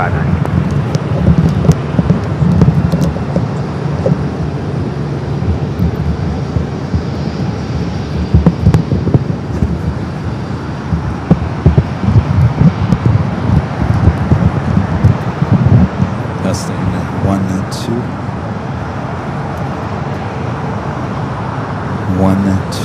59. Testing 1 and 2. 1 and 2.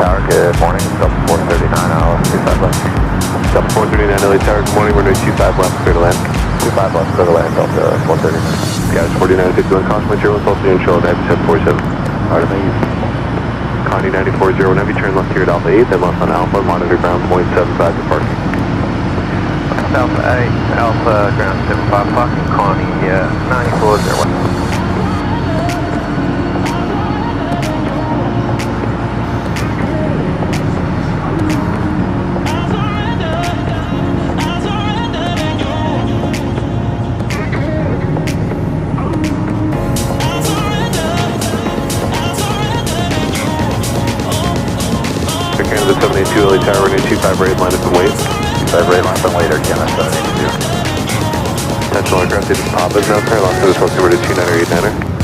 Tower, good morning. Delta 439, LA 25 left. Delta 439, LA Tower, good morning. We're doing 25 left, clear to land. 25 left, clear to land, Delta 439. Guys, 49, 51, caution material, false neutral, 9747. Alright, amazing. Connie 940, whenever you turn left here at Alpha 8, then left on Alpha, monitor ground 0.75 to parking. Alpha 8, Alpha ground 75, parking, Connie 940. Canada 782, LA Tower, we're going to 25 rate, line up and wait. 25 rate, line up and wait, Canada 782. Potential aircraft, they just pop us out there, lost to the 12 to 29 or 89er.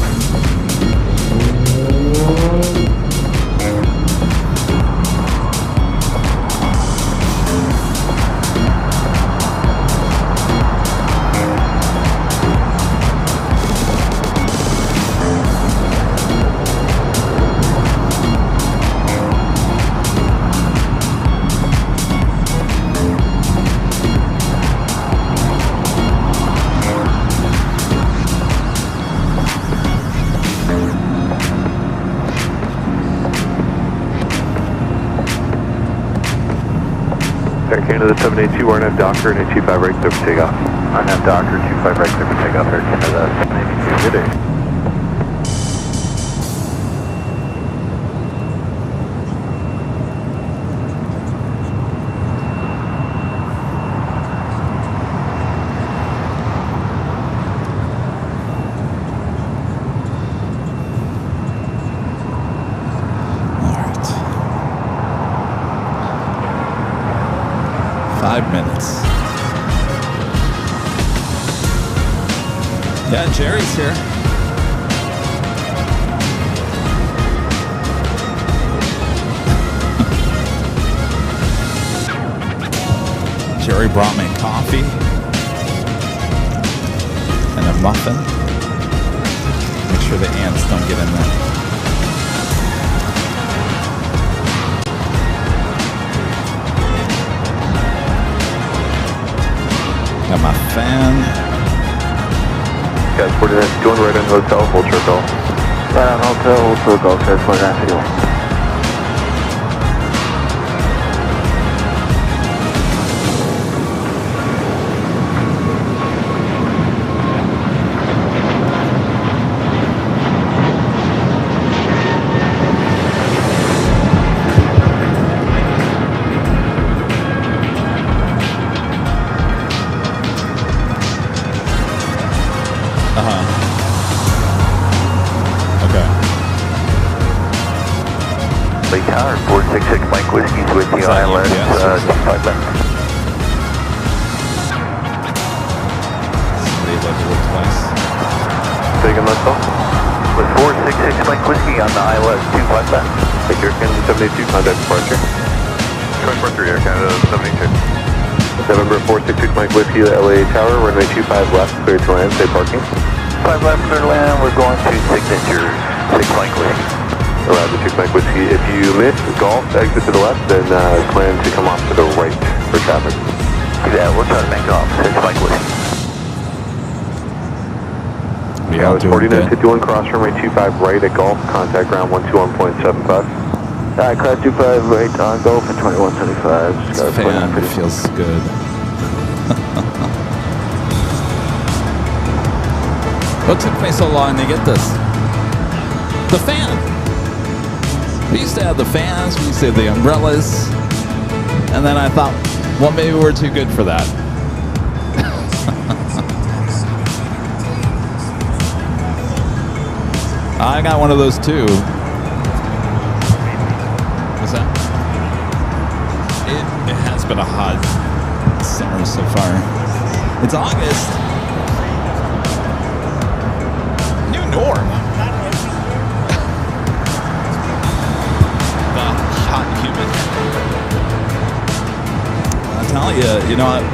Air Canada 782, RNF Docker and a 25 right clear for takeoff. RNF Docker, 25 right clear for takeoff, Air Canada 782, good day. Alright. 5 minutes. Yeah, Jerry's here. Jerry brought me coffee and a muffin. Make sure the ants don't get in there. Got my fan. Guys, 49, doing right on hotel, Ultra Golf. Right on hotel, Ultra Golf, guys, 49 fuel. Okay. Lake Tower, 466 Mike Whiskey's with you, ILS, 25 left. schedule it twice. Say again, let's go. With 466 Mike Whiskey on the ILS 25 left. Take Air Canada 72, contact departure. 24-3 Air Canada 72. November 466 Mike Whiskey, LA Tower, runway 25 left, clear to land, stay parking. 5 left, clear to land, we're going to Signature 6 Mike Whiskey. Roger, 6 Mike Whiskey. If you miss golf, exit to the left, then plan to come off to the right for traffic. Yeah, we'll try to make it off. 6 Mike Whiskey. We all doing good. 4951, cross runway 25 right at golf, contact ground 121.75. Class 25 right on Golf at 2175. This fan feels good. What took me so long to get this? The fan! We used to have the fans, we used to have the umbrellas, and then I thought, well, maybe we're too good for that. I got one of those too. What's that? It has been a hot summer so far. It's August. New norm. The hot humid. I'll tell you, you know what?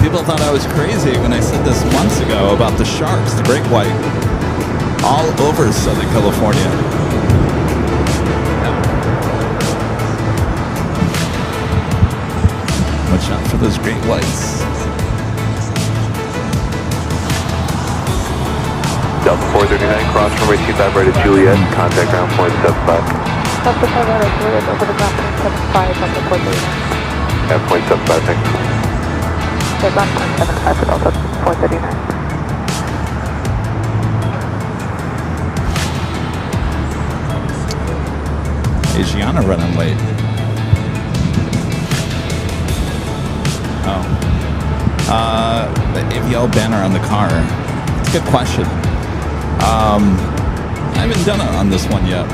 People thought I was crazy when I said this months ago about the sharks, the great white, all over Southern California. Watch out for those great whites. Delta 439, cross runway 25 right at Juliet, contact ground 0.75. Delta 5 right at Juliet, over the ground 0.75, Delta 439. At 0.75, thanks. Okay, ground 0.75 for Delta 439. Gianna running late. Oh. The AVL banner on the car. It's a good question. I haven't done it on this one yet.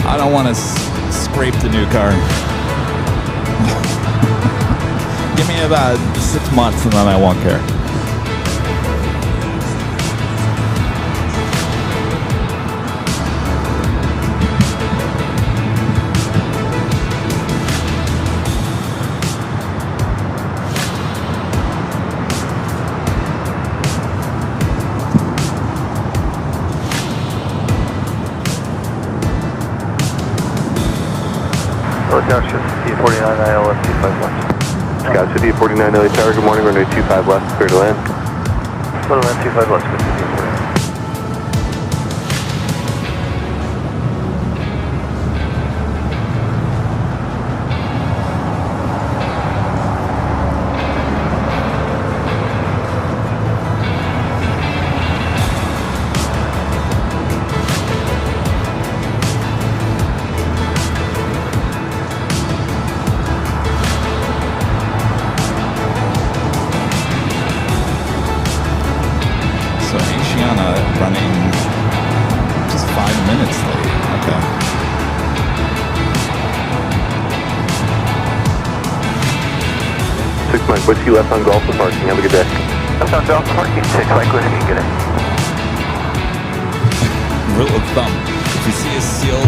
I don't want to scrape the new car. Give me about 6 months and then I won't care. City 49 ILS 25 left. Scout City 49 LA Tower, good morning, runway 25 left, clear to land. Clear to land 25 left, good to see you. Running just 5 minutes late. Okay. Six Mike Whiskey left on Golf for parking. Have a good day. Left on Golf parking. 6 Mike Whiskey. Good day. Rule of thumb: if you see a seal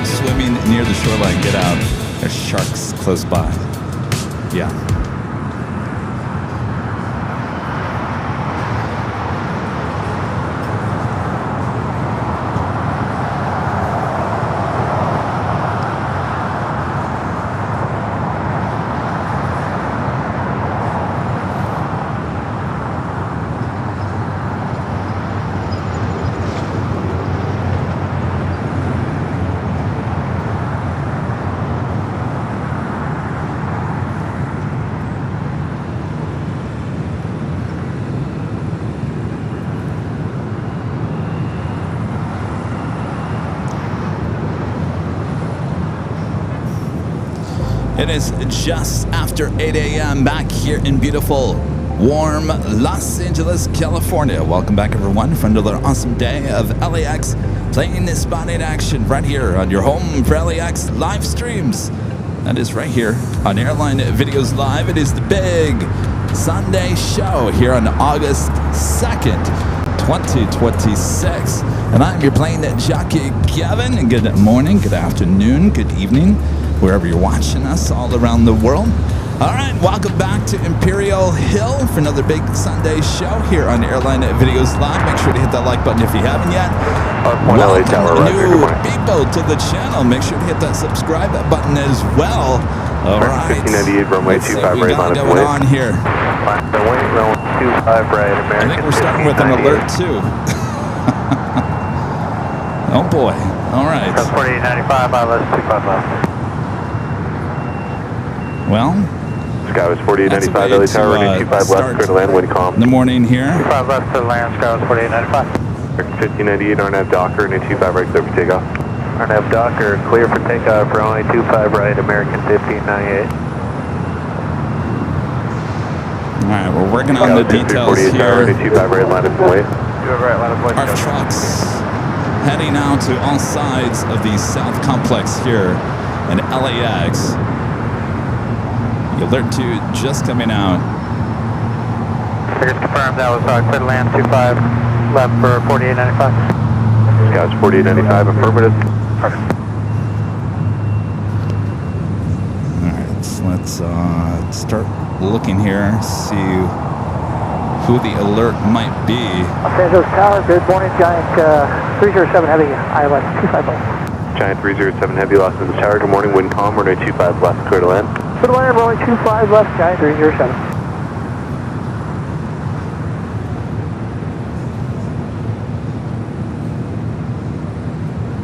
swimming near the shoreline, get out. There's sharks close by. Yeah. It is just after 8 a.m. back here in beautiful, warm Los Angeles, California. Welcome back, everyone, for another awesome day of LAX playing this spotted action right here on your home for LAX live streams. That is right here on Airline Videos Live. It is the big Sunday show here on August 2nd, 2026. And I'm your plane jockey, Kevin. And good morning, good afternoon, good evening, wherever you're watching us all around the world. All right, welcome back to Imperial Hill for another big Sunday show here on Airline Videos Live. Make sure to hit that like button if you haven't yet. Welcome new people to the channel. Make sure to hit that subscribe button as well. All right. 1598, runway 25 right, line of going on here. Runway 25 right, American. I think we're starting with an alert too. Oh boy. All right. That's 4895, ILS 25 left. Well, Sky was 4895, LA Tower, running 25 left, clear to land, wind calm. in the morning here. 25 left to land, Sky was 4895. 1598, RNAV Docker, running 25 right, clear for takeoff. RNAV Docker, clear for takeoff, runway 25 right, American 1598. All right, we're working on the details here. 25 right, line of way. 25 right, line of way. Our trucks heading out to all sides of the South Complex here in LAX. The alert 2 just coming out. Figures confirmed, that was clear to land 25 left for 4895. Sky was 4895, affirmative. Perfect. All right, so let's start looking here, see who the alert might be. Los Angeles Tower, good morning, Giant 307 Heavy, ILS 25 left. Giant 307 Heavy, Los Angeles Tower, good morning, wind calm, runway 25 left, clear to land. Clear to land, runway 25 left, Giant 307.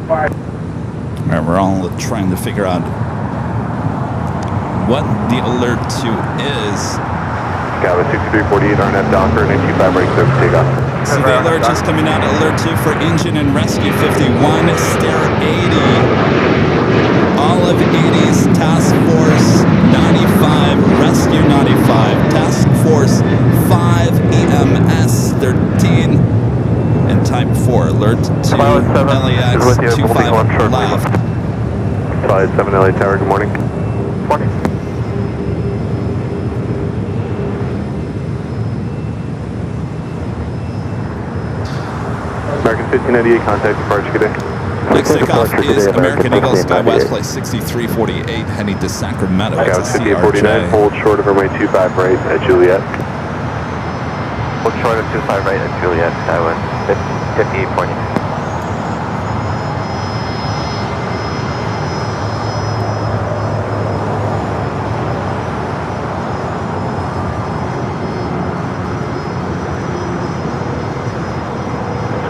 All right, we're all trying to figure out what the alert 2 is. Sky was 6348, RNAV Docker, 925 right, clear for takeoff. See the alert just coming out. Alert 2 for engine and rescue 51, stair 80, Olive 80s, task force 95, rescue 95, task force 5, EMS 13, and type 4. Alert 2, LAX 25 left. Pilot 7 LA Tower, good morning. Morning. American 1598, contact departure, good day. Next takeoff is American Eagle SkyWest Flight 6348 heading to Sacramento. Sky was It's a 5849, CRJ. hold short of runway 25 right at Juliet. Hold short of 25 right at Juliet, Sky was 5840.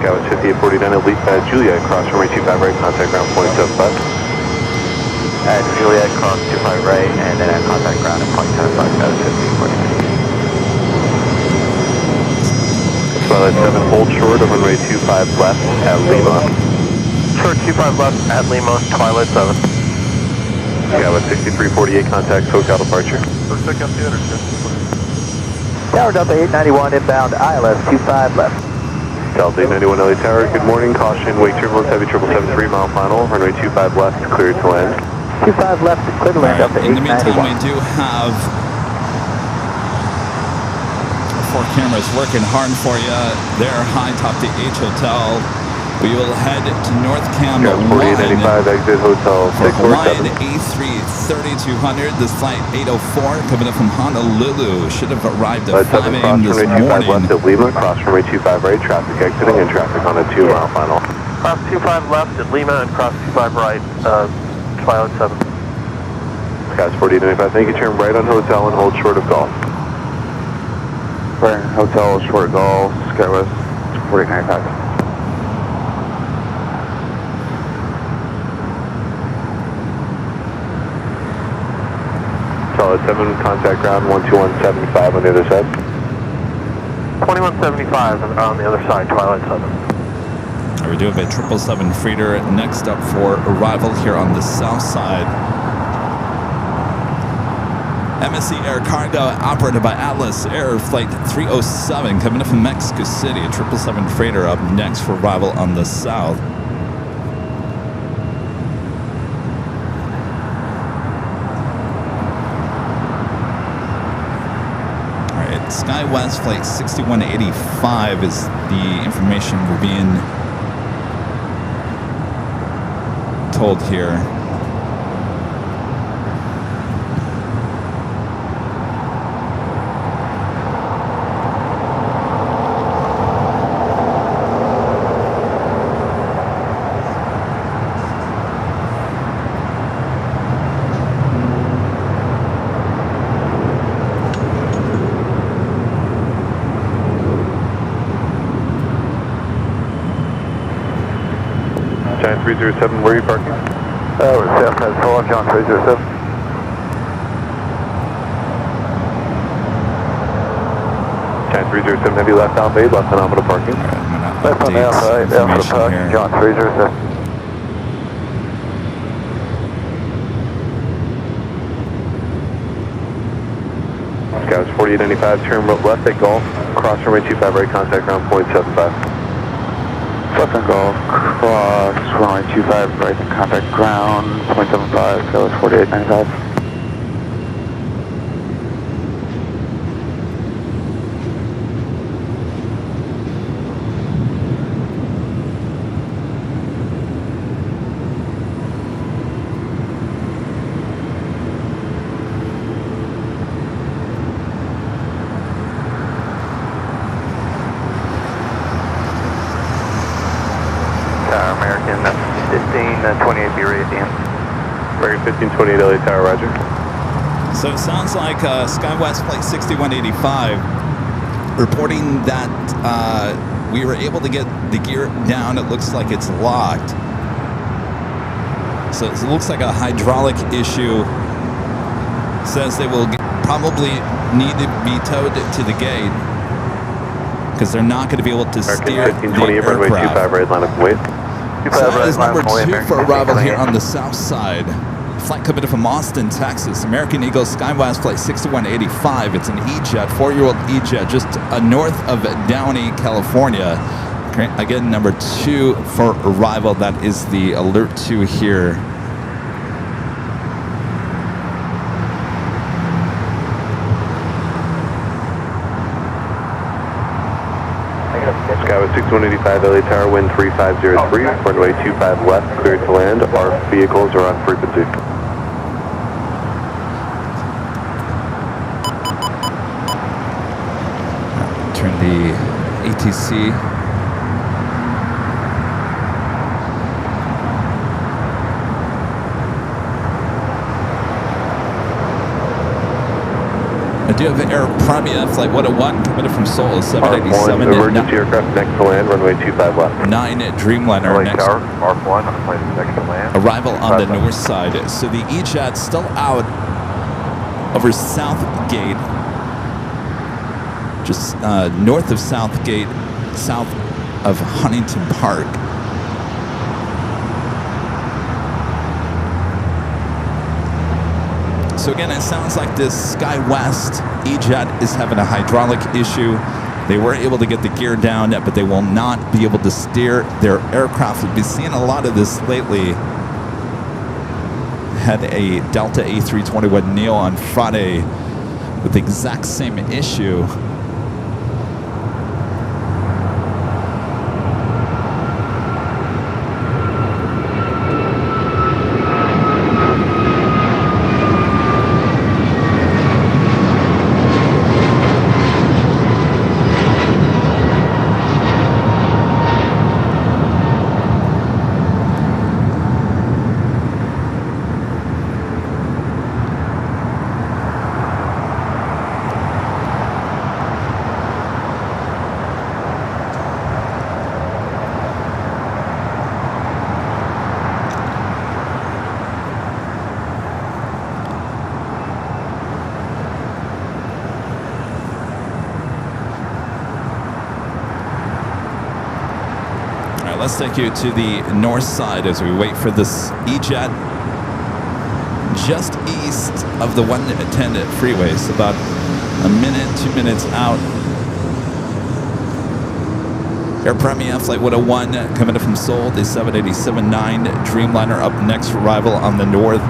Sky was 5849 at Juliet, cross runway 25 right, contact ground point 75. At Juliet, cross 25 right, and then at contact ground at point 75, Sky was 5849. Pilot 7, hold short of runway 25 left at Lima. Short 25 left at Lima, Twilight 7. Sky was 6348, contact SoCal departure. Tower Delta 891 inbound, ILS 25 left. Delta 891 LA Tower, good morning, caution, wake turbulence, heavy 777 3 mile final, runway 25 left, cleared to land. 25 left, clear to All land, right, Delta in the meantime, 891. we do have 4 cameras working hard for you there high top the H Hotel. We will head to North Cam Sky was 4895, exit hotel for Hawaiian 647. A33200. This flight 804 coming up from Honolulu. Should have arrived at 5 7 a.m. cross this runway 25 morning. left at Lima, cross runway 25 right, traffic exiting and traffic on a 2 mile final. Cross 25 left at Lima and cross 25 right, Twilight 7. Sky's 4895, thank you, turn right on hotel and hold short of golf. Right, hotel, short golf, SkyWest 4895. Solid 7, contact ground 12175 on the other side. 2175 on the other side, Twilight 7. We do have a 777 freighter next up for arrival here on the south side. MSC Air Cargo, operated by Atlas Air Flight 307, coming up from Mexico City. A 777 freighter up next for arrival on the south. SkyWest flight 6185 is the information we're being told here. Giant 307, where are you parking? We're San Francisco, John 307. Giant 307, have you left Alpha 8, left on Alpha parking? I'm Left on going to Alpha 8, update Alpha information parking, here. John 307. Scouts 4895, turn left at Golf, cross runway 25 right, contact ground point 75. Left on Golf, cross, runway 25, right, contact ground, 0.75, that was 4895. American 1528, be ready at the end. American 1528 LA Tower, roger. So it sounds like SkyWest flight 6185 reporting that we were able to get the gear down. It looks like it's locked. So it looks like a hydraulic issue. Says they will probably need to be towed to the gate because they're not going to be able to steer American the 1528, runway 25 aircraft. right, line up and wait. So that is number 2 for arrival here on the south side. Flight coming from Austin, Texas. American Eagle SkyWest flight 6185. It's an E-Jet, 4-year-old E-Jet, just north of Downey, California. Again, number 2 for arrival. That is the alert 2 here. Skyway 6185 LA Tower, wind 3503, runway 25 left, cleared to land. Our vehicles are on frequency. Turn the ATC. I do have an Air Premia flight 101 coming in from Seoul, 787. R1, emergency aircraft next to land, runway 25 left. 9 Dreamliner LA next. Tower, R1, plane next to land. Arrival on the north side. So the E-Jet's still out over Southgate, just north of Southgate, south of Huntington Park. So again, it sounds like this SkyWest E-Jet is having a hydraulic issue. They were able to get the gear down, but they will not be able to steer their aircraft. We've been seeing a lot of this lately. Had a Delta A321neo on Friday with the exact same issue. Let's take you to the north side as we wait for this E-Jet just east of the 110 freeway. It's about a minute, 2 minutes out. Air Premia flight 101 coming in from Seoul, the 787-9 Dreamliner up next for arrival on the north.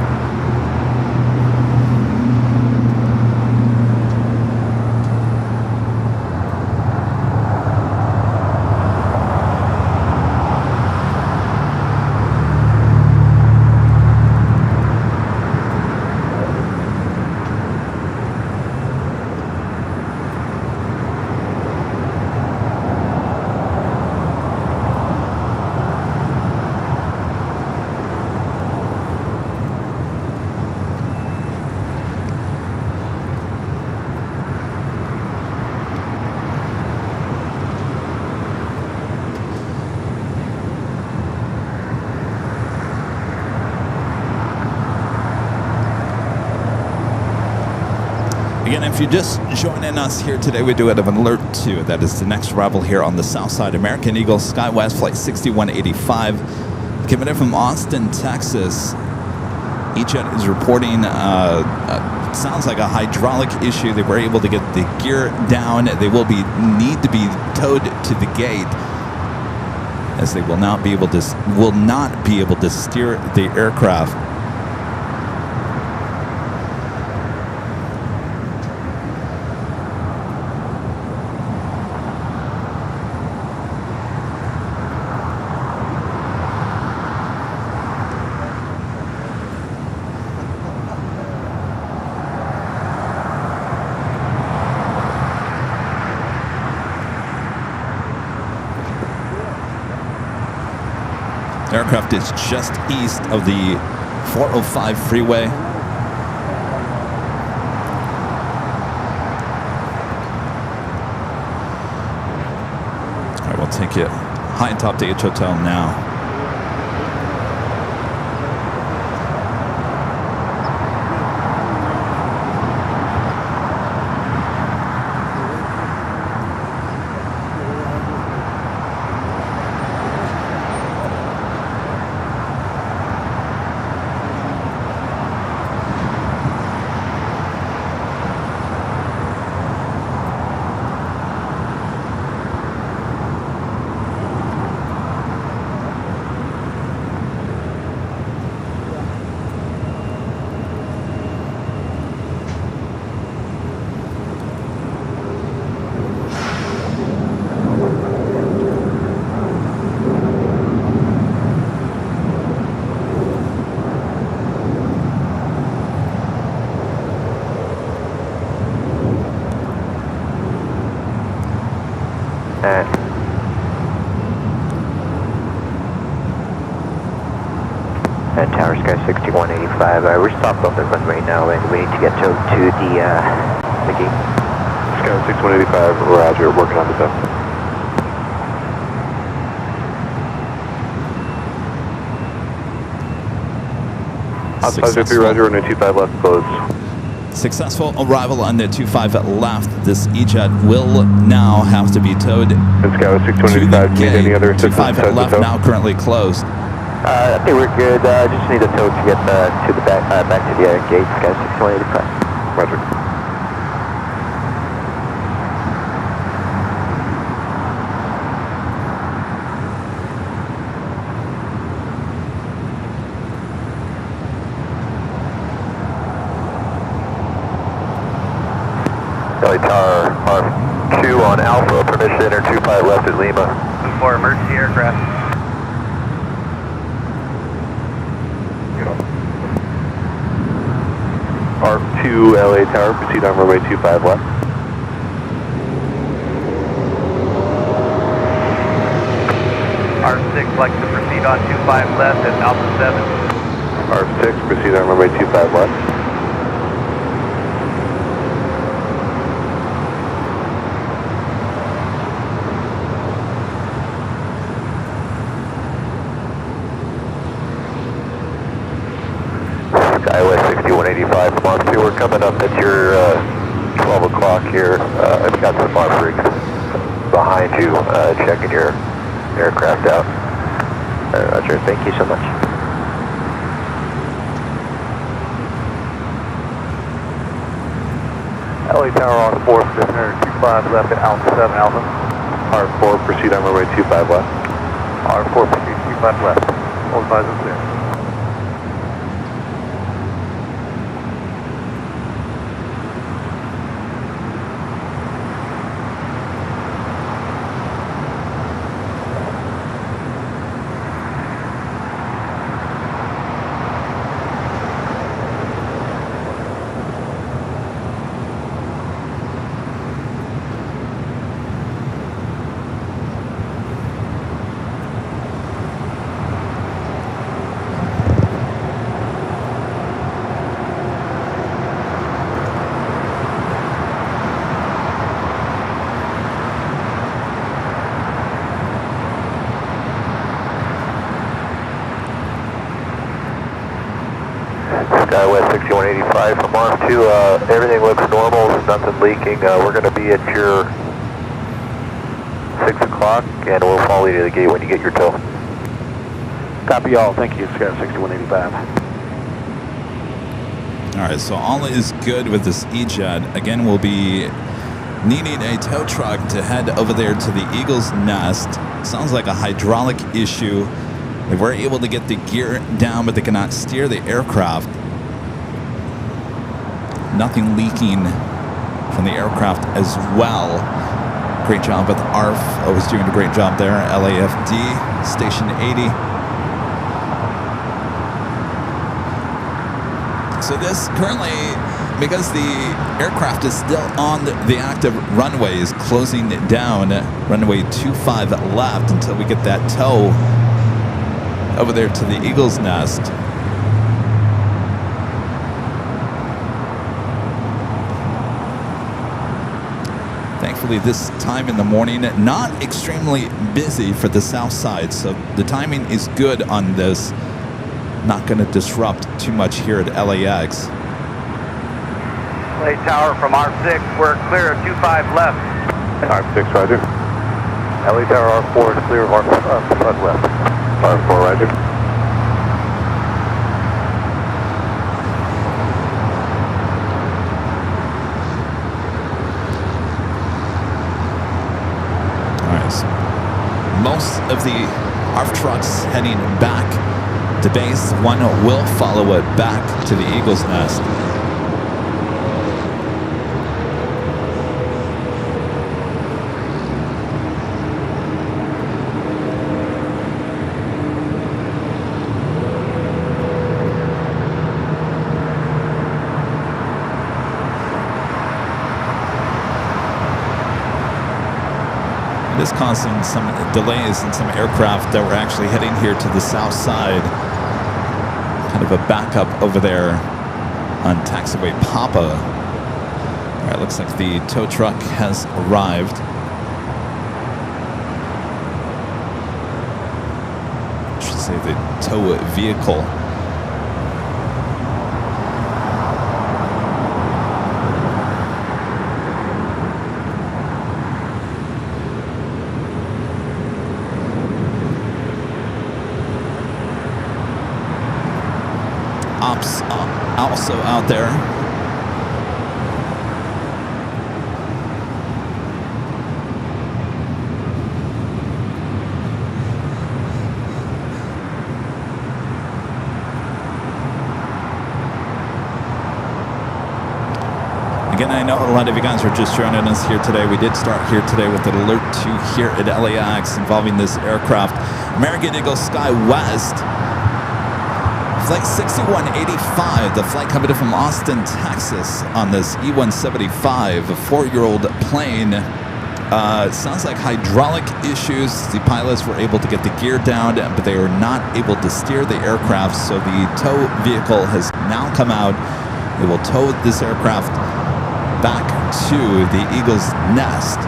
And if you're just joining us here today, we do have an alert to that is the next arrival here on the south side. American Eagle SkyWest Flight 6185, coming in from Austin, Texas. EJet is reporting sounds like a hydraulic issue. They were able to get the gear down. They will need to be towed to the gate, as they will not be able to steer the aircraft. Aircraft is just east of the 405 freeway. All right, we'll take it high and top to H Hotel now. Tower Sky 6185. We're stopped on the runway now, and we need to get to the gate. Sky 6185, roger, working on the tow. Outside 3, roger, and 25 left, close. Successful arrival on the 25 left. This EJet will now have to be towed And Sky to the 6185, need gate. any other assistance 25 left, now currently closed. I think we're good. Just need a tow to get to the back to the gate. Sky 6185. Roger. LA Tower R2 on Alpha, permission to enter 25 left at Lima. For emergency aircraft. R2 LA Tower, proceed on runway 25 left. R6, like to proceed on 25 left at Alpha 7. R6, proceed on runway 25 left. Skywest 6185 from on 2. We're coming up at your 12 o'clock here. I've got some arm rigs behind you checking your aircraft out. Roger, thank you so much. LA Tower on 4, position 25 left at Alpha 7 Alpha. R4, proceed on runway 25 left. R4, proceed 25 left. All advisors clear. 6185 from R2. Everything looks normal, nothing leaking. We're going to be at your 6 o'clock, and we'll follow you to the gate when you get your tow. Copy all. Thank you, Scout 6185. All right, so all is good with this E-Jet. Again, we'll be needing a tow truck to head over there to the Eagle's Nest. Sounds like a hydraulic issue. They were able to get the gear down, but they cannot steer the aircraft. Nothing leaking from the aircraft as well. Great job with ARF. Always doing a great job there. LAFD, Station 80. So this currently, because the aircraft is still on the active runways, closing down runway 25 left until we get that tow over there to the Eagle's Nest. Thankfully, this time in the morning, not extremely busy for the south side, so the timing is good on this. Not going to disrupt too much here at LAX. LA Tower from R6, we're clear of 25 left. R6, roger. LA Tower R4 is clear of our front left. R4, roger. All right. So most of the ARF trucks heading back to base. One will follow it back to the Eagle's Nest. It is causing some delays in some aircraft that were actually heading here to the south side. Kind of a backup over there on taxiway Papa. All right, looks like the tow truck has arrived. I should say the tow vehicle. Ops also out there. Again, I know a lot of you guys are just joining us here today. We did start here today with an alert 2 here at LAX involving this aircraft, American Eagle Sky West. Flight 6185, the flight coming in from Austin, Texas on this E-175, a 4-year-old plane. Sounds like hydraulic issues. The pilots were able to get the gear down, but they were not able to steer the aircraft, so the tow vehicle has now come out. It will tow this aircraft back to the Eagle's Nest.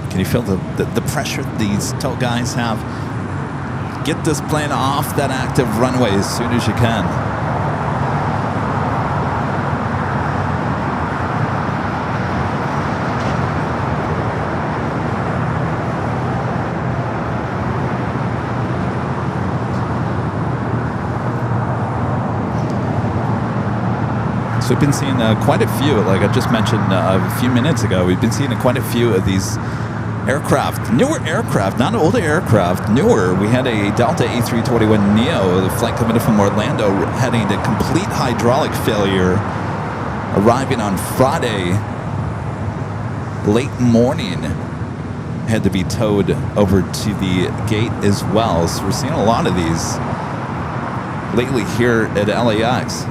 Can you feel the pressure these tow guys have? Get this plane off that active runway as soon as you can. So we've been seeing quite a few, like I just mentioned a few minutes ago, we've been seeing quite a few of these aircraft, newer aircraft, not older aircraft, newer. We had a Delta A321neo, the flight coming in from Orlando, heading to complete hydraulic failure, arriving on Friday. late morning had to be towed over to the gate as well. So we're seeing a lot of these lately here at LAX.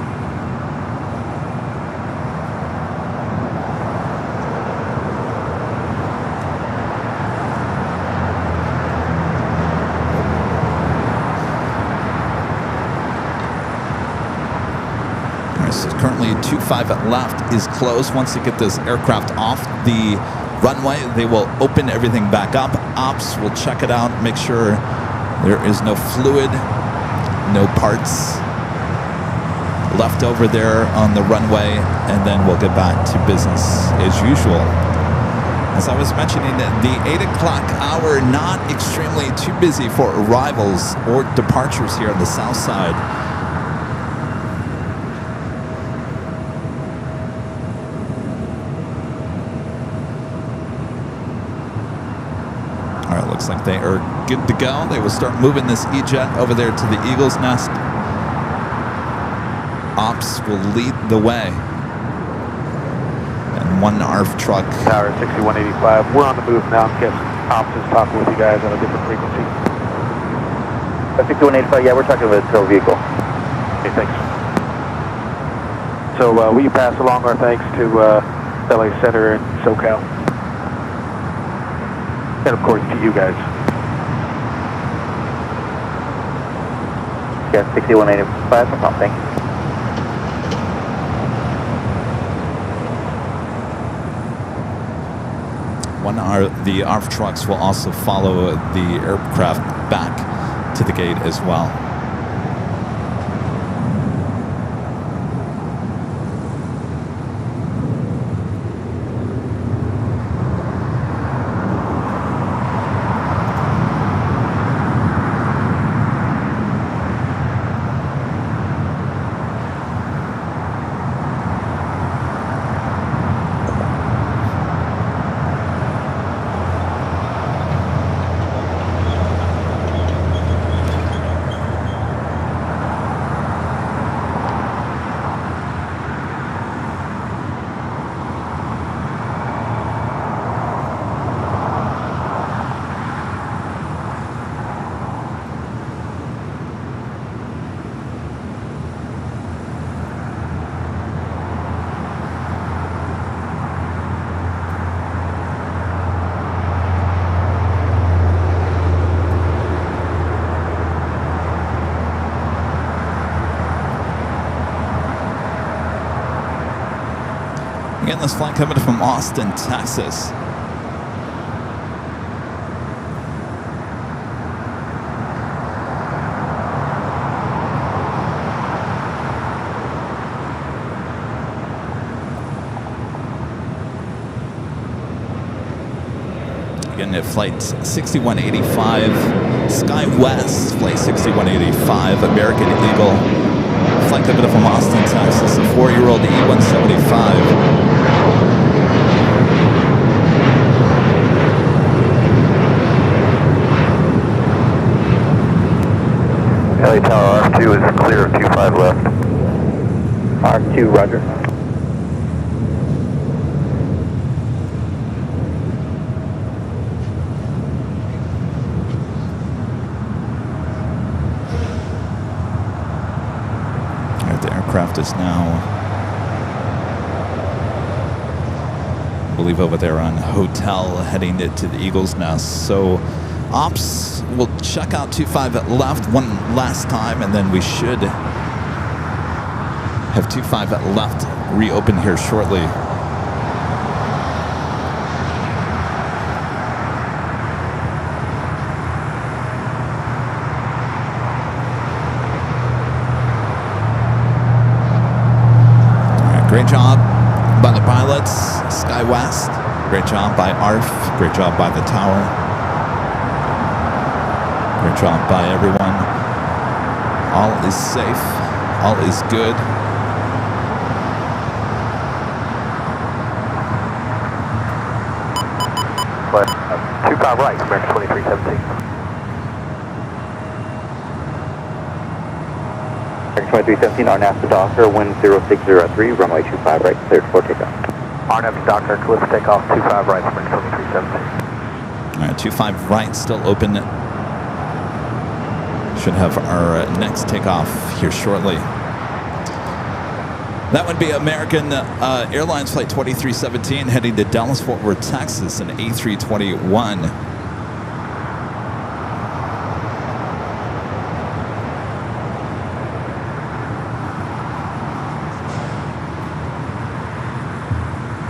Currently 25 left is closed. Once they get this aircraft off the runway, they will open everything back up. Ops will check it out, make sure there is no fluid, no parts left over there on the runway, and then we'll get back to business as usual. As I was mentioning, the 8 o'clock hour, not extremely too busy for arrivals or departures here on the south side. Looks like they are good to go. They will start moving this E-Jet over there to the Eagle's Nest. Ops will lead the way. And one ARF truck. Tower 6185. We're on the move now. I'm guessing Ops is talking with you guys on a different frequency. 6185, yeah, we're talking about a tow vehicle. Okay, thanks. So will you pass along our thanks to LA Center and SoCal? And of course to you guys. Yeah, 6185, no problem, thank you. The ARF trucks will also follow the aircraft back to the gate as well. Again, this flight coming from Austin, Texas. Again, at flight 6185, SkyWest, flight 6185, American Eagle. Flight coming from Austin, Texas, a 4-year-old E-175. LA Tower R2 is clear of 25 left. R2, roger. Alright, the aircraft is now, I believe, over there on Hotel, heading to the Eagle's Nest. So Ops will check out 25 left one last time, and then we should have 25 left reopen here shortly. All right, great job by the pilots, SkyWest. Great job by ARF. Great job by the tower. Great job by everyone. All is safe. All is good. But 25 right, American 2317. American 2317, our NASA Docker, wind 0603, runway 25 right, cleared for takeoff. RNAV Doctor, clear for takeoff, 25 right, spring 2317. All right, 25 right, still open. Should have our next takeoff here shortly. That would be American Airlines Flight 2317 heading to Dallas-Fort Worth, Texas, an A321.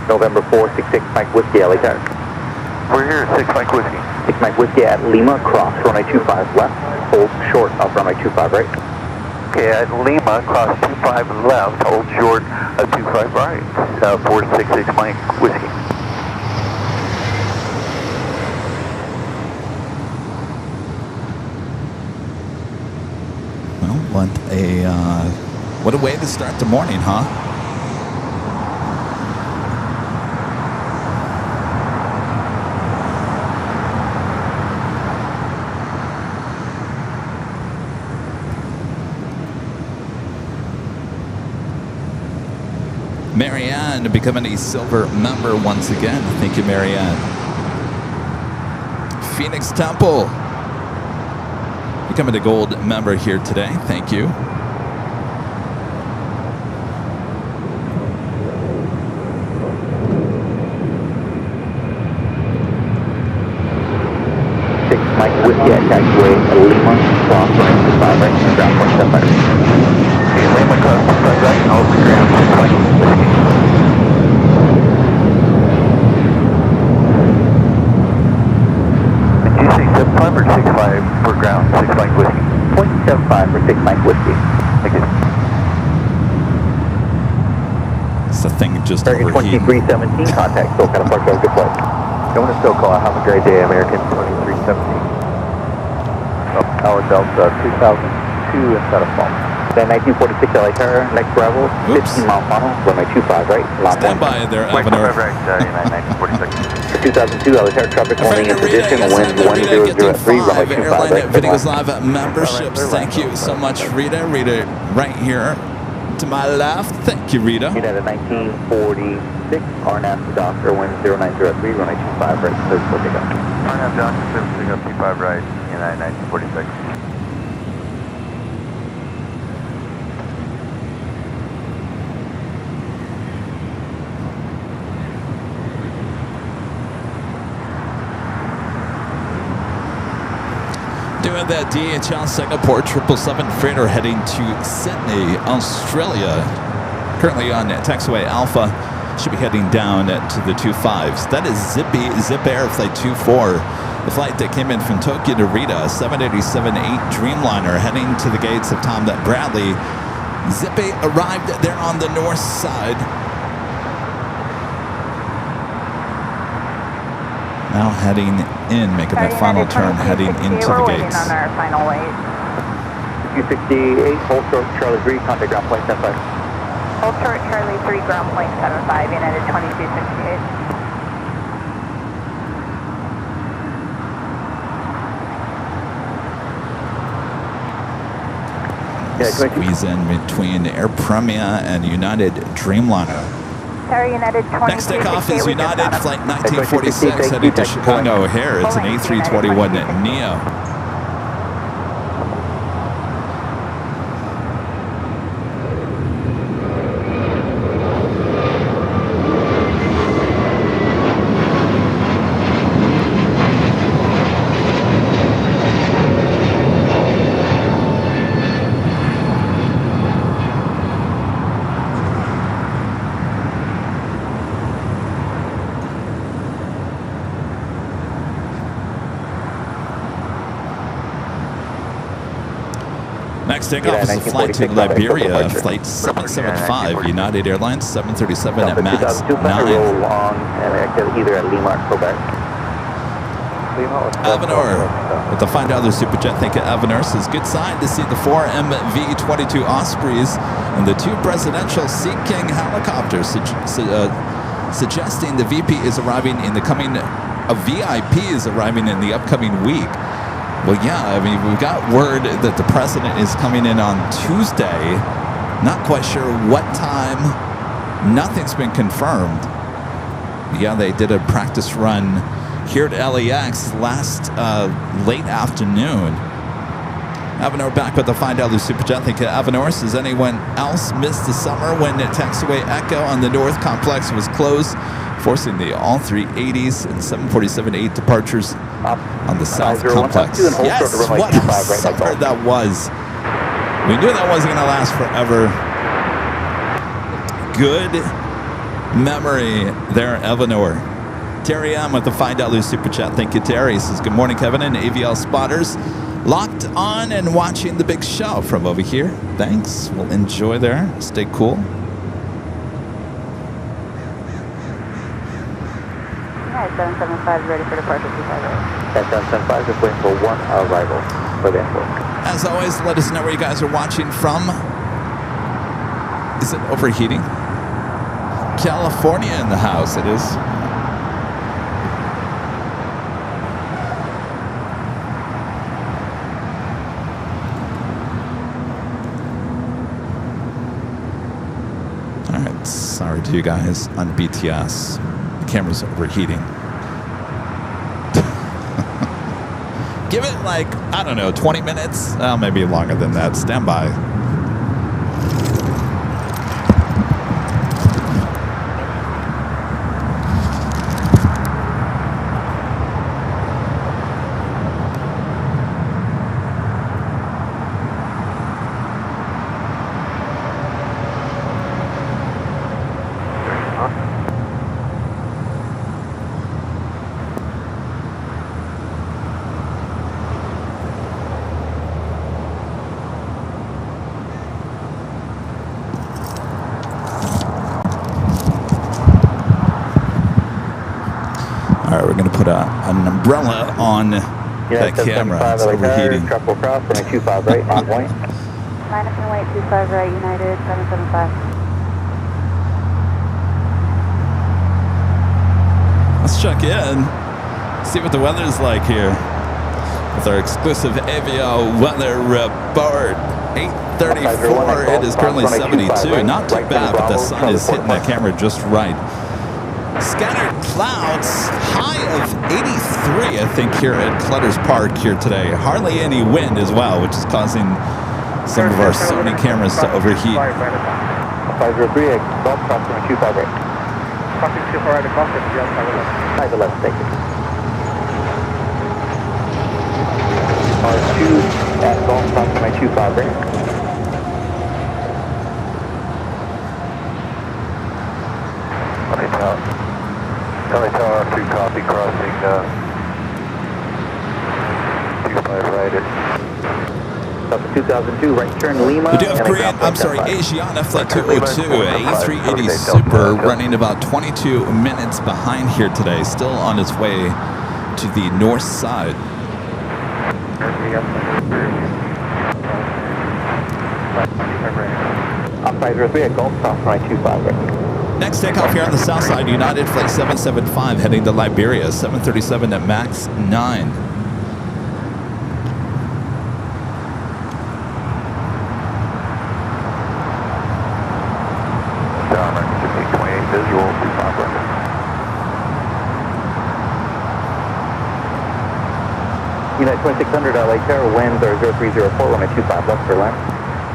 November 466 Mike Whiskey, LA Tower. We're here at 6 Mike Whiskey. 6 Mike Whiskey at Lima, cross runway 25 left, hold short of runway 25 right. Okay, at Lima, cross 25 left, hold short of 25 right. 466 Mike Whiskey. Well, what a way to start the morning, huh? Marianne becoming a silver member once again. Thank you, Marianne. Phoenix Temple becoming a gold member here today. Thank you. Mike Whiskey at taxiway at Lima, cross runway 25 right, ground point 75. Okay, Lima, cross 25 right, hold the ground 6 Mike Whiskey. Did you say 75 or 65 for ground, 6 Mike Whiskey? 0.75 for 6 Mike Whiskey. Thank you. It's the thing just American overheating. 2317, contact SoCal Park, have a good flight. Going to SoCal, have a great day, American 2317. Tower Delta 2002 instead of phone. Then 1946 LA Tower, next Bravo, 15 mile funnel, runway 25 right, line Stand 1. by there, Mike Avenor. 25 right, United 1946. 2002 LA Tower traffic holding in position, wind 1003, runway 25 Airline right. Videos Live memberships. Thank you so much, Rita. Rita, right here to my left. Thank you, Rita. United 1946, RNAV Doctor, wind 0903, runway 25 right, third floor takeoff. RNAV Doctor, servicing up 25 right, United 1946. Doing that DHL Singapore 777 freighter heading to Sydney, Australia. Currently on taxiway Alpha. Should be heading down to the 25s. That is Zip Air Flight 24. The flight that came in from Tokyo to Rita, 787-8 Dreamliner, heading to the gates of Tom Bradley. Zippy arrived there on the north side. Now heading in, making that final turn, heading into the gates. On our final weight. 268, hold short, Charlie 3, contact ground point 75. Hold short, Charlie 3, ground point 75, United 2268. Squeeze in between Air Premia and United Dreamliner. Tower United 2268. Next takeoff is United Flight 1946 heading to Chicago O'Hare. It's an A321 Neo. Next takeoff is a flight to Liberia, Flight 775, United Airlines 737 at MAX 9. Roll long and exit either at Lima or Quebec. Avenor with the $5 Super Jet. Thank you, Avenor. Says good sign to see the 4 MV-22 Ospreys and the 2 presidential Sea King helicopters, suggesting the VP is arriving in the coming. A VIP is arriving in the upcoming week. Well, yeah, I mean, we've got word that the president is coming in on Tuesday. Not quite sure what time. Nothing's been confirmed. Yeah, they did a practice run here at LAX last late afternoon. Avenor back with the $5 Super Chat. Thank you, Avenor. Does anyone else miss the summer when the taxiway Echo on the North Complex was closed, forcing the all 380s and 747-8 departures on the South Complex? Yes, what a summer that was. We knew that wasn't going to last forever. Good memory there, Avenor. Terry M with the $5 Super Chat. Thank you, Terry. He says, good morning, Kevin and AVL spotters. Locked on and watching the big show from over here. Thanks. We'll enjoy there. Stay cool. Alright, 775 ready for departure 258. 775 just waiting for one arrival for the airport. As always, let us know where you guys are watching from. Is it overheating? California in the house. It is. Sorry to you guys on BTS. The camera's overheating. Give it like, I don't know, 20 minutes? Maybe longer than that. Stand by. An umbrella on that camera. It's overheating. Triple cross, runway 25 right, on point. Minus and wait 25 right, United 775. Let's check in. See what the weather's like here with our exclusive Avio weather report. 8:34. It is currently 72. Not too bad, but the sun is hitting that camera just right. Scattered clouds, high of 83, I think, here at Clutter's Park here today. Hardly any wind as well, which is causing some of our Sony cameras to overheat. 503, Golf Cross, runway 25 right. Crossing 25 right, across it, 511, thank you. R2 at Golf Cross, runway 25 right. LA Tower, 2 copy, crossing 25 right at 2002, right turn Lima. We do have Korean, Asiana Flight 202, A380 Super, running about 22 minutes behind here today, still on its way to the north side. 503 at Golf Cross, runway 25 right. Next takeoff here on the south side, United Flight 775 heading to Liberia, 737 at max 9. visual, 25 right. United 2600, LA Tower, winds are 0304, runway 25 left for land.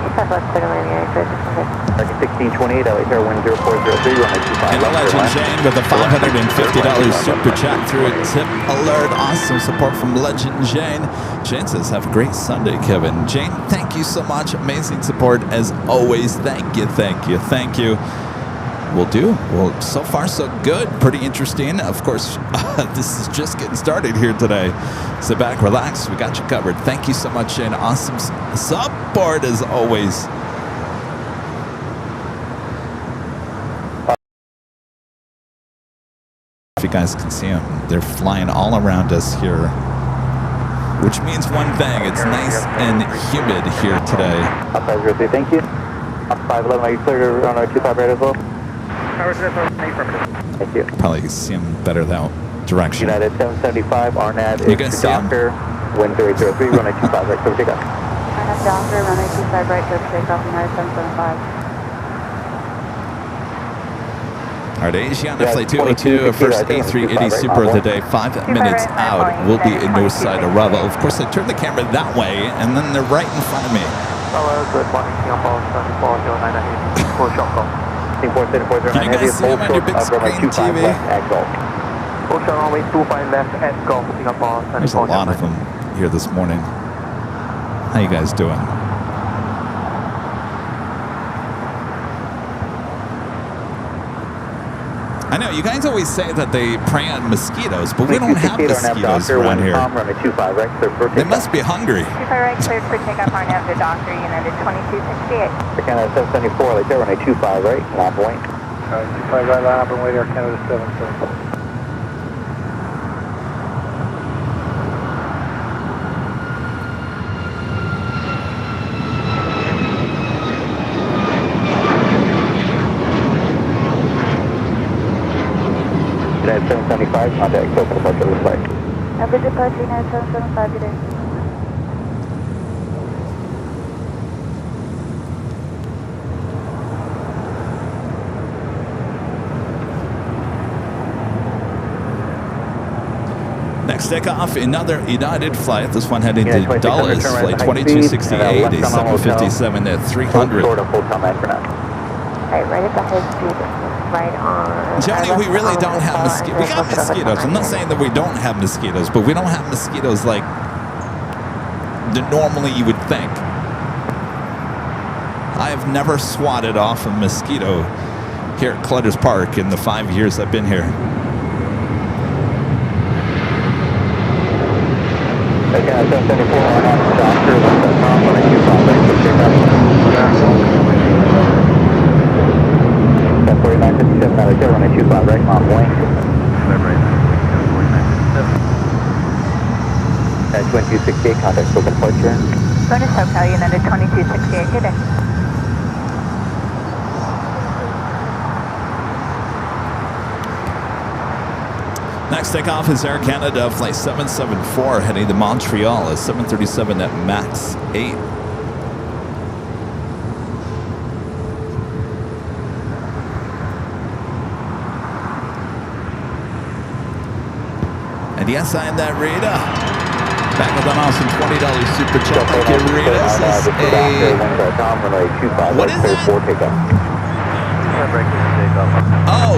25 left, clear to land, United 2600. Target 1628, LA Tower, wind 0403, runway 25 And left for Legend land. Jane with a $550 super chat through a tip alert. Awesome support from Legend Jane. Jane says, have a great Sunday, Kevin. Jane, thank you so much. Amazing support as always. Thank you, thank you, thank you. Will do. Well, so far so good. Pretty interesting. Of course, this is just getting started here today. Sit back, relax. We got you covered. Thank you so much, Jane. Awesome support as always. If you guys can see them, they're flying all around us here, which means one thing. It's nice and humid here today. Up 503, thank you. Up 511, are you clear to run our 25 right as well? Thank you. Probably see them better that direction. United 775, RNAV You is guys to see 'em? Docker, wind 0303, runway 25 right, clear takeoff. RNAV Docker, runway 25 right, clear to takeoff, United 775. All right, Asiana Flight 202, first A380 Super of the day, 5 minutes out. We'll be in north side arrival. Of course, I turned the camera that way, and then they're right in front of me. Good morning, Singapore 7409 full shot call. Singapore 7409 Can you guys see them on your big screen TV? Full shot runway 25 left at Golf, Singapore 7409. There's a lot of them here this morning. How you guys doing? I know, you guys always say that they prey on mosquitoes, but we don't have mosquitoes around here. They must be hungry. 25 right, cleared for takeoff on nav to Doctor, United 2268. Canada 774, like there, runway 25 right, line point. Alright, 25 right, line up and wait, Air Canada 774. United 775, contact open departure this flight. Number departure, United 775, good day. Next takeoff, another United flight. This one heading to Dulles, flight 2268, a 757 at 300. Short of hotel 9 for now. Alright, right at the high speed, right on. Johnny, we really don't have mosquitoes. We got mosquitoes. I'm not saying that we don't have mosquitoes, but we don't have mosquitoes like normally you would think. I have never swatted off a mosquito here at Clutters Park in the 5 years I've been here. Okay, 774 on Doctor, Tom, when I do from right, so check out. 4957, out of there, runway 25 right, on point. 2268, contact open departure. Bonus Hotel, United 2268, good day. Next takeoff is Air Canada flight 774 heading to Montreal, a 737 at MAX 8. And yes, I am that Rita. Back with an awesome $20 super chat. Thank you, Rita. This is what is it? Oh,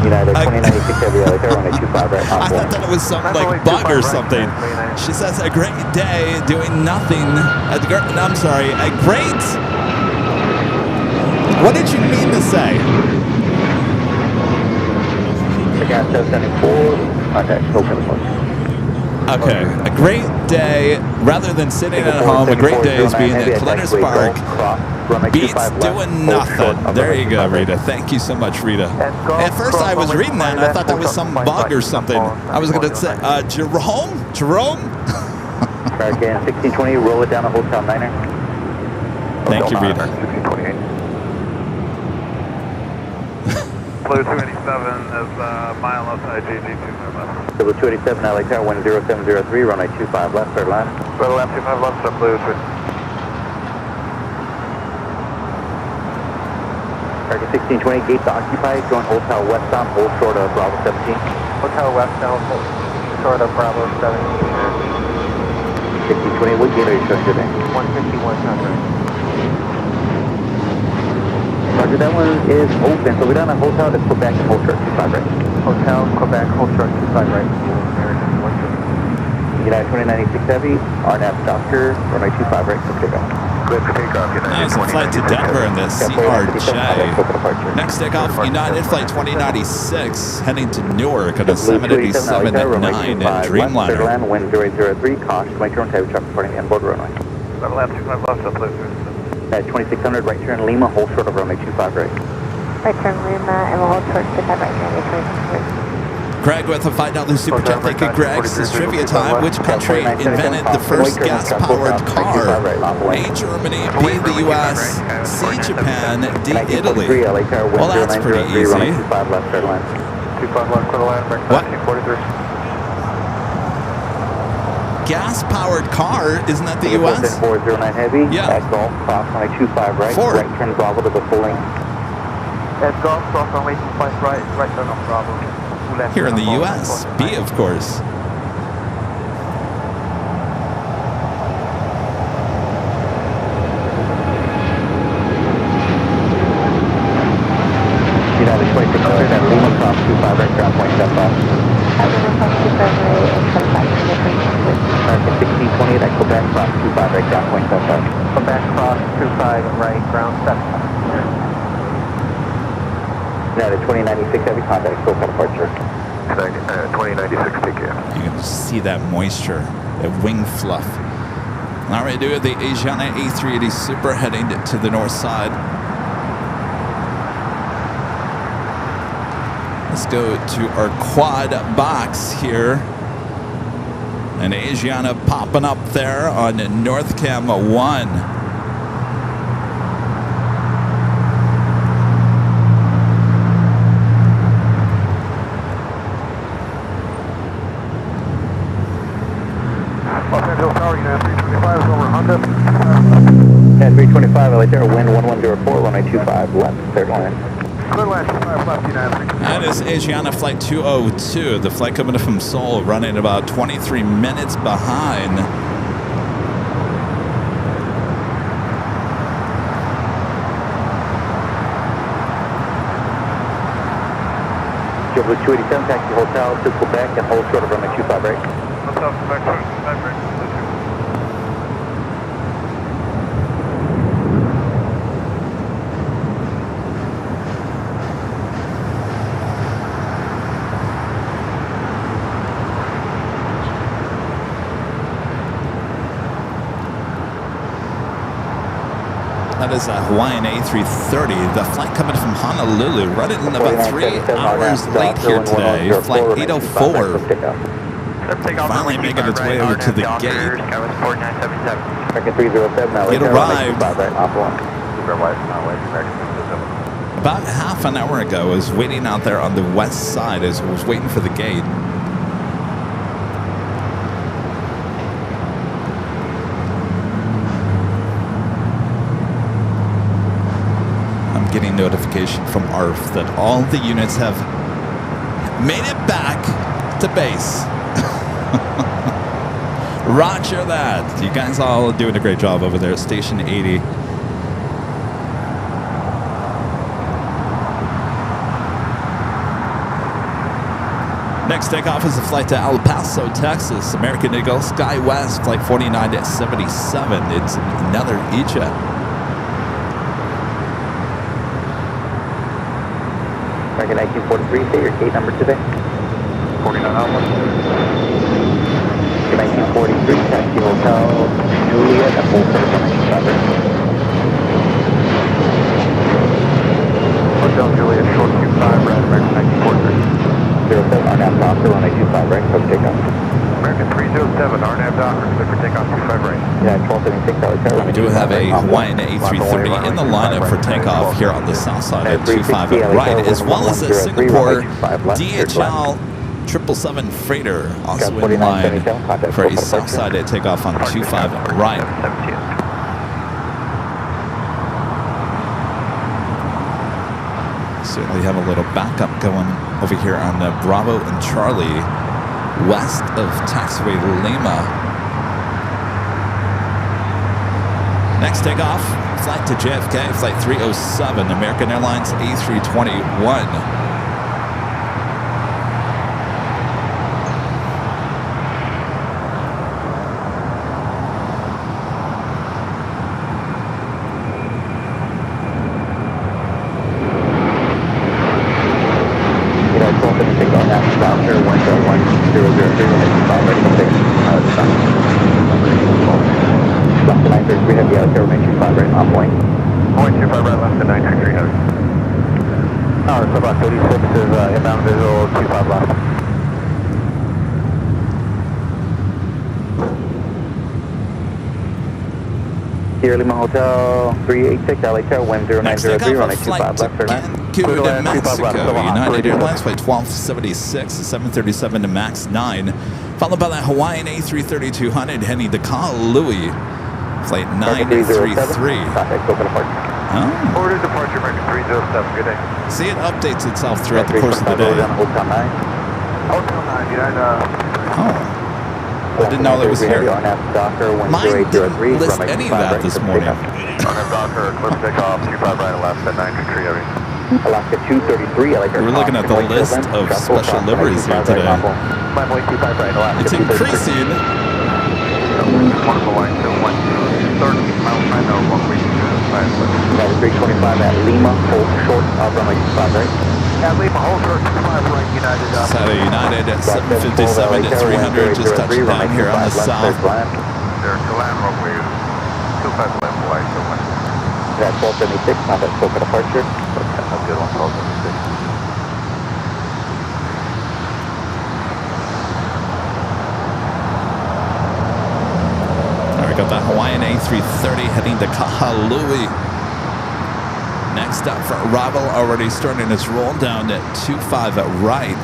United 2096 every other car, runway 25 right, on I point. thought that it was some like bug or something. She says a great day doing nothing. I'm sorry, a great. What did you mean to say? Again, 774, contact open departure. Okay, a great day, rather than sitting at home, a great day is being at Clutters Park. Beats doing nothing. There you go, Rita. Thank you so much, Rita. At first I was reading that and I thought that was some bug or something. I was going to say, Jerome? Jerome? Again, 1620, roll it down to Hotel Niner. Thank you, Rita. 1628. Blue 287 is mile outside JG 25 left. Blue 287, LA Tower, wind 0703, runway 25 left, third line. Third left, 25 left, stop Blue 2. Target 1620, gates occupied, join Hotel Westbound, hold short of Bravo 17. Hotel Westbound, short of Bravo 17. 1620, what gate are you showing today? 151 contract. Roger, that one is open, so we're down at Hotel to Quebec and hold short 25 right. Hotel, Quebec, hold short 25 right. American 150. United 2096 Heavy, RNAV Doctor, runway 25 right, for takeoff. Good for takeoff, United. Nice flight to Denver in the CRJ. Next takeoff, United Flight 2096, heading to Newark on a 787 at 9 at Dreamliner. Land, wind 003, caution, right turn, heavy traffic departing inboard runway. Level left, 25 left, stop Blue 2. At 2600, right turn Lima, hold short of runway 25 right. Right turn Lima, and we'll hold towards 25 right, United 2668. Greg with a $5 super chat. Thank you, Greg. This is trivia time. Which country invented the first gas-powered car? A, Germany, B, the U.S., C, Japan, D, Italy. Well, that's pretty easy. 25 left, third line. 25 left, quarter line, break What? 43. Gas-powered car? Isn't that the U.S.? 409 Heavy, Yeah. at Golf, cross runway 25 right, Ford. right turn Bravo to the full lane. At Golf, cross runway 25 right turn on Bravo. Left Here in turn the on US, Bravo, B, of course. United 2600 at Lima Cross 25 right, ground point 75. Lima Cross 25 right and 75 to the American 1628 at Quebec Cross 25 right, ground point 75. Quebec cross 25 right, ground 75. United 2096 heavy contact, SoCal departure. 2096 TK. You can see that moisture, that wing fluff. All right, do the Asiana A380 Super heading to the north side. Let's go to our quad box here. And Asiana popping up there on North Cam 1. Los Angeles Tower, United 325 is over Honda. At 325, LA Terra, wind 1104, runway 25 left, third line. Clear line 25 left, United 325. That is Asiana Flight 202. The flight coming from Seoul, running about 23 minutes behind. JetBlue 287, taxi hotel to Quebec and hold short of runway 25 right. Hotel Quebec 25 right. That is a Hawaiian A330. The flight coming from Honolulu, running in about 3 hours late here today. Flight 804. Finally making its way over to the gate. American 307, LA It Terra, arrived. 25 right, off one. About half an hour ago, I was waiting out there on the west side as I was waiting for the gate. I'm getting notification from ARF that all the units have made it back to base. Roger that. You guys all doing a great job over there at Station 80. Next takeoff is a flight to El Paso, Texas. American Eagle SkyWest, flight 49-77. It's another E-Jet. American 1943, say your gate number today. 49 Alpha. 1943, taxi hotel, Juliet, and hold short of runway 25 right. Hotel Juliet, short 25 right, American 1943. 07, RNAV Doctor, runway 25 right, close takeoff. American 307, RNAV Docker, clear for takeoff 25 right. Yeah, 1276, LA Terra, We runway do 25 have a right, off one. Hawaiian A330 in the lineup for takeoff here on the south side at 25 at right, as well as a Singapore DHL 777 freighter also in line for a south side at takeoff on 25 at right. 17th. Certainly have a little backup going over here on Bravo and Charlie, west of taxiway Lima. Next takeoff, flight to JFK, flight 307, American Airlines A321. Lima Hotel 386, LA Terra, wind 0903, runway 25 left, turn Cancun to Mexico, United Airlines flight 1276, 737 to MAX 9, followed by the Hawaiian A330-200 heading to Kahului, flight 933. Contact open departure. Oh. Order departure, American 307, good day. See, it updates itself throughout the course of the day. Hotel 9. Hotel 9, United. Oh. I didn't know that was here. Mine didn't list any of that this morning. Docker, clear takeoff, 25 right, Alaska 923 heavy. Alaska 233, I like our We're looking at the list of special liveries here today. It's increasing. Wonderful line, 212, 30 miles per hour, 1 week, 325 at Lima, hold short of runway 25, right? At Lima, hold short, 25 right, United. Saturday United at 757 to 300, just touching down here on the south. There's to land runway 25 left, wide, so much. At 1276, contact Soka departure. That's good on 1276. Got that Hawaiian A330 heading to Kahului. Next up for arrival, already starting its roll down at 25 at right.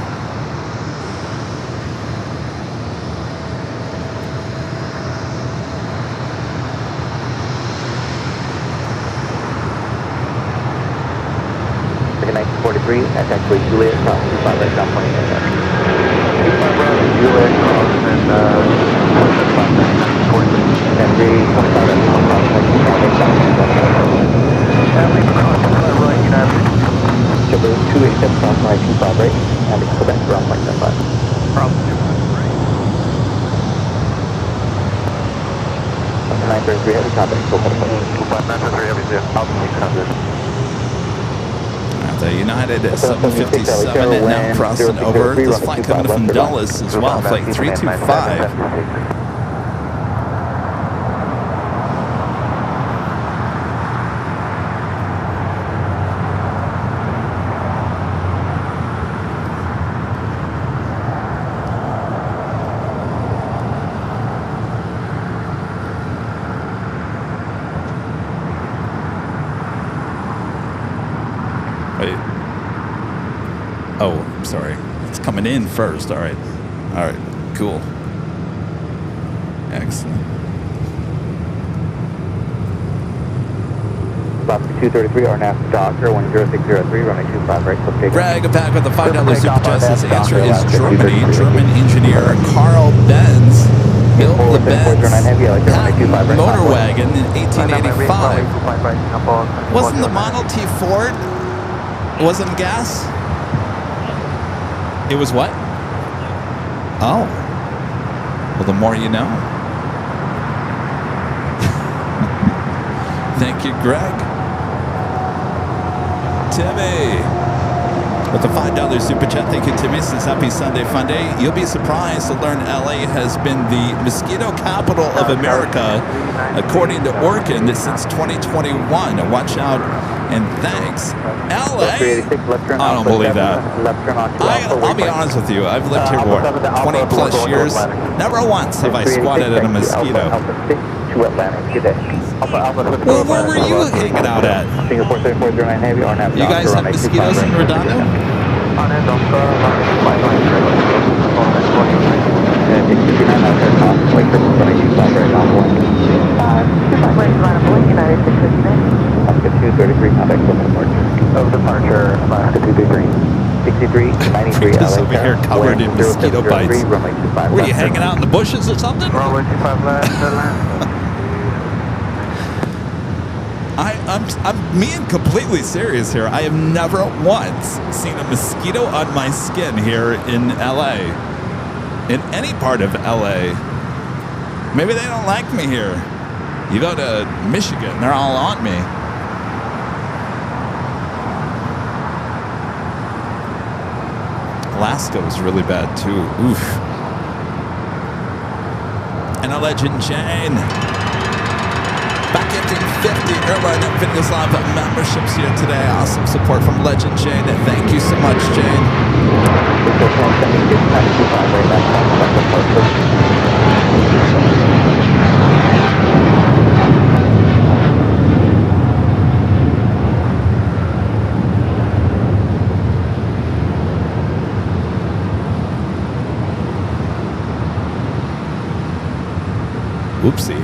Second 1943, that's actually Juliet, 25 right down 20. 25 right, Juliet, and 25 Chipper 287 cross my 25 right, and it's Quebec ground point 75. Problem 933 heavy contact, Soka departure. 923 heavy, Alpha 600. The United at 757 and now crossing over. This flight coming from Dulles as well, flight 325. Wait. Oh, I'm sorry. It's coming in first. All right. All right. Cool. Excellent. Alaska 233, RNAV Docker 10603, runway 25 right, so Greg back with the $5 super chest. His answer is Germany. German engineer Carl Benz built the Benz motor wagon in 1885. Wasn't the Model T Ford? Wasn't gas? It was what? Oh. Well, the more you know. Thank you, Greg. Timmy with the $5 super chat. Thank you, Timmy. Says happy Sunday fun day. You'll be surprised to learn LA has been the mosquito capital of America, according to Orkin, since 2021. Watch out and thanks. LA? I don't believe that. I'll be honest with you. I've lived here for 20 plus years. Never once have I squatted at a mosquito. Well, where were you hanging out at? You guys have mosquitoes in Redondo? Alaska 233, contact departure. Of departure, Alaska 233. 63, 93, This over here covered in mosquito bites. Were you hanging out in the bushes or something? Runway 25 left, I'm being completely serious here. I have never once seen a mosquito on my skin here in LA. In any part of LA. Maybe they don't like me here. You go to Michigan, they're all on me. Alaska was really bad too. Oof. And a legend, Jane. Back gifting 50 AirLineVideos Live memberships here today. Awesome support from Legend Jane. Thank you so much, Jane. Whoopsie.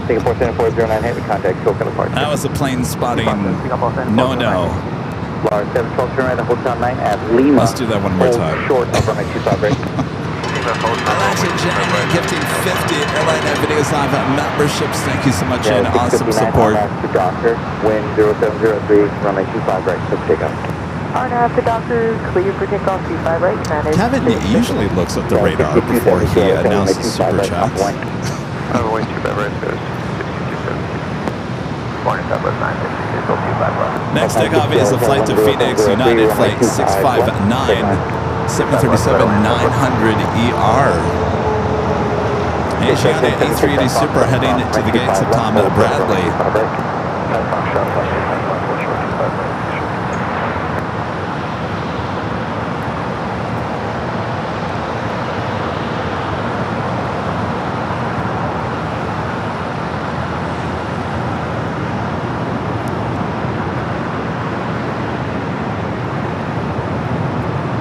Singapore 7409 heavy contact, Soka departure. That was a plane spotting no. Lars 712, turn right at Hotel 9 at Lima. Let's do that one more Hold time. short of runway 25 right. LAX and Jenny gifting 50 Airline Videos Live memberships. Thank you so much, and awesome 659 support. to Doctor, wind 0703, runway 25 right, so take off. RNAV to Doctor, clear for takeoff 25 right. Kevin usually looks at the radar before he announces super chats. Runway 25 right, there's 6270. Morning, Southwest 960, still 25 left. Next takeoff is a flight to Phoenix, United Flight 659. 737-900ER. Asiana A380 Super heading to the gates of Tom Bradley.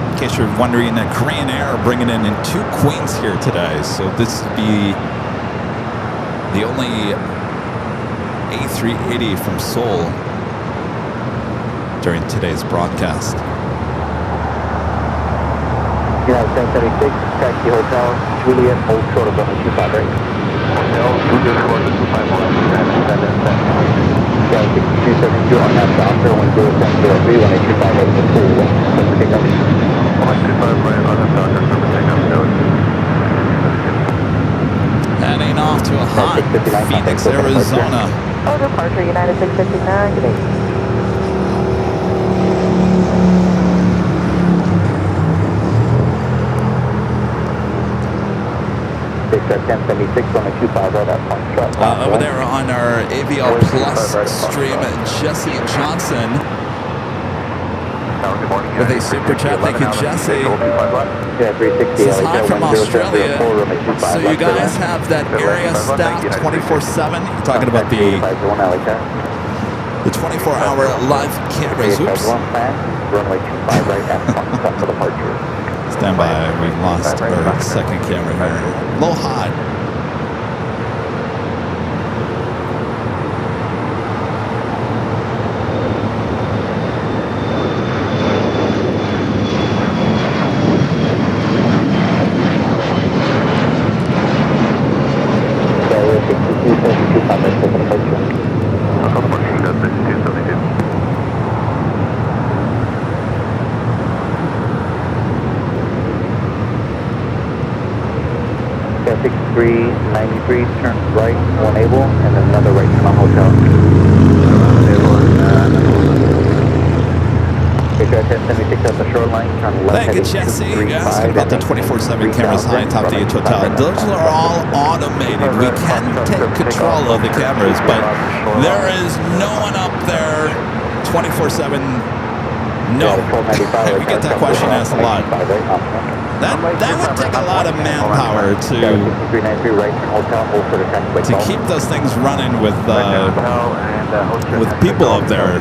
In case you're wondering, Korean Air are bringing in 2 queens here today, so this would be the only A380 from Seoul during today's broadcast. United 1076, taxi Hotel, Juliet, hold short of runway 25 right. Hotel, Juliet, short of 251. Yeah, 6272 on that Doctor, wind 0703, runway 25 right, so full wind, so take off. 125 right on the Doctor, number takeoff node. Heading off to a hot Phoenix, Arizona. Oh, departure United 659, good day. Six 1076 on the 25 right at Over there on our AVL Plus stream, Jesse Johnson Good morning. with a super chat. Thank you, Jesse. Yeah, 360. This is hi from Australia. So you guys have that area staffed 24/7. You're talking about the 24-hour live cameras. Oops. Runway 25 right at for departure. Stand by. We lost our second camera here. A little hot. Yeah, 6393, turn right, one able, and then another right turn on Hotel. Picture 1076 at the shoreline, turn left. Thank you, Jesse. You're asking about the 24/7 cameras high atop the hotel. Those are all automated. We can take control of the cameras, but there is no one up there 24/7. No. We get that question asked a lot. That would take a lot of manpower to keep those things running with people up there.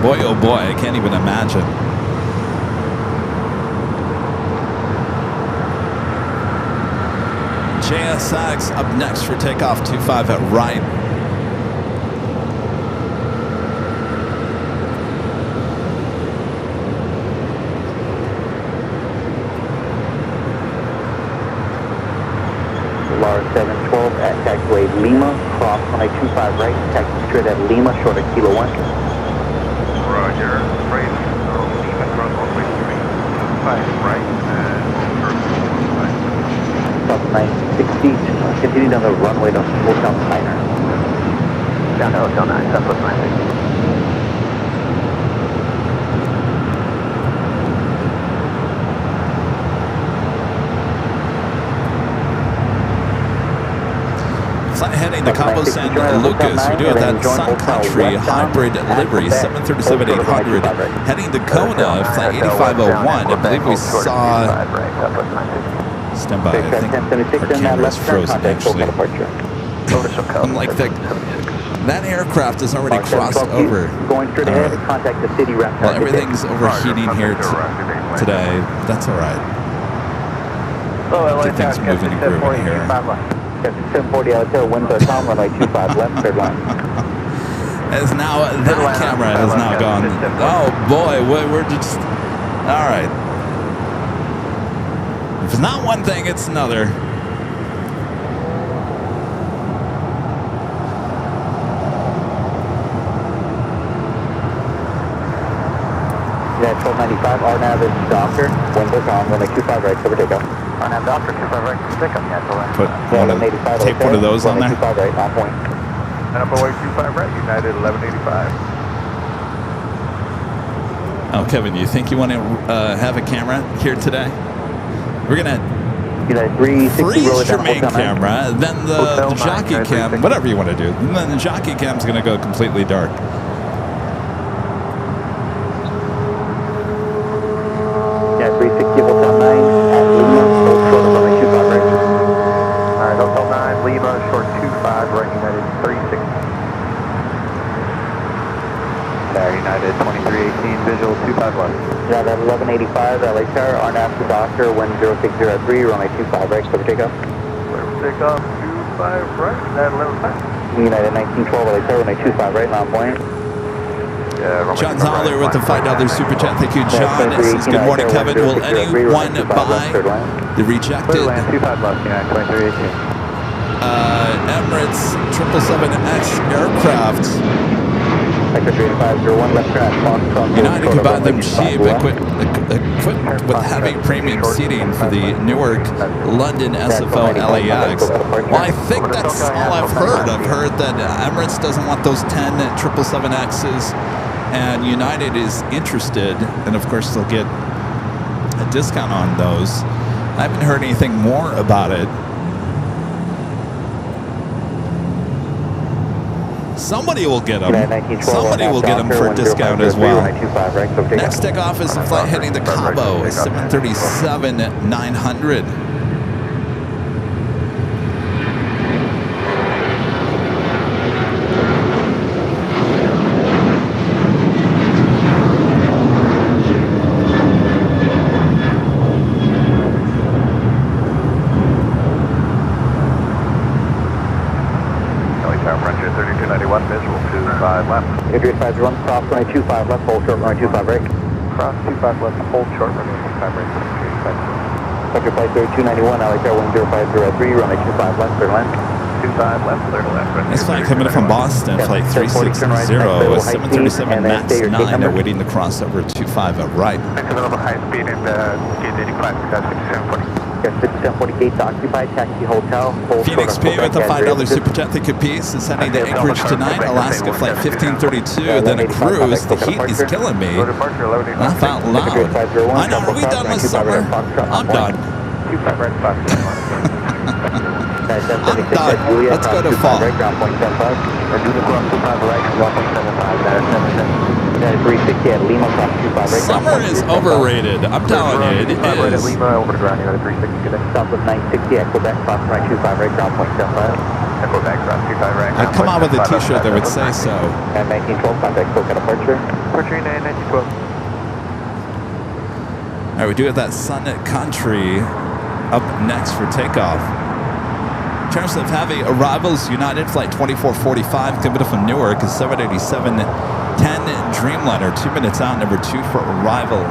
Boy, oh boy, I can't even imagine. JSX up next for takeoff 25 at right. Lars 712 at taxiway Lima, cross runway 25 right, taxi straight at Lima, short of Kilo 1. Roger, straight, Lima cross runway 25 right, and South 960, continue down the runway to Hotel Niner. Down to Hotel 9, Southwest 960. Heading to Cabo San Lucas. We do have that Sun Country hybrid livery, 737-800. Heading to Kona, flight 8501. I believe we saw... Stand by, I think our camera is frozen, actually. Like that aircraft is already crossed over. Going straight ahead, contact the city wrap. Well, everything's overheating here today. That's all right. Get things moving and grooving here. 740 Hotel, winds are calm, runway 25 left, third line. Is now that camera has now gone. Oh boy, we're just all right. If it's not one thing, it's another. Yeah, 1295, RNAV is Doctor, windows on, runway 25 right, cover takeoff. RNAV Doctor, 25 right, takeoff, yeah, Put tape one of those on there. 25 right, on point. And up away 25 right, United 1185. Oh, Kevin, you think you want to have a camera here today? We're gonna United 360, freeze your main camera, then the jockey cam, whatever you want to do. And then the jockey cam's gonna go completely dark. Yeah, 360, Hotel 9, at Lima, short of runway 25 right. Alright, Hotel 9, Lima, short 25 right, United 360. There, United 2318, visual 25 left. Yeah, that 1185, LA Tower, RNAV to Doctor, wind 0603, runway 25 right, cover takeoff. Takeoff 25 right, United 11.5. United 1912, LA Tower, runway 25 right, on point. John Zoller with the $5 super chat. Thank you, John. It says, good morning, Kevin. Will anyone buy the rejected Emirates 777X aircraft? United could buy them cheap, equipped with heavy premium seating for the Newark, London, SFO, LAX. Well, I think that's all I've heard. I've heard that Emirates doesn't want those 10 777Xs, and United is interested, and of course they'll get a discount on those. I haven't heard anything more about it. Somebody will get them. Somebody will get them for a discount as well. Next takeoff is the flight heading to Cabo, 737-900. Adrian 501, cross runway 25 left, hold short runway 25 right. Cross 25 left, hold short runway 25 right. Vector flight 3291, LA Tower 10503, runway 25 left, third line. 25 left, third left. This flight coming in from Boston, flight 360, 737 MAX 9, awaiting the crossover 25 right. Next a little bit high speed and gate 85, 6740. Yes, 6740 gates occupied, taxi hotel. Phoenix P with a $5 super chat. Thank you, Peace. Is heading to Anchorage tonight. Alaska flight 1532, then a cruise. The heat is killing me. Laugh out loud. I know, are we done with summer? I'm done. I'm done. Let's go to fall. Summer is overrated. I'm telling you, it is. I'd come out with a t-shirt that would say so. And 1912, contact SoCal departure. Departure 1912. All right, we do have that Sun Country up next for takeoff. In terms of heavy arrivals, United flight 2445 coming from Newark is 787-10 Dreamliner, 2 minutes out, number 2 for arrival.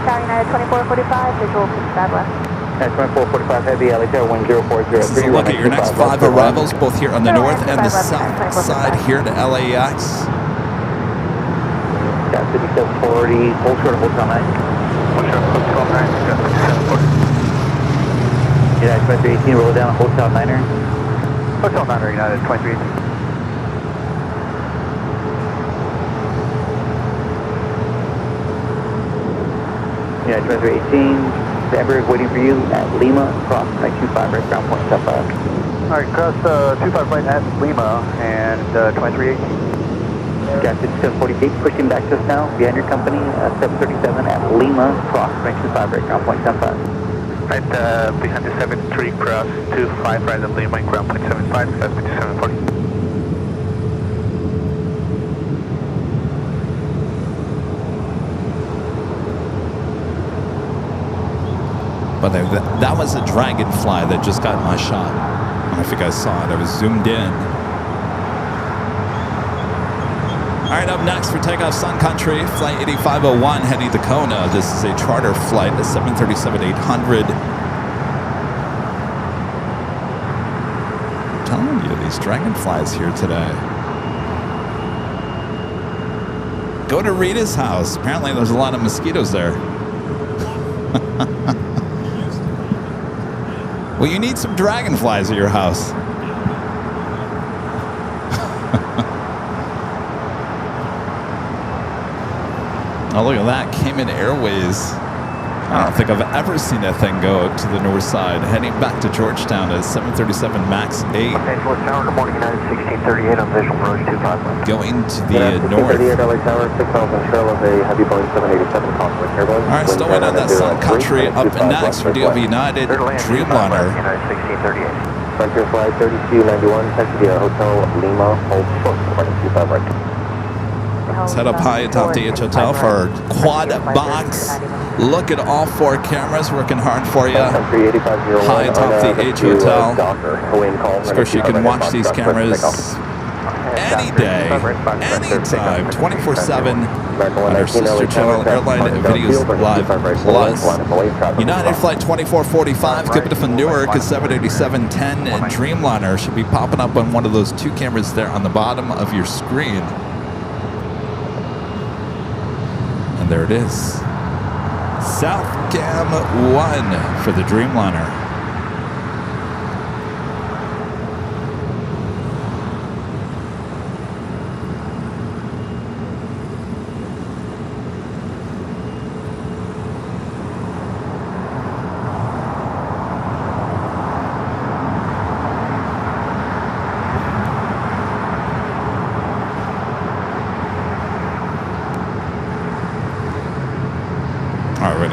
Tower United 2445, visual 55 left. At 2445 heavy, LA Tower 10403. This is a look at your next 5 arrivals, both here on the north and the south side here to LAX. Got 5740, hold short of Hotel 9. Hold short of Hotel 9, got 5740. United 2318, roll down Hotel 9er. Hotel 9er, United 2318. United 2318, the Embraer is waiting for you at Lima, cross 925 right, ground point, step 5. Alright, cross 25 right at Lima and 2318. Got 5748, pushing back just now, behind your company, 737 at Lima, cross 925 right, ground point, step 5. Right, behind the 73, cross 25 right at Lima, ground point 75, 5740. But that was a Dragonfly that just got my shot. I don't know if you guys saw it. I was zoomed in. All right, up next for takeoff, Sun Country, flight 8501 heading to Kona. This is a charter flight, a 737-800. I'm telling you, these dragonflies here today. Go to Rita's house. Apparently there's a lot of mosquitoes there. Well, you need some dragonflies at your house. Oh, look at that. Cayman Airways. I don't think I've ever seen that thing go to the north side. Heading back to Georgetown at 737 MAX 8. Angeles Tower, good morning, United 1638 on visual approach 25. Going to the north. LA Tower, 6 miles on trail of a heavy Boeing 787 complex airborne. All right, still waiting on that Sun Country. Up next for DLV United, Dreamliner. United 1638. Frontier flight 3291, taxi via Hotel Lima, hold short, running 25 right. Set up high atop the H Hotel for our quad box. Look at all 4 cameras working hard for you. High atop the H Hotel. Of course, you can watch these cameras any day, anytime, 24/7 on our sister channel, Airline Videos Live Plus. United Flight 2445 coming from Newark, a 787-10 Dreamliner should be popping up on one of those 2 cameras there on the bottom of your screen. And there it is. South Cam 1 for the Dreamliner.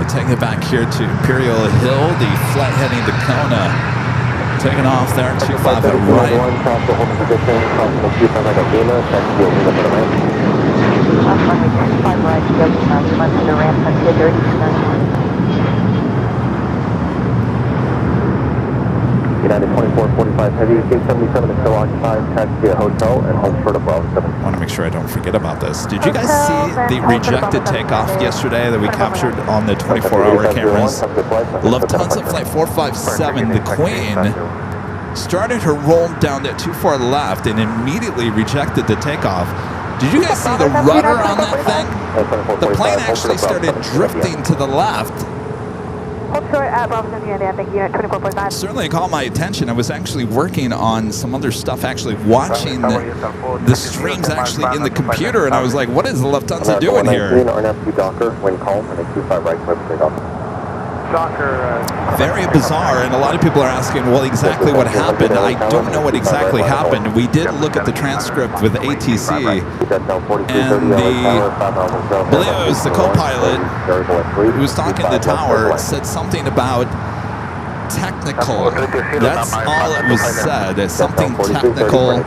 Take it back here to Imperial Hill, the flight heading to Kona. Taking off there, 25 at right. United 2445 heavy, gate 77 is still occupied, taxi a hotel and hold short of Bravo 7. I want to make sure I don't forget about this. Did you guys see the rejected takeoff yesterday that we captured on the 24-hour cameras? Lufthansa Flight 457, the Queen, started her roll down that 24 left and immediately rejected the takeoff. Did you guys see the rudder on that thing? The plane actually started drifting to the left. Certainly caught my attention. I was actually working on some other stuff, actually watching the streams actually in the computer, and I was like, what is the Lufthansa doing here? Very bizarre, and a lot of people are asking, well, exactly what happened. I don't know what exactly happened. We did look at the transcript with ATC, and I believe it was the co-pilot who was talking to the tower, said something about technical. That's all it was said, something technical.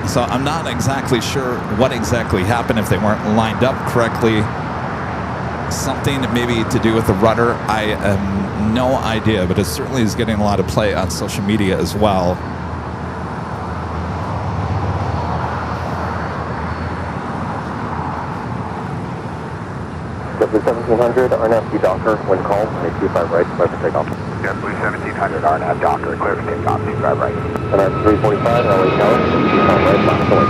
So I'm not exactly sure what exactly happened, if they weren't lined up correctly. Something maybe to do with the rudder. I have no idea, but it certainly is getting a lot of play on social media as well. W1700 RNAV Docker when called, and 25 right, clear for takeoff. W1700 RNAV Docker, clear for takeoff, 25 right. And our 345 LA Tower, 25 right, box away.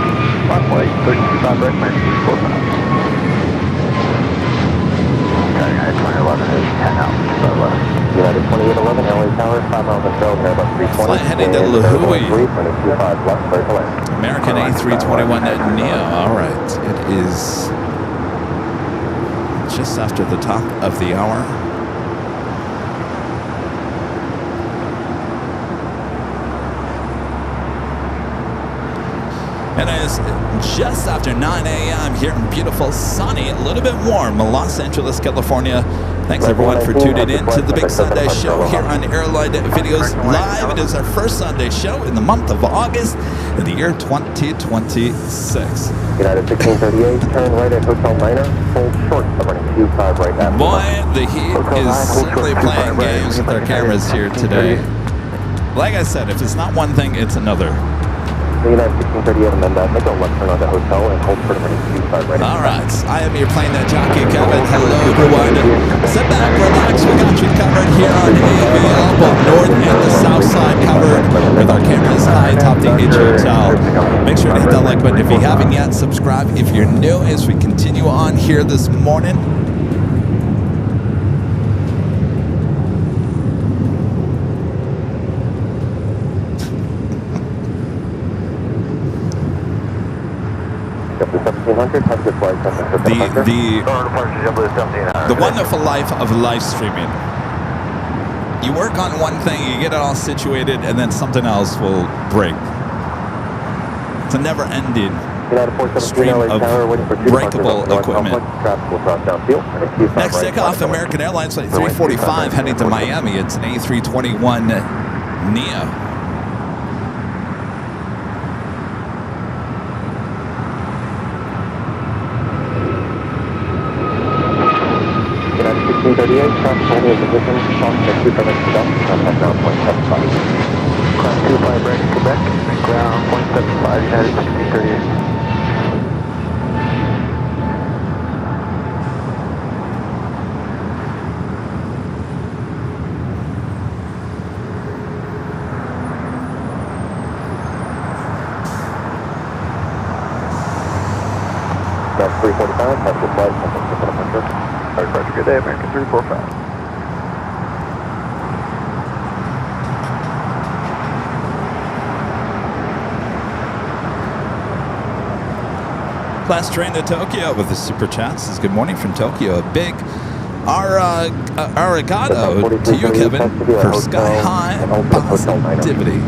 Box away, 35 right, man, close enough. 2011 is 10 out, 11. United 2811, LA Tower, 5 miles and trail, about 320. Flight heading to Lihue. 25 left, clear to land. American A321 Neo. All right, it is just after the top of the hour. And it is just after 9 a.m. here in beautiful, sunny, a little bit warm Los Angeles, California. Thanks everyone for tuning in to the Big Sunday Show here on Airline Videos Live. It is our first Sunday show in the month of August in the year 2026. United 1638, turn right at Hotel Niner, hold short of running 25 right after. Boy, the heat is certainly playing games with our cameras here today. Like I said, if it's not one thing, it's another. United 1638, and then make a left turn on the hotel and hold for the minute 25 right. All right, I am your plane jockey, Kevin. Hello, everyone. Sit back, relax. We got you covered here on AVL, both north and the south side covered with our cameras high atop the H Hotel. Make sure to hit that like button if you haven't yet. Subscribe if you're new as we continue on here this morning. The wonderful life of live streaming. You work on one thing, you get it all situated, and then something else will break. It's a never-ending stream of breakable equipment. Next takeoff, American Airlines Flight 345 heading to Miami. It's an A321 neo. Traffic only in position, Fox at 275, contact ground 0.75. Class 25 ready, Quebec, ground 0.75, United 1638. That's 345, that's the flight, Alright, Roger, good day, American 345. Class train to Tokyo with the super chats. Says good morning from Tokyo. A big arigato to you, Kevin, for sky high positivity.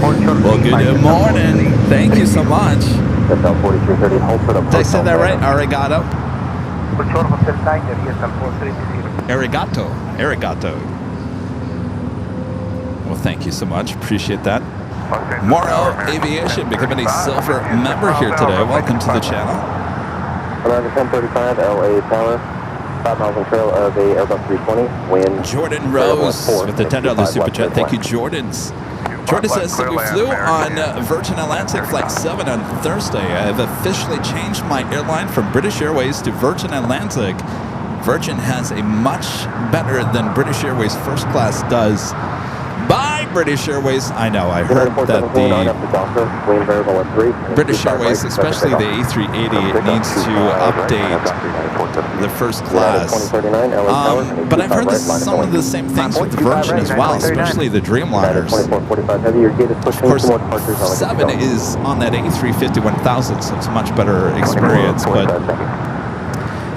Well, good morning. Thank you so much. Did I say that right? Arigato? Arigato. Well, thank you so much. Appreciate that. Morrow Aviation becoming a silver member here today. Welcome to the channel. American 1035, LA Tower. 5 miles on trail of a Airbus 320. Wind. Jordan Rose with the $10 super chat. Thank you, Jordans. Jordan says, we flew on Virgin Atlantic Flight 7 on Thursday. I have officially changed my airline from British Airways to Virgin Atlantic. Virgin has a much better than British Airways first class does. Bye, British Airways. I know, I heard that the British Airways, especially the A380, needs to update the first class. But I've heard some of the same things with Virgin as well, especially the Dreamliners. Of course, 7 is on that A350-1000, so it's a much better experience, but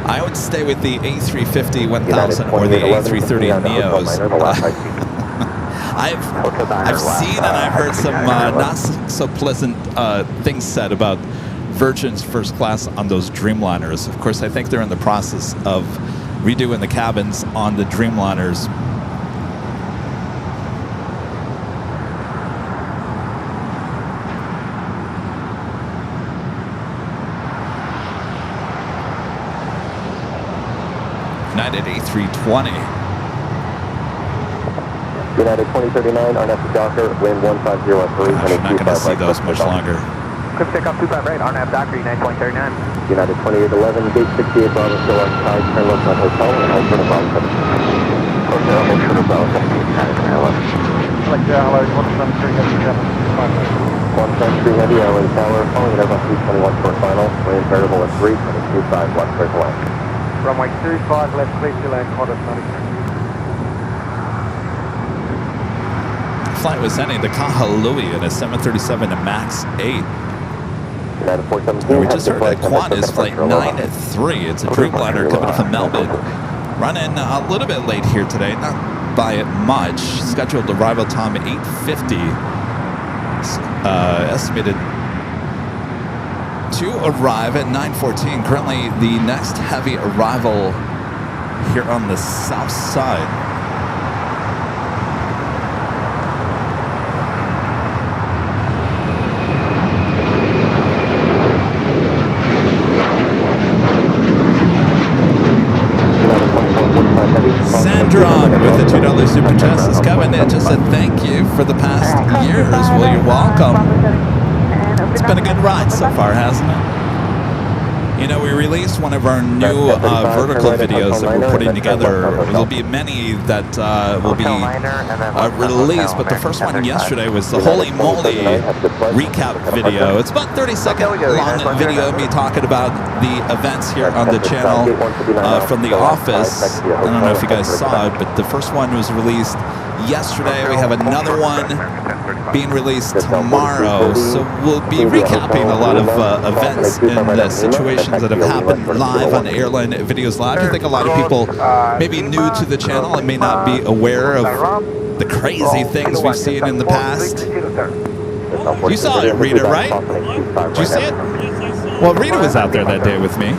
I would stay with the A350-1000 or the A330 Neos. I've seen and I've heard some not so pleasant things said about Virgin's first class on those Dreamliners. Of course, I think they're in the process of redoing the cabins on the Dreamliners. United A320. United 2039, RNAV to Jockey, wind 1503. I'm not going to see those much longer. Quick takeoff 25 right, RNAV Jockey, United 2039. United 2811, gate 68, Bravo, still occupied, turn left on hotel, and hold for the Bravo 7. Hotel, hold for the Bravo 7, United 911. Select hello, 173 Heavy, 173 Heavy, LA Tower, following Airbus 321 for final, wind variable at 3, 25 left, clear to land. Runway 25 left, clear to land, quarter 93. Flight was ending to Kahului in a 737 to MAX 8. We just heard that Qantas Flight 93. It's a Dreamliner coming from Melbourne. Running a little bit late here today, not by much. Scheduled arrival time 8:50. Estimated to arrive at 9:14. Currently the next heavy arrival here on the south side. Sandron with the $2 super chat says, Kevin, just a thank you for the past years. Well, you're welcome. It's been a good ride so far, hasn't it? You know, we released one of our new vertical videos that we're putting together. There'll be many that will be released, but the first one yesterday was the Holy Moly recap video. It's about 30-second long video of me talking about the events here on the channel from the office. I don't know if you guys saw it, but the first one was released yesterday. We have another one being released tomorrow, so we'll be recapping a lot of events and situations that have happened live on Airline Videos Live. I think a lot of people may be new to the channel and may not be aware of the crazy things we've seen in the past. You saw it, Rita, right? Did you see it? Well, Rita was out there that day with me.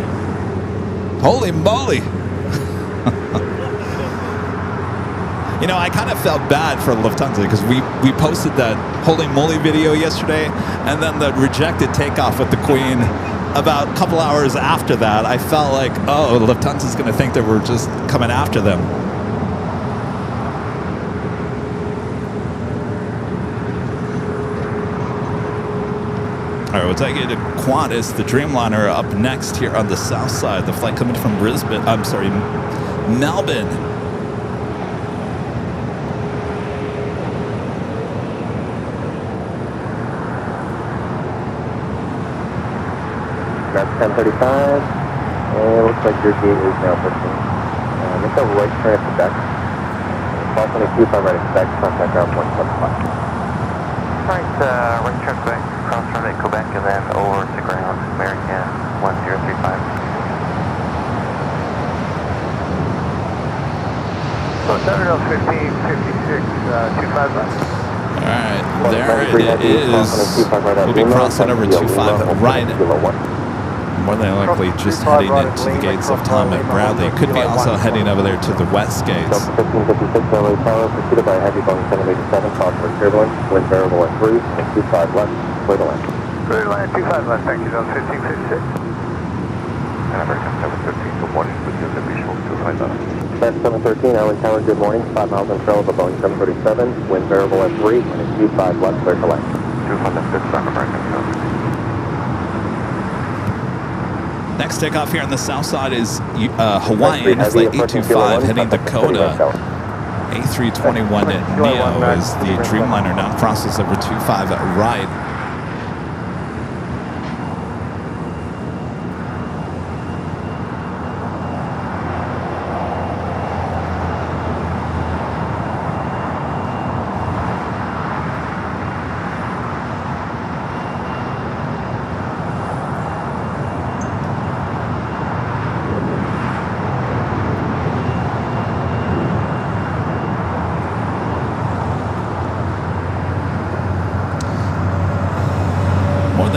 Holy moly! You know, I kind of felt bad for Lufthansa because we posted that Holy Moly video yesterday, and then the rejected takeoff with the Queen about a couple hours after that. I felt like, oh, Lufthansa's going to think that we're just coming after them. All right, we'll take you to Qantas, the Dreamliner, up next here on the south side. The flight coming from Melbourne. That's 1035, and it looks like your gate is now 15. Make a right turn at the deck. Call 22, I'm right at the deck, contact ground 175. Right, right turn back, cross run at Quebec, and then over to ground, American 1035. So Citadel 1556, 25 left. All right, there it is. We'll be crossing over 25 right. More than likely just heading into the gates of Tom at Bradley. Could be also heading over there to the west gates. 1556 LA Tower, pursued by heavy Boeing 787, caution turbulence, wind variable at 3, and 25 left, clear to land. Clear to land, 25 left, thank you, zone 1556. And American 713, good morning, this is the visual 25 left. Flight 713, LA Tower, good morning, 5 miles on trail of a Boeing 737, wind variable at 3, and 25 left, clear to land. 25 left, good start, American 713. Next takeoff here on the south side is Hawaiian Flight 825 heading to Dakota. A321 Neo as the Dreamliner now crosses over 25 right.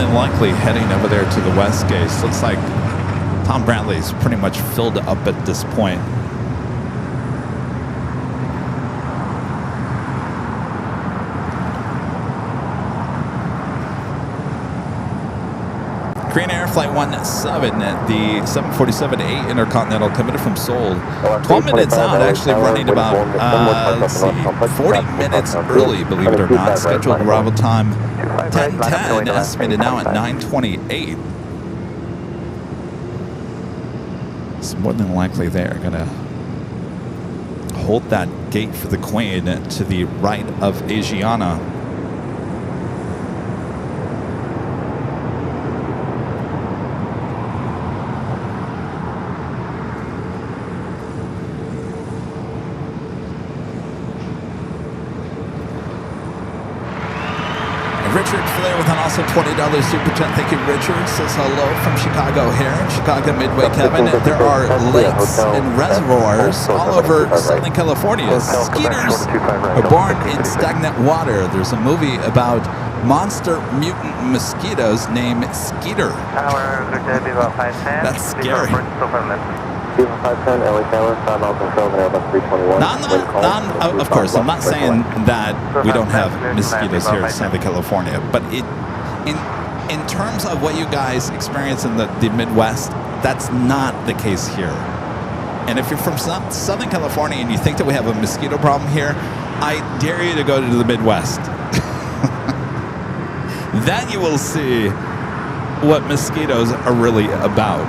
Likely heading over there to the west gates. Looks like Tom Bradley's pretty much filled up at this point. Korean Air Flight 17 at the 747-8 Intercontinental committed from Seoul. 12 minutes out, actually running about, let's see, 40 minutes early, believe it or not. Scheduled arrival time 10:10, estimated now at 9:28. It's more than likely they're going to hold that gate for the Queen to the right of Asiana. Richard Flair with an awesome $20 super chat. Thank you, Richard. Says hello from Chicago here. Chicago Midway, Kevin. There are lakes and reservoirs all over Southern California. Skeeters are born in stagnant water. There's a movie about monster mutant mosquitoes named Skeeter. That's scary. 510 LA Tower, 5 miles on trail, Airbus 321. Of course, I'm not saying that we don't have mosquitoes here in Southern California, but in terms of what you guys experience in the Midwest, that's not the case here. And if you're from Southern California and you think that we have a mosquito problem here, I dare you to go to the Midwest. Then you will see what mosquitoes are really about.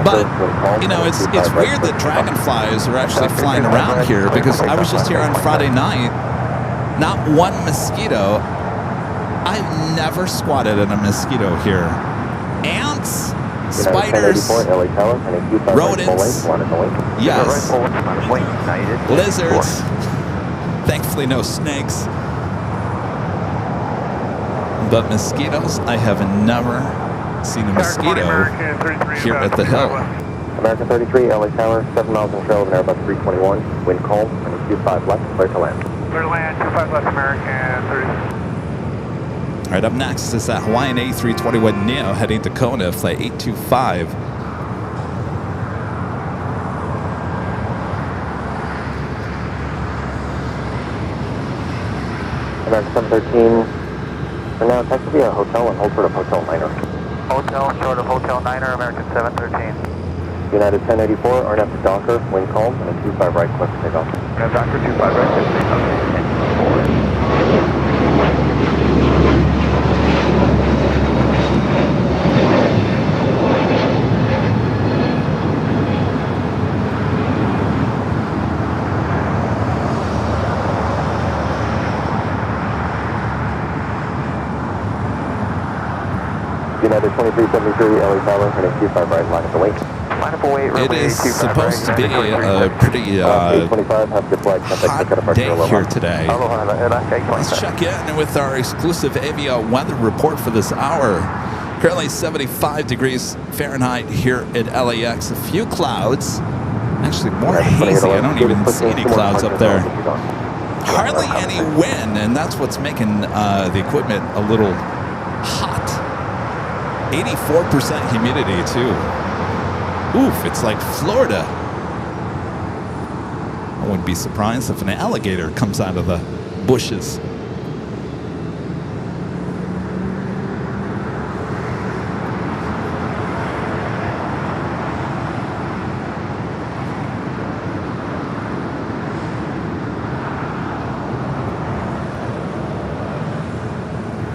But, you know, it's weird that dragonflies are actually flying around here, because I was just here on Friday night. Not one mosquito. I've never squatted in a mosquito here. Ants, spiders, rodents, yes, lizards. Thankfully, no snakes. But mosquitoes, I have never seen a mosquito here at the hill. American 33, LA Tower, 7 miles in trail of an Airbus 321, wind calm, and 25 left, clear to land. Clear to land, 25 left, American 33. All right, up next is that Hawaiian A321 Neo heading to Kona, flight 825. American 713, for now, text to be a hotel and hold short of Hotel Niner. Hotel short of Hotel Niner, American 713. United 1084, RNF to Docker, wind calm, and a 25 right, clear for takeoff. Docker 25 right, clear for takeoff. United 2373, LA Tower, and a 25 right, line up the wing. Line up away, It is supposed to be a pretty hot day here today. Let's check in with our exclusive Avio weather report for this hour. Currently 75 degrees Fahrenheit here at LAX. A few clouds, actually more hazy. I don't even see any clouds up there. Hardly any wind, and that's what's making the equipment a little hot. 84% humidity too. Oof, it's like Florida. I wouldn't be surprised if an alligator comes out of the bushes.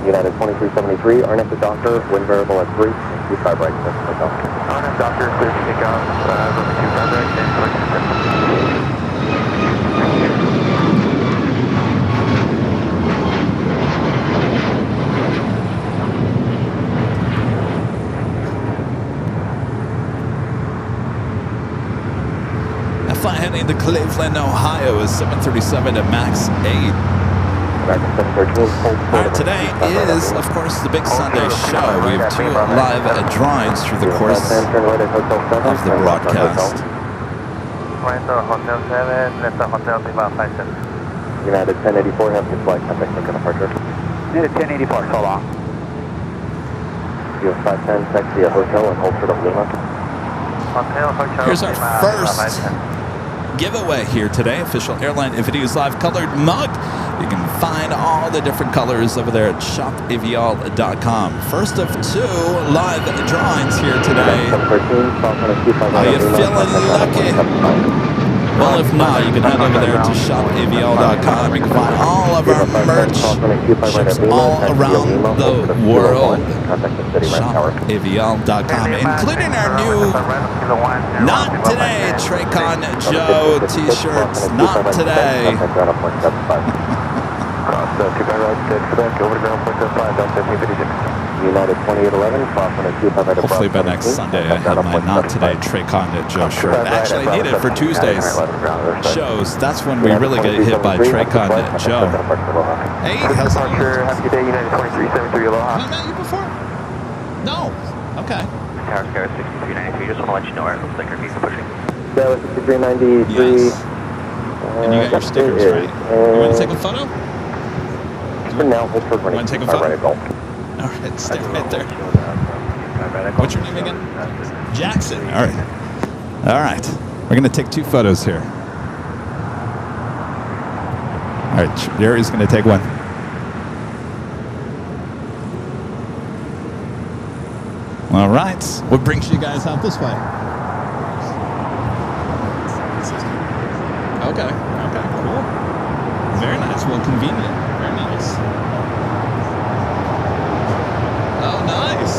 United 2373, RNF to Docker, wind variable at 3, and 25 right, clear for takeoff. RNF Docker, clear to takeoff, over 25 right, and clear to takeoff. That flight heading to Cleveland, Ohio is 737 at max 8. All right, today is, of course, the big Sunday show. We have 2 live drawings through the course of the broadcast. Hotel 7, that's a Hotel 5557. United 1084, have your flight contact for departure. United 1084, so long. You have 510, text via hotel and hold short of Lima. Hotel, Hotel, Here's our first giveaway here today. Official AirlineVideos live colored mug. You can find all the different colors over there at shopavial.com. First of 2 live drawings here today. Are you feeling lucky? Well, if not, you can head over there to shopavial.com. You can find all of our merch, ships all around the world. Shopavial.com, including our new Not Today Traycon Joe t-shirts. Not today. United 2811, Hopefully by next Sunday I have my Not Today Traycon Joe shirt. Actually, I need it for Tuesday's shows. That's when we really get hit by Traycon Joe. Hey, how's it going? Have a good day, United 2373, Aloha. Have I met you before? No. Okay. Tower Sierra 6393, just want to let you know our sticker keeps pushing. Sierra 6393. Yes. And you got your stickers, right? You want to take a photo? For now, hold short running. Want to take a photo? All right, stay right there. What's your name again? Jackson. All right. All right. We're going to take 2 photos here. All right, Jerry's going to take one. All right. What brings you guys out this way? Okay. Okay. Cool. Very nice. Well, convenient. Very nice. Oh, nice.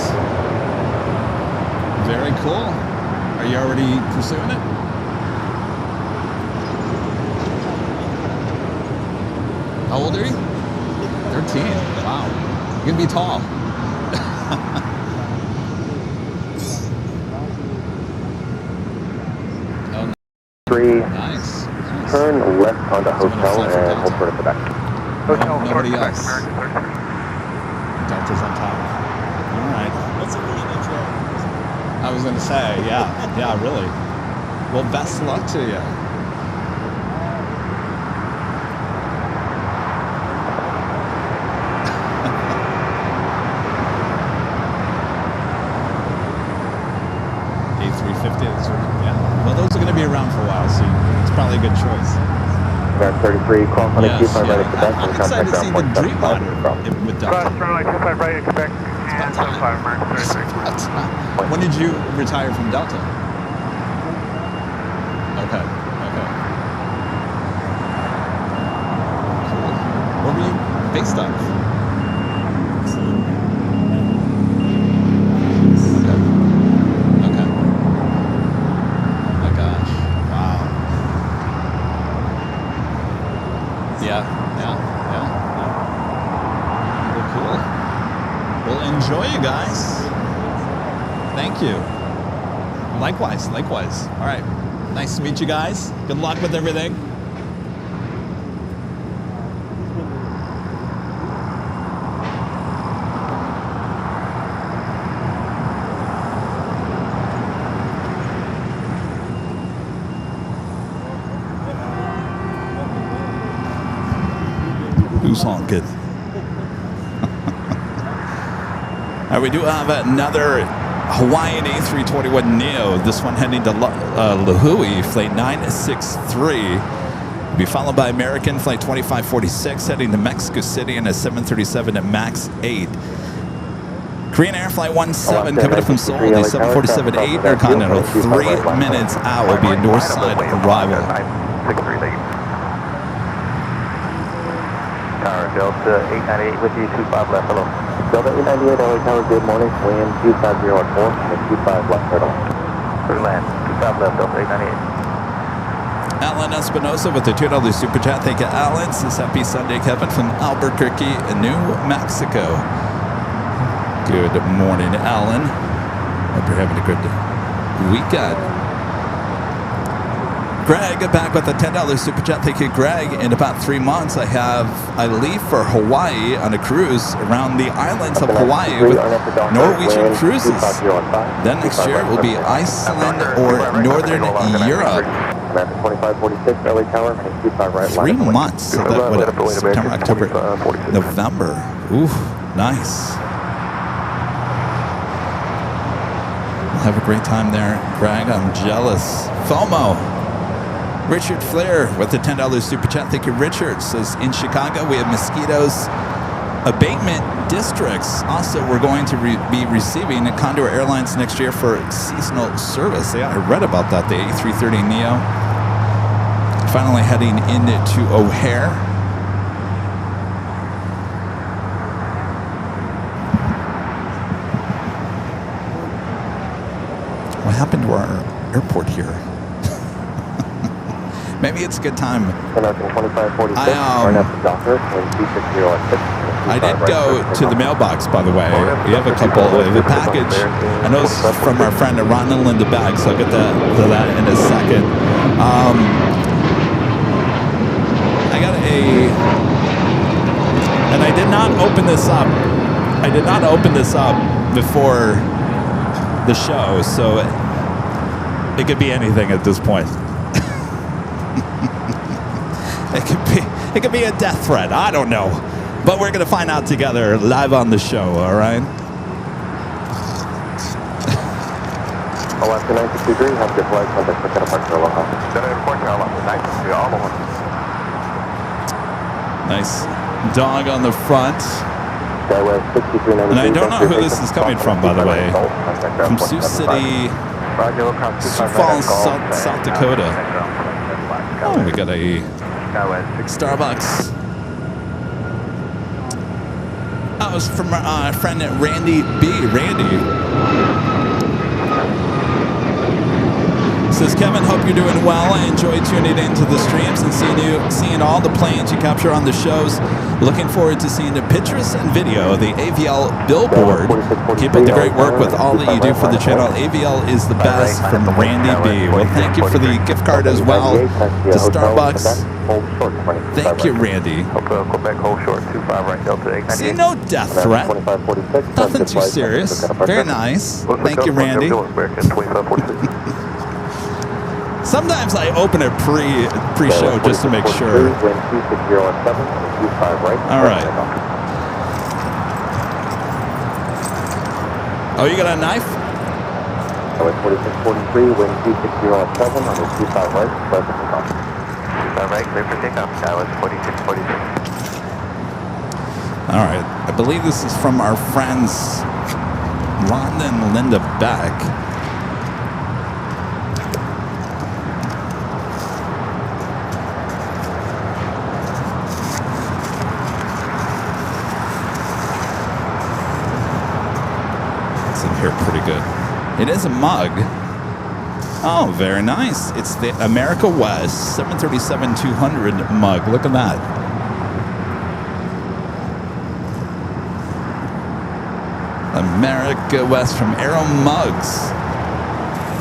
Very cool. Are you already pursuing it? How old are you? 13. Wow. You're gonna be tall. Oh, 3. nice. Turn left onto hotel and hold for the back. Hotel. Nobody else. Delta's on top. All right. That's a really good job. I was gonna say, yeah, really. Well, best of luck to you. A350s, yeah. Well, those are going to be around for a while, so it's probably a good choice. American 33, cross on Yes, 25 right at the back I'm and excited to see the Dream contact Ladder with Delta. runway 25 right, expect and 75 American 33. When did you retire from Delta? Okay, okay. Cool. Where were you based out of? Okay. Okay. Oh my gosh. Wow. Yeah. Well, cool. Well, enjoy, you guys. Thank you. Likewise. All right. Nice to meet you guys. Good luck with everything. Who's honking? All right, we do have another Hawaiian A321neo. This one heading to Lahui, flight 963. Be followed by American flight 2546 heading to Mexico City and a 737 at MAX 8. Korean Air Flight 17 coming up from Seoul, the 747-8 Intercontinental. 3 minutes out will be a north side arrival. Tower Delta 898 with you, 25 left, hello. Delta 898, LA Tower, good morning. Wind 250 at 4 and 25 left, turtle. Clear land, 25 left, Delta 898. Alan Espinosa with the $2 super chat. Thank you, Alan. This happy Sunday, Kevin from Albuquerque, New Mexico. Good morning, Alan. Hope you're having a good weekend. Greg back with a $10 super chat. Thank you, Greg. In about 3 months, I leave for Hawaii on a cruise around the islands of Hawaii with Norwegian Cruises. Then next year it will be Iceland or Northern Europe. 3 months. So that would September, October, November. Ooh, nice. We'll have a great time there, Greg. I'm jealous. FOMO. Richard Flair with the $10 super chat. Thank you, Richard. Says in Chicago we have mosquitoes abatement districts. Also, we're going to be receiving Condor Airlines next year for seasonal service. Yeah, I read about that. The A330neo finally heading into O'Hare. What happened to our airport here? Maybe it's a good time. I did go to the mailbox, by the way. We have a couple of the package. I know it's from our friend Ronald in the bag, so I'll get to that in a second. I got and I did not open this up. I did not open this up before the show, so it could be anything at this point. It could be a death threat. I don't know. But we're going to find out together live on the show, all right? Alaska 963, have a good flight. Contact for Airport to Aloha. Nice dog on the front. Skywest 6393. And I don't know who this is coming from, by the way. From Sioux City, Sioux Falls, South Dakota. Oh, Oh, we got a Starbucks. That was from our friend Randy B. Randy. Says, Kevin, hope you're doing well. I enjoy tuning into the streams and seeing all the planes you capture on the shows. Looking forward to seeing the pictures and video of the AVL billboard. Keep up the great work with all that you do for the channel. AVL is the best, from Randy B. Well, thank you for the gift card as well to Starbucks. Thank you, Randy. Quebec, hold short, 25 right, Delta 898. See, no death threat. Nothing too serious. Very nice. Thank you, Randy. Sometimes I open it pre-show just to make sure. All right. Oh, you got a knife? 4643, wind 26017 on the 25 right, pleasant takeoff. 25 right, clear for takeoff, Skywest 4643. All right. I believe this is from our friends Rhonda and Linda Beck. Pretty good. It is a mug. Oh, very nice. It's the America West 737-200 mug. Look at that. America West from Aero Mugs.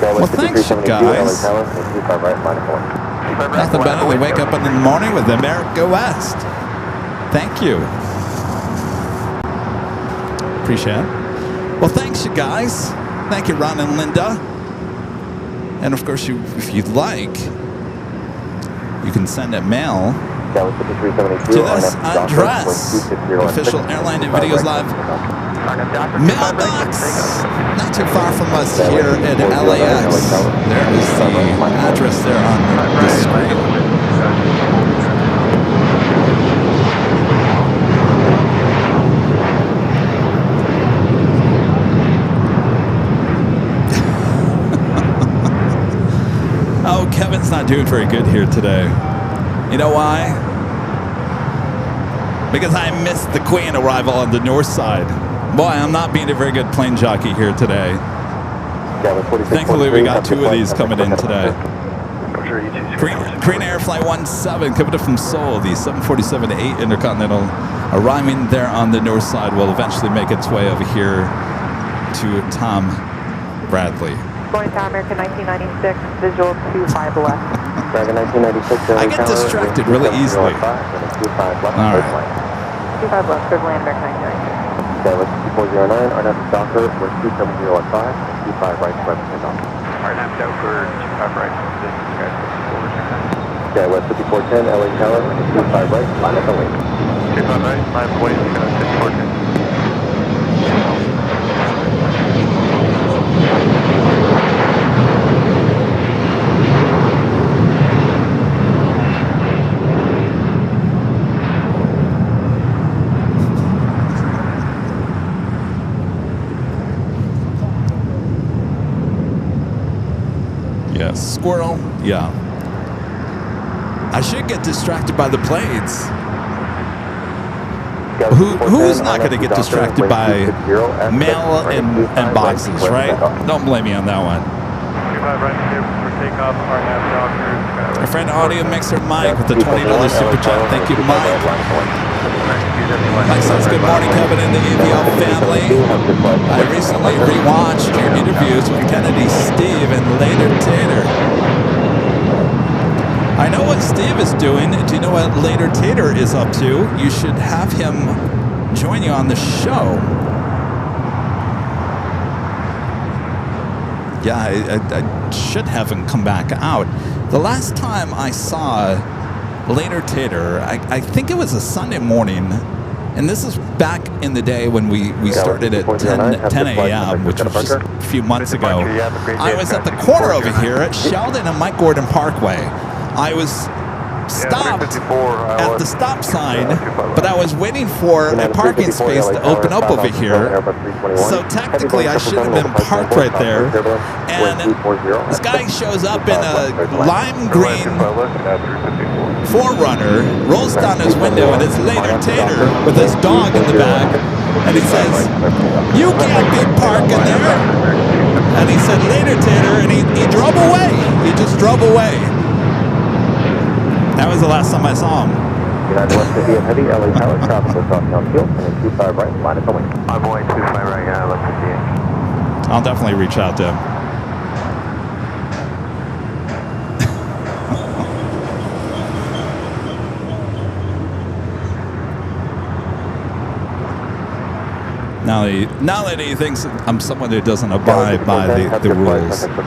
Well, thanks, you guys. Nothing better than wake up in the morning with America West. Thank you. Appreciate it. Well, thanks, you guys. Thank you, Ron and Linda. And of course, if you'd like, you can send a mail to this address. Official Airline and Videos Live mailbox. Not too far from us here at LAX. There is the address there on the screen. Oh, Kevin's not doing very good here today. You know why? Because I missed the Queen arrival on the north side. Boy, I'm not being a very good plane jockey here today. Thankfully, we got two of these coming in today. Korean Air Flight 17 coming up from Seoul, the 747-8 Intercontinental, arriving there on the north side, will eventually make its way over here to Tom Bradley. Going to American 1996, visual 25 left. I get distracted really easily. All right. 25 left, for land American 1996. Skywest 2409, RNAV Docker, we're 27015, 25 right, pleasant takeoff. RNAV Docker, 25 right, this is Skywest 5410, LA Tower, 25 right, line up the lane. 25 right, line up the lane, 5410. Squirrel, yeah. I should get distracted by the planes. Who's not going to get distracted by mail and boxes, right? Don't blame me on that one. Our friend Audio Mixer Mike with the $20 super chat. Thank you, Mike. Mike says, good morning, Kevin and the AVL family. I recently rewatched your interviews with Kennedy Steve and Later Tater. I know what Steve is doing. Do you know what Later Tater is up to? You should have him join you on the show. Yeah, I should have him come back out. The last time I saw Later Tater, I think it was a Sunday morning, and this is back in the day when we started at 10 a.m., which was just a few months ago. I was at the corner over here at Sheldon and Mike Gordon Parkway. I was stopped at the stop sign, but I was waiting for a parking space to open up over here. So technically, I should have been parked right there. And this guy shows up in a lime green 4Runner, rolls down his window, and it's later Tater with his dog in the back. And he says, "You can't be parking there." And he said, "Later, Tater," and he drove away. He just drove away. That was the last time I saw him. United West 50 and heavy, LA Tower, traffic with southbound field, and 25 right, line is going. I'm going 25 right, United West 58. I'll definitely reach out to him. Now that he thinks I'm someone who doesn't abide by the rules. Have a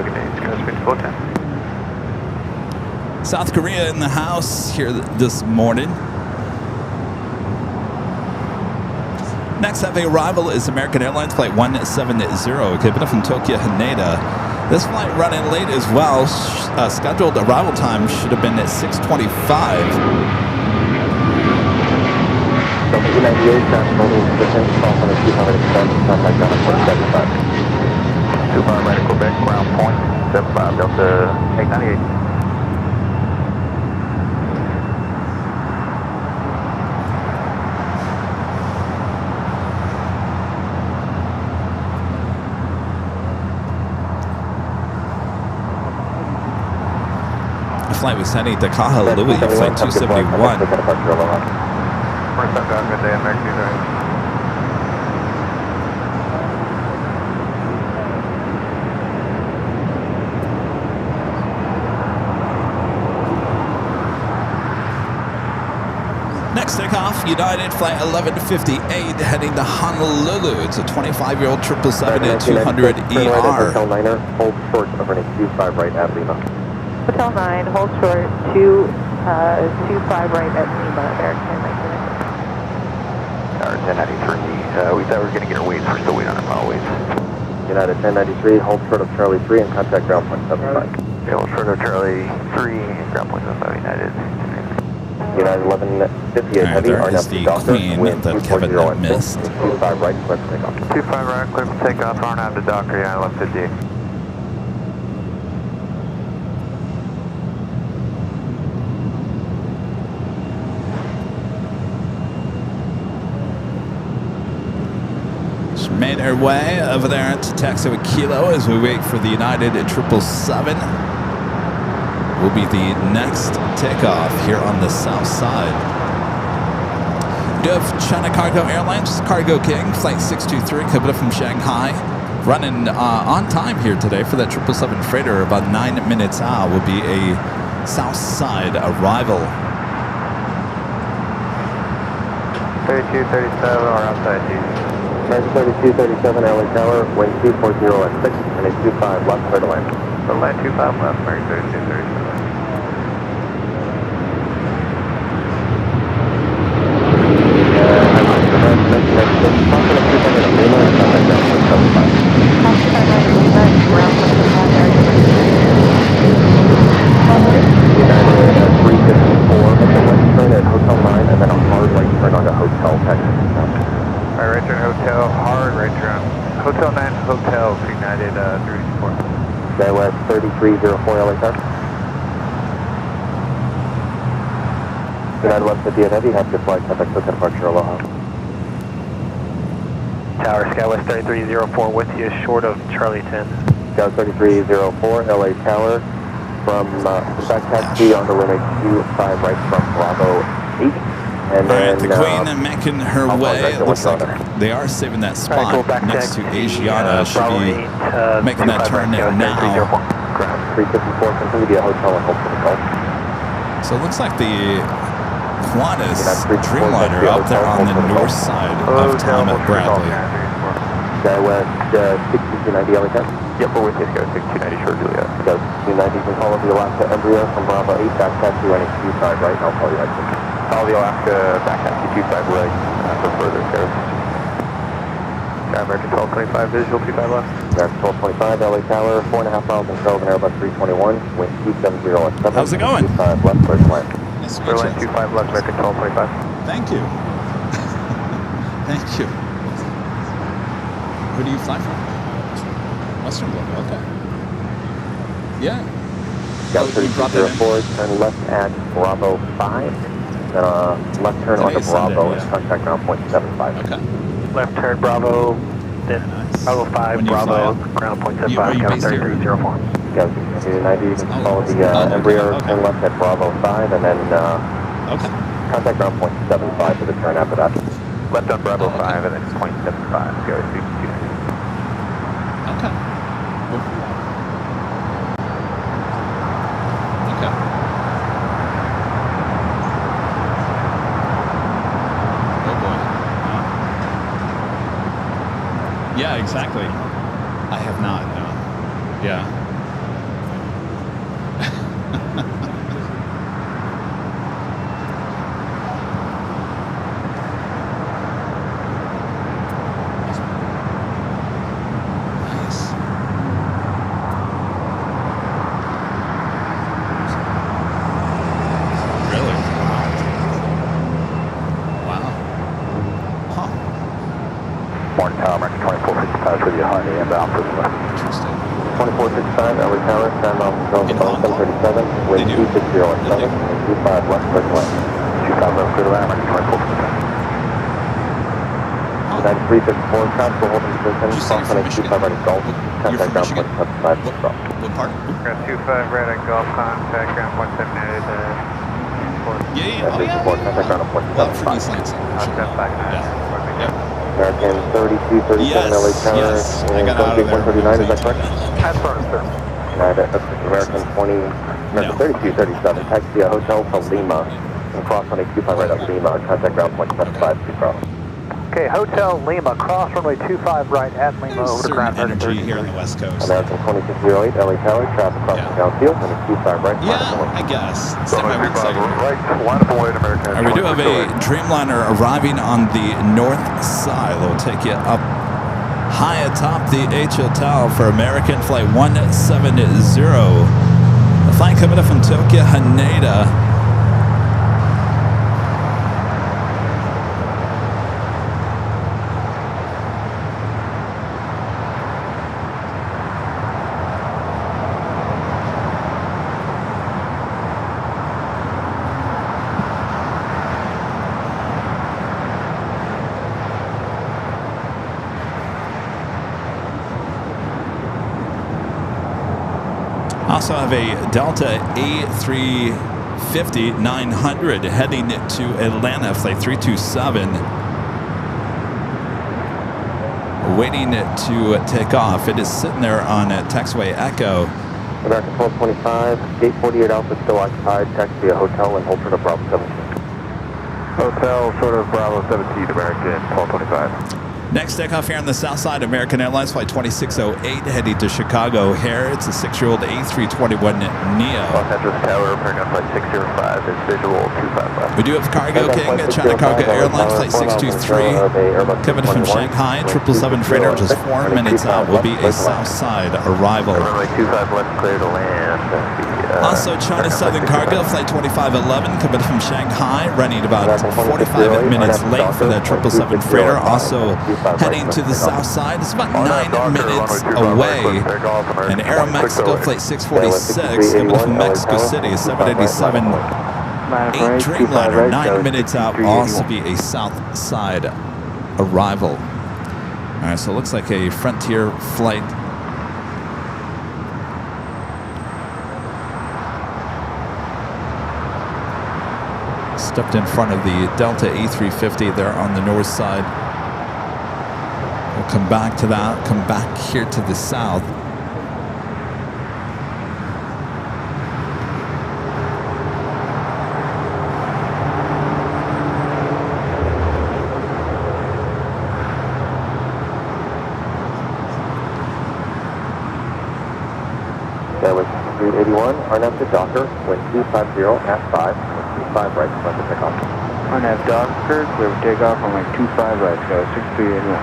good day. It's Coast 5410. South Korea in the house here this morning. Next heavy arrival is American Airlines Flight 170, keeping it from Tokyo Haneda. This flight running late as well. Scheduled arrival time should have been at 6:25. E98, traffic holding position, call on the 200 contact down at 475. 25 right at Quebec, ground point, 75 Delta 898. The flight was heading to Kahului, flight 271. First time down, good day, American Airlines. Next takeoff, United Flight 1158 heading to Honolulu. It's a 25-year-old 777-200ER. Hotel 9er, hold short of running 25 right at Lima. Hotel 9, hold short, 25 right at Lima, American Airlines. Our 1093, we thought we were going to get our weights. We're still waiting on our final weights. United 1093, hold short of Charlie 3 and contact ground point 75. Yeah, hold short of Charlie 3, ground point 75, United. United 1158 heavy, there RNAV is the Doctor, Queen wind that Kevin 240 missed. 25 right, clear for takeoff. 25 right, clear for takeoff, RNAV to Doctor, United 1158. Made our way over there to Taxi Kilo as we wait for the United 777. Will be the next takeoff here on the south side. We do have China Cargo Airlines, Cargo King, Flight 623, coming up from Shanghai. Running on time here today for that 777 freighter, about 9 minutes out, will be a south side arrival. 3237 or outside G. 3237 LA Tower, wind 240 at 6 and a 25 left, clear to land. So land 25 left, American 3237. Hotel 9 Hotel, United 34. West 3304 LA Tower. United West 50 and heavy, have your flight contact for departure, aloha. Tower, Skywest 3304 with you, short of Charlie 10. Sky 3304 LA Tower, from back taxi on the runway 25 right from Bravo 8. And all right, then, the Queen making her way. It looks like they are saving that spot next to Asiana. Should be making that turn in now. 354, continue to be a hotel and hold for the call. So it looks like the Qantas Dreamliner up there on the north side of town at Bradley. Skywest 6290 LA Tower. Yep, we're with you, Sky 6290 short, Juliet. Sky 6290, you can call up the Alaska Embryo from Bravo 8, back taxi running 25 right, and I'll call you right soon. Call the Alaska back taxi 25 right for further service. American 1225, visual 25 left. American 1225, LA Tower, 4.5 miles in Charles and Airbus 321, wind 270 at 7. How's it going? 25 left, clear to land. Nice to meet Airline you. 25 left, American 1225. Thank you. Thank you. Who do you fly from? Western Global, okay. Yeah. Got you brought that in? 3204, turn left at Bravo 5. Left turn onto Today's Sunday, Bravo yeah. and contact ground point 75. Okay. Left turn Bravo, then Nice. Bravo 5, When you fly Bravo, out? ground point Are you 75, count based here? 90, 3304. you can Oh, follow the okay, Embraer, okay. turn left at Bravo 5, and then Okay. contact ground point 75 for the turn after that. Left on Bravo Oh, okay. 5 and then 0.75, go to 2. Okay. Okay. Oh boy. Wow. Yeah, exactly. I have not, no. Yeah. Nice. Really? Wow. Huh. Morning Tower, American 2455 with you, Honey, inbound for the left. Interesting. 2465, LA Tower, 10 miles in Charles In Hong Kong? 737, wind They do? 260 at 7, They do? and 25 left, clear to land. 25 left, clear to land, American 2455. 9354, tropical holding position, Did you say cross you're on from 85 right at Gulf, You're contact from ground Michigan? point 75 What, cross. what part? Ground 25 right at Gulf, contact ground point 78, Yeah, yeah. Oh, That's yeah. 64, contact ground point Well, from 75. East Lansing. Sure. Yeah. Yep. American 3237, Yes, LA Tower, yes. I and got out of there. 139, is that correct? That's fine, sir. That's American 20, American 3237, taxi a hotel to Lima, and cross on 25 right at Lima, contact ground point 75 Bravo. Okay, Hotel Lima, cross runway 25 right at Lima, There's over to certain ground energy here on the West Coast. American 2608, LA Tower, traffic crossing downfield, and 25 right. Yeah, I guess. Semi-exciting. Right, line up and wait, American. And we do have a Dreamliner arriving on the north side. We'll take you up high atop the H Hotel for American Flight 170. The flight coming up from Tokyo, Haneda. Also have a Delta A350-900 heading to Atlanta, flight 327. Waiting to take off. It is sitting there on taxiway Echo. American 1225, gate 48 Alpha still occupied, taxi a hotel and hold for the Bravo 17. Hotel, sort of Bravo 17, American 1225. Next takeoff here on the south side, American Airlines flight 2608 heading to Chicago O'Hare. It's a 6-year-old A321 Neo. Los Angeles Tower, appearing on flight 605, is visual 25 left. We do have Cargo King, China Cargo Airlines flight 623 coming from Shanghai. 777 freighter just 4 minutes out will be a south side arrival. Runway 25 left, clear to land. Also, China Southern Cargo flight 2511 coming from Shanghai, running about 45 minutes late for that 777 freighter. Also heading to the south side. It's about 9 minutes away. And Aeromexico flight 646 coming from Mexico City, 787 8 Dreamliner, 9 minutes out, will also be a south side arrival. All right, so it looks like a Frontier flight. Stepped in front of the Delta A350 there on the north side. We'll come back to that, come back here to the south. That was 381, RNAV to Docker, wind 250 at 5, wind 25 right, left to pick off. RNAV Docker, clear for takeoff on like 25 right, so 6381.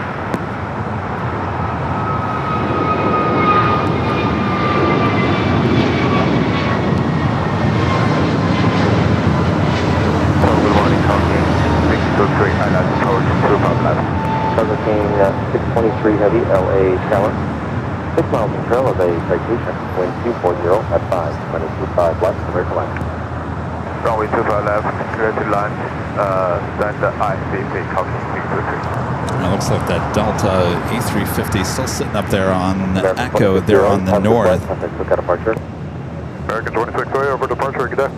3 heavy, LA Tower. 6 miles in trail of a citation, wind 240 at 5, minus 25 left, American line. Runway 25 left, clear to land, then the ICC talking 623. It looks like that Delta A350 still sitting up there on Echo there on the north. Look at departure. American 26 way over departure, good day.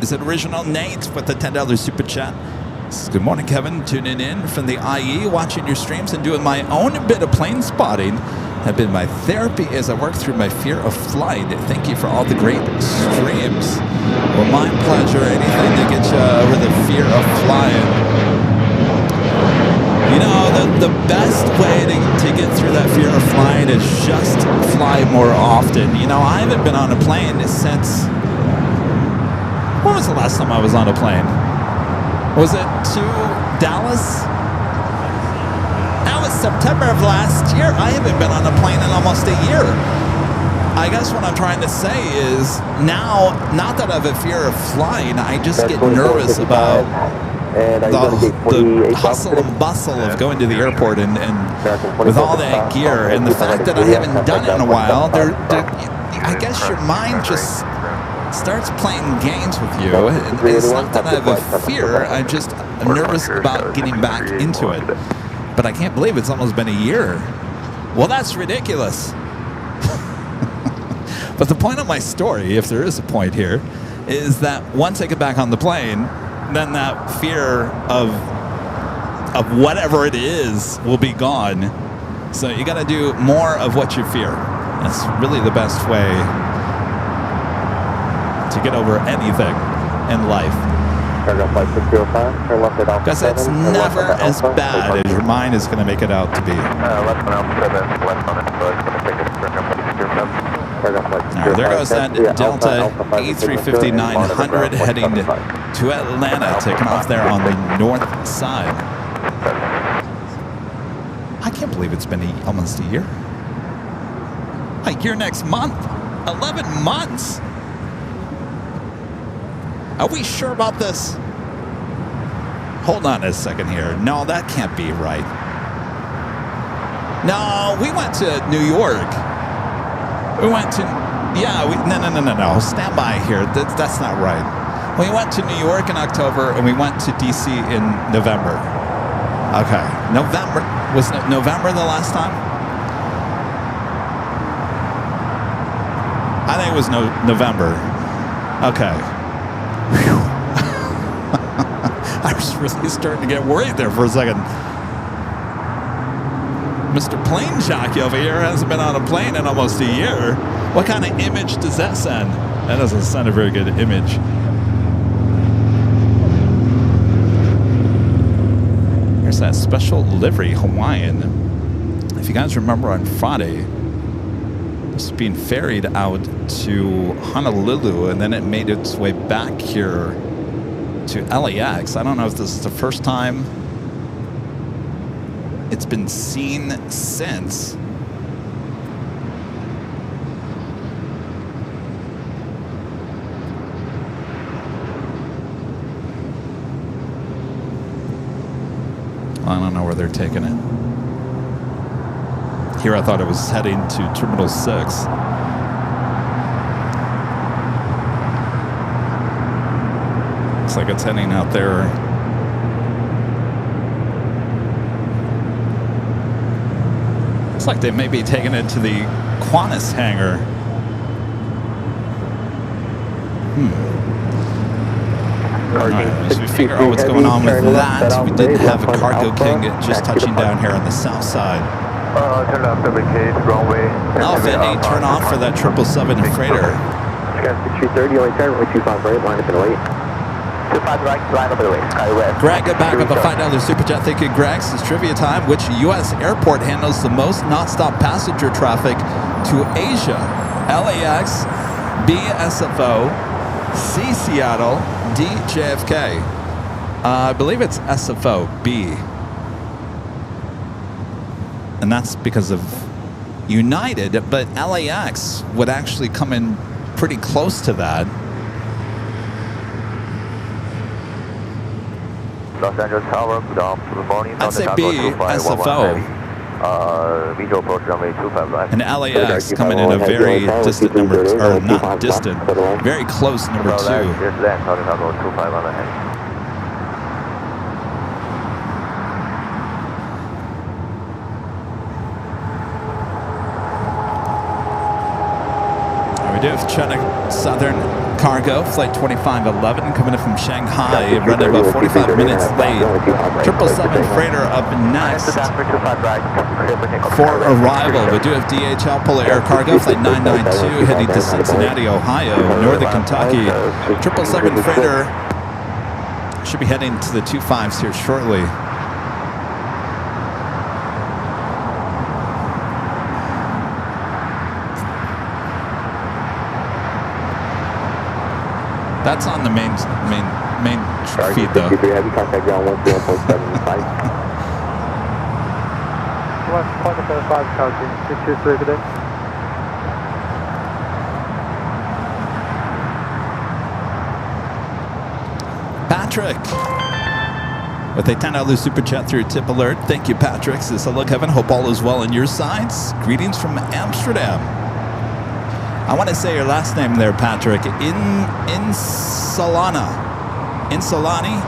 Is it original Nate with the $10 super chat? Good morning, Kevin. Tuning in from the IE, watching your streams and doing my own bit of plane spotting. Have been my therapy as I work through my fear of flight. Thank you for all the great streams. Well, my pleasure. Anything to get you over the fear of flying. You know, the best way to get through that fear of flying is just fly more often. You know, I haven't been on a plane since... When was the last time I was on a plane? Was it to Dallas? That was September of last year. I haven't been on a plane in almost a year. I guess what I'm trying to say is now, not that I have a fear of flying, I just get nervous about the hustle and bustle of going to the airport and with all that gear and the fact that I haven't done it in a while. I guess your mind just starts playing games with you. It's not that I have a fear, I'm just nervous about getting back into it. But I can't believe it's almost been a year. Well, that's ridiculous. But the point of my story, if there is a point here, is that once I get back on the plane, then that fear of whatever it is will be gone. So you got to do more of what you fear. That's really the best way to get over anything in life. Because it's never as bad as your mind is going to make it out to be. Left on Alpha 7, left on it, so it's going to take it Now, there goes that Delta A350-900 heading to Atlanta, taking off there on the north side. I can't believe it's been almost a year. A year next month. 11 months. Are we sure about this? Hold on a second here. No, that can't be right. No, we went to New York. We went to, yeah, no. Stand by here. That's not right. We went to New York in October and we went to DC in November. Okay. November. Was it November the last time? I think it was November. Okay. I was really starting to get worried there for a second. Mr. Plane Jockey over here hasn't been on a plane in almost a year. What kind of image does that send? That doesn't send a very good image. Here's that special livery Hawaiian. If you guys remember on Friday, it's being ferried out to Honolulu, and then it made its way back here to LAX. I don't know if this is the first time it's been seen since. I don't know where they're taking it. Here I thought it was heading to Terminal 6. Looks like it's heading out there. Looks like they may be taking it to the Qantas hangar. Alright, as we figure out what's going on with that, we did have a Cargo King just touching down here on the south side. Turn off WK, runway. Alpha 8, turn off for that 777 freighter. Got 330, only turn, runway 25 right, line up in the way. 25 right, line up in the way, sky west. Greg, get back up a $5 super chat. Thank you, Greg. This is trivia time. Which U.S. airport handles the most non-stop passenger traffic to Asia? LAX, B, SFO, C, Seattle, D, JFK. I believe it's SFO, B. And that's because of United, but LAX would actually come in pretty close to that. Los Angeles Tower, good morning. I'd say B, SFO. Visual approach runway 25 left. And LAX coming in a very distant number, or not distant, very close number 2. Here's that, Southern Tower 25 on the head. We do have China Southern Cargo, flight 2511, coming in from Shanghai, running about 45 minutes late. 777 freighter up next for arrival. We do have DHL Polar Air Cargo, flight 992, heading to Cincinnati, Ohio, Northern Kentucky. 777 freighter should be heading to the 25s here shortly. That's on the main feed though. Heavy contact ground 10.75. 1.75 counting, 623 today. Patrick with a $10 super chat through Tip Alert. Thank you, Patrick. Says, hello, Kevin. Hope all is well on your sides. Greetings from Amsterdam. I want to say your last name there, Patrick. Insolani,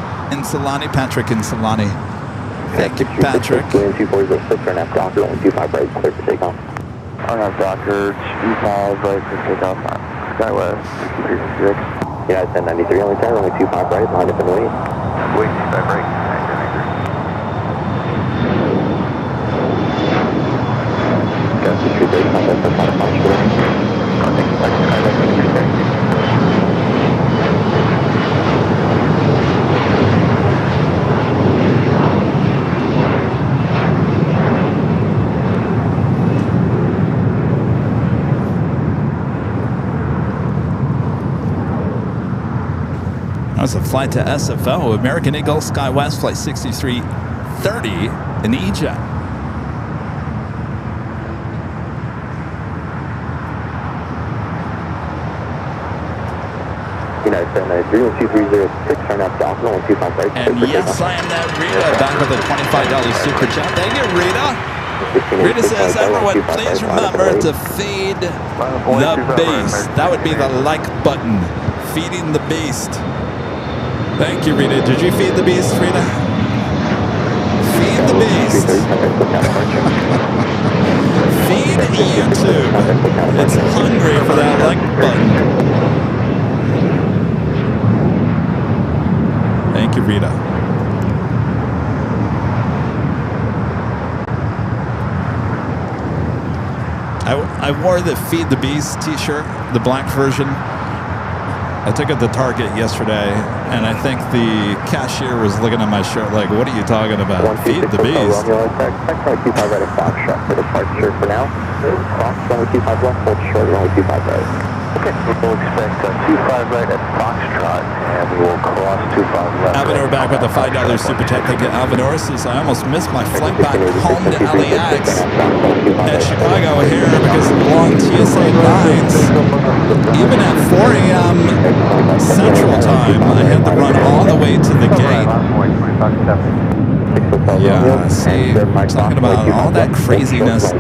Patrick Insolani. Thank you, Patrick. 2406, turn left Docker, 125 right, clear for takeoff. On our Docker, 25 right for takeoff on SkyWest, 6366. Yeah, 1093, only turn, only 25 right, line up and wait. Wait, 25 right. Gas to street break, contact for 5 miles per hour. Contact for 5 miles per hour. That was a flight to SFO, American Eagle, SkyWest, flight 6330 in E-Jet. United 793, 12306, turn left Docker, 125 right, And yes, I am that Rita, back with a $25 super chat. Thank you, Rita. Rita says, everyone, please remember to feed the beast. That would be the like button. Feeding the beast. Thank you, Rita. Did you feed the beast, Rita? Feed the beast. Feed YouTube. It's hungry for that like button. Thank you, Rita. I wore the Feed the Beast t-shirt, the black version. I took it to Target yesterday, and I think the cashier was looking at my shirt like, what are you talking about? Feed the beast. Runway 25 right at Foxtrot for departure for now. Fox, runway 25 left, hold short, runway 25 right. Okay, we'll expect 25 right at Foxtrot, and we will cross 25 left. Alvinor back with a $5 super chat. Thank you, Alvinor. Says, I almost missed my flight back home to LAX at Chicago here because of the long TSA lines. Even at 4 a.m. Central Time, I had to run all the way to the gate. Yeah, see, we're talking about all that craziness of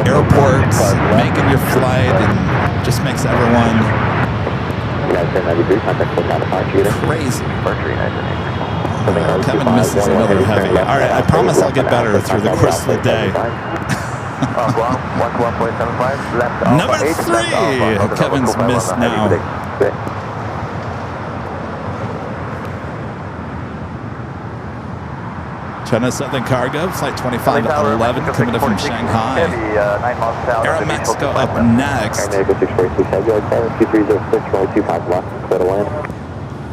airports making your flight and just makes everyone crazy. Kevin misses another heavy. All right, I promise I'll get better through the course of the day. Number 3, Kevin's missed now. China Southern Cargo, flight 2511, coming in from Shanghai. Air Mexico up next.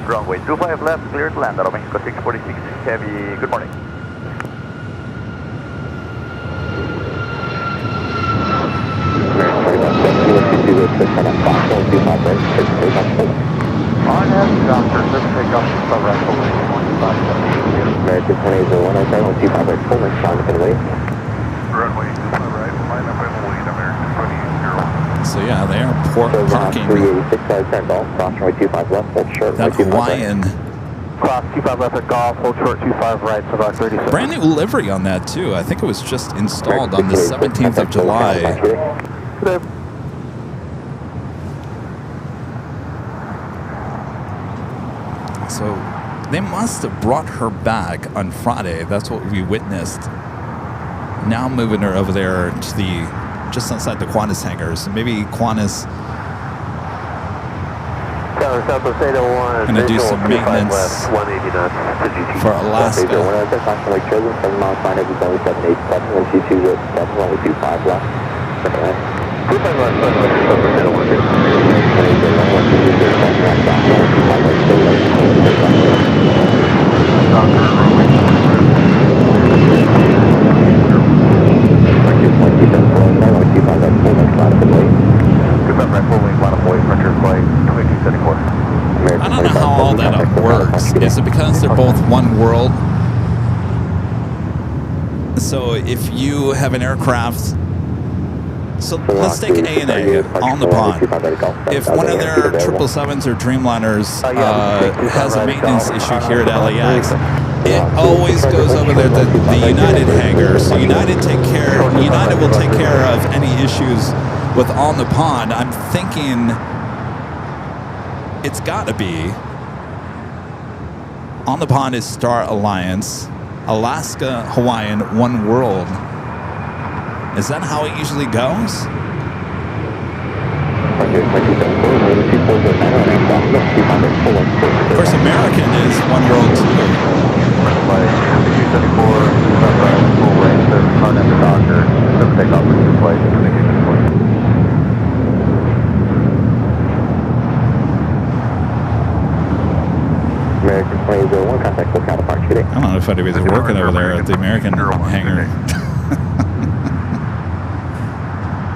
Runway 25 left, clear to land out of Mexico 646 Heavy. Good morning. On heavy Doctor, let's take off the rental. American 2801, 25 right, full next time, can wait. Runway 25 right, line up and wait, American 2801. So yeah, the airport parking. 386, turn golf, cross runway 25 left, hold short. That Hawaiian Cross 25 left at Golf, hold short 25 right, so about 36. Brand new livery on that too. I think it was just installed on the 17th of July. So they must have brought her back on Friday. That's what we witnessed. Now moving her over there to the just outside the Qantas hangar. So maybe Qantas going to do some maintenance for Alaska. I don't know how all that works. Is it because they're both one world? So if you have an aircraft, so let's take ANA on the pond. If one of their 777s or Dreamliners has a maintenance issue here at LAX, it always goes over there to the United hangar. So United will take care of any issues with on the pond. I'm thinking it's got to be on the pond is Star Alliance, Alaska, Hawaiian, One World. Is that how it usually goes? Of course, American is One World too. American 2001, contact full counterpart shooting. I don't know if anybody's working over there at the American hangar.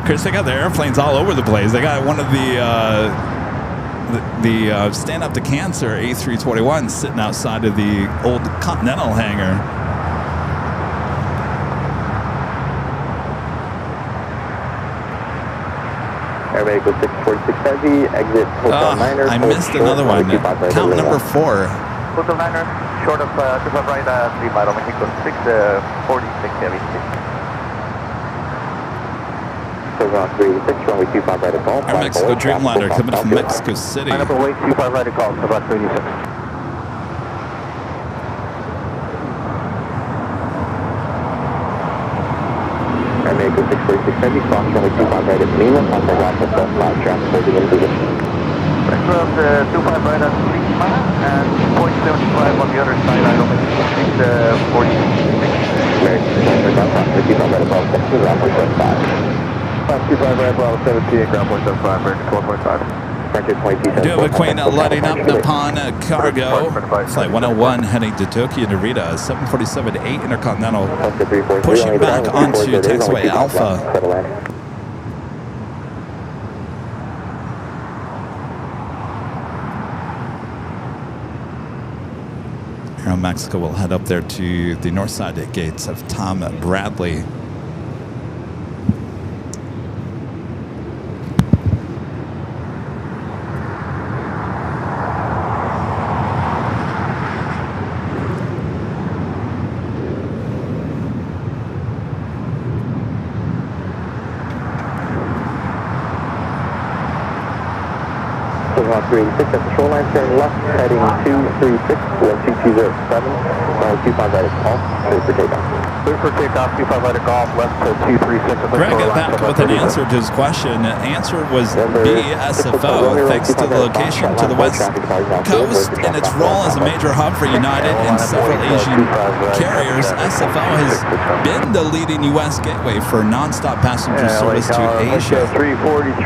Chris, they got their airplanes all over the place. They got one of the Stand Up to Cancer A321 sitting outside of the old Continental hangar. Airmedical 646 Heavy, exit Hotel Niner. I missed another one. Count number 4. Hotel Niner, short of to the right, 3 mile, Mexico 646 Heavy. Our Mexico Dreamliner coming from Mexico City. Line up and wait, 25 right at Golf, about 36. Airmedical 646 Heavy, cross runway 25 right at Lima, contact line with live traffic holding in position. Next round, 25 right at Lima, and 0.75 on the other side, I don't think 646. American 25 right at Golf, ground point 75. 25 right, Bravo 17, ground point 75, American 12.5. Do a Queen letting up Nippon cargo. Flight 101 heading to Tokyo Narita. 747-8 Intercontinental. Pushing back onto taxiway Alpha. Aero Mexico will head up there to the north side gates of Tom Bradley. Rock 386 at the shoreline, turn left, heading 236, wind 2207, 25 right at Golf, clear for takeoff. Clear for takeoff, 25 right at Golf, left to 236 at the Greg shoreline. got back with an answer to his question. The answer was B, SFO, thanks to the location to the west coast and its role as a major hub for United and several Asian carriers. SFO has been the leading U.S. gateway for nonstop passenger service to Asia. 343,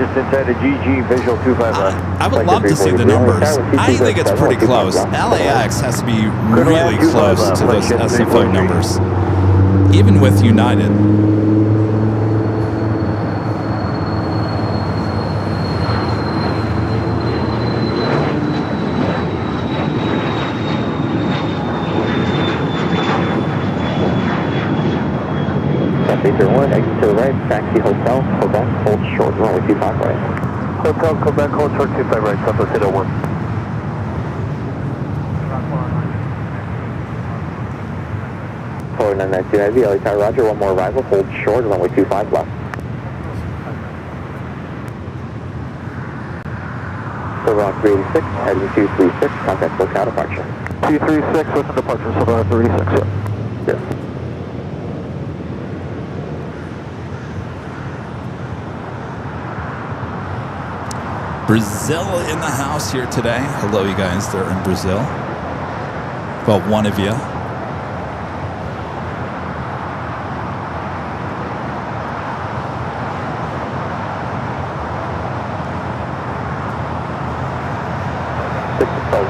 just inside of GG, visual 255. I would love to see the numbers. I think it's pretty close. LAX has to be really close to those SFO numbers, even with United. Pacer 1, exit to the right, taxi hotel, Quebec, hold short, runway 25 right. Hotel, Quebec, hold short 25 right, Southwest 801. Polar 992 Heavy, LA Tower, roger, one more arrival, hold short, runway 25 left. Silverhawk 386, heading 236, contact SoCal departure. 236 with an departure, Silverhawk 386, yeah. Yes. Brazil in the house here today. Hello, you guys. They're in Brazil. Well, one of you.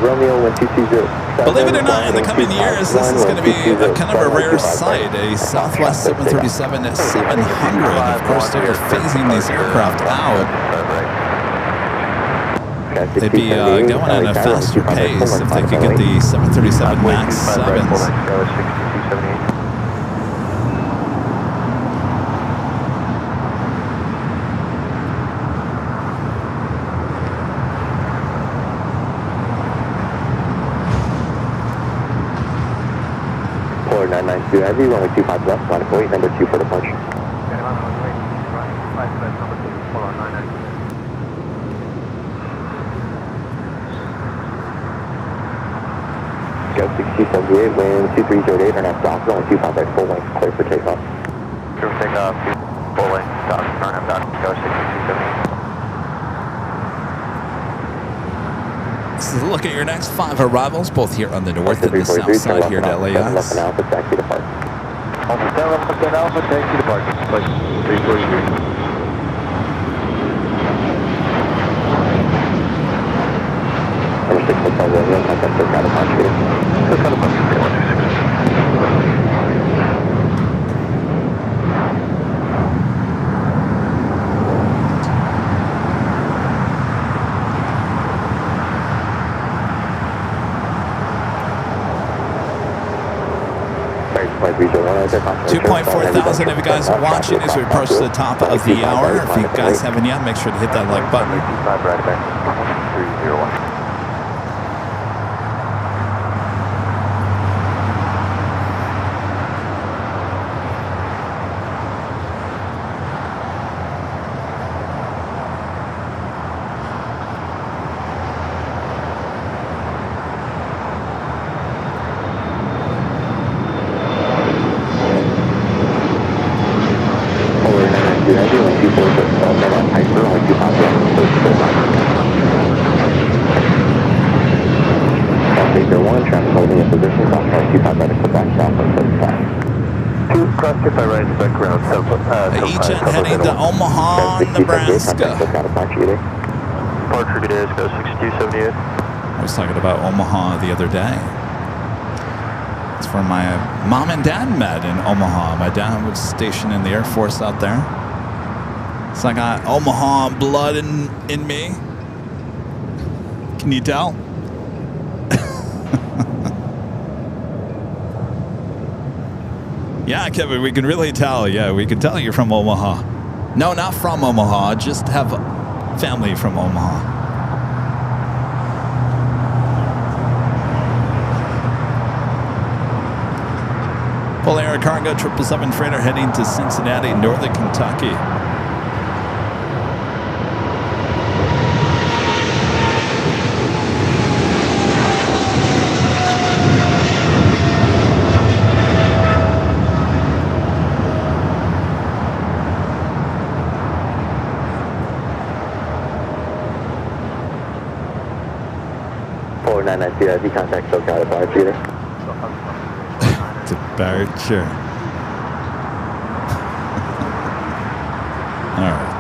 Romeo 1220. Believe it or not, in the coming years, this is going to be a kind of a rare sight. A Southwest 737-700. Of course, they're phasing these aircraft out. They'd be going at a faster pace if they could get the 737 MAX 7s. Polar 992 Heavy, runway 25 left, line of weight, number 2 for departure. Go 6278, wind 2308, turn out dock, runway 25 right, full length, clear for takeoff. Clear for takeoff, full length, dock, turn up, dock, go 6278. This is a look at your next 5 arrivals, both here on the north and the south side here at LAX. Left and Alpha, taxi depart. Alpha 10, left and Alpha, taxi departure, flight 343. Number 6 Hotel Romeo, contact SoCal departure. SoCal departure, 3126. Flight Regional 1, 2.4 thousand if you guys are watching as we approach the top of the hour. If you guys haven't yet, make sure to hit that like button. 25 right back, 301. Agent heading to Omaha, Nebraska. Departure good days, go 6278. I was talking about Omaha the other day. It's where my mom and dad met in Omaha. My dad was stationed in the Air Force out there. So I got Omaha blood in me. Can you tell? Yeah, Kevin, we can really tell. Yeah, we can tell you're from Omaha. No, not from Omaha. Just have family from Omaha. Full air cargo 777 freighter heading to Cincinnati, Northern Kentucky. Polar 992 Heavy, contact SoCal departure. Departure. All right.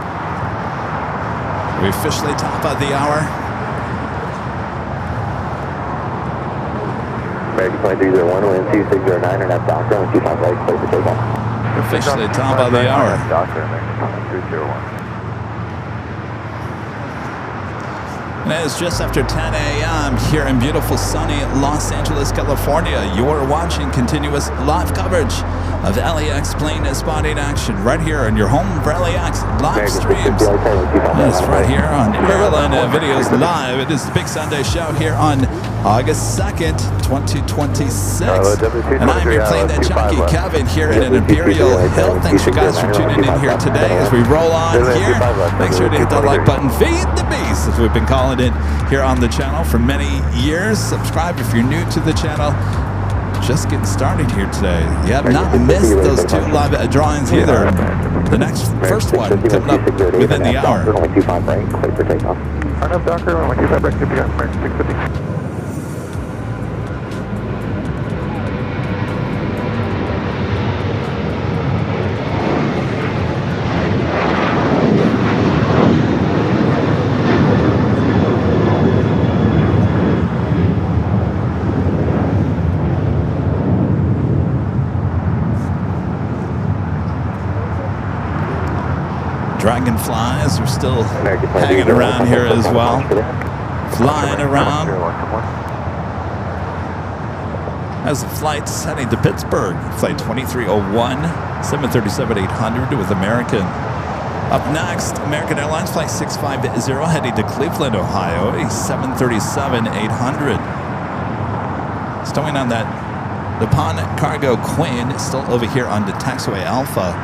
We officially top of the hour. American Plane 301, wind 2609, and that's Doctor, and 25 right, clear for takeoff. Officially top of the hour. Doctor, American 301. And it is just after 10 a.m. here in beautiful sunny Los Angeles, California. You're watching continuous live coverage of LAX plane spotting action right here on your home for LAX live streams. That's right here on Airline Videos Live. It is the Big Sunday Show here on August 2nd, 2026. And I'm your plane Jockey Kevin here in an Imperial Hill. Thanks you guys for tuning in here today as we roll on here. Make sure to hit that like button. Feed the beast, as we've been calling it here on the channel for many years. Subscribe if you're new to the channel. Just getting started here today. You have not missed those two live drawings either. The next first one coming up within the hour. Runway 25 right, clear for takeoff. Turn up, Docker, runway 25 right, good to go, American 650. Dragonflies are still hanging around here as well, flying around. As the flight's heading to Pittsburgh, flight 2301, 737-800 with American. Up next, American Airlines flight 650 heading to Cleveland, Ohio, a 737-800. Stowing on that Nippon Cargo Queen, still over here on the taxiway Alpha.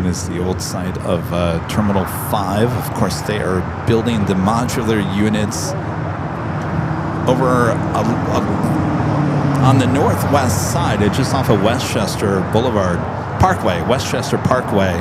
Is the old site of Terminal 5. Of course, they are building the modular units over on the northwest side, just off of Westchester Parkway.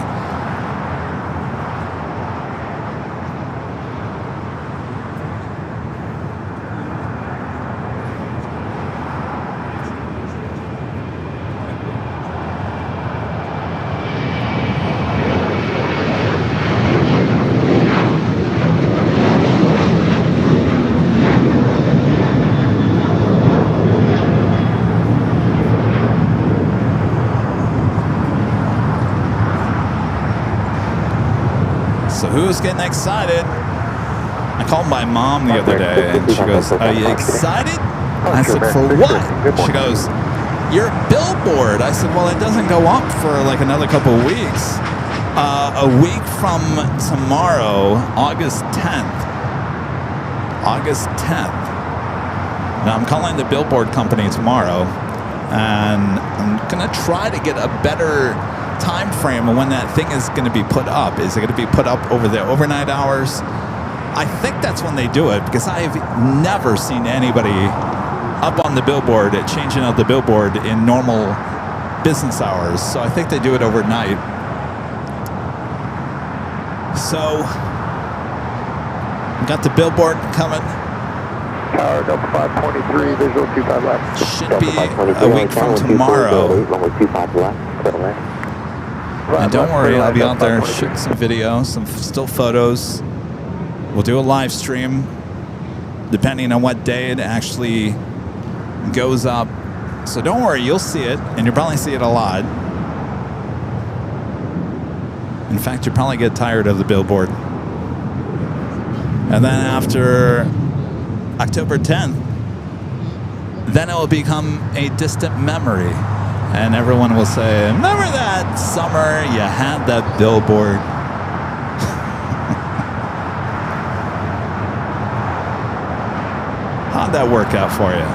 So who's getting excited? I called my mom the other day and she goes, "Are you excited?" I said, "For what?" She goes, "Your billboard." I said, "Well, it doesn't go up for like another couple of weeks. A week from tomorrow, August 10th. August 10th. Now I'm calling the billboard company tomorrow and I'm gonna try to get a better time frame of when that thing is going to be put up. Is it going to be put up over the overnight hours? I think that's when they do it, because I've never seen anybody up on the billboard changing out the billboard in normal business hours. So I think they do it overnight. So got the billboard coming. Tower Delta 523, visual 25 left. Should be a week from tomorrow. Runway 25 left, clear to land. And don't worry, I'll be out there shooting some videos, some still photos. We'll do a live stream, depending on what day it actually goes up. So don't worry, you'll see it, and you'll probably see it a lot. In fact, you'll probably get tired of the billboard. And then after October 10th, then it will become a distant memory. And everyone will say, "Remember that summer you had that billboard?" How'd that work out for you?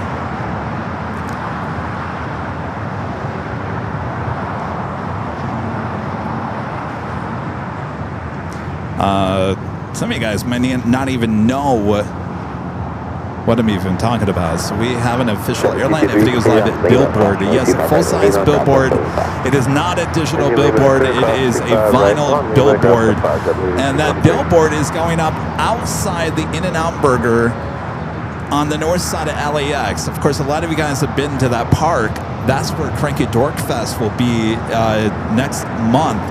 Some of you guys might not even know what I'm even talking about. So we have an official Airline Videos Live billboard. Yes, a full-size billboard. It is not a digital billboard. It is a vinyl billboard. And that billboard is going up outside the In-N-Out Burger on the north side of LAX. Of course, a lot of you guys have been to that park. That's where Cranky Dork Fest will be next month.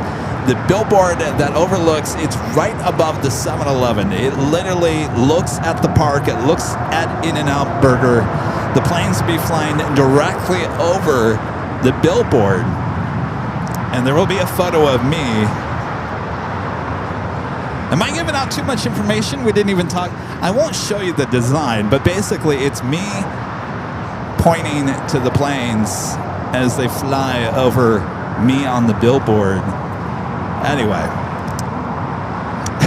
The billboard that overlooks, it's right above the 7-Eleven. It literally looks at the park. It looks at In-N-Out Burger. The planes will be flying directly over the billboard. And there will be a photo of me. Am I giving out too much information? We didn't even talk. I won't show you the design, but basically it's me pointing to the planes as they fly over me on the billboard. Anyway,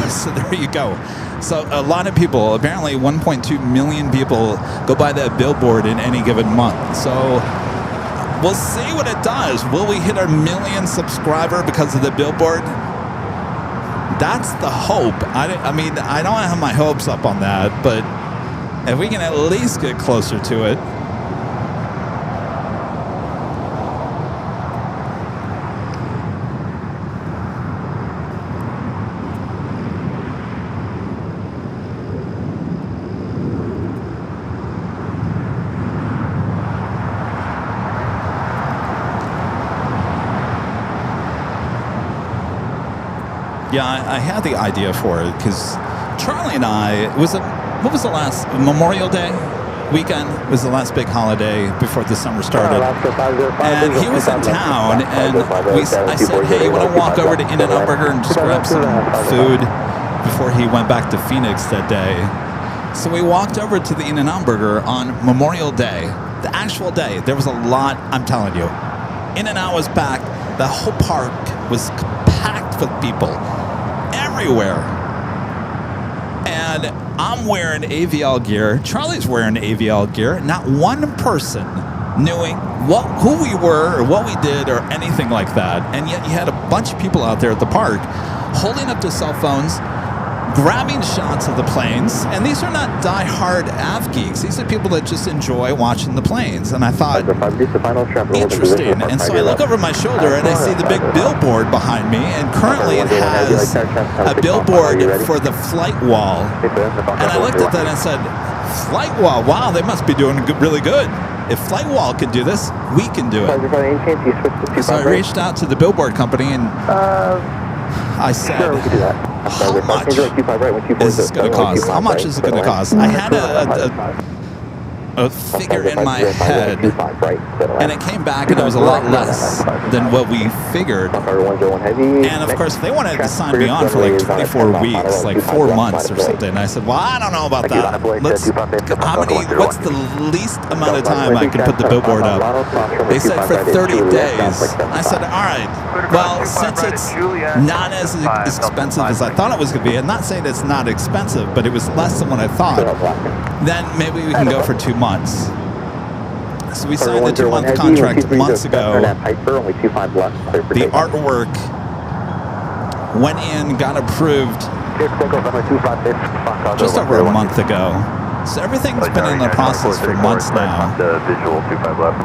so there you go. So a lot of people, apparently 1.2 million people go by that billboard in any given month. So we'll see what it does. Will we hit a 1 million subscriber because of the billboard? That's the hope. I mean, I don't have my hopes up on that, but if we can at least get closer to it. Yeah, I had the idea for it because Charlie and I, what was the last, Memorial Day weekend was the last big holiday before the summer started. And he was in town, and I said, hey, you want to walk over to In-N-Out Burger and just grab some food before he went back to Phoenix that day. So we walked over to the In-N-Out Burger on Memorial Day, the actual day. There was a lot, I'm telling you. In-N-Out was packed. The whole park was packed with people. Everywhere. And I'm wearing AVL gear. Charlie's wearing AVL gear. Not one person knowing who we were or what we did or anything like that. And yet you had a bunch of people out there at the park holding up their cell phones, grabbing shots of the planes. And these are not die-hard AV geeks. These are people that just enjoy watching the planes. And I thought, interesting. And so I look over my shoulder and I see the big billboard behind me. And currently it has a billboard for the flight wall. And I looked at that and said, flight wall? Wow, they must be doing really good. If Flight Wall could do this, we can do it. So I reached out to the billboard company and I said, how much is this going to cost? How much is it going to cost? I had a figure in my head, and it came back, and it was a lot less than what we figured. And of course, they wanted to sign me on for like 24 weeks, like 4 months or something. And I said, well, I don't know about that. What's the least amount of time I can put the billboard up? They said for 30 days. I said, all right, well, since it's not as expensive as I thought it was going to be, I'm not saying it's not expensive, but it was less than what I thought, then maybe we can go for 2 months. So we signed the 2-month contract months ago. The artwork went in, got approved just over a month ago. So everything's been in the process for months now. The visual 25 left.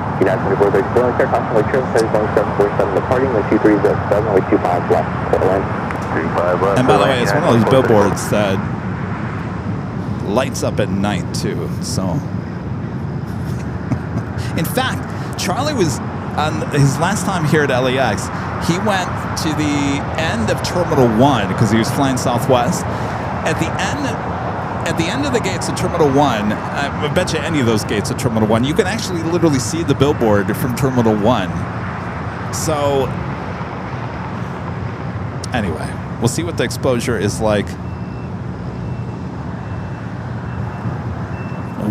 And by the way, it's one of those billboards that lights up at night too. So. In fact, Charlie was on his last time here at LAX. He went to the end of Terminal 1 because he was flying Southwest. At the end of the gates of Terminal 1, I bet you any of those gates of Terminal 1, you can actually literally see the billboard from Terminal 1. So, anyway, we'll see what the exposure is like.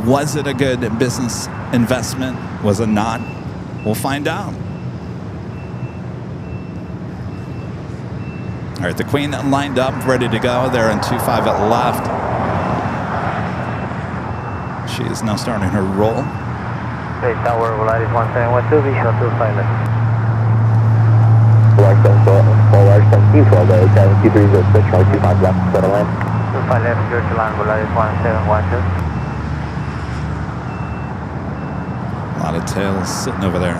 Was it a good business investment? Was it not? We'll find out. All right, the Queen lined up, ready to go. They're in 25 at left. She is now starting her roll. Okay, Tower, Volaris 1712, visual to pilot. Large 17, 12, 723 is switch, 25 left, settle in. 25 left, clear to land, Volaris 1712. A lot of tails sitting over there.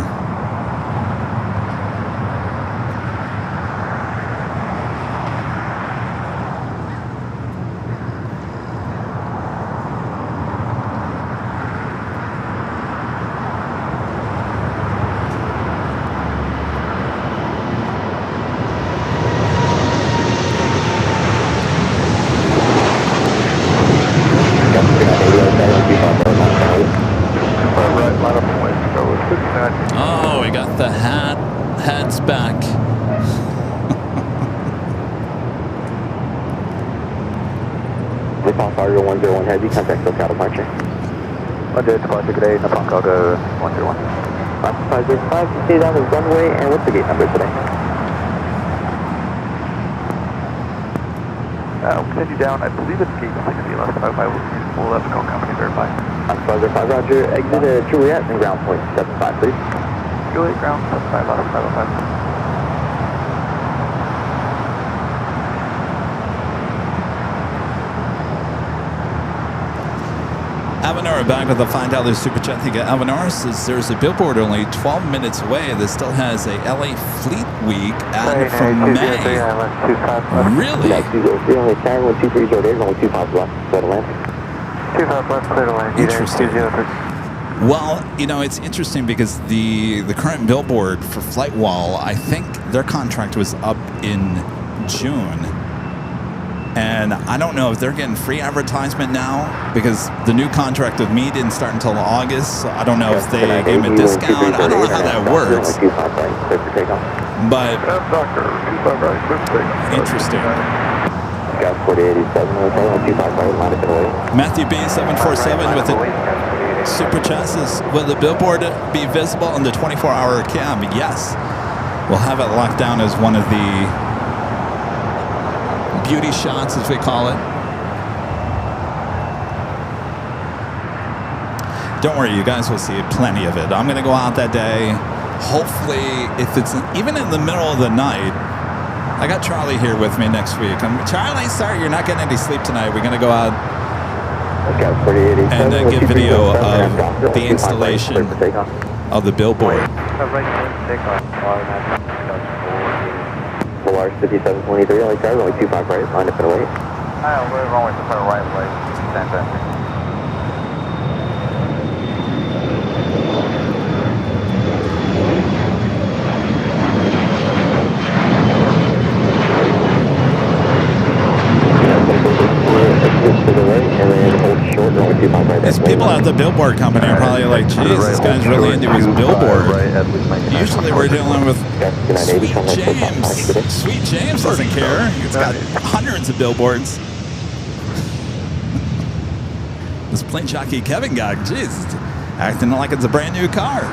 Oh, Call Fargo 101 Heavy, contact SoCal departure. Roger, departure, good day, Napunk, I'll go 101. 505, stay down the runway, and what's the gate number today? I'll continue down, I believe it's gate 60, last time we'll have to call company verify. 505, Roger, exit Juliet and ground point 75, please. Juliet, ground 75, last 505. Avenora back with the $5 super chat. Thank you. Avenora says there's a billboard only 12 minutes away that still has a LA Fleet Week ad from May. Really? Only carry 123 only 25 left, clear to land. 25 left, clear to land. Interesting. Well, you know, it's interesting because the current billboard for FlightWall, I think their contract was up in June. And I don't know if they're getting free advertisement now because the new contract with me didn't start until August. So I don't know if they gave them a discount. I don't know how that works. But interesting. Matthew B 747 with a super chat says, will the billboard be visible on the 24-hour cam? Yes. We'll have it locked down as one of the beauty shots, as we call it. Don't worry, you guys will see plenty of it. I'm going to go out that day. Hopefully, if it's even in the middle of the night, I got Charlie here with me next week. Charlie, sorry, you're not getting any sleep tonight. We're going to go out and get video of the installation of the billboard. Polaris 5723, only car, only 25 right, line up and away. We're going to put a right away. Fantastic. To the right, and then hold short, only 25 right. These people at the billboard company are probably like, geez, this guy's really into his billboard. Usually we're dealing with Sweet James. Sweet James doesn't care. He's got hundreds of billboards. This plane jockey Kevin guy, geez, acting like it's a brand new car.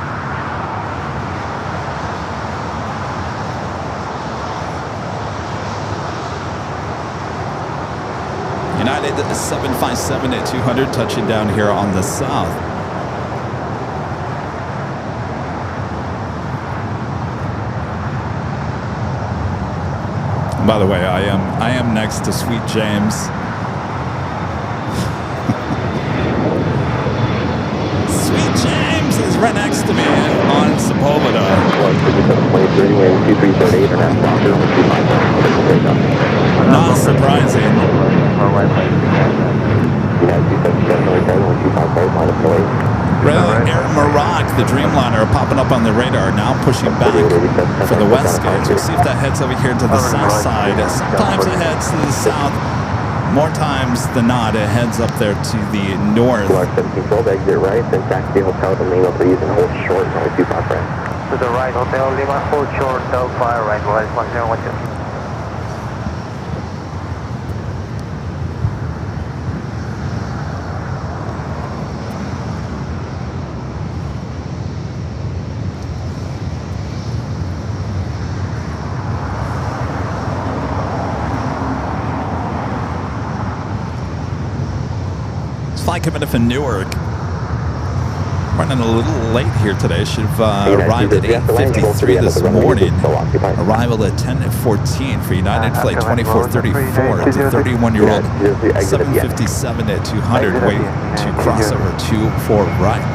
United 757 at 200, touching down here on the south. By the way, I am next to Sweet James. Sweet James is right next to me on Sepulveda. Not surprising. Air Maroc, the Dreamliner, popping up on the radar, now pushing back for the west gate. We'll see if that heads over here to the south side. Sometimes it heads to the south. More times than not, it heads up there to the north. 1712, exit right, then taxi Hotel Lima, please, and hold short, only 25 right. To the right, Hotel Lima, hold short, Del Fire, right, 1012. Flight coming in from Newark. Running a little late here today. Should have arrived at 8:53 this morning. Arrival at 10:14 for United Flight 2434. It's a 31-year-old 757 at 200. Wait to crossover 24 right.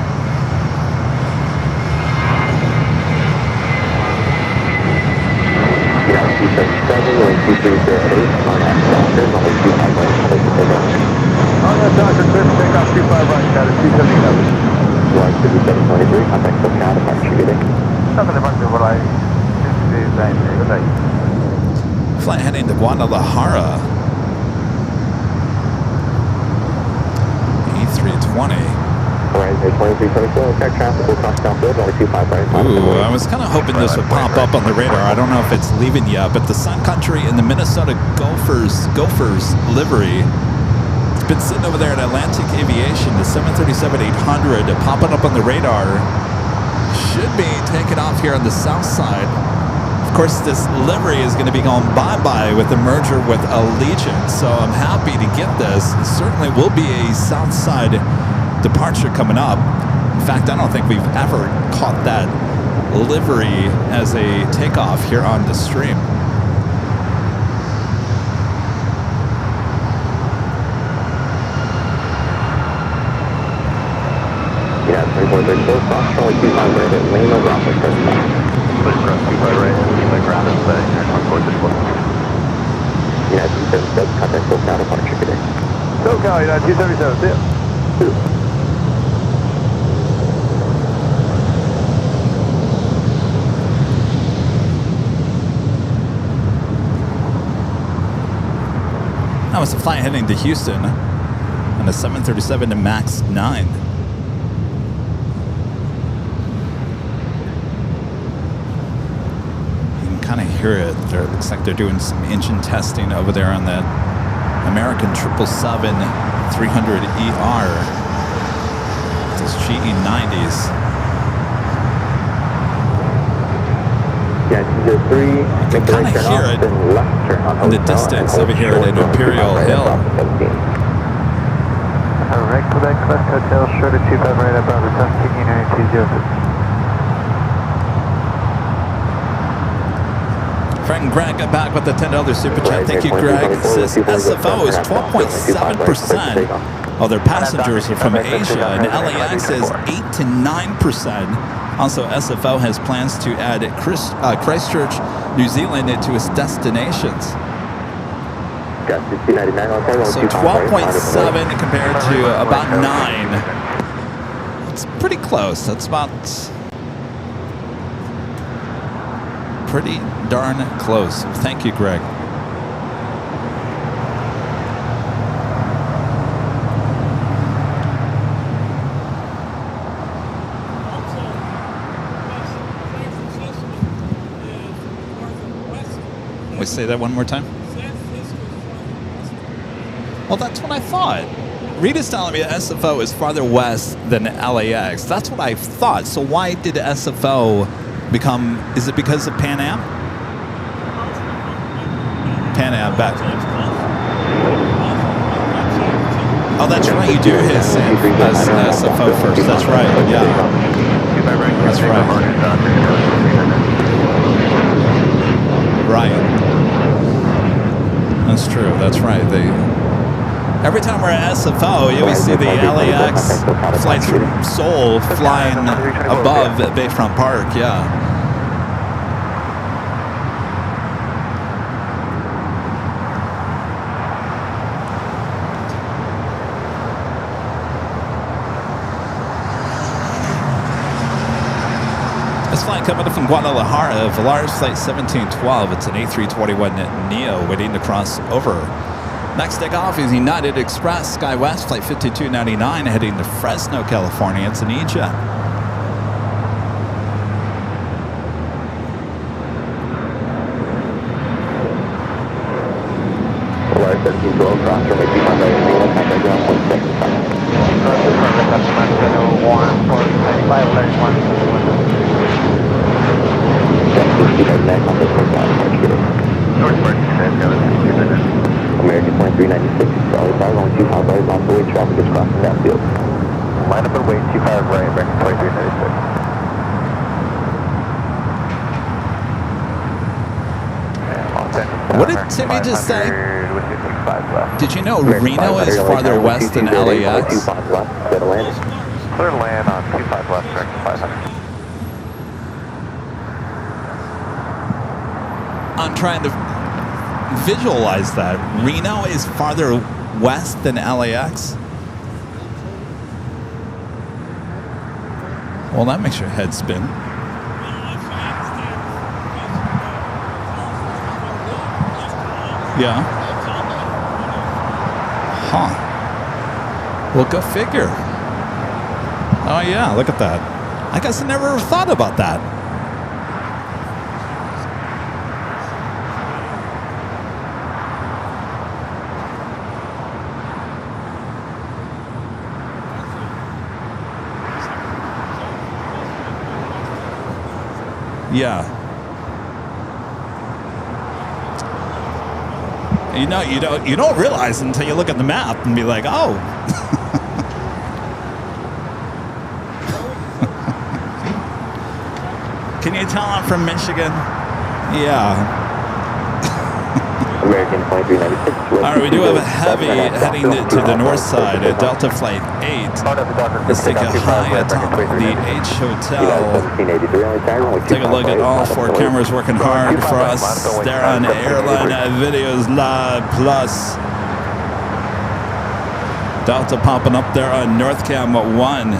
On that Dr. Chris, take off 25 right, got it, 277. 5723, contact SoCal departure, good day. Nothing about me, what I good day. Flight heading to Guadalajara. E320. Alright, 2324, check traffic, we'll cross downfield, only 25 right. Ooh, I was kind of hoping this would pop up on the radar. I don't know if it's leaving yet, but the Sun Country in the Minnesota Gophers livery It's been sitting over there at Atlantic Aviation, the 737-800, popping up on the radar. Should be taking off here on the south side. Of course, this livery is going to be going bye-bye with the merger with Allegiant, so I'm happy to get this. It certainly will be a south side departure coming up. In fact, I don't think we've ever caught that livery as a takeoff here on the stream. Yeah, 2434, cross Charlie 25 right at Lima, Bravo, first time. Push cross 25 right, Lima ground is airport for this one. United 277, contact SoCal departure today. SoCal, United 277, see ya. That was a flight heading to Houston on a 737 to MAX 9. Kind of hear it. It looks like they're doing some engine testing over there on that American 777-300ER. Those GE90s. Yeah, the 3. You can kind of hear it in the distance over here at Imperial Hill. Right, Quebec, Quest Hotel, short of 25 right up Bravo, Tuscany, United 206. Frank Greg got back with the $10 super chat. Thank you, Greg. Says SFO is 12.7% of their passengers are from Asia, and LAX is 8 to 9%. Also, SFO has plans to add Christchurch, New Zealand into its destinations. So 12.7 compared to about 9. It's pretty close. That's about pretty darn close. Thank you, Greg. We say that one more time? Well, that's what I thought. Rita's telling me that SFO is farther west than LAX. That's what I thought. So why did SFO become, is it because of Pan Am? Pan Am back. Oh, that's right. You do hit SFO first. That's right. Yeah. That's right. Right. That's true. That's right. Every time we're at SFO, you always see the LAX flights from Seoul flying above at Bayfront Park. Yeah. This flight coming in from Guadalajara, Volaris Flight 1712. It's an A321neo waiting to cross over. Next takeoff is United Express SkyWest Flight 5299 heading to Fresno, California. It's an E-Jet. Volaris 1712, cross runway 25 right at Lima, contact ground 175. American 2396, Charlie 5 on 25 right, on the way, traffic is crossing that field. Line up and wait, 25 right, American 2396. What did Timmy just say? Did you know Reno is farther west than LAX? Clear to land on 25 left, American 500. I'm trying to visualize that. Reno is farther west than LAX? Well, that makes your head spin. Yeah. Huh. Well, go figure. Oh, yeah, look at that. I guess I never thought about that. Yeah. You know, you don't realize until you look at the map and be like, oh. Can you tell I'm from Michigan? Yeah. American 2396. All right, we do have a heavy heading to the north side at Delta Flight 8. Let's take a high atop the H Hotel. Take a look at all 4 cameras working hard for us there on Airline Videos Live Plus. Delta popping up there on North Cam 1.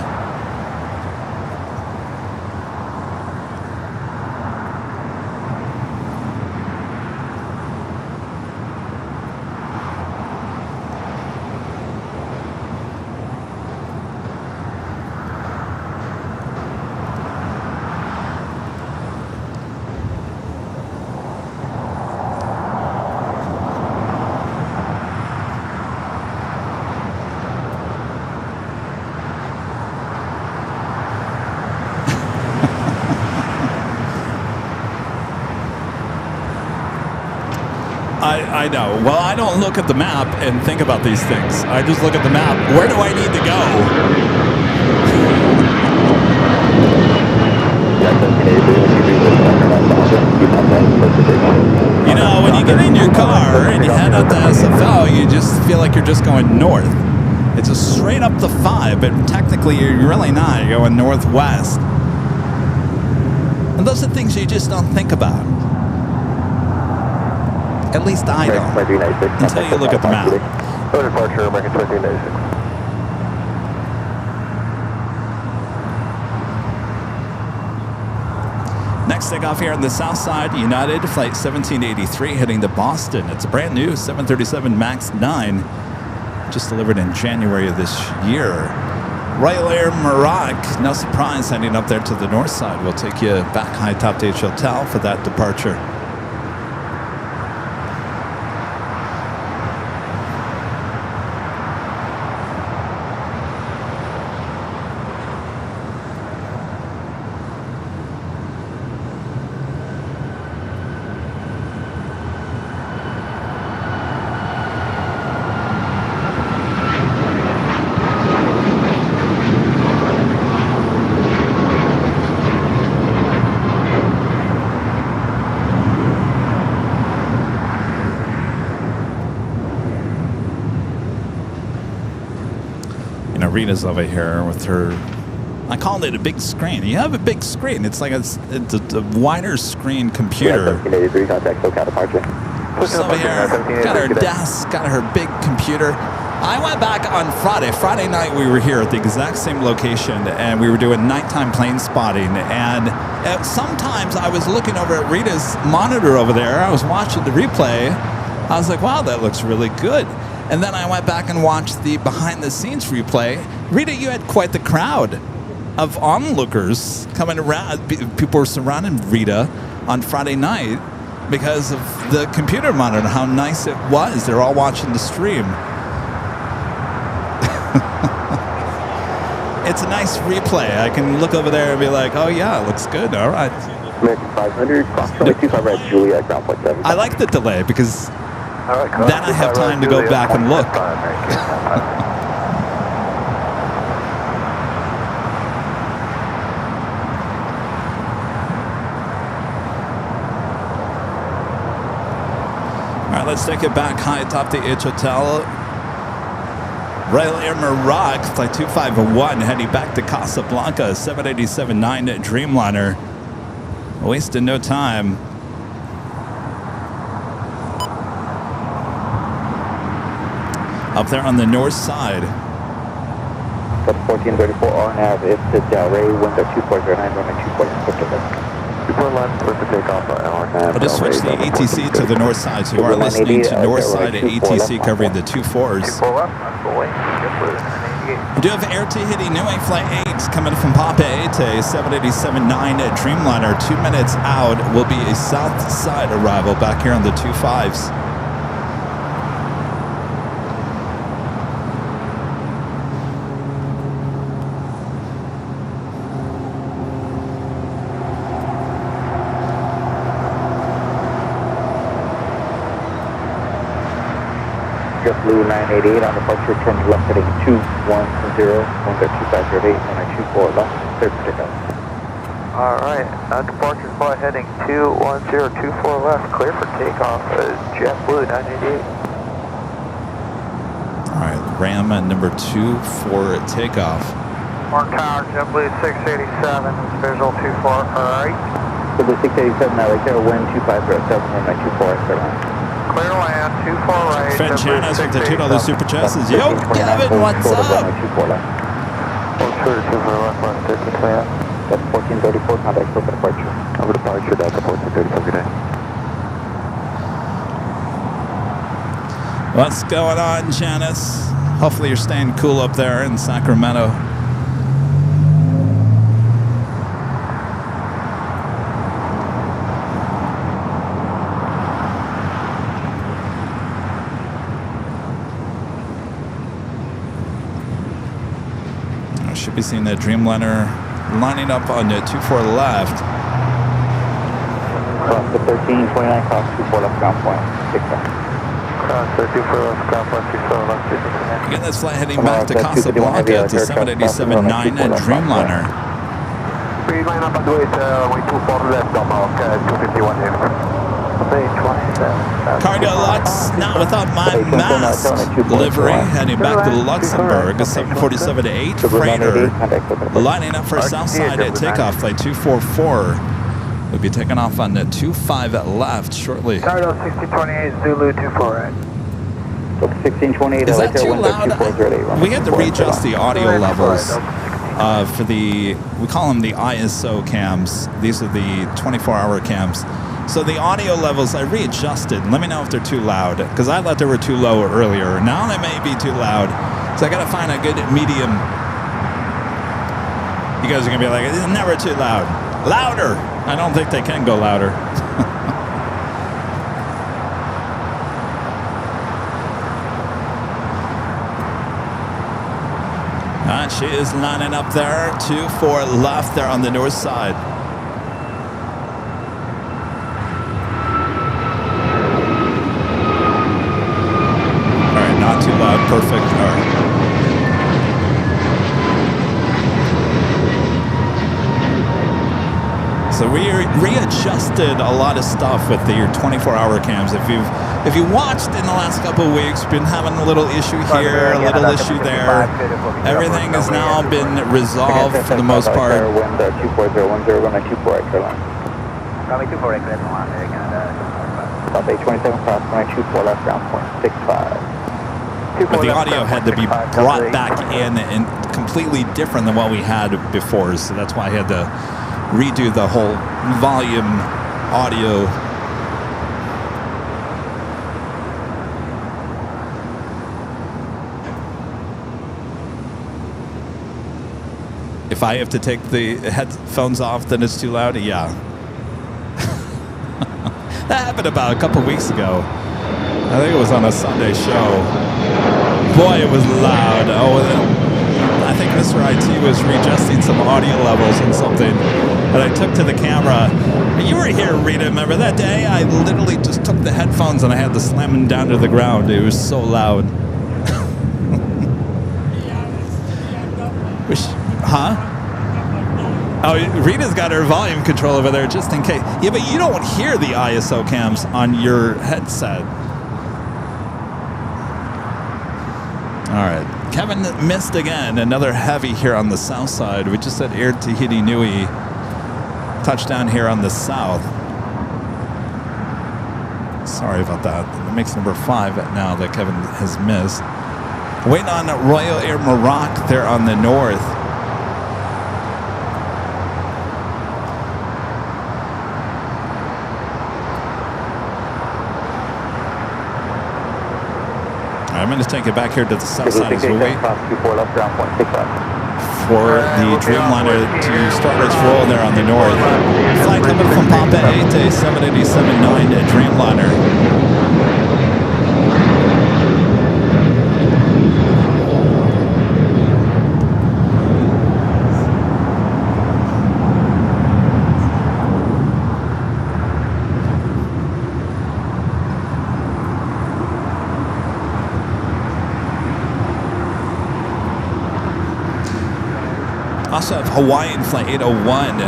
I know. Well, I don't look at the map and think about these things. I just look at the map. Where do I need to go? You know, when you get in your car and you head out to SFO, you just feel like you're just going north. It's a straight up the 5, but technically you're really not. You're going northwest. And those are things you just don't think about. At least I don't. Until you look at the map. No departure, American 2396. Next takeoff here on the south side, United Flight 1783 heading to Boston. It's a brand new 737 MAX 9, just delivered in January of this year. Royal Air Maroc, no surprise, heading up there to the north side. We'll take you back high top to H Hotel for that departure. Rita's over here with her, I call it a big screen. You have a big screen. It's like it's a wider screen computer. She's over here, got her desk, got her big computer. I went back on Friday. Friday night we were here at the exact same location and we were doing nighttime plane spotting. And sometimes I was looking over at Rita's monitor over there. I was watching the replay. I was like, wow, that looks really good. And then I went back and watched the behind-the-scenes replay. Rita, you had quite the crowd of onlookers coming around. People were surrounding Rita on Friday night because of the computer monitor, how nice it was. They're all watching the stream. It's a nice replay. I can look over there and be like, oh, yeah, it looks good. All right. American 500, cross 25 right, Juliet, ground point 7. I like the delay because then I have time to go back and look. All right, let's take it back high atop the H Hotel. Royal Air Maroc, flight 251, heading back to Casablanca, 787-9 Dreamliner. Wasting no time. Up there on the north side. 1434 RNAV, it's the Del Rey, window 2409, runway 24. I'll just switch the ATC to the north side, so you are listening to north side ATC covering the 24s. We do have Air Tahiti Niue Flight 8 coming from Papeete, 787-9 Dreamliner. 2 minutes out will be a south side arrival back here on the 25s. JetBlue 988 on departure, turn left heading 210, 2508, 1924 left, clear for takeoff. Alright, departure flight heading 21024 left, clear for takeoff, JetBlue 988. Alright, Ram number 2 for takeoff. Mark Tower, JetBlue 687, visual 24, right. JetBlue 687, now right there, wind 2507, 1924, Airline. Clear land, 24 right. Fred Janis with the $2 super chest says, yo, Kevin, what's up? 1434, contact for departure. Over departure, Delta 1434, good day. What's going on, Janice? Hopefully you're staying cool up there in Sacramento. I should be seeing that Dreamliner lining up on the 24 left. Cross the 1329, cross 24 left, ground point, 6 Cross the 24 left, ground point, 24 left, 6 Again, this flight heading back to Casablanca to 787-9 Dreamliner. Please line up and do it, way 24 left, about 251 here. 27. Cargo Lutz, not without my mask. Livery, heading back to Luxembourg, a 747-8 freighter, lining up for Southside at takeoff, flight 244. We'll be taking off on the 25 left shortly. Cargo 1628, Zulu 24 right. 1628, Is that too loud? We had to readjust the audio levels for the, we call them the ISO cams. These are the 24-hour cams. So the audio levels I readjusted. Let me know if they're too loud, because I thought they were too low earlier. Now they may be too loud. So I got to find a good medium. You guys are going to be like, it's never too loud. Louder! I don't think they can go louder. She is lining up there, 2-4 left there on the north side. All right, not too loud, perfect. All right. So we readjusted a lot of stuff with your 24-hour cams. If you watched in the last couple of weeks, been having a little issue here, a little issue there. Everything has now been resolved for the most part. Wind 24010, runway 24 right, Airline. Runway 24 right, clear from land, South 827 cross, runway 24 left, ground point 65. But the audio had to be brought back in and completely different than what we had before. So that's why I had to redo the whole volume audio. If I have to take the headphones off, then it's too loud? Yeah. That happened about a couple weeks ago. I think it was on a Sunday show. Boy, it was loud. Oh, I think Mr. IT was readjusting some audio levels and something. And I took to the camera. You were here, Rita, remember that day? I literally just took the headphones and I had to slam them down to the ground. It was so loud. Huh? Oh, Rita's got her volume control over there just in case. Yeah, but you don't hear the ISO cams on your headset. All right. Kevin missed again. Another heavy here on the south side. We just had Air Tahiti Nui touchdown here on the south. Sorry about that. That makes number 5 now that Kevin has missed. Waiting on Royal Air Maroc there on the north. I'm going to take it back here to the south side as we wait for the Dreamliner to start its roll there on the north. Flight coming from Papa 8 to 787-9 at Dreamliner. Also have Hawaiian Flight 801,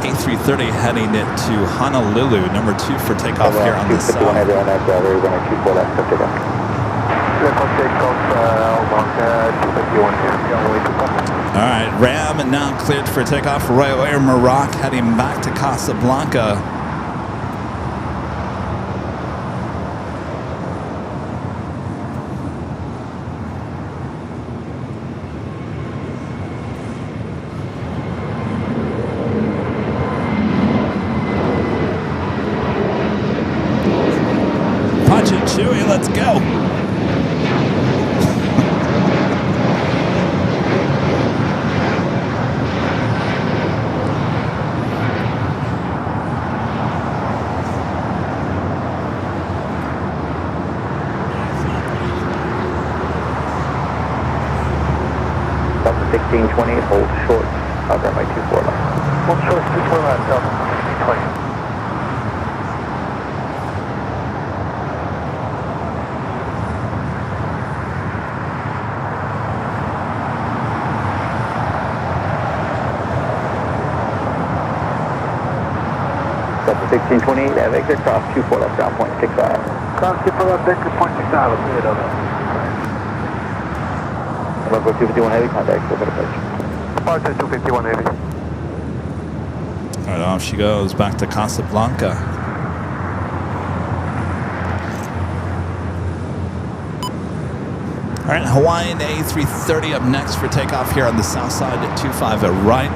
A330 heading it to Honolulu, number 2 for takeoff here on the south. Heavy on that, there is on a 24 left, up to them. All right, Ram now cleared for takeoff. Royal Air Maroc heading back to Casablanca. Punch it, Chewy, let's go. Delta 1628, hold short, runway 24 left. Hold short, 24 left, Delta 1620. Delta 1628, have exit cross 24 left, ground point 65. Cross 24 left, Victor, point 65, let's see it over. Local 251 heavy, contact, open approach. Departure 251 Heavy. All right, off she goes back to Casablanca. All right, Hawaiian A330 up next for takeoff here on the south side at 25 at right.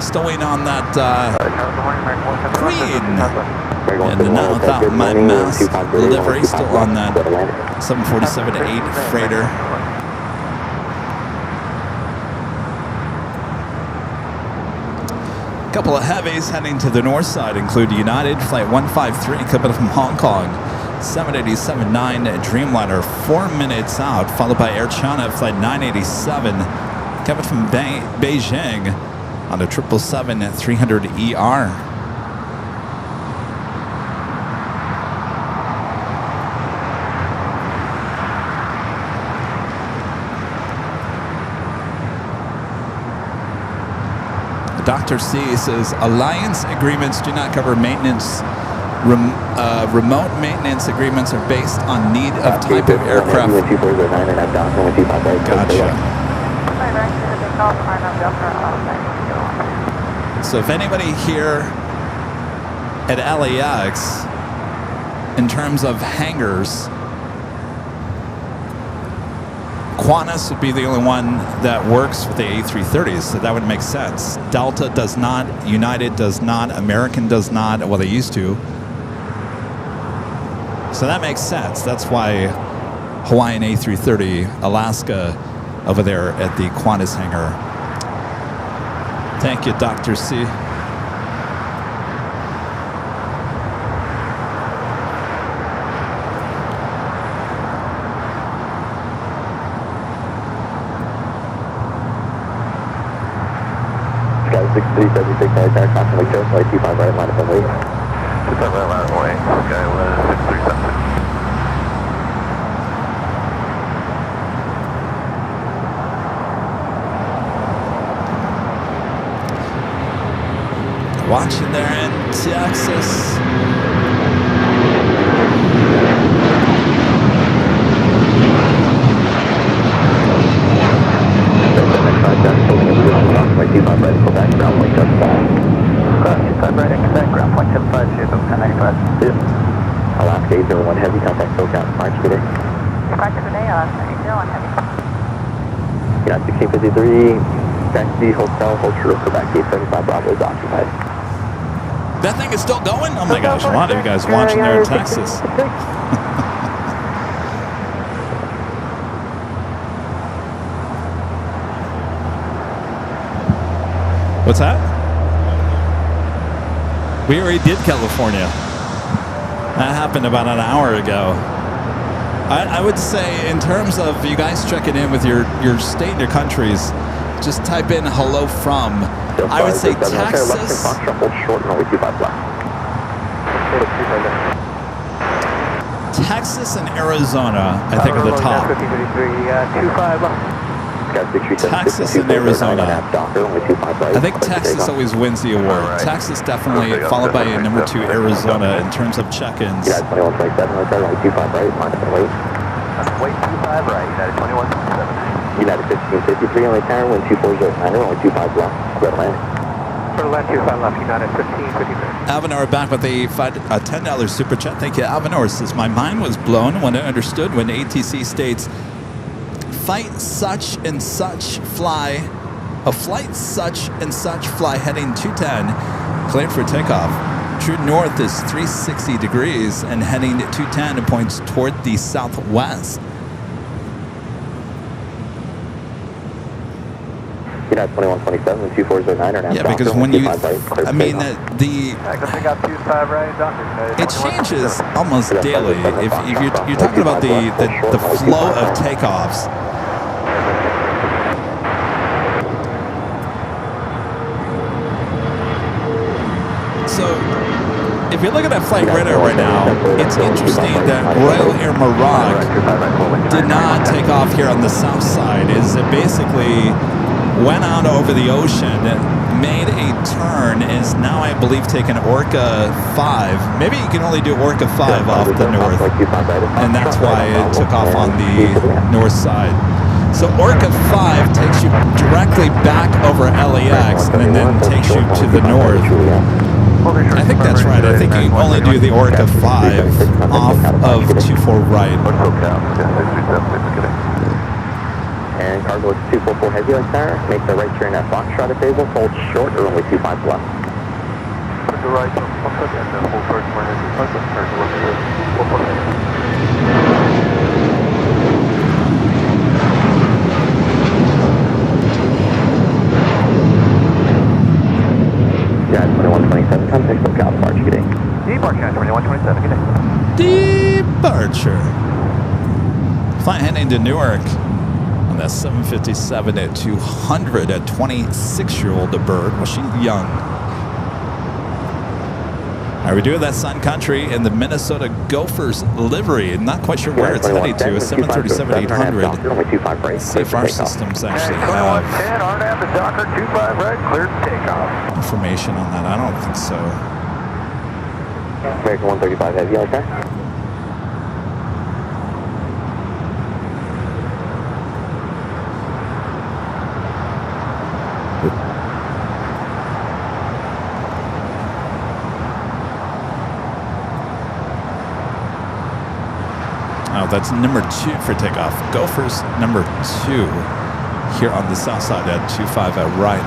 Still waiting on that green and the not without my mask delivery. Still on that 747-8 freighter. A couple of heavies heading to the north side include United Flight 153 coming from Hong Kong, 787-9 Dreamliner 4 minutes out, followed by Air China Flight 987 coming from Beijing on a 777-300ER. Dr. C says alliance agreements do not cover maintenance. Remote maintenance agreements are based on need of type of aircraft. Gotcha. So if anybody here at LAX, in terms of hangars, Qantas would be the only one that works with the A330s, so that would make sense. Delta does not, United does not, American does not, well they used to. So that makes sense. That's why Hawaiian A330, Alaska, over there at the Qantas hangar. Thank you, Dr. C. Sky 6376, contact, constantly Joe, flight 25 right, line up and wait. 25 right, line and wait. Sky 637. Watching there in Texas. Alaska 801 heavy, contact SoCal, March today. Departure today, Alaska 801 heavy. Yeah, 1653, Taxi Hotel, hold true, Quebec 875 Bravo is occupied. That thing is still going? Oh my gosh, a lot of you guys watching there in Texas. What's that? We already did California. That happened about an hour ago. I would say in terms of you guys checking in with your state and your countries, just type in hello from. I would say Texas. Texas and Arizona, I think, are the top. Texas and Arizona. I think Texas always wins the award. Texas definitely, followed by number 2 Arizona in terms of check-ins. United 2127, right there, runway 25 right, line up and wait. Runway 25 right, United 2127. United 1553, only tower, wind 2409, runway 25 left, red land. For land 25 left, United 1553. Avenor back with a $10 super chat. Thank you, Avenor. Says, my mind was blown when I understood when ATC states, fight such and such fly, a flight such and such fly heading 210, cleared for takeoff. True north is 360 degrees and heading 210 and points toward the southwest. United 2127, 2409, Yeah, because when you, I mean, it changes almost daily. If you're talking about the flow of takeoffs. So, if you're looking at flight radar right now, it's interesting that Royal Air Maroc did not take off here on the south side. Is it basically went out over the ocean, made a turn, is now, I believe, taking Orca 5. Maybe you can only do Orca 5 off the north, and that's why it took off on the north side. So Orca 5 takes you directly back over LAX and then takes you to the north. I think that's right. I think you can only do the Orca 5 off of 24 right. And cargo is 244 heavy like there. Make the right turn at Foxtrot at Basel. Hold short or only 25 left. Put the right on Foxtrot and then hold short for 25 left. Turn to 144 heavy. Yeah, 2127. Contact lookout. Departure. Good day. Departure, 2127. Good day. Departure. Flight heading to Newark. On that 757 at 200 at 26-year-old bird. Well, she's young. All right, we're doing that Sun Country in the Minnesota Gophers livery. Not quite sure where it's heading to. A 737-800. See if our systems actually have 10, RNAV to Docker, 25 right, cleared takeoff. information on that. I don't think so. American 135 heavy like that. Oh, that's number 2 for takeoff. Gophers number 2 here on the south side at 25 at right.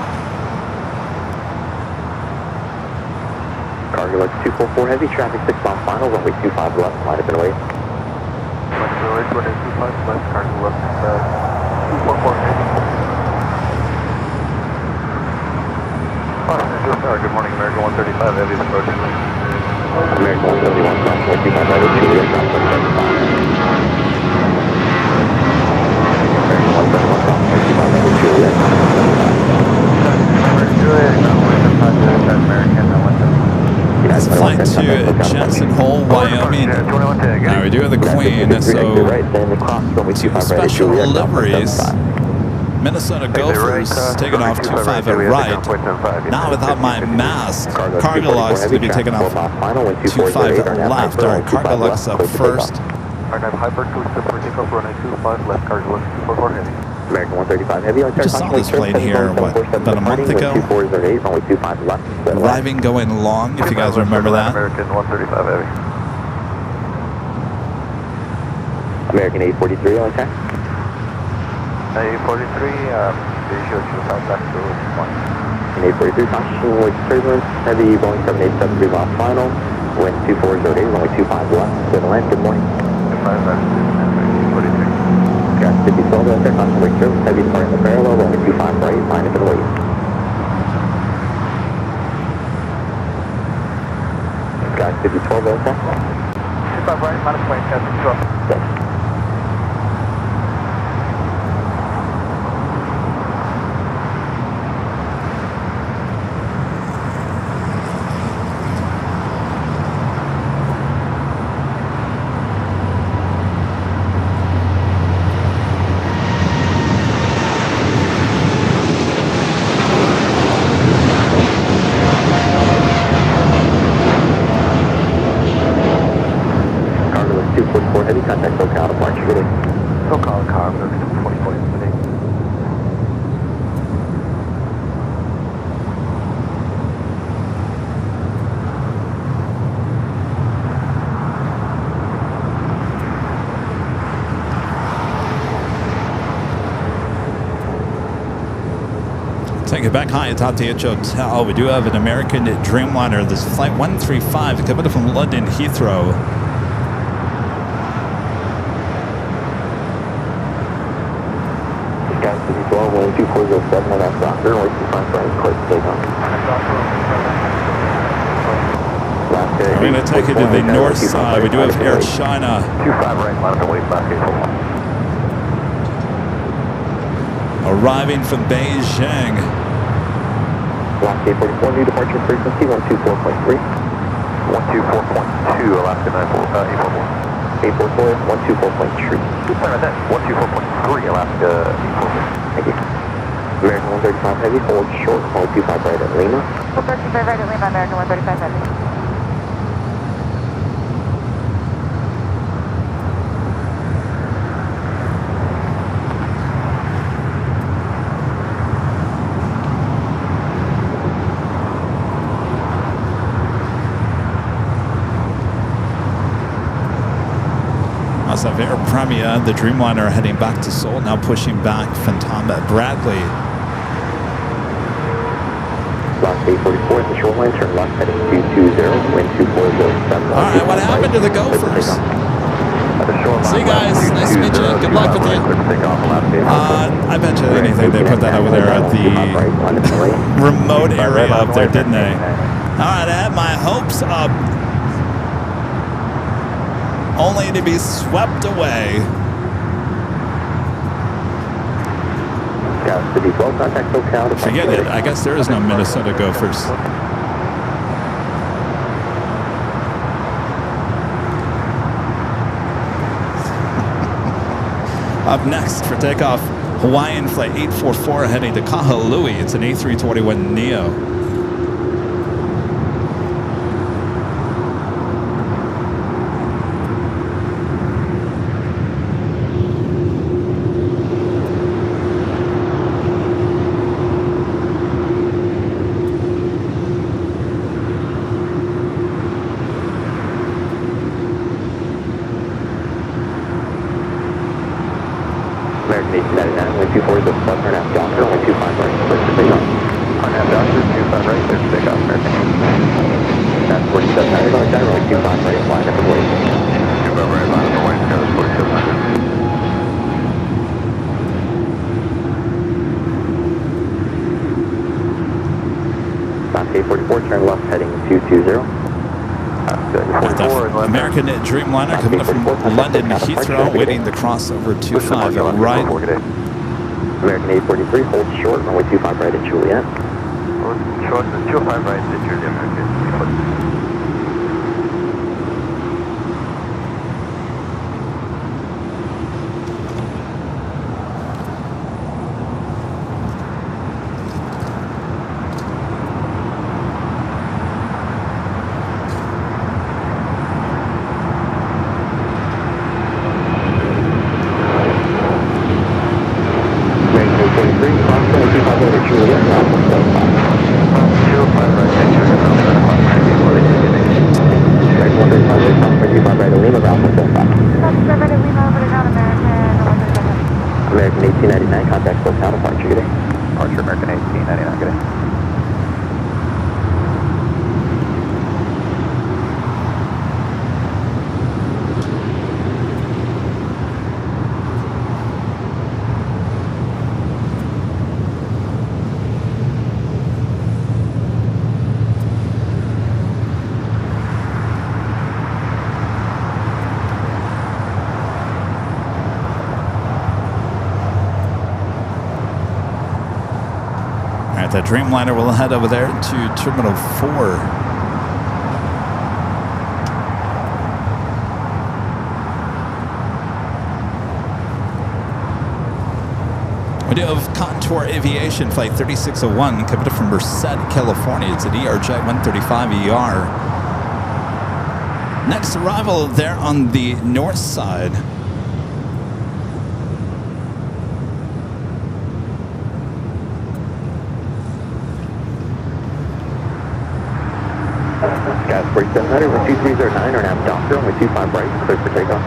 Cargo looks 244 heavy, traffic 6 mile final, runway 25 left, line up and wait. Runway 25 left, cargo left, 244 heavy. Good morning, American 135 heavy approaching. American 171, runway 25 right, Juliet, runway 75. American 171, runway 25 right, Juliet, It's flight to Jensen Hole, Wyoming. Now we're doing the Queen, so 2 special liveries. Minnesota Gophers taking off 25 at right. Now without my mask, Cargo Lux is going to be taking off 25 at left. All right, Cargo Lux up first. American 135 heavy. Just saw this plane here, what, about a month ago? Arriving, going long, if you guys remember that. American 135 heavy. American 843, okay. 843, visual to Southwest to 1. And 843, caution, like turbulence, heavy, Boeing 7873 mile final, wind 2408, runway 25 left, clear to land, good morning. 5 left, 843. Gas 5012 out there, caution, like turbulence, heavy departing the parallel, runway 25 right, line up and wait. Gas 5012 out there. 25 right, minus point, gas 5012. Thanks. Call the car, moving to 2040 today. Take it back high atop the H Hotel. We do have an American Dreamliner. This is flight 135 coming from London Heathrow. Guys, this is 12407, and that's Doctor, and waiting for my clear to take on. We're going to take it to the north side. We do have Air China. 25 right, line up and wait, last vehicle. Arriving from Beijing. Alaska 844, new departure frequency 124.3. 124.2, Alaska 844. 844, 124.3. Sorry about that, 124.3, Alaska 844. Thank you. American 135 Heavy, hold short, 125 right at Lima. 135 right at Lima, American 135 Heavy. Of Air Premia, the Dreamliner heading back to Seoul, now pushing back Phantom at Bradley. Alaska 844 at the shoreline, turn left heading 220, wind 240, All right, what happened to the Gophers? See you guys, nice to meet you. Good luck with you. I bet you anything they put that over there at the remote area up there, didn't they? All right, I had my hopes up, only to be swept away. Forget it. I guess there is no Minnesota Gophers. Up next for takeoff, Hawaiian Flight 844 heading to Kahului. It's an A321neo. American Dreamliner coming up from London Heathrow, waiting to cross over 25 right. American 843, hold short, runway 25 right at Juliet. Short, 25 right at Juliet, American. American 1899, contact SoCal, departure, good day. Departure, American 1899, good day. The Dreamliner will head over there to Terminal 4. We do have Contour Aviation Flight 3601 coming from Merced, California. It's an ERJ-135ER. Next arrival there on the north side. 4700, 12309, or nav Docker, 125 right, clear for takeoff.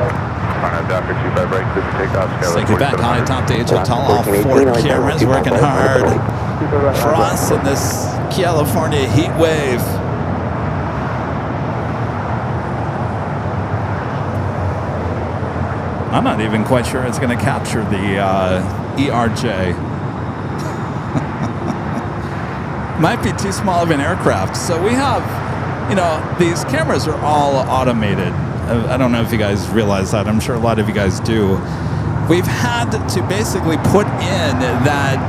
Arnav Docker 25 right, clear for takeoff. Say goodbye, high top to Hotel, all 4 cameras working hard for us in this California heat wave. I'm not even quite sure it's going to capture the ERJ. Might be too small of an aircraft. So we have, you know, these cameras are all automated. I don't know if you guys realize that. I'm sure a lot of you guys do. We've had to basically put in that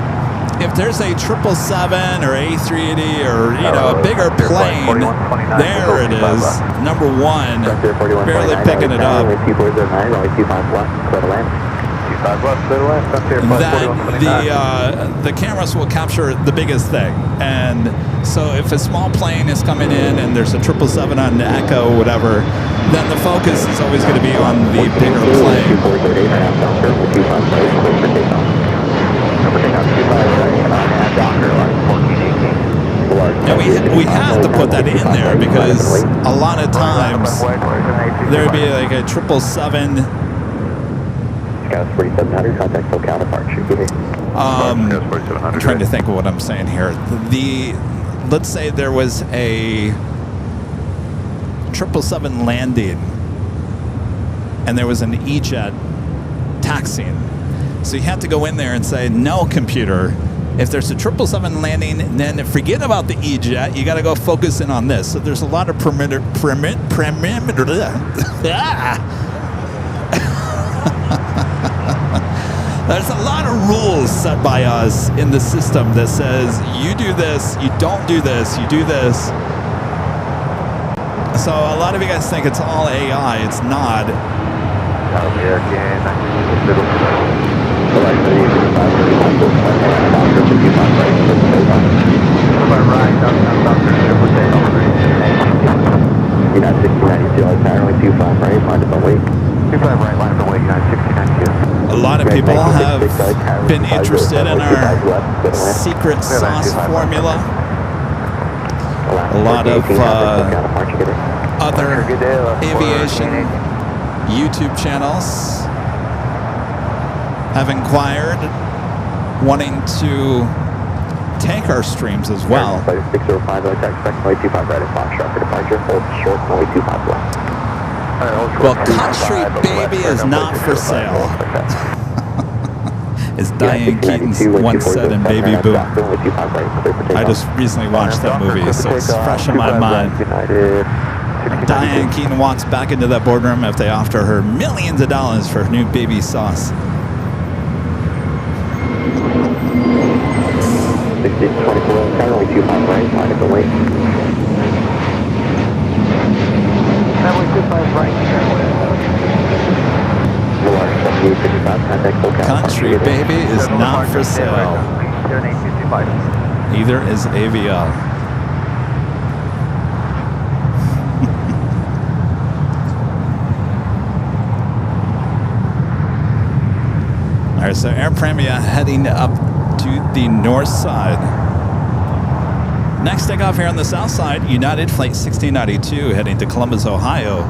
if there's a 777 or A380 or, you know, a bigger plane, there it is, number one, barely picking it up, that the cameras will capture the biggest thing. And so if a small plane is coming in and there's a 777 on the Echo or whatever, then the focus is always going to be on the bigger plane. And we have to put that in there because a lot of times there would be like a 777. Scouts 4700, contact full counterpart. I'm trying to think of what I'm saying here. Let's say there was a 777 landing and there was an E-jet taxiing. So you have to go in there and say, no, computer, if there's a 777 landing, then forget about the E-jet. You got to go focus in on this. So there's a lot of perimeter. There's a lot of rules set by us in the system that says, you do this, you don't do this, you do this. So a lot of you guys think it's all AI. It's not. United 1692, apparently 25 right, line of the way. 25 right, line of the way, United 1692. A lot of people have been interested in our secret sauce formula. A lot of other aviation YouTube channels have inquired, wanting to take our streams as well. 605, expect 25 right at Foxtrot for departure, hold short, 25 left. Well, Country Baby is not for sale. As Diane Keaton once said in Baby Boom. I just recently watched that movie, so it's fresh in my mind. Diane Keaton walks back into that boardroom if they offer her millions of dollars for new baby sauce. 1624, currently 25 right, line of the way. Country Baby is not for sale. Neither is AVL. All right, so Air Premia heading up to the north side. Next takeoff here on the south side, United Flight 1692 heading to Columbus, Ohio,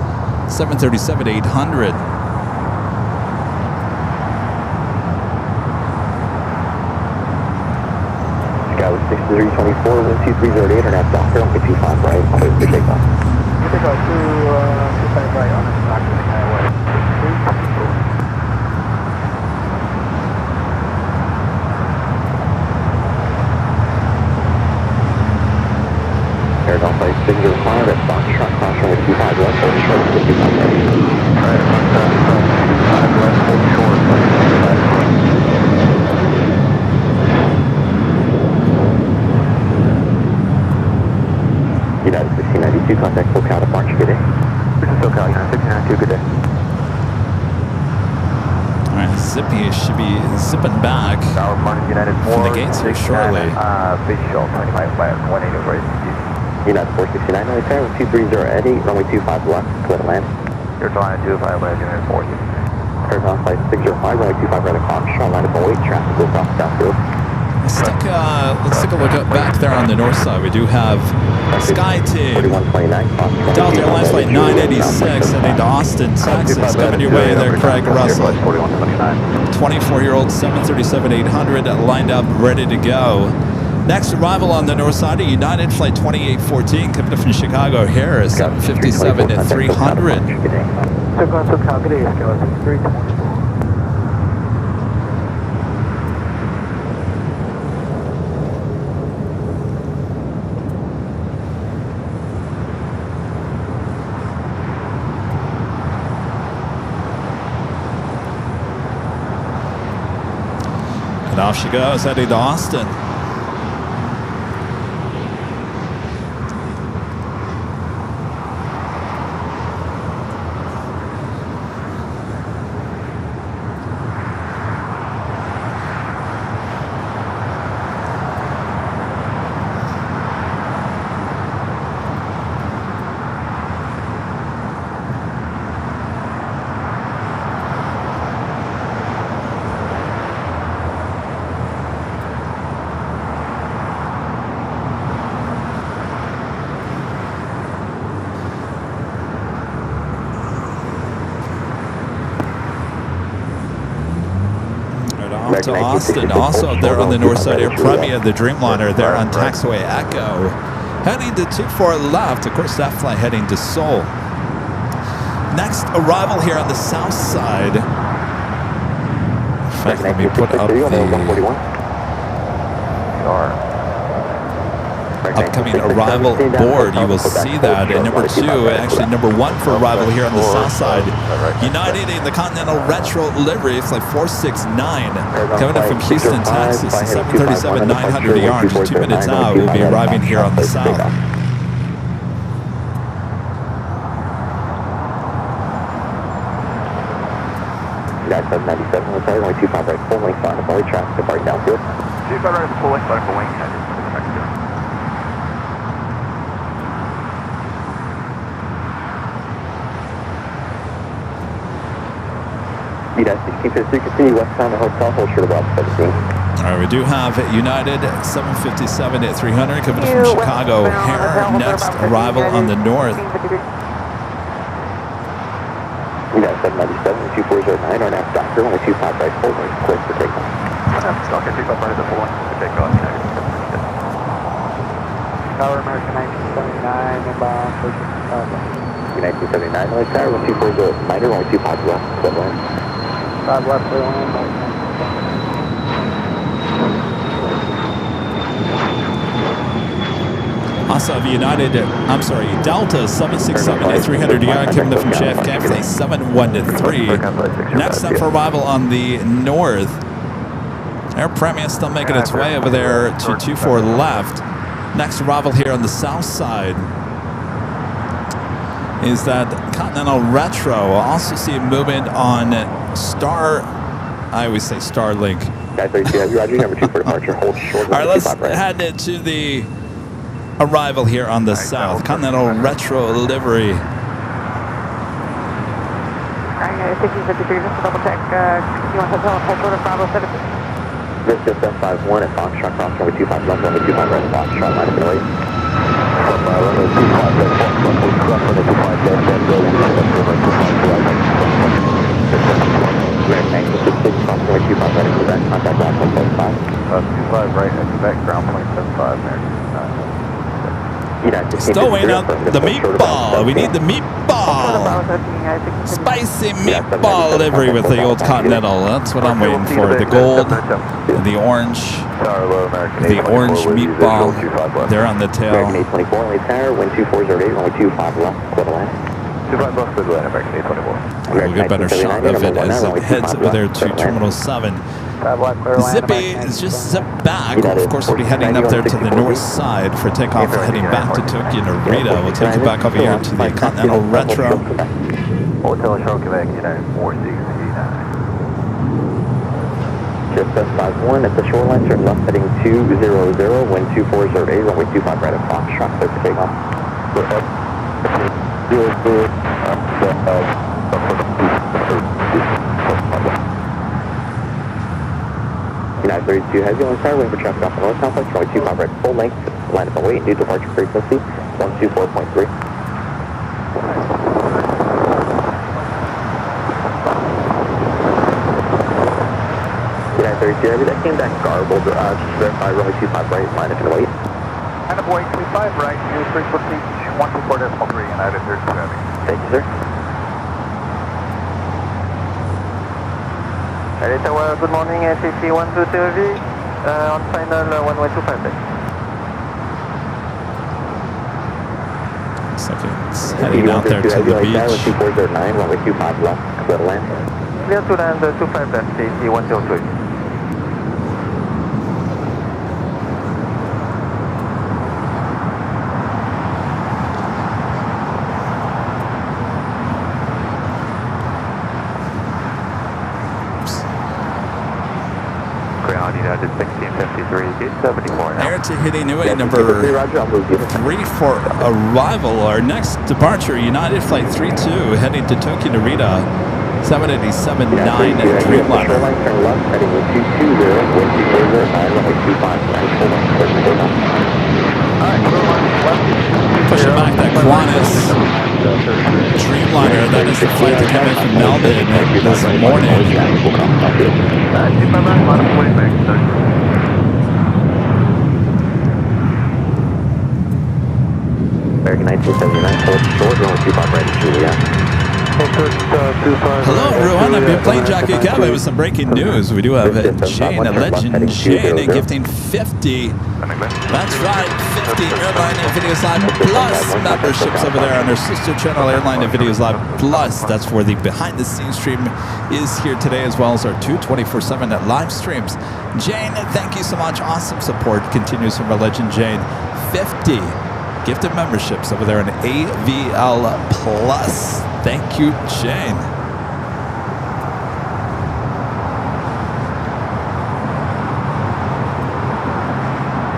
737-800. Scout 6324, 12308, or nav Docker, 25 right, clear for takeoff. Takeoff 25 right on the Docker highway. Airline flight 605 at Foxtrot, crossing with 25 left, hold short, 55 right. Alright, 25 left, hold short, 25 right. United 1692, contact full counterpart, good day. This is SoCal, United 1692, good day. Alright, Zippy should be zipping back Tower Martin, United 4, from the gates here shortly. Visual, 25 left, 180 right. United 469, only turn with 230 at 8, runway 25 left, clear to land. You're flying at 25 left, United 40. Airline flight 605, runway 25 right at Foxtrot, line of the way, traffic goes off southfield. Let's take a look back there on the north side. We do have Sky Team, Delta Airlines Flight 986 heading to Austin, Texas. Coming your way there, Craig Russell. 24-year-old 737-800 lined up, ready to go. Next arrival on the north side of United Flight 2814 coming from Chicago O'Hare, 757 at 300. And off she goes, heading to Austin. To Austin, also there on the north side, Air Premia, the Dreamliner there on Taxiway Echo, heading to 24 left. Of course, that flight heading to Seoul. Next arrival here on the south side. In fact, let me put up the upcoming arrival board. You will see that. And number 2, actually number 1 for arrival here on the south side, United in the Continental Retro livery, flight 469, coming up from Houston, Texas, 737-900 ER. Just 2 minutes out, we'll be arriving here on the south. United 797, we're sorry, only 25 right, full length on the belly traffic, departing downfield. 25 right, full length on the wing, United 1653, continue westbound the hotel, hold short of Bob 17. All right, we do have United 757 at 300 coming from Chicago O'Hare. Next arrival on the north. United 797, 2409, our next doctor, only 25 right, full length, clear for takeoff. Okay, 25 right at the full length for takeoff, United. Tower American 1979, inbound, 1979, LAX Tower, 124 minor, only 25 left, clear line. 5 left, clear line. Also have United, Delta 767 at 300 ER coming up from JFK, flight 713. Next up for arrival on the north, Air Premia still making its way over there to 24 left. Next arrival here on the south side is that Continental Retro. We'll also see a movement on I always say Starlink. Roger, number 2 for departure, hold short. All right, let's head to the arrival here on the south. Continental Retro livery. Alright, 1653, just to double check, you want hotel and hold short of Bravo 7. This is F51 at Foxtrot, cross number 25 left, number 25 right, Foxtrot, line of the way. Contact last 175. 25 right at Quebec, ground point 75, American. Still waiting out the meatball. We need the meatball. Spicy meatball livery with the old Continental. That's what I'm waiting for. The gold, the orange meatball. They're on the tail. American 824, only tower, wind 2408, only 25 left, clear line. 25 left, clear line, American 824. We'll get a better shot of it as it heads over there to Terminal 7. Zippy is just zipped back. Of course, we'll be heading up there to the north side for takeoff, heading back to Tokyo Narita. We'll take you back over here to the Continental Retro. Hotel Charlotte, Quebec, United 4689. Just S51 at the shoreline, turn left heading 200, wind 2408, runway 25 right at Foxtrot, clear for takeoff. United 32 Heavy on Star, waiting for traffic off the north complex, runway 25 right full length, line up and wait, new departure frequency, 124.3. United 32 Heavy, that came back garbled, just verify runway 25 right, line up and wait. Line up and wait, 25 right, new frequency, 124.3, United 32 Heavy. Thank you, sir. Good morning, ATC 122 Heavy, on final 1125 right. Looks like it's heading out there to the beach. 2409, runway 25 left, clear to land. Clear to land 25 left, ATC 102 Heavy. United 1653, 74 now. Air Tahiti Nui number 3 for arrival. Our next departure, United Flight 32, heading to Tokyo Narita, 787-9 Dreamliner. Turn left, heading with 220, wind 209, runway 25 right, full length, clear to take off. Pushing back that Qantas Dreamliner. That is the flight that came in from Melbourne this morning. American 1979, Phillips Short, runway 25 right to Juliet. Hello everyone, I'm your plane jockey Kevin with some breaking news. We do have Jane, a legend Jane, gifting 50. That's right, 50 Airline Videos Live Plus memberships over there on our sister channel Airline Videos Live Plus. That's where the behind the scenes stream is here today, as well as our 24/7 live streams. Jane, thank you so much. Awesome support continues from our legend Jane. 50 gifted memberships over there on AVL Plus. Thank you, Jane.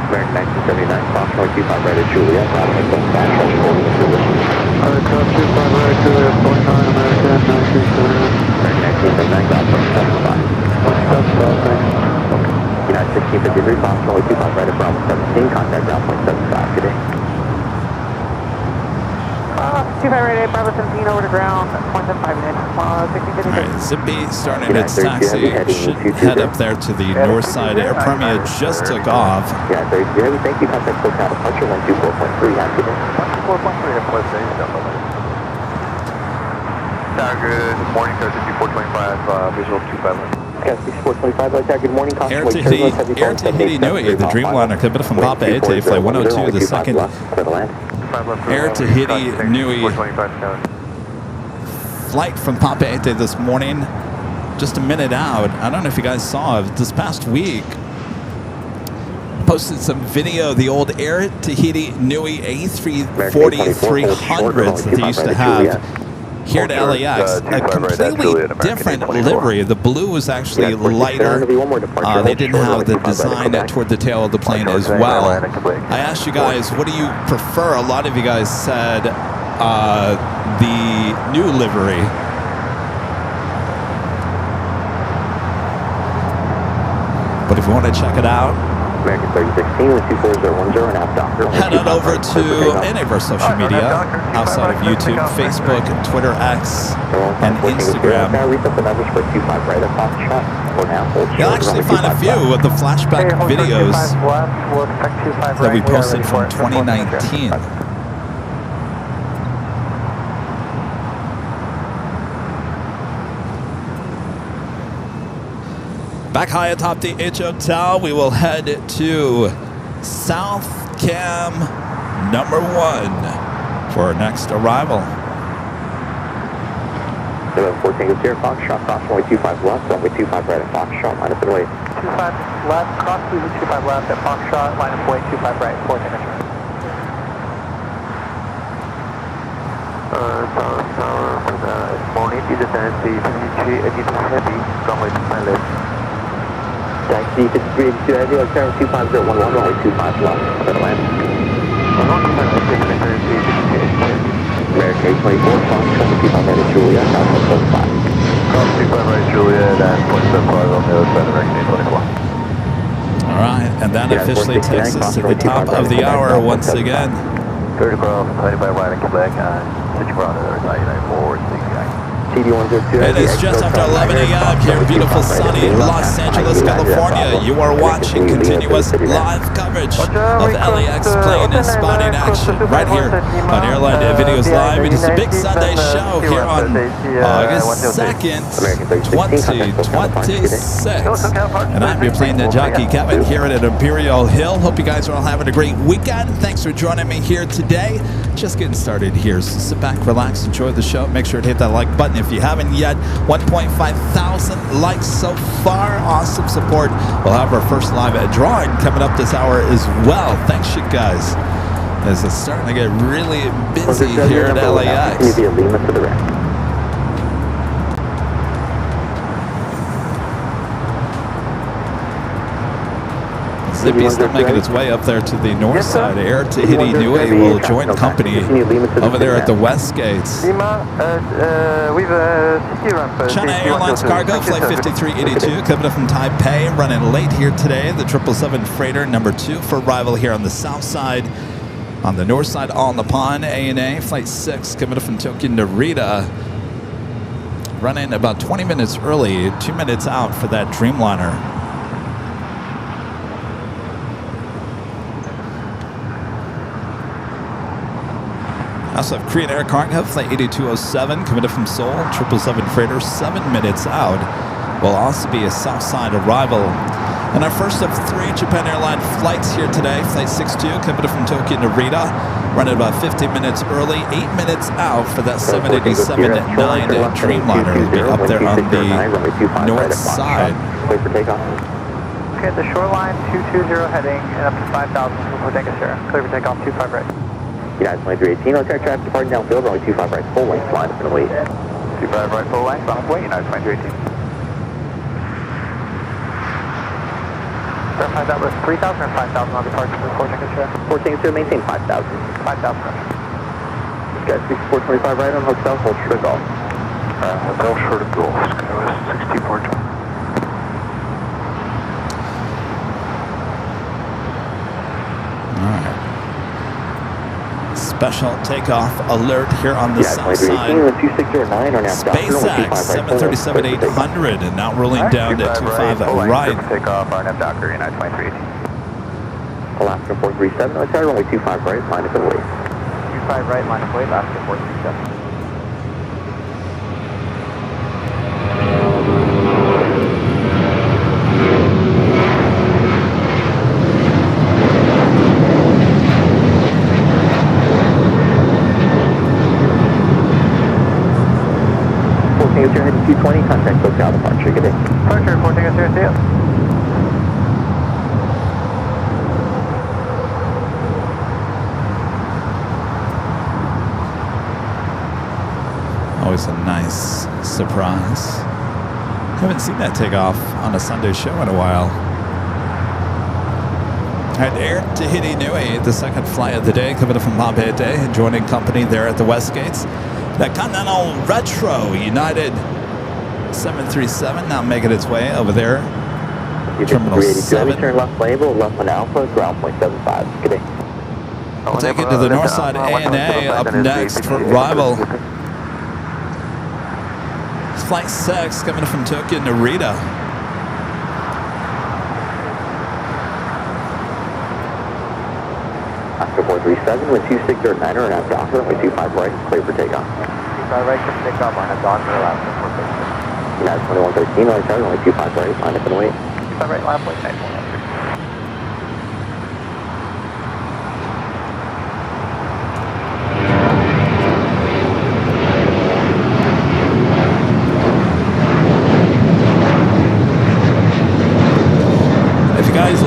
American 1979, Fox 25 right at Juliet, American 25 right at Juliet, 49, American 1979, Fox 75. United 1653, Fox 25 right at Bravo 17, contact ground point 75 today. 25 right, Bravo 17 over to ground, 0.75 minutes, 1653. All right, Zippy starting its taxi. Should head up there to the north side. Air Premia just took off. Yeah, very good. Thank you. Contact SoCal departure 124.3 active. 124.3 at plus 8, good morning, Air 6425, visual 25 left. Okay, 6425, like that. Good morning, Air Tahiti Nui, the Dreamliner, coming from Papa Ete, flight 102, the second Air Tahiti Nui flight from Papa Ete this morning. Just a minute out. I don't know if you guys saw it. This past week, posted some video, the old Air Tahiti Nui A340-300s that they used to have here at LAX. A completely different livery. The blue was actually lighter. They didn't have the design toward the tail of the plane as well. I asked you guys, what do you prefer? A lot of you guys said the new livery. But if you want to check it out, American 3016 with 24010 and app doctor. head on over to any of our social media outside of YouTube, Facebook, Twitter, X, and Instagram. You'll actually find a few of the flashback videos that we posted from 2019. Back high atop the H Hotel, we will head to South Cam number 1 for our next arrival. 14 goes here, Foxtrot, cross runway 25 left, runway 25 right at Foxtrot, line up and wait. 25 left, cross 25 left at Foxtrot, line up wait, 25 right, 4 signature. Tower, morning, descent, CG, heavy, runway 25 left. Taxi 5382 heavy, like 25011, runway 25 left, clear to land. American 824, Fox 25 right at Juliet, Southwest 75. Cross 25 right, Juliet, and 0.75 on the other side, American 824. And that officially takes us to the top of the hour once again. Third across, heading by right and Quebec, switching around to the other side, United forward, 69. It is just after 11 a.m. here in beautiful sunny Los Angeles, California. You are watching continuous live coverage of LAX plane and spotting action right here on Airline Videos Live. It is a big Sunday show here on August 2nd, 2026. And I'm your plane jockey, Kevin, here at Imperial Hill. Hope you guys are all having a great weekend. Thanks for joining me here today. Just getting started here, so sit back, relax, enjoy the show. Make sure to hit that like button if you haven't yet. 1.5 thousand likes so far. Awesome support. We'll have our first live drawing coming up this hour as well. Thanks, you guys. As it's starting to get really busy here at LAX. Zippy's still making its way up there to the north side. Air Tahiti Nui will join company over there at the west gates. China Airlines cargo, flight 5382, coming up from Taipei, running late here today. The 777 freighter number 2 for arrival here on the south side. On the north side, All Nippon ANA, flight 6, coming up from Tokyo Narita. Running about 20 minutes early, 2 minutes out for that Dreamliner. Also have Korean Air Cargo, flight 8207, coming up from Seoul, 777 freighter, 7 minutes out. Will also be a south side arrival. And our first of 3 Japan Airline flights here today, flight 62, coming up from Tokyo Narita, running about 50 minutes early, 8 minutes out for that 787-9 Dreamliner. It'll be up there on the north side. Okay, the shoreline 220 heading and up to 5,000 for Bodega Sierra. Clear for takeoff 25 right. United 2318, let's check traffic departing downfield, runway 25 right, full length, line up and wait. 25 right, full length, on its way, United 2318. Verify that was 3,000 or 5,000 on departure for Bodega Sierra? 14 maintain 5,000. 5,000. This guy's 6425 right on hotel, hold short of golf. Hotel short of golf, Skywest 6420. All right. Special takeoff alert here on the south side. SpaceX 737-800 and now rolling down to 25 right. Takeoff, RNF Docker, United 2318. Alaska 437, let's try runway 25 right, line up and wait. 25 right, line of way, Alaska 437. You're heading 220, contact SoCal departure, good day. Departure, reporting us here, see you. Always a nice surprise. Haven't seen that take off on a Sunday show in a while. At Air Tahiti Nui, the second flight of the day, coming up from Mabete and joining company there at the west gates. That Continental Retro United 737 now making its way over there. Terminal 7. Turn left label, left on Alpha, ground point 75. Good day. We'll take it to the north side ANA up next for arrival. It's flight 6 coming from Tokyo Narita. Oscar 437 with 2609 or an Docker, runway 25 right, clear for takeoff. 25 right, clear for takeoff, RNF Docker, Alaska 437. United 2113, let's try runway 25 right, line up and wait. 25 right, line up, wait, 91.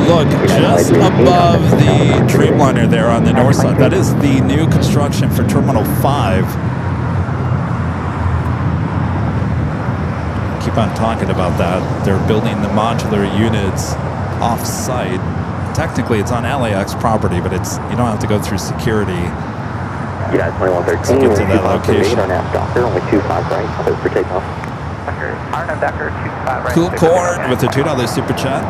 Look just above the Dreamliner there on the north side. That is the new construction for Terminal 5. Keep on talking about that. They're building the modular units off-site. Technically, it's on LAX property, but it's you don't have to go through security to get to that location. Cool Corn with a $2 super chat.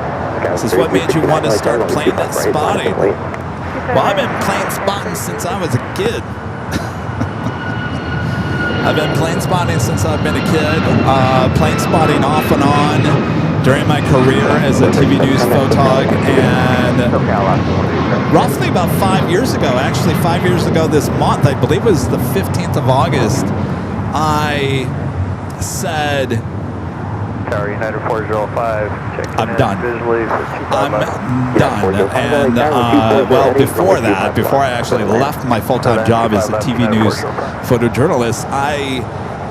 This is what made you want to start plane spotting. Well, I've been plane spotting since I was a kid. I've been plane spotting since I've been a kid. Plane spotting off and on during my career as a TV news photog, and roughly about 5 years ago, actually 5 years ago this month, I believe it was the 15th of August, I said, Tower United 405, I'm done. Visually for I'm done. And well, before that, before I actually left my full-time job as a TV news photojournalist, I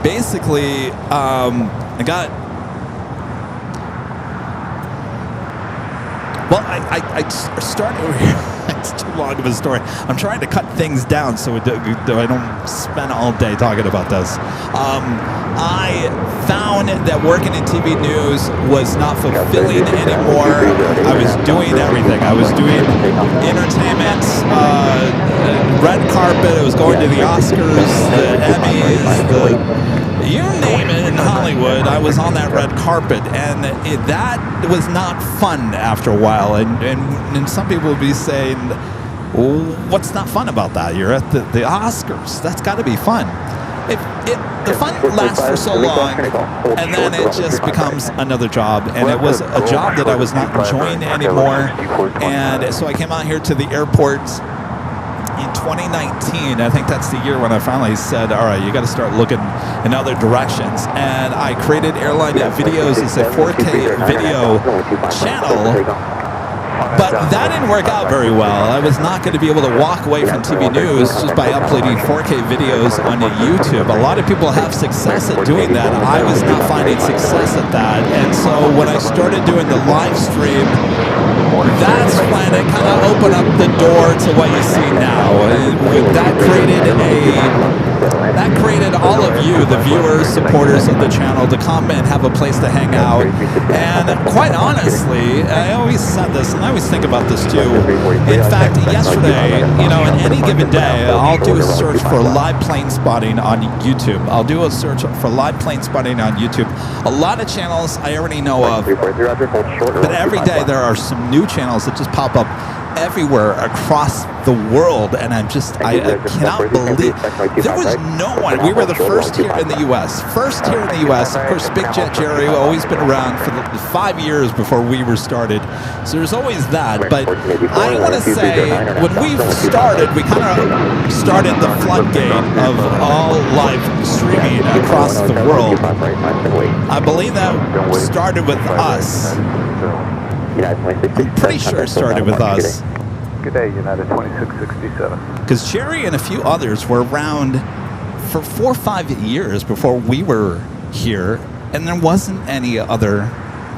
basically I got. Well, I started over here. It's too long of a story. I'm trying to cut things down so I don't spend all day talking about this. I found that working in TV news was not fulfilling anymore. I was doing everything. I was doing entertainment, red carpet. I was going to the Oscars, the Emmys, you name it in Hollywood. I was on that red carpet, and that was not fun after a while. And some people would be saying, well, what's not fun about that? You're at the Oscars. That's got to be fun. The fun lasts for so long, and then it just becomes another job. And it was a job that I was not enjoying anymore. And so I came out here to the airport in 2019. I think that's the year when I finally said, all right, you got to start looking in other directions. And I created Airline Videos as a 4K video channel. But that didn't work out very well. I was not going to be able to walk away from TV news just by uploading 4K videos on YouTube. A lot of people have success at doing that. I was not finding success at that. And so when I started doing the live stream, that's when it kind of opened up the door to what you see now. That created all of you, the viewers, supporters of the channel, to come and have a place to hang out. And quite honestly, I always said this, and I always think about this too. In fact, yesterday, in any given day, I'll do a search for live plane spotting on YouTube. I'll do a search for live plane spotting on YouTube. A lot of channels I already know of, but every day there are some new channels that just pop up everywhere across the world, and I cannot believe there was no one. We were the first here in the U.S. Of course, Big Jet Jerry always been around for the 5 years before we were started, so there's always that. But I want to say, when we started, we kind of started the floodgate of all live streaming across the world. I believe that started with us. I'm pretty sure it started with us. Good day, United 2667. Because Jerry and a few others were around for 4 or 5 years before we were here, and there wasn't any other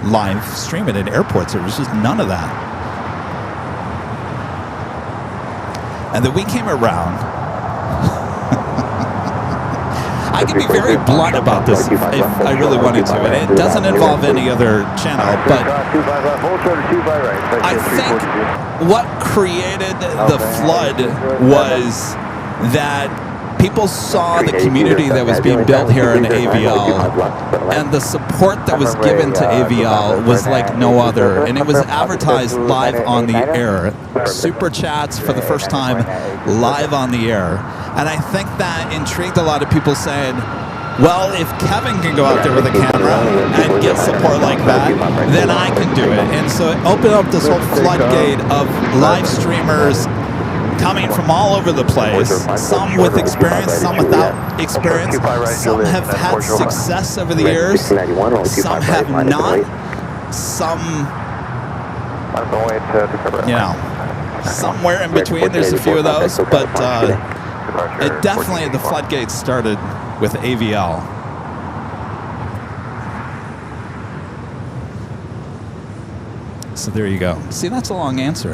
live streaming at airports. There was just none of that. And then we came around. I can be very blunt about this if I really wanted to, and it doesn't involve any other channel, but I think what created the flood was that people saw the community that was being built here in AVL, and the support that was given to AVL was like no other, and it was advertised live on the air. Super chats for the first time live on the air. And I think that intrigued a lot of people, saying, well, if Kevin can go out there with a camera and get support like that, then I can do it. And so it opened up this whole floodgate of live streamers coming from all over the place, some with experience, some without experience. Some have had success over the years, some have not, some, somewhere in between. There's a few of those, but it definitely, the floodgates started with AVL. So there you go. See, that's a long answer,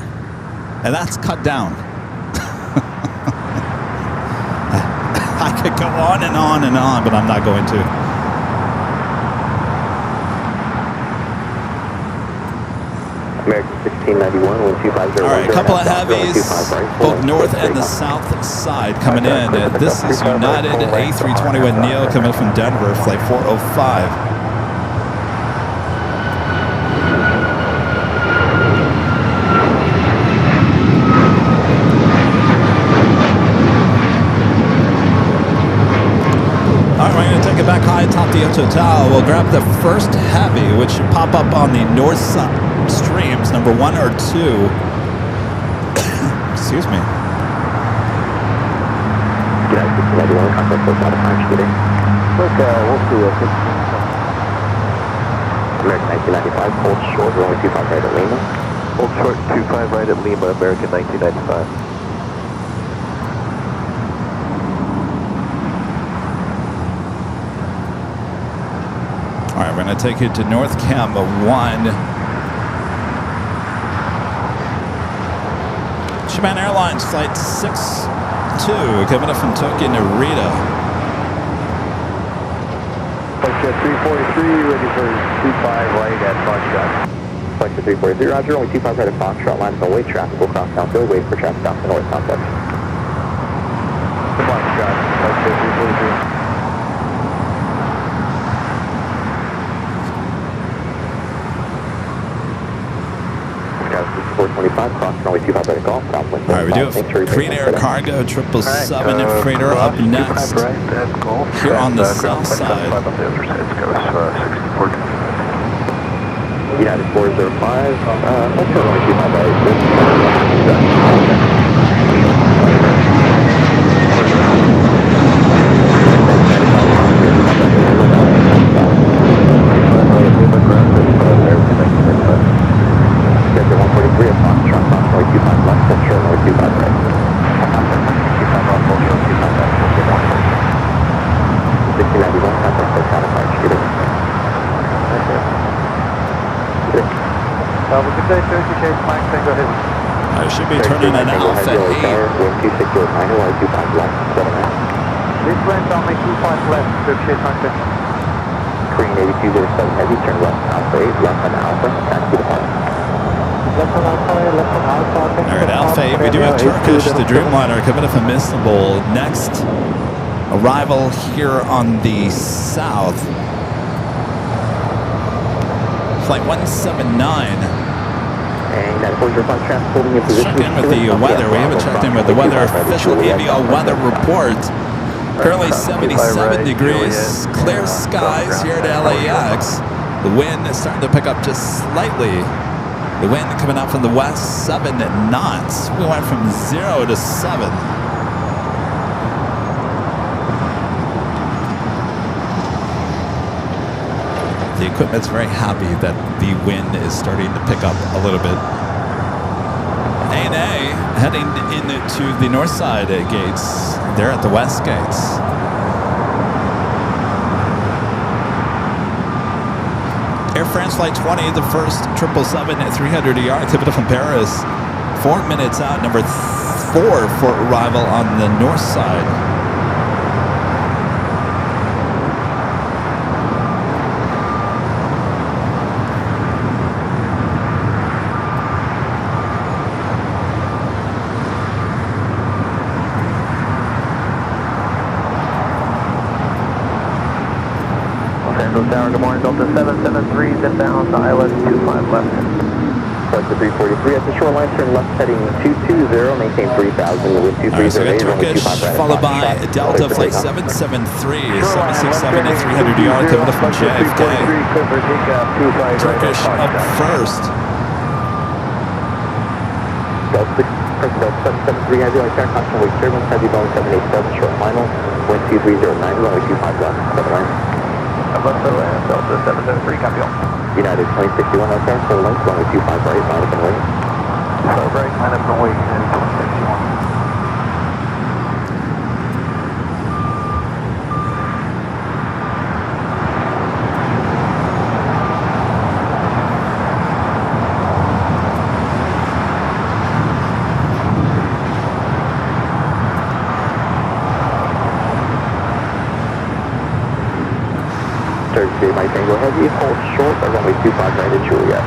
and that's cut down. I could go on and on and on, but I'm not going to. American 1691, 1250. All right, a couple of heavies, both north and the south side coming in. This is United A321 Neo coming from Denver, flight 405. India Total. We'll grab the first heavy, which should pop up on the north streams, number 1 or 2. Excuse me. Look, we'll see it. American 1995, hold short, runway 25 right at Lima. Hold short 25 right at Lima, American 1995. All right, we're going to take you to North Cam 1. Japan Airlines Flight 62, coming up from Tokyo, Narita. Flight 343, ready for 25 right at Foxtrot. Flight 343, roger, only 25 right at Foxtrot, line no wait, traffic will cross downfield, wait for traffic off the north complex. Foxtrot, Flight 343. 425, cross runway 25 right at Golf, southwest. All right, we do have Green Air Cargo 777 freighter up next here on the south side. United 405, let's go runway 25 right. Sector 143 at Foxtrot, runway 25 left, full short, runway 25 right. 25 left, full short, 25 right, 6091, contact for counterpart, shooter. Have a good day, Turkey Chase, Mike, go ahead. I should be turning an Alpha 8. Wind 2609, runway 25 left, 7 out. This wind on me 25 left, Turkey Chase, Mike, Green 8207 heavy, turn left, Alpha 8, left on Alpha, taxi to Park. All right, Alpha 8, we do have Turkish, the Dreamliner, coming up from Istanbul. Next arrival here on the south. Flight 179. Check in with the weather. We haven't checked in with the weather. Official AVL weather report. Currently 77 degrees. Clear skies here at LAX. The wind is starting to pick up just slightly. The wind coming out from the west, 7 knots. We went from 0 to 7. The equipment's very happy that the wind is starting to pick up a little bit. ANA heading into the north side gates. They're at the west gates. Air France Flight 20, the first 777-300ER coming up from Paris. 4 minutes out, number 4 for arrival on the north side. Tower, good morning, Delta 773, inbound to ILS 25 left. Delta 343 at the shoreline, turn left heading 220, maintain 3000, wind 230, All right, so we got Turkish, followed by Delta Flight 773, 767-300ER coming up from JFK. Turkish up first. Delta 773, heavy light turn, caution wake turbulence, heavy Boeing 787, short final, wind 2309, runway 25 left, 7 left. Delta 773, copy all. United 2061, okay, full length, runway 25 right, line up and wait. So right, line up and wait, United 2061. Turkey, my Tango Heavy, hold short, runway 25 right at Juliet.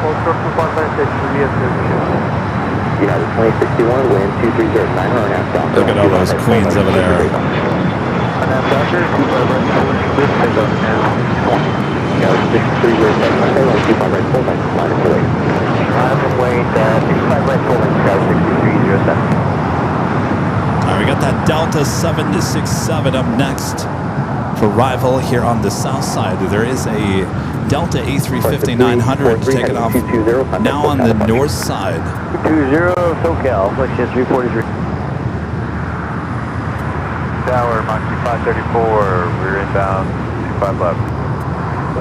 Hold short 25 right at Juliet, United 2061, wind 2309, run out south. Look at all those queens over there. And then Dodger, 25 right forward, this is up now. United 6307, okay, runway 25 right full length, line up and wait. Line up and wait, 65 right full length, guys, 6307. All right, we got that Delta 767 up next. for arrival here on the south side. There is a Delta A350-900 taking off now on the north side. 20 SoCal, flight shift 343. Tower, Moxie 534, we're inbound 25 left.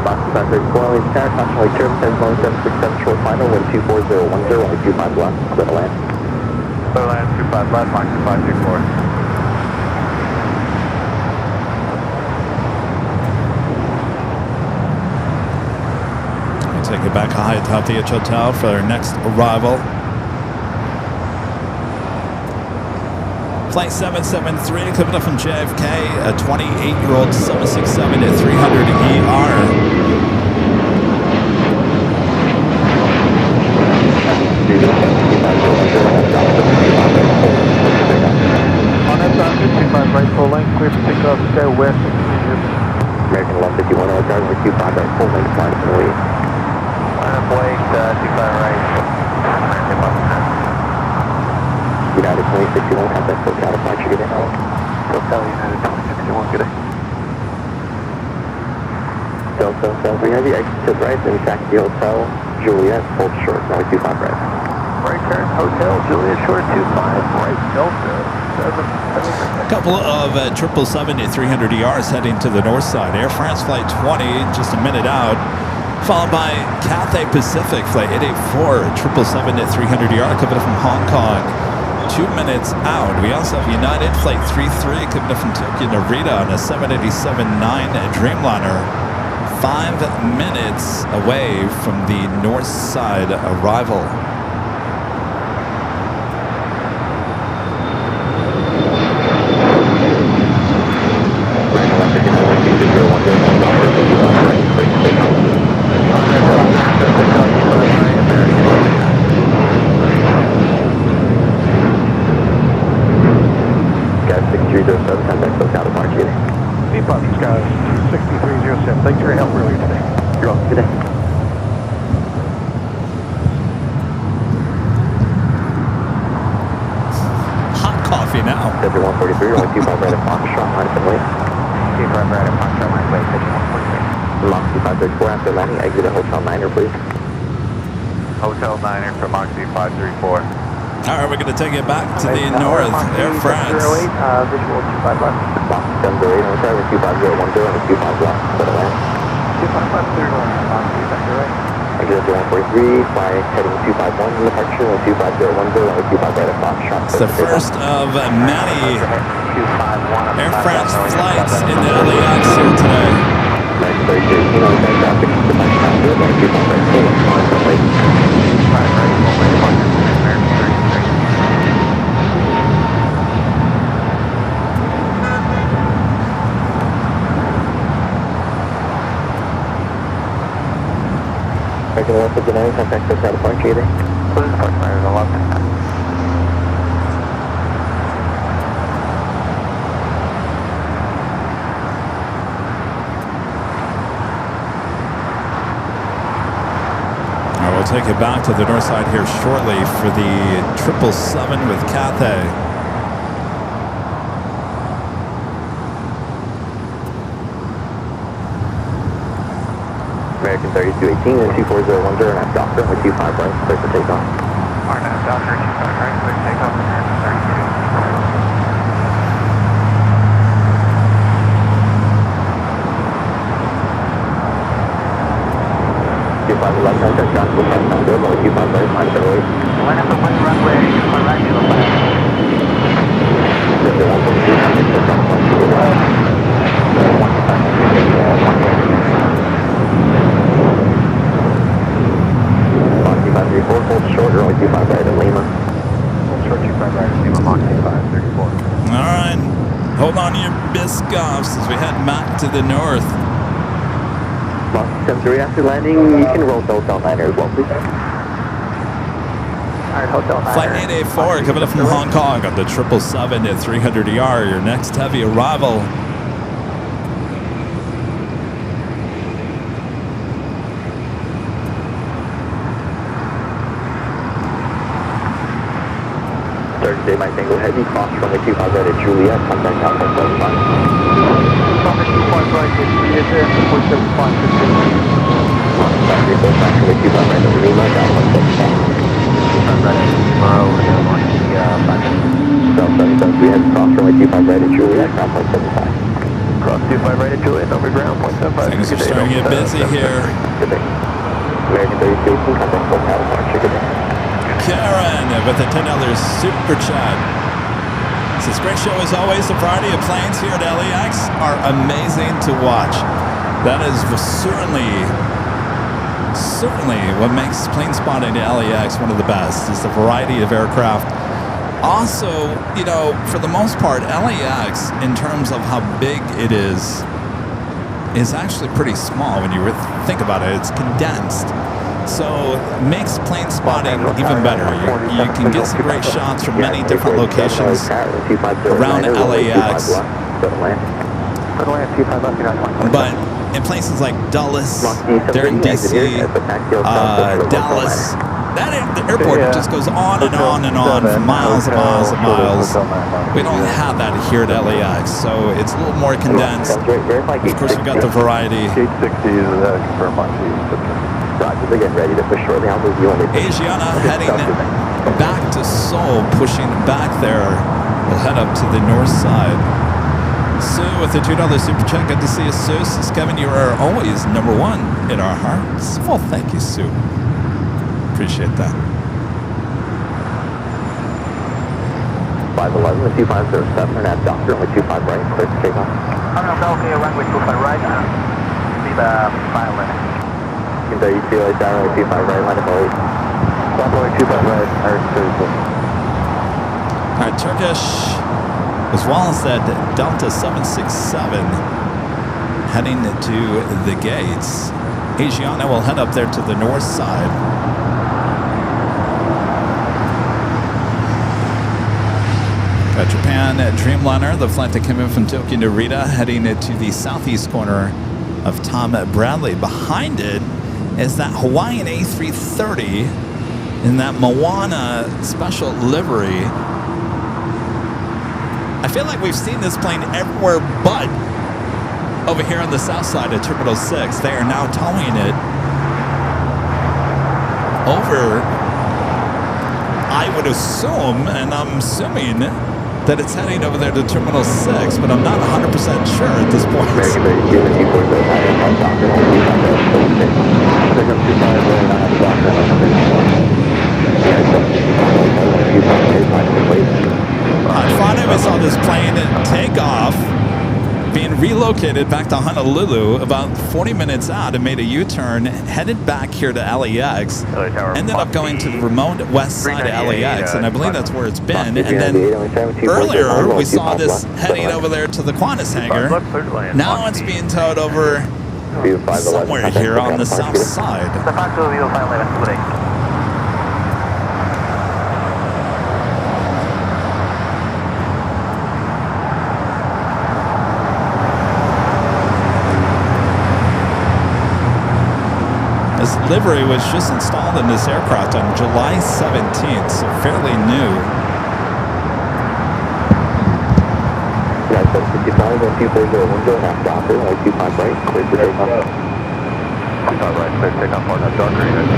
Moxie 534, lead tower, approximately turbine 1767 short final, wind 24010, only 25 left, clear to land. Clear land 25 left, Moxie 534. Take it back high atop the H Hotel for our next arrival. Flight 773 coming up from JFK, a 28-year-old 767 at 300 ER. On S-bound 55 right full length, clear for takeoff, stay west. American 151, all cars with 25 right full length, flying to the lead. Blake, 25 right. United 2061, contact SoCal, departure, good day. SoCal, United 2061, good day. Delta, we have you exit to the right, then taxi Hotel, Juliet, hold short, now 25 right. Right turn, Hotel, Juliet, short 25, right, Delta, 7. A couple of 777 at 300 ERs heading to the north side. Air France Flight 20, just a minute out. Followed by Cathay Pacific Flight 884, 777 at 300 ER coming up from Hong Kong, 2 minutes out. We also have United Flight 33 coming up from Tokyo Narita on a 787-9 Dreamliner, 5 minutes away from the north side arrival. Thanks for your help earlier today. You're welcome, good day. Hot coffee now. 7143, only 25 right at Foxtrot, line up and wait. 25 right at Foxtrot, line wait, 7143. Moxie 534, after landing, exit at Hotel Niner, please. Hotel Niner for Moxie 534. All right, we're going to take it back to the north. Air France. Visual 25 left. Moxie 708, on the driver 25010, only 25 left, clear to land. 25 left, clear to land, Moxie, vector right. Exit 143, fly heading 251 in departure, only 25010, only 25 right at Foxtrot. It's the first of many Air France flights in the LAX here today. Nice, very good. You know, that traffic is the best time to go, 25 right full, line up and wait. 5 right, full way, American 33. American 159, contact SoCal departure, either. Please, Park Niner, 11. We'll take it back to the north side here shortly for the 777 with Cathay. American 3218 and 24010, and that's Docker, with 25 right, clear for takeoff. RNAV Docker, 25 right, clear takeoff, American 32. 2511, contact Jockey, with 10 good, only 25 right, line up and wait. Line up at one runway, on right, to the left. Exit 142, contact SoCal departure, good day. 534, hold short, or only 25 right at Lima. Hold short 25 right, Lima, Moxie 534. All right, hold on to your biscoffs as we head back to the north. Moxie 73, after landing, you can roll to Hotel Niner as well, please. Alright, Hotel Niner. Flight 884 coming up from Hong Kong on the 777 at 300 ER, your next heavy arrival. J Mike Tango Heavy, cross runway 25 right at Juliet, contact Alpha 75. Runway 25 right at Juliet, airport 75, Runway 25 right at Lima, Alpha 75. right at Lima, over there on the South 77, we have cross runway 25 right at Juliet, Alpha 75. Cross 25 right at Juliet, over ground, 0.75. Things are starting to get busy here. Good day. American 30 Station, contact Fort California, good day. Karen with a $10 super chat. Says, great show as always. The variety of planes here at LAX are amazing to watch. That is certainly what makes plane spotting at LAX one of the best, is the variety of aircraft. Also, you know, for the most part, LAX, in terms of how big it is actually pretty small when you think about it. It's condensed. So makes plane spotting even better. You can get some great shots from many different locations around LAX. But in places like Dulles, there in DC, Dallas, the airport just goes on and on and on for miles and miles and miles. We don't have that here at LAX, so it's a little more condensed. Of course, we've got the variety. Gate 60 is confirmed on Roger, they're getting ready to push shortly. I'll move you on the Asiana heading back to Seoul, pushing back there. We'll head up to the north side. Sue with the $2 super chat. Good to see you, Sue. Says Kevin, you are always number one in our hearts. Well, thank you, Sue. Appreciate that. 511 with 2507 and at Doctor with 25 right, clear to take off. I'm going to okay, runway 25 right, see the final limit. You can tell you feel like that, runway 25 right, line of belly. Runway 25 right, Irish 34. All right, Turkish, as well as that Delta 767 heading to the gates. Asiana will head up there to the north side. Got Japan Dreamliner, the flight that came in from Tokyo to Narita, heading to the southeast corner of Tom Bradley. Behind it is that Hawaiian A330 in that Moana special livery. I feel like we've seen this plane everywhere but over here on the south side of Terminal 6. They are now towing it over, I would assume, and I'm assuming that it's heading over there to Terminal 6, but I'm not 100% sure at this point. On Friday, we saw this plane take off, being relocated back to Honolulu about 40 minutes out, and made a U-turn, headed back here to LAX, ended up going to the remote west side of LAX, and I believe that's where it's been. And then earlier, we saw this heading over there to the Qantas hangar. Now it's being towed over somewhere here on the south side. This livery was just installed in this aircraft on July 17th, so fairly new. Yeah, 755, 2401, going off Docker, 25 right, clear for takeoff. 25 right, clear to take off on that Docker unit.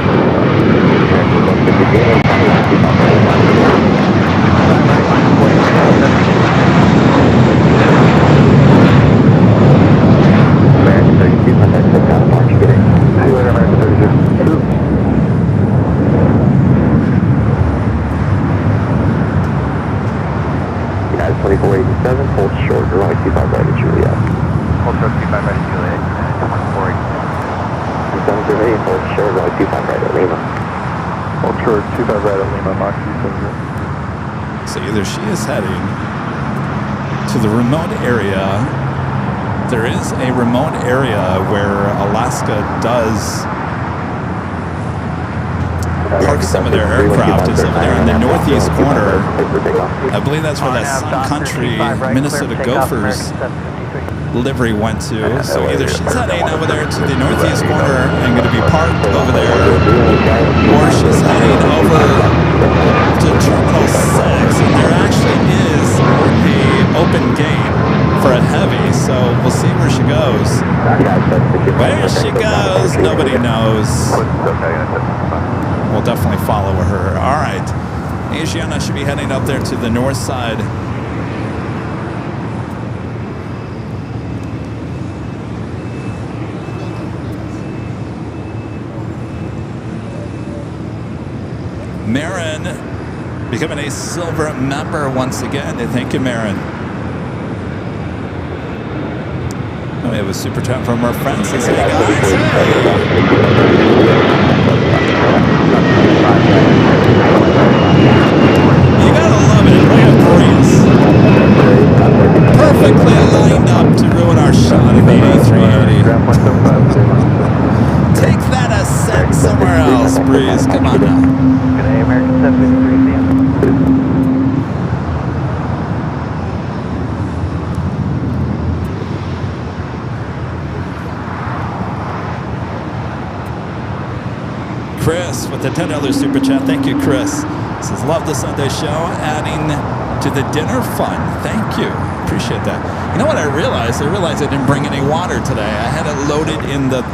American 32, contact Fort California, good day. See you later, American 32. United 2487, hold short, runway 25 right at Juliet. Hold short 25 right at Juliet, 2487. Sun Grenade, hold short, runway 25 right at Lima. Hold short 25 right at Lima, Mach 270. So either she is heading to the remote area. There is a remote area where Alaska does park some of their aircraft. Is over there in the northeast corner. I believe that's where that Sun Country Minnesota Gophers livery went to. So either she's heading over there to the northeast corner and going to be parked over there, or she's heading over to Terminal 6, and they're definitely follow her. All right. Asiana should be heading up there to the north side. Marin becoming a silver member once again. Thank you, Marin. Oh, we have a super chat from our friends. Hey, guys. You gotta love it. Look at Breeze. Perfectly lined up to ruin our shot of the 8380. Take that ascent somewhere else, Breeze. Come on now. Good day, American 753, Chris with the $10 super chat. Thank you, Chris. Says, love the Sunday show, adding to the dinner fun. Thank you. Appreciate that. You know what I realized? I realized I didn't bring any water today. I had it loaded in the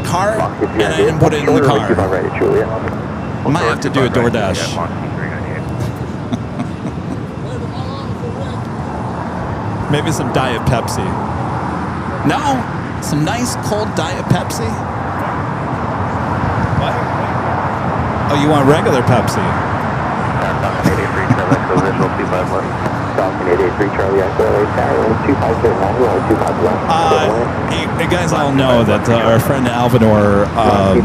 car, and I didn't put it in the car. I might have to do a DoorDash. Maybe some Diet Pepsi. No, some nice cold Diet Pepsi. What? Oh, you want regular Pepsi? You guys all know that our friend Alvinor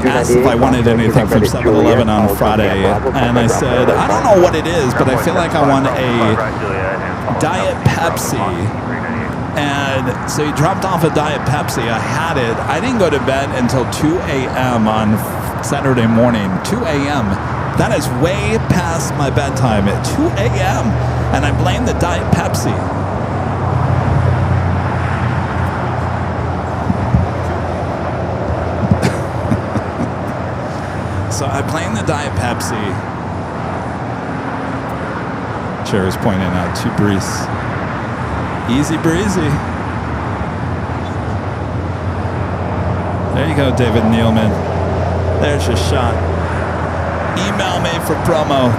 asked if I wanted anything from 7-Eleven on Friday, and I said, I don't know what it is, but I feel like I want a Diet Pepsi. And so he dropped off a Diet Pepsi. I had it. I didn't go to bed until 2 a.m. on Saturday morning. 2 a.m. That is way past my bedtime at 2 a.m. And I blame the Diet Pepsi. So I blame the Diet Pepsi. Cherry's pointing out to Breeze. Easy breezy. There you go, David Nealman. There's your shot. Email me for promo.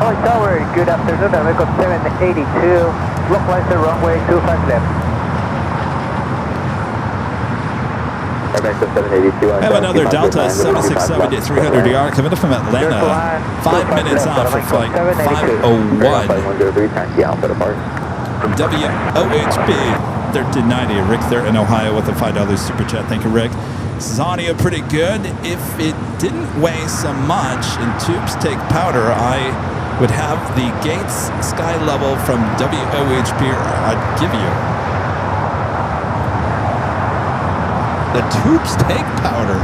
Oh, Tower, good afternoon. American 782. Localizer runway 25 left. I have another Delta 767-300ER coming up from Atlanta. 5 minutes out for flight 501. WOHB 1390. Rick there in Ohio with a $5 super chat. Thank you, Rick. This is audio pretty good. If it didn't weigh so much and tubes take powder, I would have the Gates sky level from WOHB I'd give you. The tubes take powder.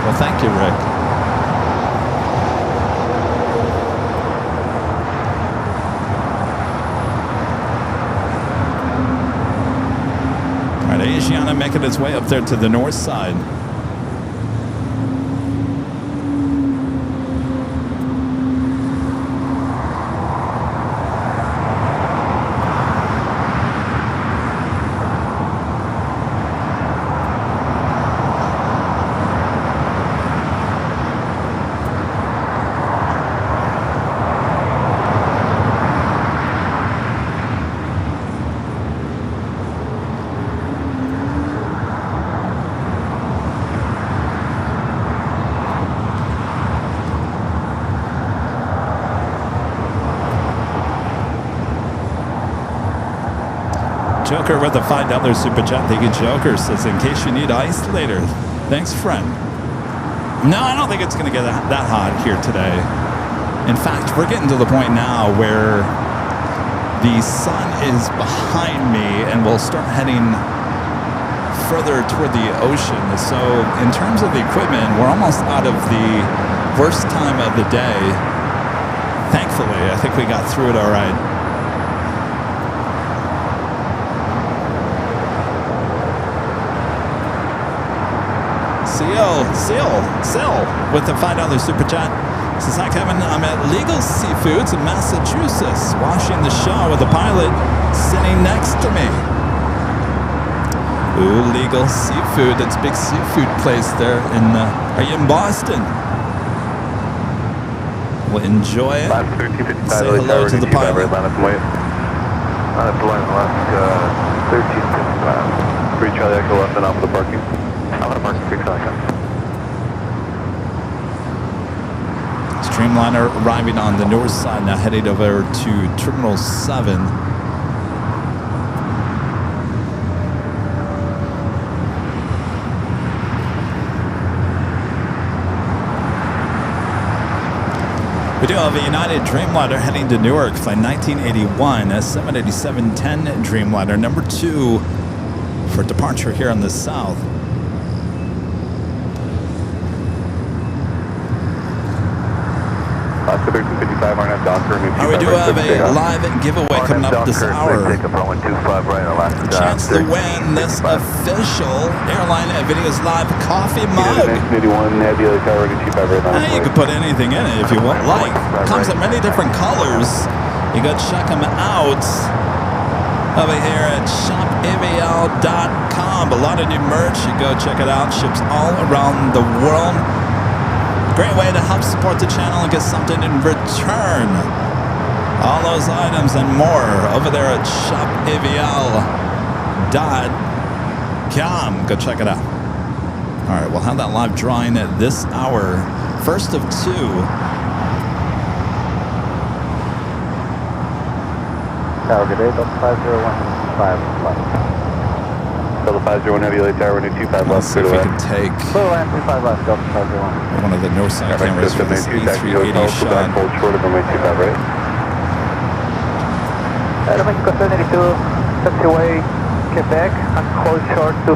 Well, thank you, Rick. All right, Asiana making its way up there to the north side. Joker with a $5 super chat. Thank you, Joker. Says, in case you need ice later. Thanks, friend. No, I don't think it's going to get that hot here today. In fact, we're getting to the point now where the sun is behind me and we'll start heading further toward the ocean. So in terms of the equipment, we're almost out of the worst time of the day. Thankfully, I think we got through it all right. CO. Seal with the $5 super chat. Says, hi Kevin, I'm at Legal Seafoods in Massachusetts, washing the shaw with the pilot sitting next to me. Ooh, Legal Seafood. It's a big seafood place there in, are you in Boston? We'll enjoy it. Say hello to the pilot. Alaska 1355. 3 Charlie Echo left and off of the parking. I'm gonna park 3 seconds. Streamliner arriving on the north side, now headed over to Terminal 7. We do have a United Dreamliner heading to Newark, flight 1981, a 787-10 Dreamliner, number 2 for departure here in the south. Alaska 1355, RNF Docker. We do have a live giveaway coming up this hour. Chance to win this official Airline Videos Live coffee mug. 1981 Nebula Tower 255. You can put anything in it if you want. Like, comes in many different colors. You go check them out over here at shopavl.com. A lot of new merch. You go check it out. Ships all around the world. Great way to help support the channel and get something in return. All those items and more over there at shopavl.com. Go check it out. All right, we'll have that live drawing at this hour. First of 2. Good day, Delta 501 Delta 501 Heavy Late Tower 225 Let's see if we can take Blue line 25 left, Delta 501. one of the north side cameras for this A380 shot. Hold short of runway 25 right. Mexico 782, taxiway, Quebec, and hold short 25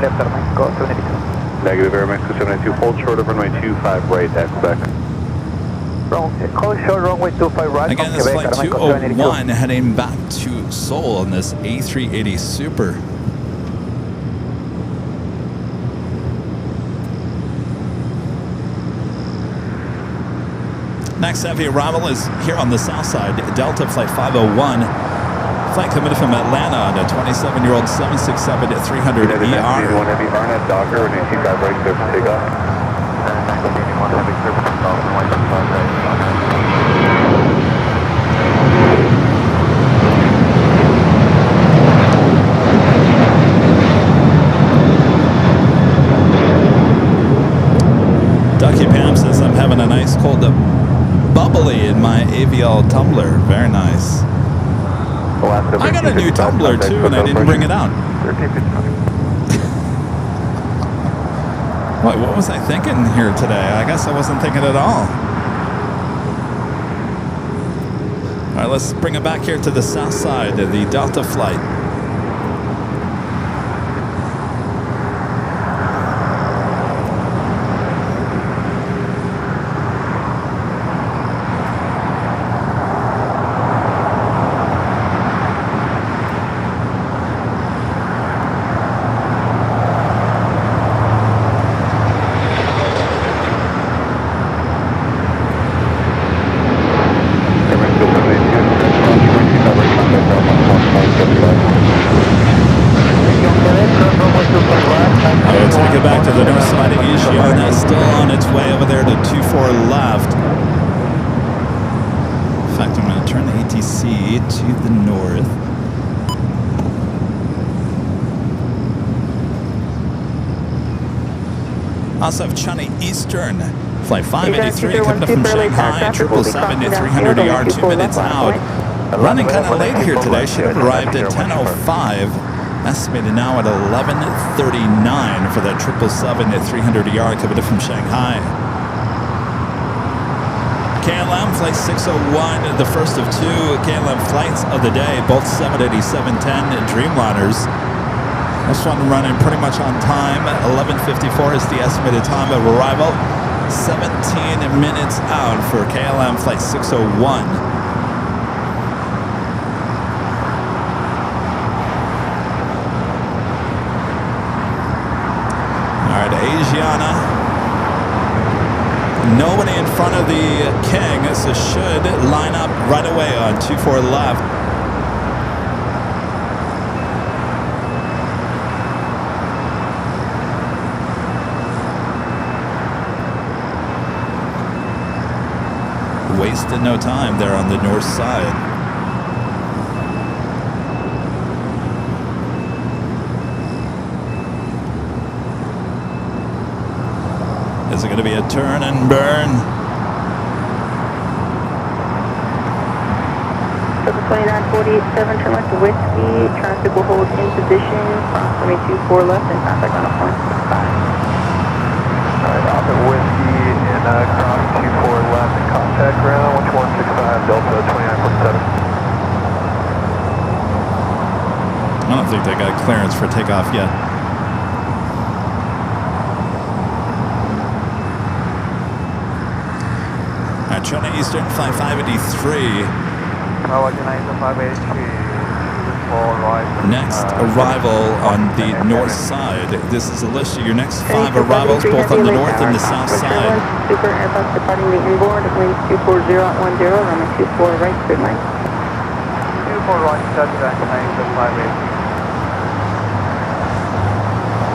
left, Mexico 782. Negative Air Mexico 792, hold short of runway 25 right at Quebec. Hold short runway 25 right. Again, this is flight 201 heading back to Seoul on this A380 Super. Next heavy arrival is here on the south side, Delta Flight 501. Flight coming from Atlanta, the 27-year-old 767-300 ER. 1981 Heavy RNF Docker 225 right, clear for takeoff. 1981 Heavy clear for takeoff, runway 25 right. Ducky Pam says, I'm having a nice cold bubbly in my AVL tumbler. Very nice. I got a new tumbler too, and I didn't bring it out. What was I thinking here today? I guess I wasn't thinking at all. All right, let's bring it back here to the south side of the Delta flight. Also have China Eastern, flight 583 coming up from Shanghai, 777-300 ER, 2 minutes out. Running kind of late here today, should have arrived at 10:05. Estimated now at 11:39 for that 777-300 ER coming up from Shanghai. KLM flight 601, the first of 2 KLM flights of the day, both 787-10 Dreamliners. This one running pretty much on time. 11:54 is the estimated time of arrival. 17 minutes out for KLM flight 601. nobody in front of the King, so should line up right away on 24 left. Wasted no time there on the north side. Is it going to be a turn and burn? So the 2947, turn left to Whiskey. Traffic will hold in position. Approximately 24 left and contact on a 0.65. Alright, off at Whiskey and cross 24 left and contact ground 1165 Delta 2947. I don't think they got clearance for takeoff yet. Alright, China Eastern flight 583. Next arrival on the north side. This is a list of your next 5 arrivals, both on the north and the south side. Super Airbus departing the inboard, winds 240 at 10, runway 24 right, good night. 24 right, touch that, 975.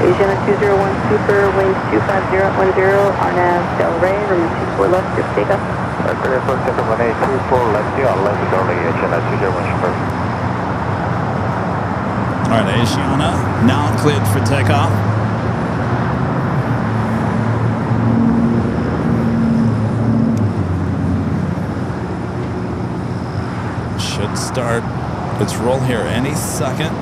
Asiana 201 Super, winds 250 at 10, RNAV Del Rey, runway 24 left, good takeoff. Clear for 718 24 left, you are left only Asiana 201 Super. All right, Asiana, now cleared for takeoff. Should start its roll here any second.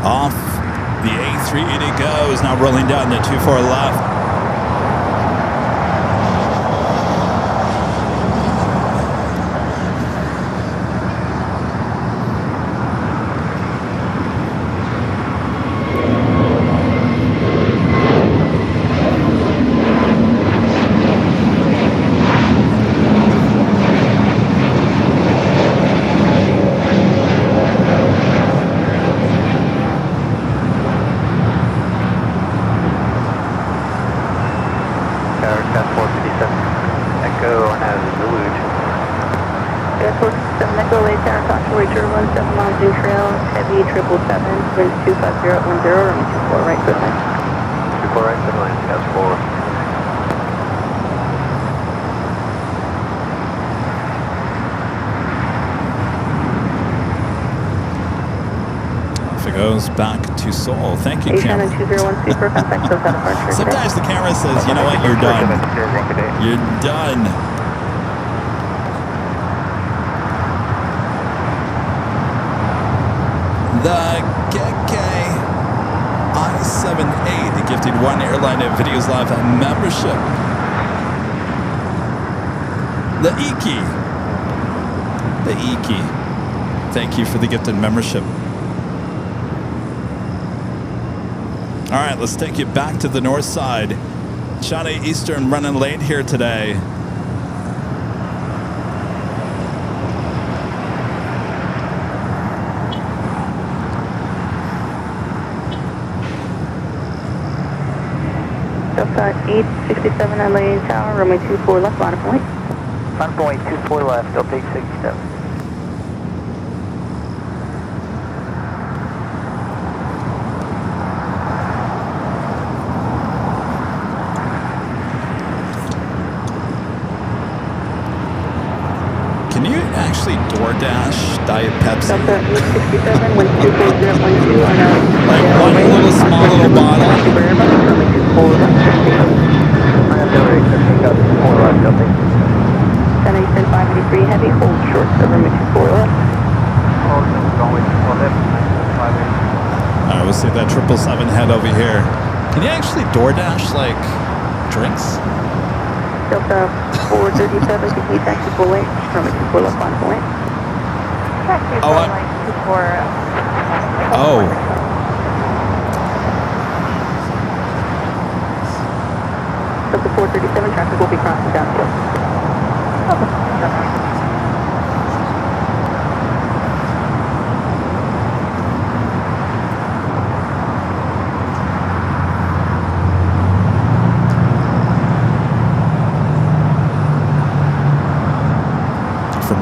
Off the A380 goes, now rolling down to 24 left. Heavy 777, winds 250 at 10, runway 24 right, good night. 24 right, good line, that's 4. Off it goes back to Seoul. Thank you, Asiana camera. 201 Super, contact Delta departure. Sometimes the camera says, you know what, you're done. You're done. The KK I-78 gifted 1 Airline Videos Live membership. The Iki. The Iki. Thank you for the gifted membership. All right, let's take you back to the north side. China Eastern running late here today. Delta 867 LA Tower, runway 24 left, line of point. Line point 24 left, Delta 867. Can you actually DoorDash Diet Pepsi? Delta 867, wind 240 at 12, Like one little small little bottle? Super Airbus, runway 24 left, China Eastern 583 Heavy, hold short, runway 24 left. All right, we'll see that 777 head over here. Can you actually DoorDash like drinks? Delta 437, continue taxi full length, runway 24 left, line of point. Taxi Oh, full length, 24. Oh. of the 437, traffic will be crossing downfield. From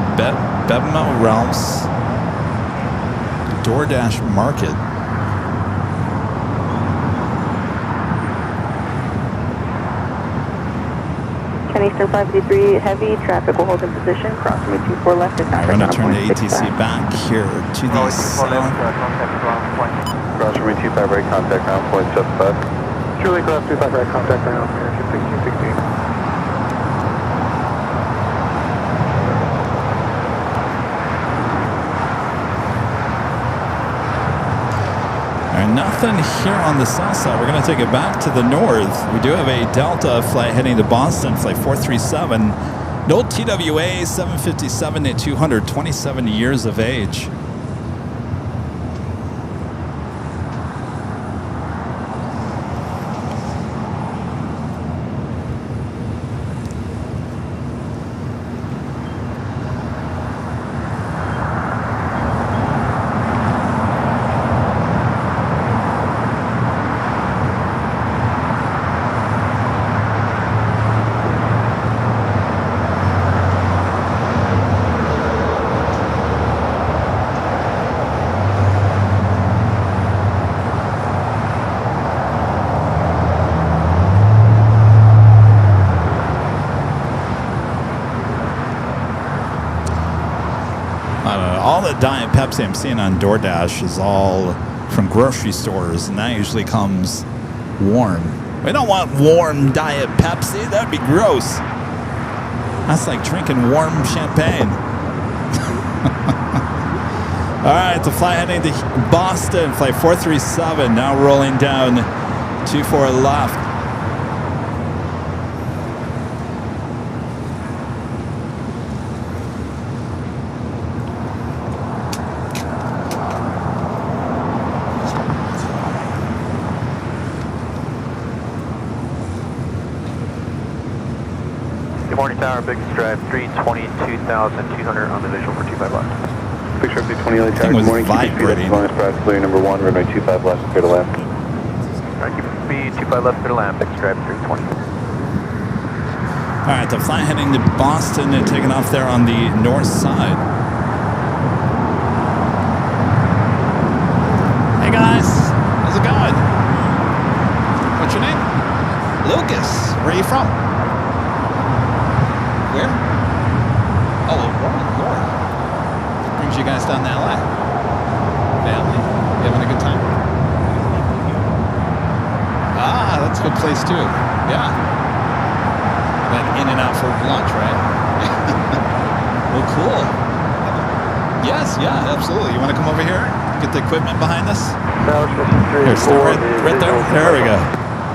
Bevmo Ralph's DoorDash Market. Eastern 553 heavy, traffic will hold in position, crossing me 24 left and We're going to turn the ATC back here to the south. Cross runway 25 right, contact ground, point 75. Julie, cross 25 right, contact ground, American 1616. Nothing here on the south side. We're going to take it back to the north. We do have a Delta flight heading to Boston, flight 437. No TWA 757 at 227 years of age. All the Diet Pepsi I'm seeing on DoorDash is all from grocery stores, and that usually comes warm. We don't want warm Diet Pepsi. That'd be gross. That's like drinking warm champagne. All right, the flight heading to Boston, flight 437, now rolling down 24 left. Good morning, Tower. Big Drive 322,200 on the visual for 25 left. Big Sharp 320 LA Tower, Thing was good morning. vibrating. Keep speed clear number 1, runway 25 left, clear to land. Alright, keep speed 25 left, clear to land. Big Drive 320. All right, the flight heading to Boston and taking off there on the north side. Hey guys, how's it going? What's your name? Lucas. Where are you from? Where? Oh, Lord. Brings you guys down to LA. Family? You having a good time? Ah, that's a good place too. Yeah. Went in and out for lunch, right? Well, cool. Yes, yeah, absolutely. You want to come over here? Get the equipment behind us? Here, start right there. There we go.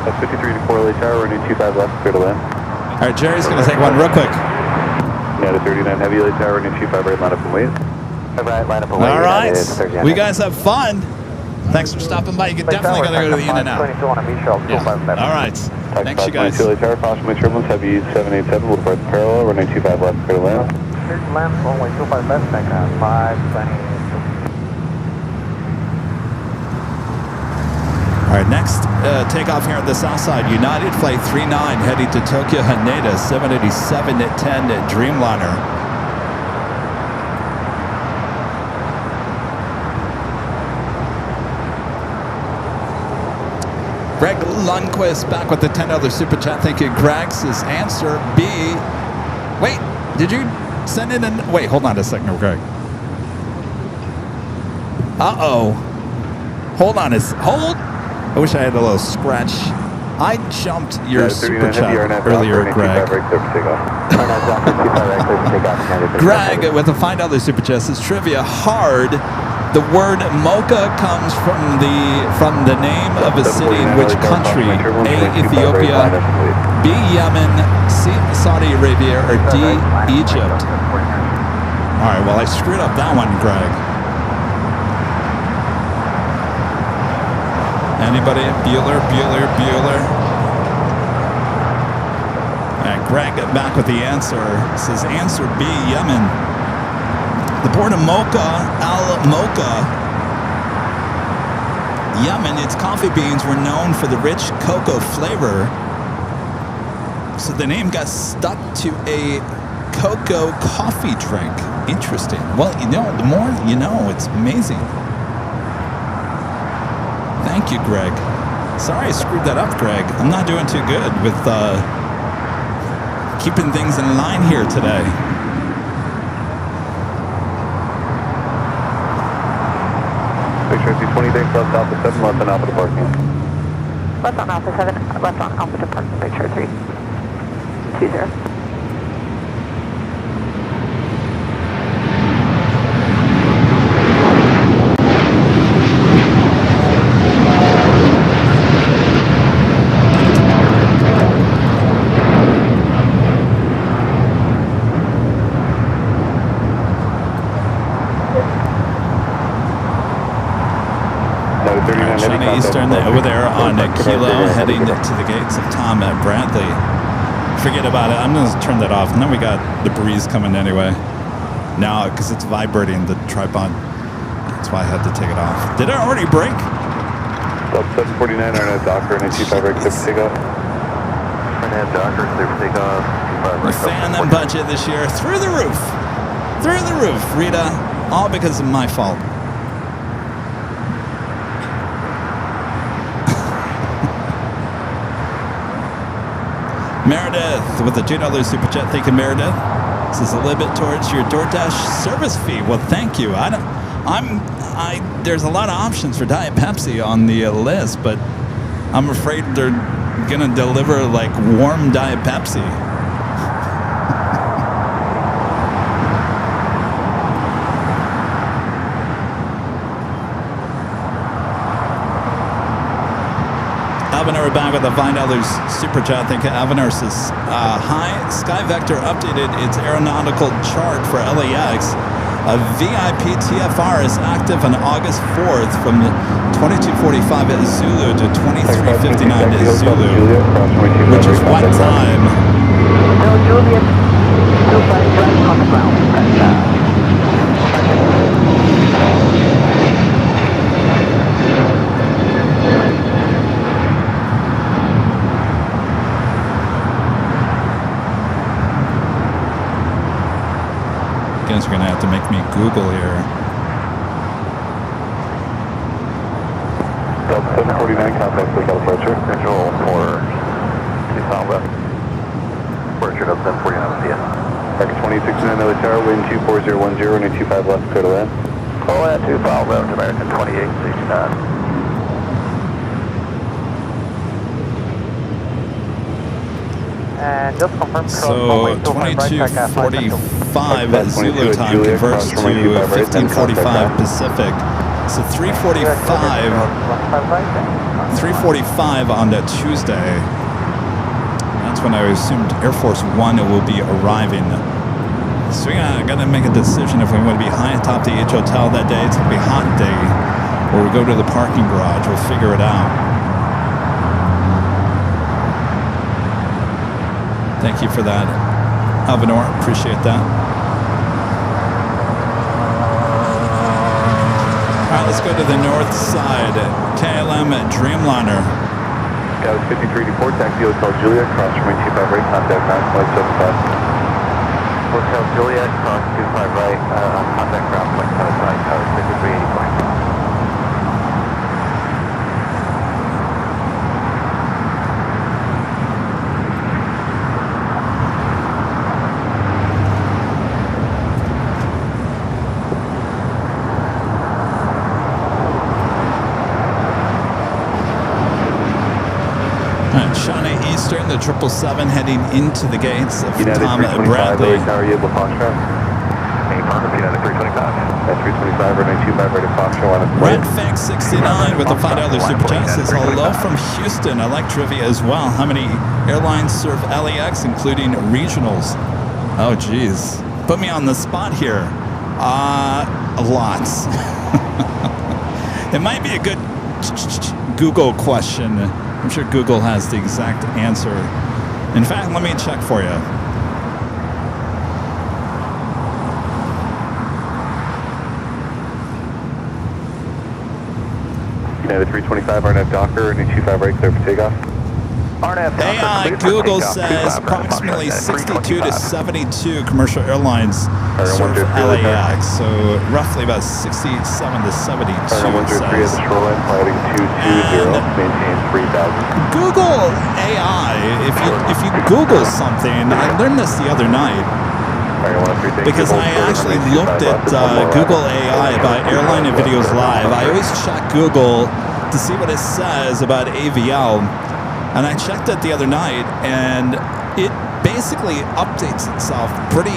That's 53 to 4 LA Tower, runway 25 left, clear to land. All right, Jerry's going to take one real quick. Yeah, to 39 heavy LA Tower, runway 25 right, line up and wait. Right, line up and wait. All right. We guys have fun. Thanks for stopping by. You definitely got to go to the in and out. Yeah. All right. Thanks, you guys. LA Tower, caution my turbulence, heavy 787, will depart parallel, runway 25 left, clear to land. Here's the land, runway 25 left, background 520. All right, next takeoff here on the south side. United Flight 39 heading to Tokyo Haneda, 787 at 10 at Dreamliner. Greg Lundquist back with the $10 super chat. Thank you, Greg. His answer B. Wait, did you send in an... Wait, hold on a second, Greg. Uh-oh. Hold on. Hold. I wish I had a little scratch. I jumped your super chat earlier, Greg. Greg with a $5 super chat says trivia hard. The word mocha comes from the name of a city in which country? A, Ethiopia, B, Yemen, C, Saudi Arabia, or D, Egypt. All right, well, I screwed up that one, Greg. Anybody? Bueller. Greg back with the answer. It says answer B, Yemen. The port of Mocha, Yemen, its coffee beans were known for the rich cocoa flavor. So the name got stuck to a cocoa coffee drink. Interesting. Well, you know, the more you know, it's amazing. Thank you, Greg. Sorry I screwed that up, Greg. I'm not doing too good with keeping things in line here today. Picture 220, thanks, left Alpha 7, left on Alpha to parking. Left on Alpha 7, left on Alpha to parking, picture 320. China Eastern over there on Kilo, heading to the gates of Tom at Bradley. Forget about it. I'm going to turn that off. And then we got the breeze coming anyway. Now, because it's vibrating, the tripod. That's why I had to take it off. Did it already break? Sub 749 on a Docker and a 25 right clear for takeoff. Docker, clear for takeoff. The fan and budget this year through the roof. Through the roof, Rita. All because of my fault. Meredith with the $2 super chat. Thank you, Meredith. This is a little bit towards your DoorDash service fee. Well, thank you. There's a lot of options for Diet Pepsi on the list, but I'm afraid they're gonna deliver like warm Diet Pepsi. Avenor back with a $5 super chat. Thank you, Avenor says, hi, Sky Vector updated its aeronautical chart for LAX. A VIP TFR is active on August 4th from 2245 at Zulu to 2359 at Zulu, which is what time? No, Juliet, still right on the ground. Guys are going to have to make me Google here. Sub 749, contact for departure. Visual for 2 Southwest. Departure of 749, see ya. Park 2069 another tower, wind 24010, and 25 left, clear to land. Oh, at 2 Southwest, American 2869. And just confirm. So 2245 at Zulu time converts to 1545 Pacific. So 345 on that Tuesday. That's when I assumed Air Force One will be arriving. So we gotta make a decision if we want to be high atop the H Hotel that day. It's gonna be a hot day, or we go to the parking garage. We'll figure it out. Thank you for that, Alvanor. Appreciate that. All right, let's go to the north side. KLM at Dreamliner. Scott 5384, taxi Hotel Juliet, cross from 25 right, contact 9.75. Hotel Juliet, cross 25 right, contact ground point 75, tower 5384. Shawnee Eastern, the 777 heading into the gates of United Tom at 325, Bradley. tower, you have a Foxtrot. Affirmative, United 325. That's 325 or 925 right at Foxtrot. Redfix 69 with a $5 super chat says, hello from Houston. I like trivia as well. How many airlines serve LAX, including regionals? Oh, geez. Put me on the spot here. Lots. It might be a good Google question. I'm sure Google has the exact answer. In fact, let me check for you. United 325, RNAV Docker, and 25 right, clear for takeoff. AI Google says approximately 62 to 72 commercial airlines serve LAX, so roughly about 67 to 72. Airline 103 at the shoreline, flighting 220, maintain 3,000. Google AI. If you Google something, I learned this the other night because I actually looked at Google AI about AirLineVideos Live. I always check Google to see what it says about AVL. And I checked it the other night, and it basically updates itself pretty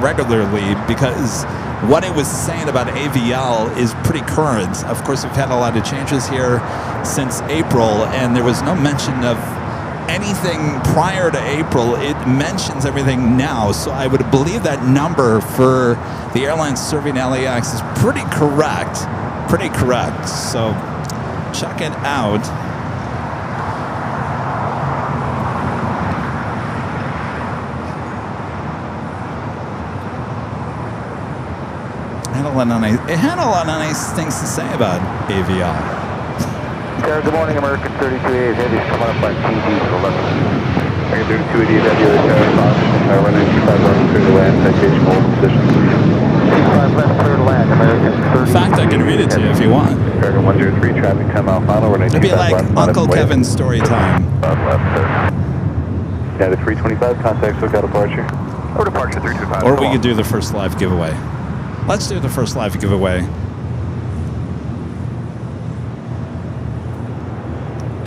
regularly because what it was saying about AVL is pretty current. Of course, we've had a lot of changes here since April, and there was no mention of anything prior to April. It mentions everything now, so I would believe that number for the airlines serving LAX is pretty correct. Pretty correct. So check it out. It had a lot of nice things to say about AVL. Sarah, good morning, American 32A. Heavy's coming up on TD to the left. American 3280, heavy other tower, running 25 left, clear to land, citation hold position. 25 left, clear to land, American 32A. In fact, I can read it to you if you want. American 103, traffic 10 mile final, running 25 It'd be like left, Uncle Kevin's story time. United 325, contact SoCal departure. Or departure 325. Or we could do the first live giveaway. Let's do the first live giveaway.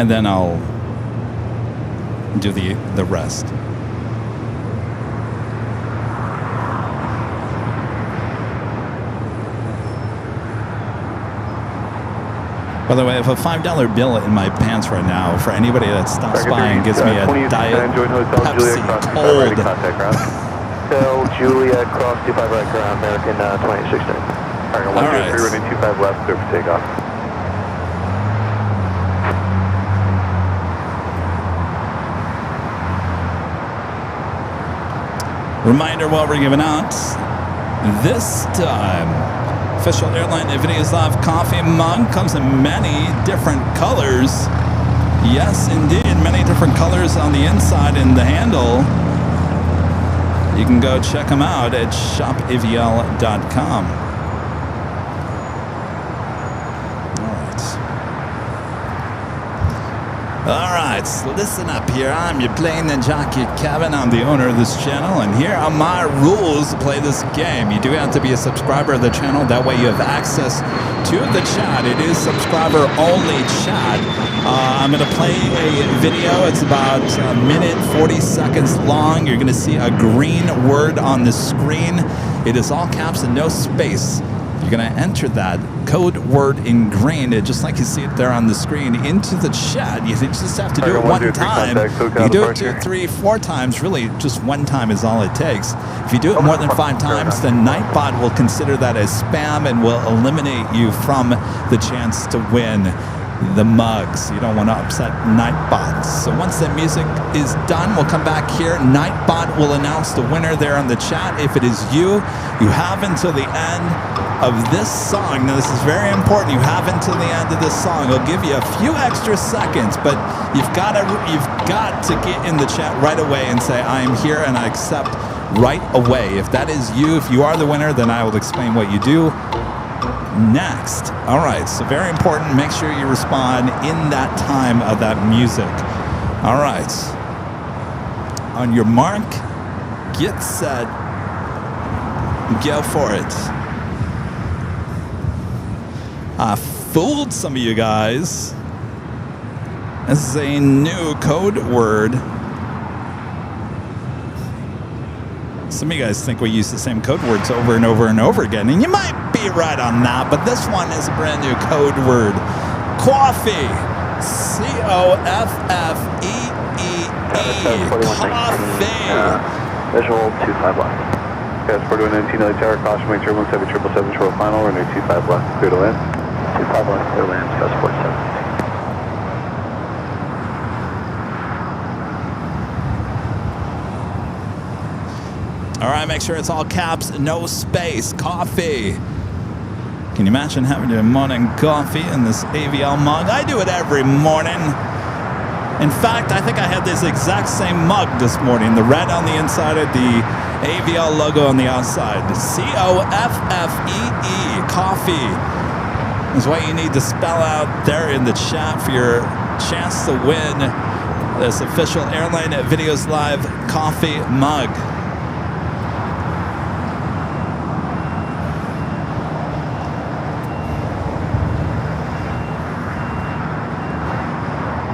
And then I'll do the rest. By the way, I have a $5 bill in my pants right now for anybody that stops by and gives me a Diet Pepsi cold. Hotel Julia, cross 25 right ground, American 2869. American 103, running 25 left, clear for takeoff. Reminder what we're giving out this time. Official AirLineVideos Live coffee mug comes in many different colors. Yes, indeed, many different colors on the inside and the handle. You can go check them out at shopavl.com. All right, so listen up here. I'm your plane and jockey, Kevin. I'm the owner of this channel, and here are my rules to play this game. You do have to be a subscriber of the channel. That way you have access to the chat. It is subscriber-only chat. I'm going to play a video. It's about a minute, 40 seconds long. You're going to see a green word on the screen. It is all caps and no space. You're going to enter that code word in green, just like you see it there on the screen, into the chat. You just have to do it one time. You do it 2, 3, 4 times. Really, just one time is all it takes. If you do it more than 5 times, then Nightbot will consider that as spam and will eliminate you from the chance to win the mugs. You don't want to upset Nightbot. So once that music is done, we'll come back here. Nightbot will announce the winner there on the chat. If it is you, you have until the end of this song. Now, this is very important. You have until the end of this song. I'll give you a few extra seconds, but you've got to get in the chat right away and say, I am here and I accept right away. If that is you, if you are the winner, then I will explain what you do next. All right, so very important. Make sure you respond in that time of that music. All right. On your mark, get set, go for it. I fooled some of you guys. This is a new code word. Some of you guys think we use the same code words over and over and over again, and you might be right on that, but this one is a brand new code word. Coffee. C-O-F-F-E-E-E. Coffee. Visual 25 left. Yes, 4119 LA Tower, caution, make sure 17777 short final, runway 25 left, clear to land. 25 left, clear to land, Gus 47. All right, make sure it's all caps, no space. Coffee. Can you imagine having your morning coffee in this AVL mug? I do it every morning. In fact, I think I had this exact same mug this morning. The red on the inside of the AVL logo on the outside. C-O-F-F-E-E. Coffee is what you need to spell out there in the chat for your chance to win this official Airline Videos Live coffee mug.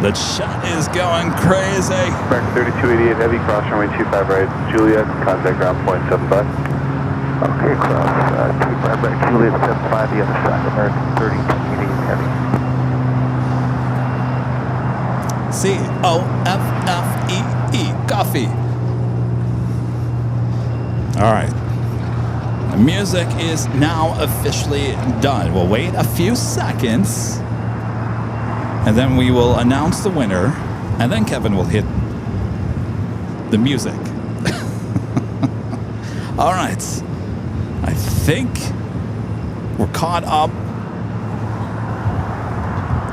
The chat is going crazy. American 3288 Heavy, cross runway 25 right, Juliet, contact ground point 75. Okay, cross 25 right, Juliet 75, the other side, American 3288 Heavy. C-O-F-F-E-E. Coffee. All right. The music is now officially done. We'll wait a few seconds, and then we will announce the winner, and then Kevin will hit the music. All right. I think we're caught up.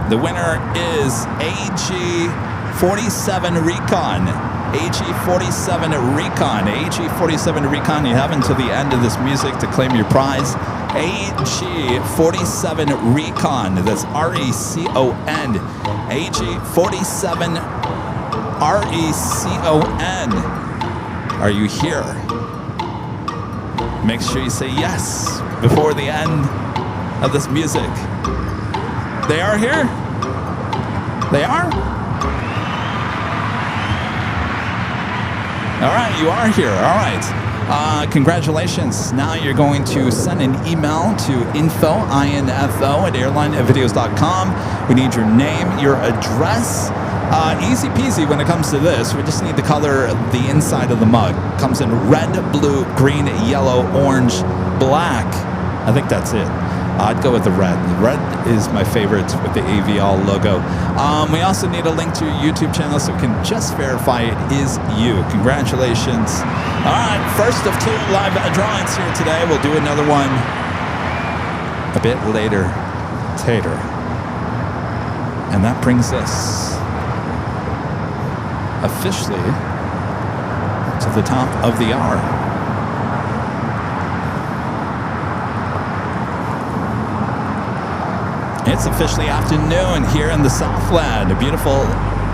The winner is AG47 Recon. AG47 Recon. AG47 Recon. You have until the end of this music to claim your prize. AG47 Recon. That's R-E-C-O-N. AG47 R-E-C-O-N. Are you here? Make sure you say yes before the end of this music. They are here? They are? All right, you are here. All right. Congratulations. Now you're going to send an email to info@airlinevideos.com. We need your name, your address. Easy peasy when it comes to this. We just need to color the inside of the mug. Comes in red, blue, green, yellow, orange, black. I think that's it. I'd go with the red. The red is my favorite with the AVL logo. We also need a link to your YouTube channel so we can just verify it is you. Congratulations. All right, first of two live drawings here today. We'll do another one a bit later. Tater. And that brings us officially to the top of the hour. It's officially afternoon here in the Southland. A beautiful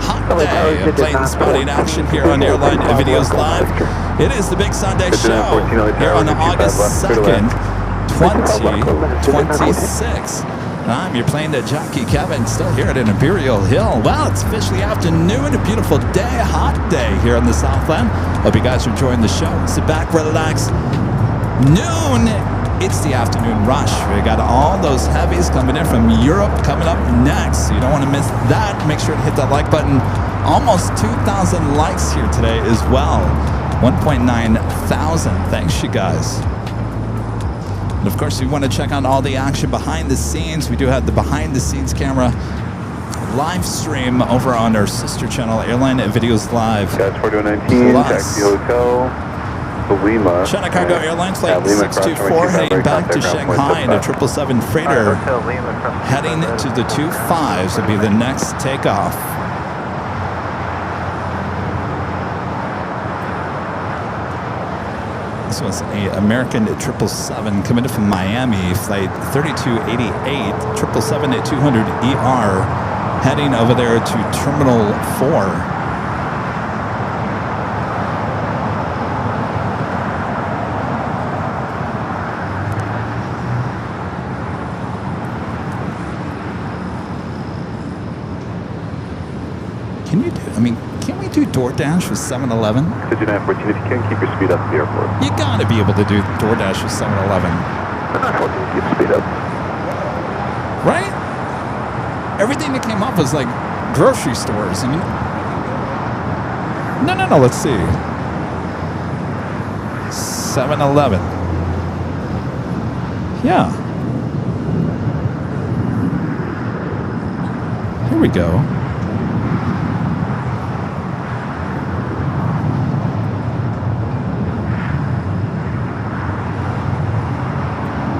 hot day of plain spotting action here on Airline Videos Live. It is the Big Sunday Show here on August 2nd, 2026. I'm your plane to Jockey Kevin, still here at an Imperial Hill. Well, it's officially afternoon, a beautiful day, a hot day here in the Southland. Hope you guys are enjoying the show. Sit back, relax. Noon. It's the afternoon rush. We got all those heavies coming in from Europe coming up next. So you don't want to miss that. Make sure to hit that like button. Almost 2,000 likes here today as well. 1.9 thousand. Thanks, you guys. And of course, if you want to check out all the action behind the scenes, we do have the behind the scenes camera live stream over on our sister channel, Airline Videos Live. Guys, 4119, taxi hotel. Lima. China Cargo Airlines flight 624 heading back to Shanghai in a 777 freighter. Heading to the 25s will be the next takeoff. This was an American 777 coming in from Miami, flight 3288, 777-200ER, heading over there to Terminal 4. Can we do DoorDash with 7-Eleven? 5914, if you can, keep your speed up at the airport. You gotta be able to do DoorDash with 7-Eleven. Keep speed up. Right? Everything that came up was like grocery stores. I mean, no, let's see. 7-Eleven. Yeah. Here we go.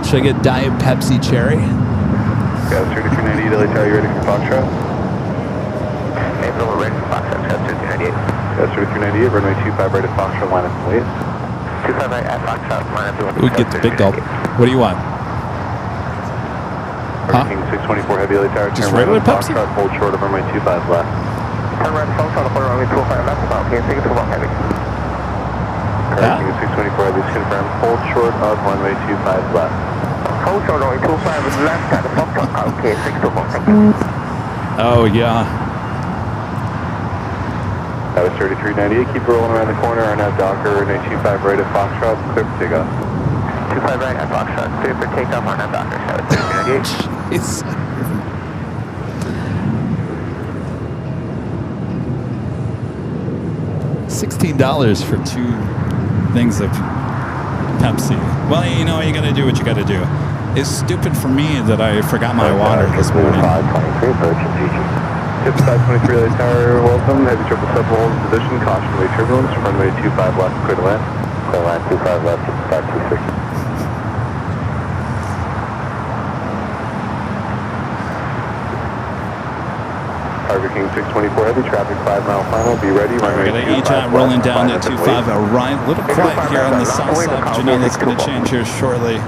Should I get Diet Pepsi Cherry? Got 3398 LA Tower, you ready for Foxtrot? April, we're ready for Foxtrot, got 3398. Got 3398, runway 25 right at Foxtrot, line up and wait. 25 right at Foxtrot, line up and wait. We get the big gulp. What do you want? Huh? King 624 Heavy LA Tower, Just turn right regular on Pepsi? Foxtrot, hold short of runway 25 left. Turn right at Foxtrot, hold runway 25 left, about okay, take it to one heavy. Huh? King 624 Heavy is confirmed, hold short of runway 25 left. Hold short, runway 25 left, at the Foxtrot, okay, 6 to 1, thank you. Oh, yeah. That was 3398, keep rolling around the corner, on that Docker, runway 25 right at Foxtrot, clear for takeoff. 25 right at Foxtrot, clear for takeoff on that Docker, that was 3398. Jeez. $16 for 2 things of Pepsi. Well, you know, you gotta do what you gotta do. It's stupid for me that I forgot my water this morning. 523, approaching GG. Tip 523 LA Tower, welcome, heavy 777 hold in position, caution wave turbulence, runway 25 left, clear to land. Clear line 25 left, 526. Target King 624 Heavy, traffic 5 mile final, be ready, We're runway gonna 25 EJ rolling left, down to line up and 25. wait. A little quiet here on the south side, but you know that's gonna change here shortly.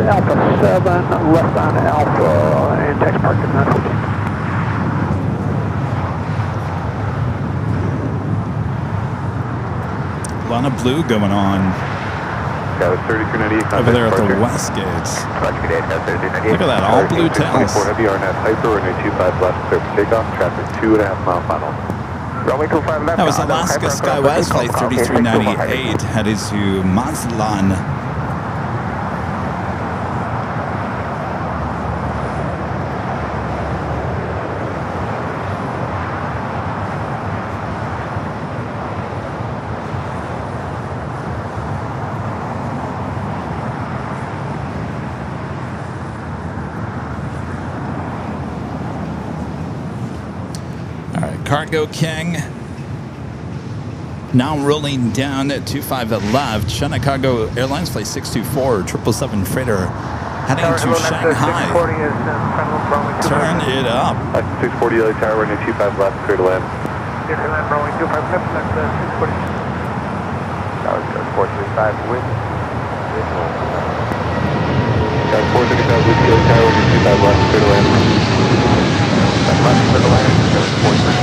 Alpha 7, left on Alpha, and taxi park at 914. A lot of blue going on That was 3398. over there at the west gates. Look at that, all blue tails. 624 Heavy, RNAV Hyper, runway 25 left, clear for takeoff, traffic 2.5 mile final. Runway 25 left. That was Alaska SkyWest Flight 3398 headed to Mazatlan. Cargo King. Now rolling down at 25 left. China Cargo Airlines Flight 624, 777 freighter heading to Shanghai. Turn it up. 640 LA Tower, runway 25 left, clear to land. That was 435 with. Got 435 with LA Tower, runway 25 left, clear to land. Left for the land, 435.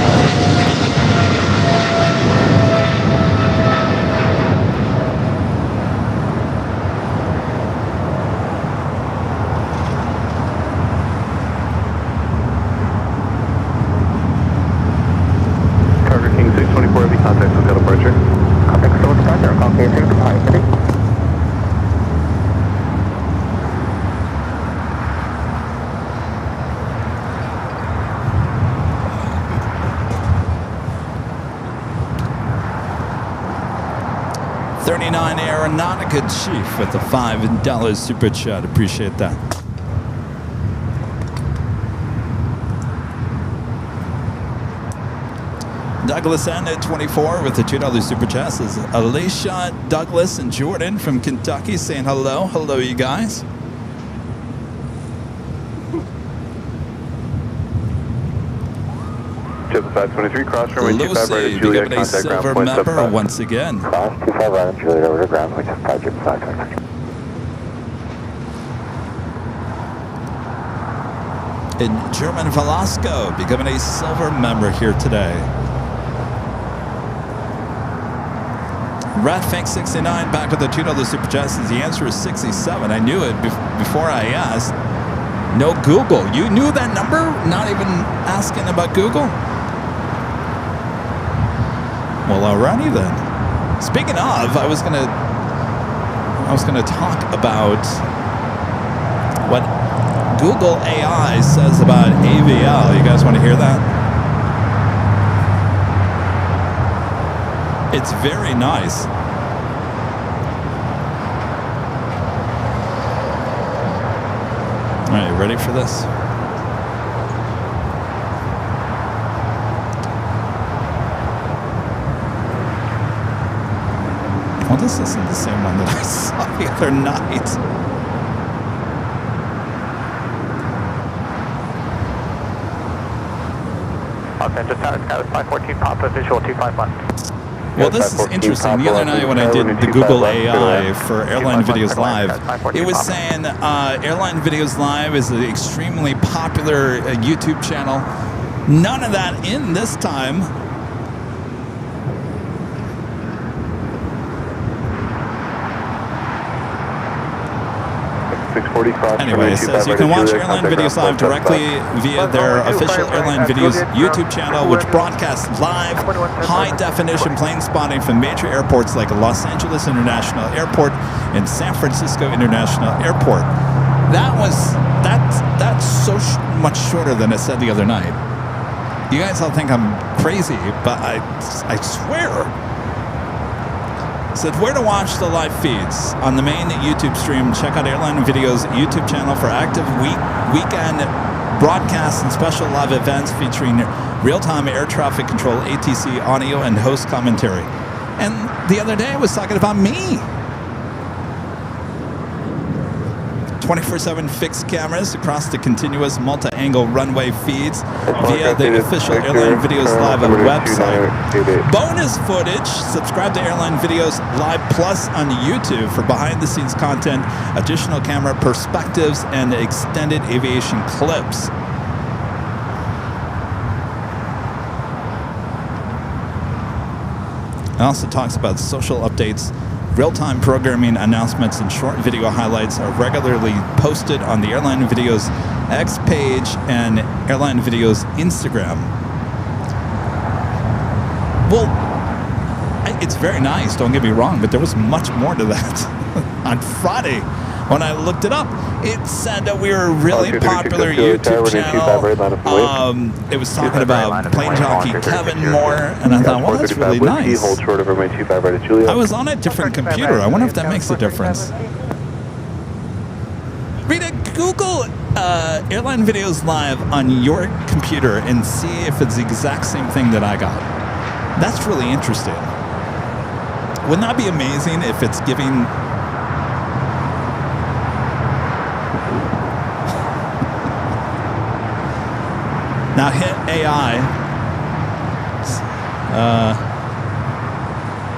Cargo King 624 Heavy, contact hotel departure. Contact hotel departure, call KC, departure. Aeronautica Chief with the $5 super chat. Appreciate that. Douglas N at 24 with the $2 super chat is Alicia, Douglas, and Jordan from Kentucky saying hello. Hello, you guys. Jet 523, cross runway 25 right at Juliet, becoming a contact ground silver point member 75. once again. Cross 25 right at Juliet over to ground, which is 5 Jet 523. And German Velasco becoming a silver member here today. RatFank69 back with the $2 super chat says the answer is 67. I knew it before I asked. No Google. You knew that number? Not even asking about Google? Well, alrighty then. Speaking of, I was gonna talk about what Google AI says about AVL. You guys want to hear that? It's very nice. All right, ready for this? Well, this isn't the same one that I saw the other night. Los Angeles Tower, Sky 514, Papa, visual 251. Well, this is interesting. The other night when I did the Google AI for Airline Videos Live, it was saying Airline Videos Live is an extremely popular YouTube channel. None of that in this time. Anyway, it says you can watch Airline Videos Live directly via their official Airline Videos YouTube channel, which broadcasts live, high-definition plane spotting from major airports like Los Angeles International Airport and San Francisco International Airport. That's so much shorter than it said the other night. You guys all think I'm crazy, but I swear. Said where to watch the live feeds on the main YouTube stream. Check out Airline Videos YouTube channel for active weekend broadcasts and special live events featuring real-time air traffic control, ATC audio, and host commentary. And the other day I was talking about me. 24/7 fixed cameras across the continuous multi-angle runway feeds via the official Airline Videos Live website. Bonus footage, subscribe to Airline Videos Live Plus on YouTube for behind-the-scenes content, additional camera perspectives, and extended aviation clips. It also talks about social updates. Real-time programming announcements and short video highlights are regularly posted on the Airline Videos X page and Airline Videos Instagram. Well, it's very nice, don't get me wrong, but there was much more to that. On Friday, when I looked it up, it said that we were a really popular YouTube channel. It was talking about plane jockey Kevin Moore, and I thought, well, that's really nice. I was on a different computer. I wonder if that makes a difference. Rita, Google Airline Videos Live on your computer and see if it's the exact same thing that I got. That's really interesting. Wouldn't that be amazing if it's giving... Now hit AI.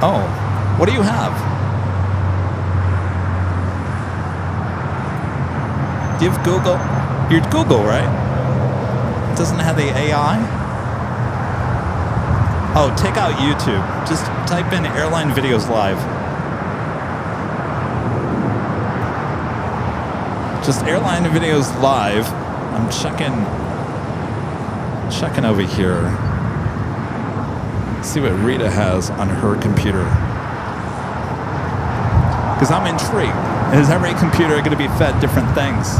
Oh, what do you have? Do you have Google? You're Google, right? It doesn't have the AI? Oh, take out YouTube. Just type in Airline Videos Live. Just Airline Videos Live. I'm checking over here. See what Rita has on her computer. Because I'm intrigued. Is every computer going to be fed different things?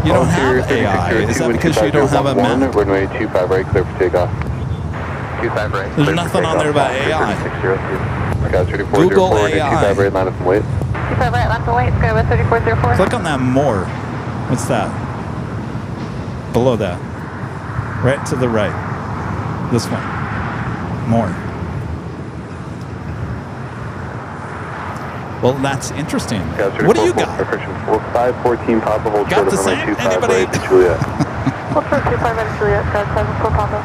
You don't have AI. Is that because you don't have a map? Runway 25 right, clear for takeoff. 25 right. There's nothing on there about AI. Google AI. 25 right, line up and wait. 25 right, left and wait, Sky with 3404. Click on that more. What's that? Below that. Right to the right. This one. More. Well, that's interesting. What do you got? 514 Papa, hold Got short the of same? runway 25 Anybody? right to Juliet. Hold short 25 right to Juliet, Sky 74 Papa.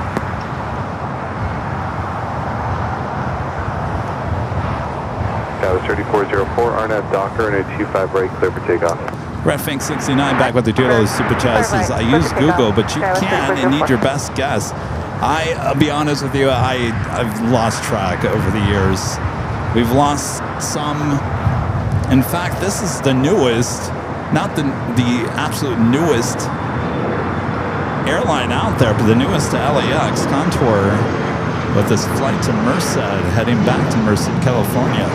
Dallas 3404, RNAV Docker, and a 25 right, clear for takeoff. Redfink 69 back with the Doodle Super Chat says, I use Google, but you can and need your best guess. I'll be honest with you, I've lost track over the years. We've lost some. In fact, this is the newest, not the absolute newest airline out there, but the newest to LAX, Contour, with this flight to Merced, heading back to Merced, California.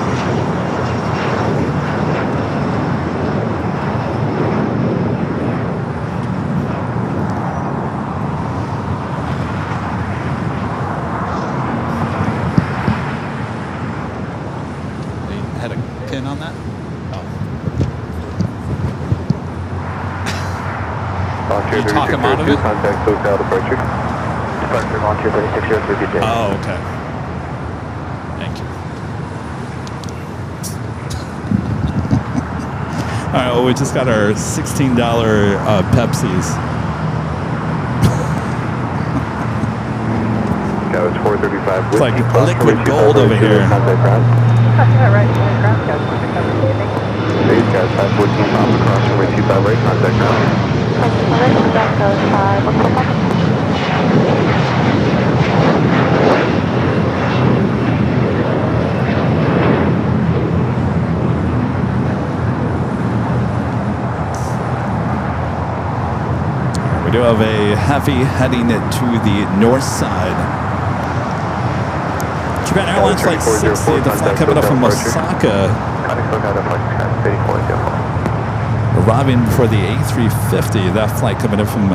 in on that? Volunteer You talk 'em out of 3602, it? contact SoCal departure. Departure Volunteer 3602, good day. Oh, okay. Thank you. All right, well, we just got our $16 Pepsis. That was 435. It's like liquid gold over here. Contact ground. Copy that right, ground, guys, contact understanding. Base guys, 514 off across runway 25 right, contact ground. We do have a heavy heading to the north side. Japan Airlines Flight 60, the flight coming up from Osaka, Contact SoCal departure, steady 404. arriving for the A350. That flight coming in from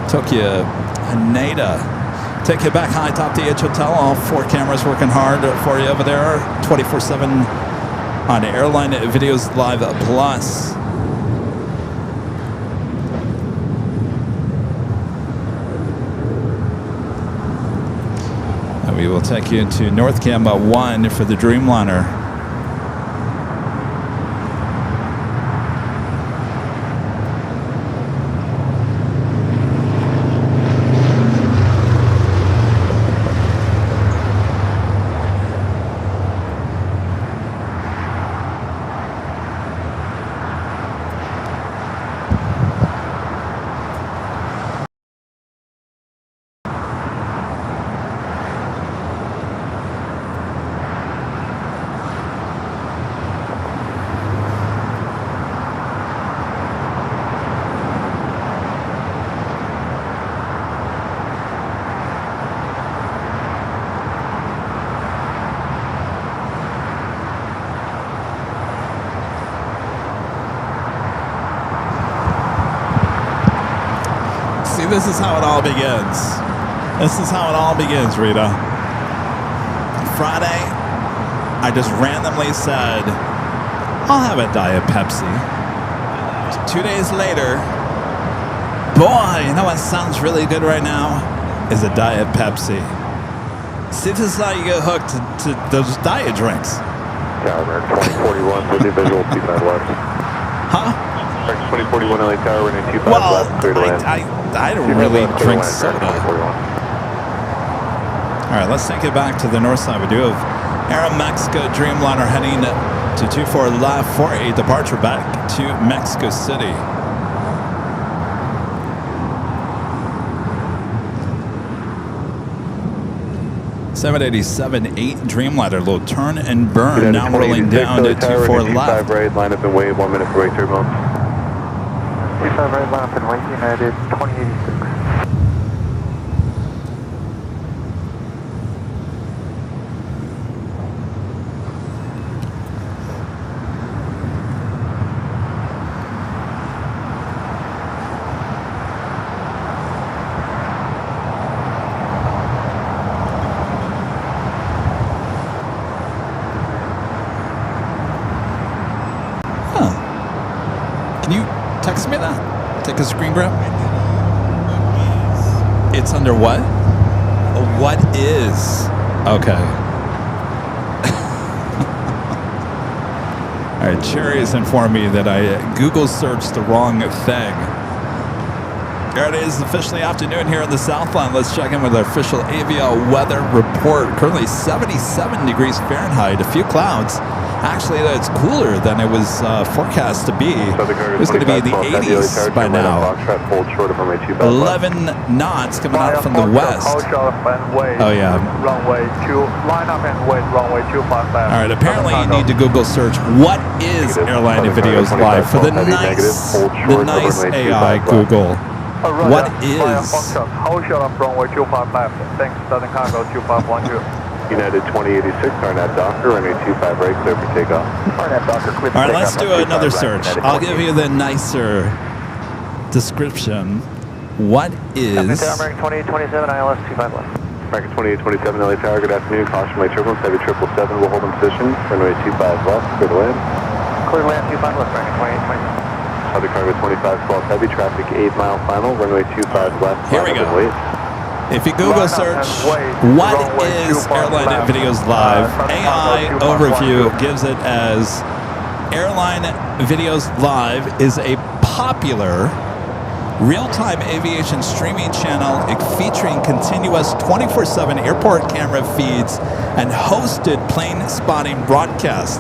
Tokyo Haneda. Take you back high, top DH Hotel. All 4 cameras working hard for you over there. 24/7 on Airline Videos Live Plus. And we will take you to North Cam 1 for the Dreamliner. See, this is how it all begins. This is how it all begins, Rita. Friday, I just randomly said, I'll have a Diet Pepsi. 2 days later, boy, you know what sounds really good right now? Is a Diet Pepsi. See, this is how you get hooked to those diet drinks. Tower, 2041, with the visual 25 left. Huh? 2041 LA Tower, running 25 Well, left, clear to land. I don't really drink soda. All right, let's take it back to the north side. We do have Aeromexico Dreamliner heading to 24 left for a departure back to Mexico City. $787-8 Dreamliner, little turn and burn. Now rolling down to 24 left. 25 right, line up and wait, 1 minute for wait turbulence. 25 right, line up and wait, United 2086. Can you text me that? Take a screen grab? It's under what? What is? Okay. All right, Cherry has informed me that I Google searched the wrong thing. There it is, officially afternoon here in the Southland. Let's check in with our official Avia weather report. Currently 77 degrees Fahrenheit, a few clouds. Actually, that's cooler than it was forecast to be. It was going to be in the 80s by now. 11 knots coming out from the west. Oh, yeah. Runway 2, line up and wait, runway 255. All right, apparently you need to Google search what is Airline Videos Live for the nice AI Google. What is? Hold short of runway 25 left. Thanks, Southern Cargo 2512. United 2086, RNAV Docker, runway 25 right, clear for takeoff. RNAV Docker, clear for All right, takeoff. let's do another search. I'll give you the nicer description. What is? American 2827, ILS 25 left. American 2827 LA Tower, good afternoon. Caution my turbulence, heavy 777 will hold in position. Runway 25 left, clear to land. Clear land 25 left, American 2827. Other cargo 2512 heavy, traffic 8 mile final, runway 25 left. Here we go. If you Google search, what is Airline Videos Live? AI Overview gives it as Airline Videos Live is a popular real-time aviation streaming channel featuring continuous 24/7 airport camera feeds and hosted plane spotting broadcasts.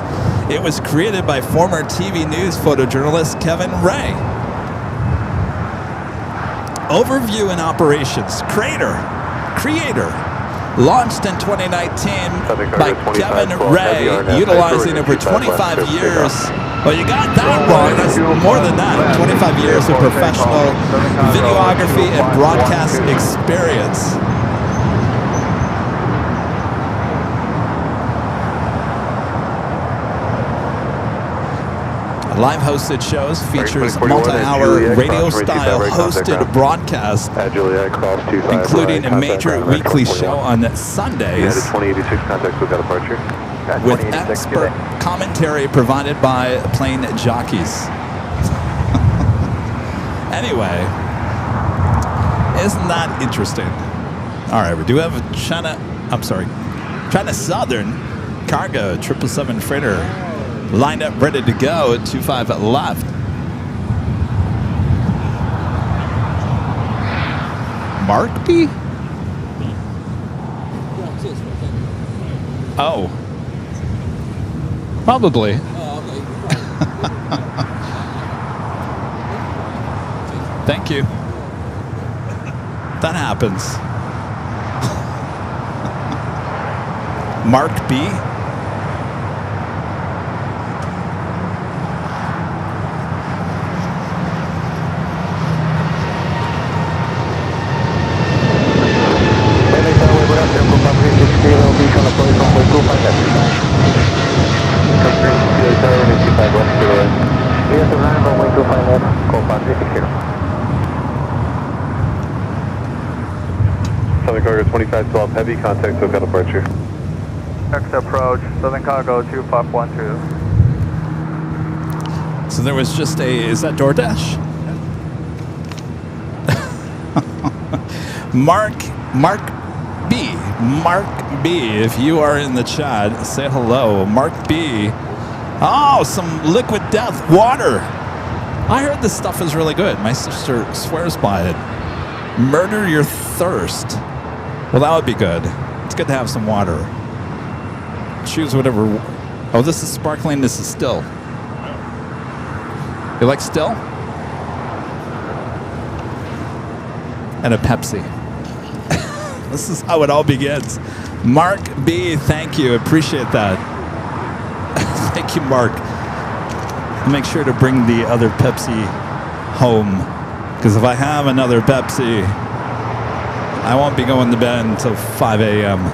It was created by former TV news photojournalist Kevin Ray. Overview and operations. Creator. Launched in 2019 by Kevin Ray, utilizing over 25 years. Well, you got that wrong. That's more than that. 25 years of professional videography and broadcast experience. Live hosted shows features multi-hour radio-style hosted broadcast, including a major weekly show on Sundays with expert commentary provided by plane jockeys. Anyway, isn't that interesting? All right, we do have a China Southern cargo 777 freighter lined up, ready to go at 25 left. Mark B? Oh. Probably. Thank you. That happens. Mark B? Southern Cargo 2512 heavy, contact SoCal departure. Next approach, Southern Cargo 2512. So there was just is that DoorDash? Mark B, if you are in the chat, say hello. Mark B. Oh, some liquid death water. I heard this stuff is really good. My sister swears by it. Murder your thirst. Well, that would be good. It's good to have some water. Choose whatever. Oh, this is sparkling. This is still. You like still? And a Pepsi. This is how it all begins. Mark B, thank you. Appreciate that. Thank you, Mark. I'll make sure to bring the other Pepsi home. Because if I have another Pepsi, I won't be going to bed until 5 a.m.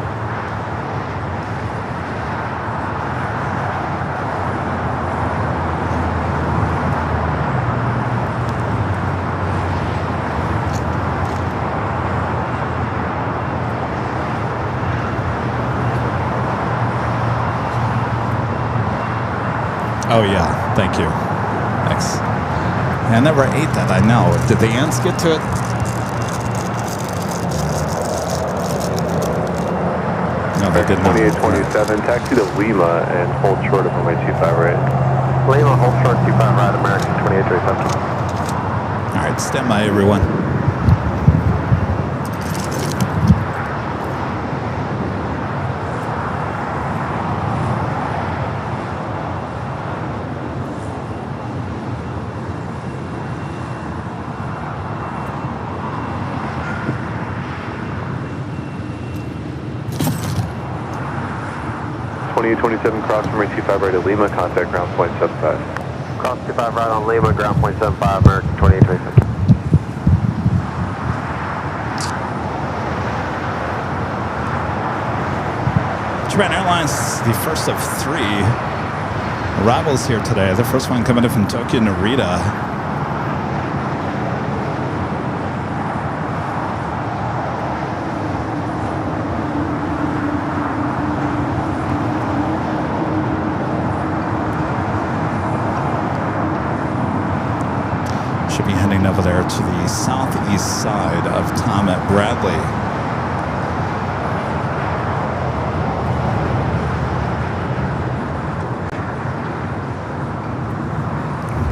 Oh, yeah. Thank you. Thanks. I never ate that, I know. Did the ants get to it? No, they did not. 2827, taxi to Lima and hold short of runway 25 right. Lima, hold short 25 right, American 2837. All right, stand by, everyone. Cross runway 25 right at Lima, contact ground point 75. Cross 25 right on Lima, ground point 75, American 2836. Japan Airlines, the first of 3 arrivals here today. The first one coming in from Tokyo, Narita. there to the southeast side of Tom at Bradley.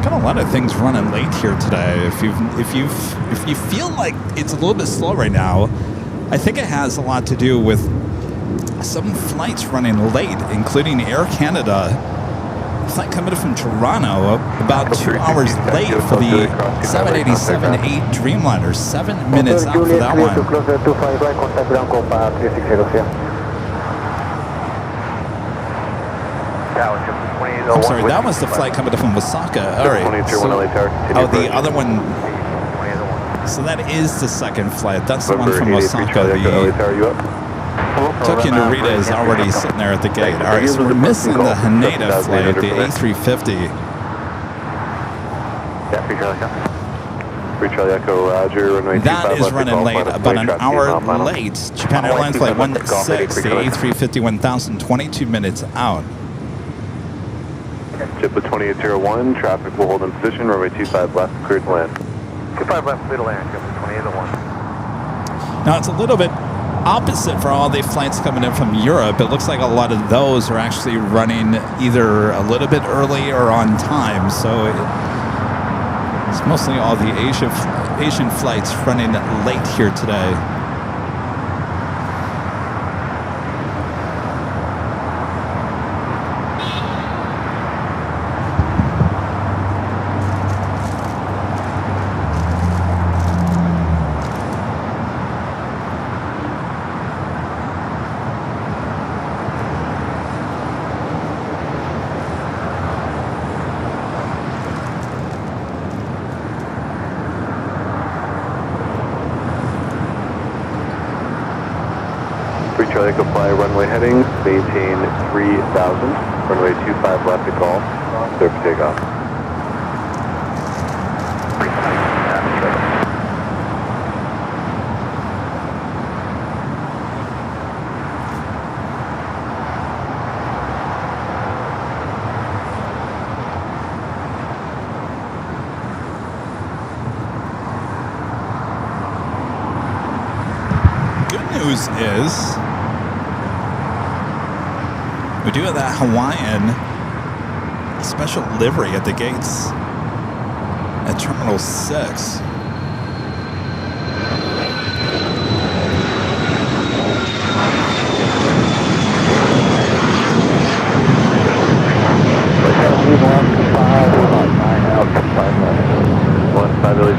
Got a lot of things running late here today. If you feel like it's a little bit slow right now, I think it has a lot to do with some flights running late, including Air Canada. Flight coming from Toronto, about 2 hours late for the 787-8 Dreamliner. 7 minutes out for that one. I'm sorry, that was the flight coming from Osaka. All right. So, oh, the other one. So that is the second flight. That's the one from Osaka. Tokyo Narita is already sitting there at the gate. All right, so we're missing the Haneda flight, the A350. That is running late, about an hour late. Japan Airlines flight 16, the A350 1000, 22 minutes out. JetBlue 2801, traffic will hold in position, runway 25 left, cleared to land. 25 left, clear to land, JetBlue 2801. Now it's a little bit opposite for all the flights coming in from Europe. It looks like a lot of those are actually running either a little bit early or on time. So it's mostly all the Asian flights running late here today. Charlie Echo fly runway heading, maintain 3000, runway 25 left at call, clear for takeoff. Good news is we do have that Hawaiian special livery at the gates at Terminal 6.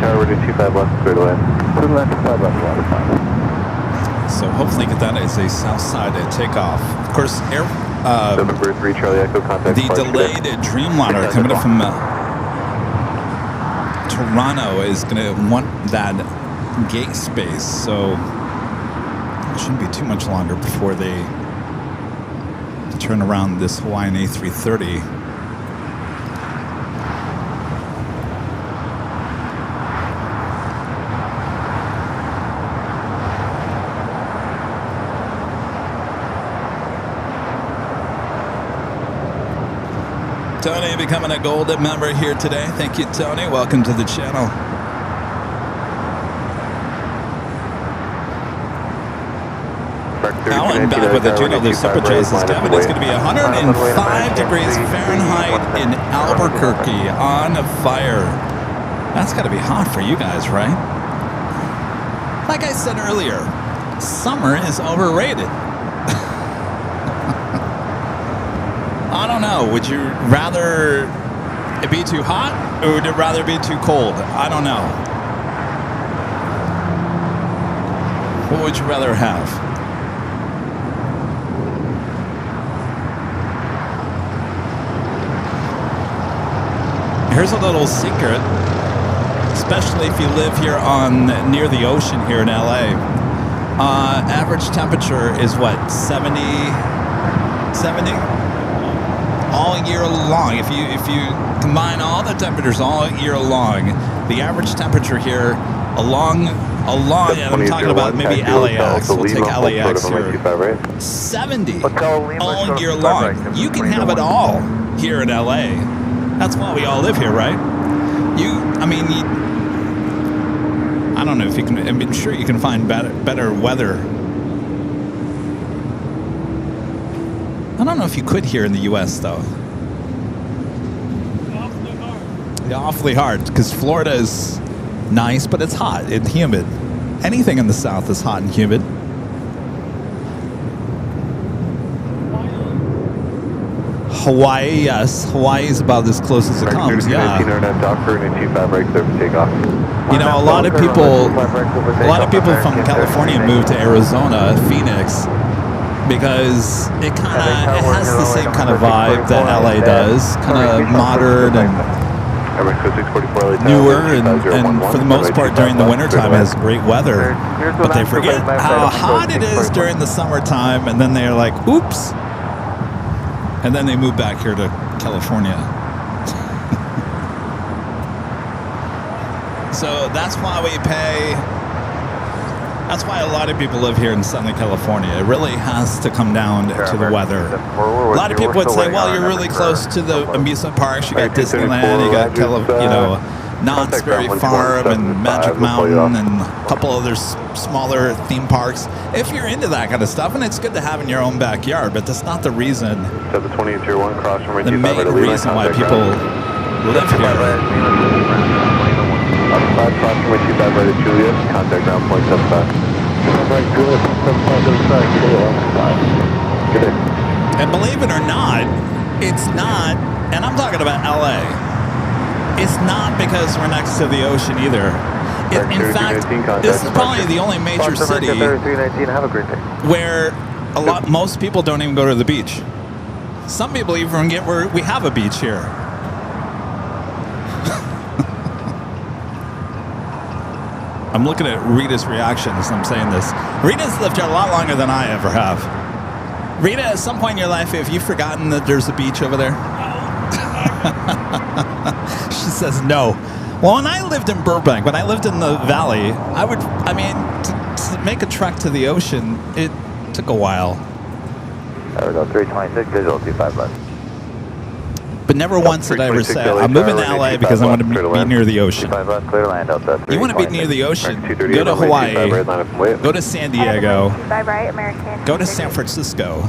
Tower, we're 25 left, clear to land. 25 left. So hopefully get that as a south side takeoff. Of course, November 3 Charlie Echo contact. The delayed Dreamliner coming up from Toronto is going to want that gate space, so it shouldn't be too much longer before they turn around this Hawaiian A330. Tony becoming a golden member here today. Thank you, Tony. Welcome to the channel. Alan back with the Juno. The Superjazz is Kevin. It's going to be 105 degrees Fahrenheit in Albuquerque on fire. That's got to be hot for you guys, right? Like I said earlier, summer is overrated. I don't know. Would you rather it be too hot or would it rather be too cold? I don't know. What would you rather have? Here's a little secret, especially if you live here near the ocean here in LA. Average temperature is what, 70? All year long. If you combine all the temperatures all year long, the average temperature here along I'm talking about maybe LAX. We'll take LAX here. 70 all year long. You can have it all here in LA. That's why we all live here, right? I don't know if you can. I'm sure you can find better weather. I don't know if you could here in the U.S. though. Yeah, awfully hard because Florida is nice, but it's hot and humid. Anything in the South is hot and humid. Hawaii, yes. Hawaii is about as close as it comes, yeah. You know, a lot of people from California move to Arizona, Phoenix, because it has the same kind of vibe that LA does, kind of modern and newer, and for the most part during the wintertime it has great weather. But they forget how hot it is during the summertime, and then they're like, oops. And then they move back here to California. So that's why we pay. That's why a lot of people live here in Southern California. It really has to come down to the weather. A lot of people would say, well, you're really close to the amusement parks. You got Disneyland, you got, Knott's Berry Farm and Magic Mountain and a couple other smaller theme parks. If you're into that kind of stuff, and it's good to have in your own backyard, but that's not the reason. The main reason why people live here. Contact ground point 75. And believe it or not, it's not, and I'm talking about LA, it's not because we're next to the ocean either. In fact, this is probably the only major city where most people don't even go to the beach. Some people even forget we have a beach here. I'm looking at Rita's reaction as I'm saying this. Rita's lived here a lot longer than I ever have. Rita, at some point in your life, have you forgotten that there's a beach over there? She says no. Well, when I lived in Burbank, when I lived in the valley, to make a trek to the ocean, it took a while. There we go, 326, visual 25 left. But never once did I ever say, I'm moving to LA because I want to be near the ocean. You want to be near the ocean, go to Hawaii, go to San Diego, go to San Francisco.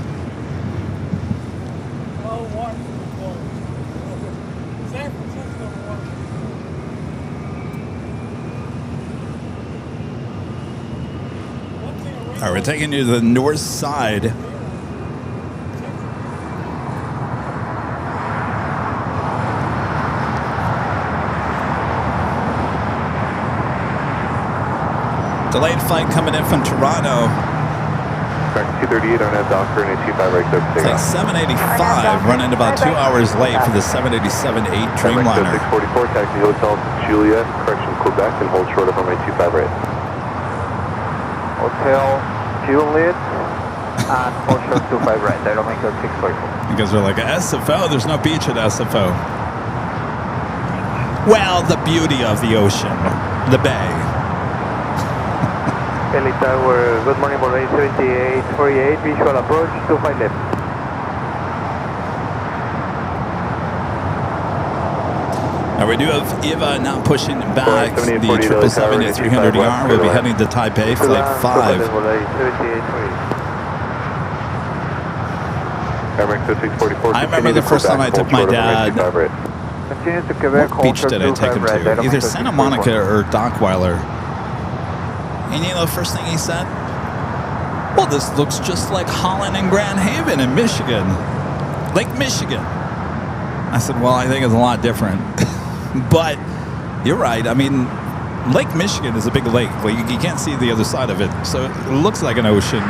All right, we're taking you to the north side. Delayed flight coming in from Toronto. 238 on that Docker and a 25 right there. Flight 785 running about 2 hours late for the 787-8 Dreamliner. 644 taxi Hotel Julia, correction Quebec, and hold short of runway 25 right. Hotel Juliet and hold short 25 right. That'll make it 644. You guys are like, SFO? There's no beach at SFO. Well, the beauty of the ocean, the bay. Kelly Tower, good morning, Bombay 7848, visual approach, 25 left. Now we do have Eva now pushing back the 777-300ER. We'll be heading to Taipei, flight 5. I remember the first time I took my dad. What beach did I take him to? Either Santa Monica or Dockweiler. And you know the first thing he said? Well, this looks just like Holland and Grand Haven in Michigan. Lake Michigan. I said, well, I think it's a lot different. But you're right. I mean, Lake Michigan is a big lake. Well, you can't see the other side of it. So it looks like an ocean.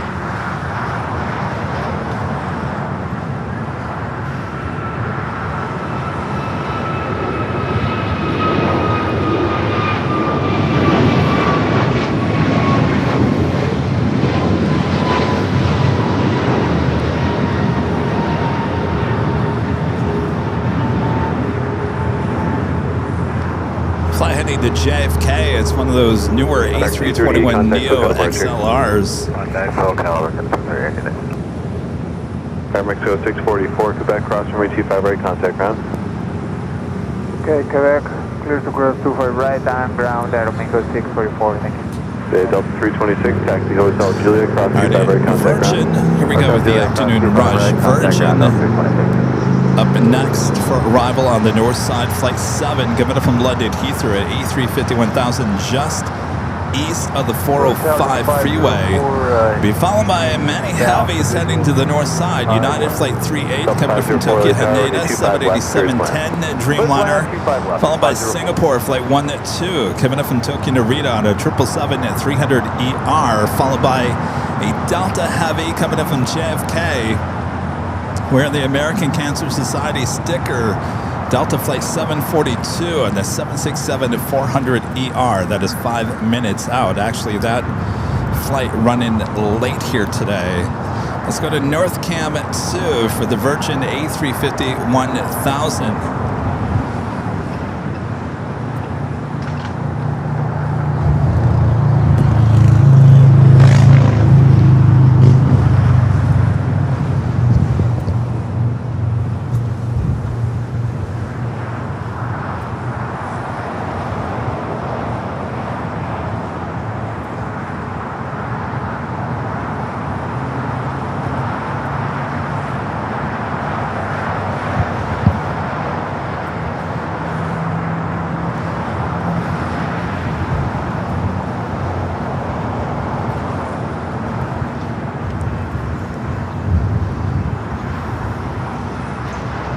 To JFK, it's one of those newer A321neo XLRs. Mexico 644, Quebec, cross runway 25 right, contact ground. Okay, Quebec, clear to cross 25 right and ground at Domingo 644, thank you. Delta 326, taxi Hotel Julia, cross 25 right, contact Virgin. ground. Here we go with the afternoon rush. Virgin. Up next for arrival on the north side, flight 7, coming up from London Heathrow at A350-1000, just east of the 405 freeway. Be followed by many heavies heading to the north side. United Flight 38 coming up from Tokyo Haneda, 787-10 Dreamliner, followed by Singapore Flight 12 coming up from Tokyo Narita on a 777-300ER, followed by a Delta Heavy coming up from JFK, wearing the American Cancer Society sticker. Delta Flight 742 and the 767-400ER. That is 5 minutes out. Actually, that flight running late here today. Let's go to North Cam 2 for the Virgin A350-1000.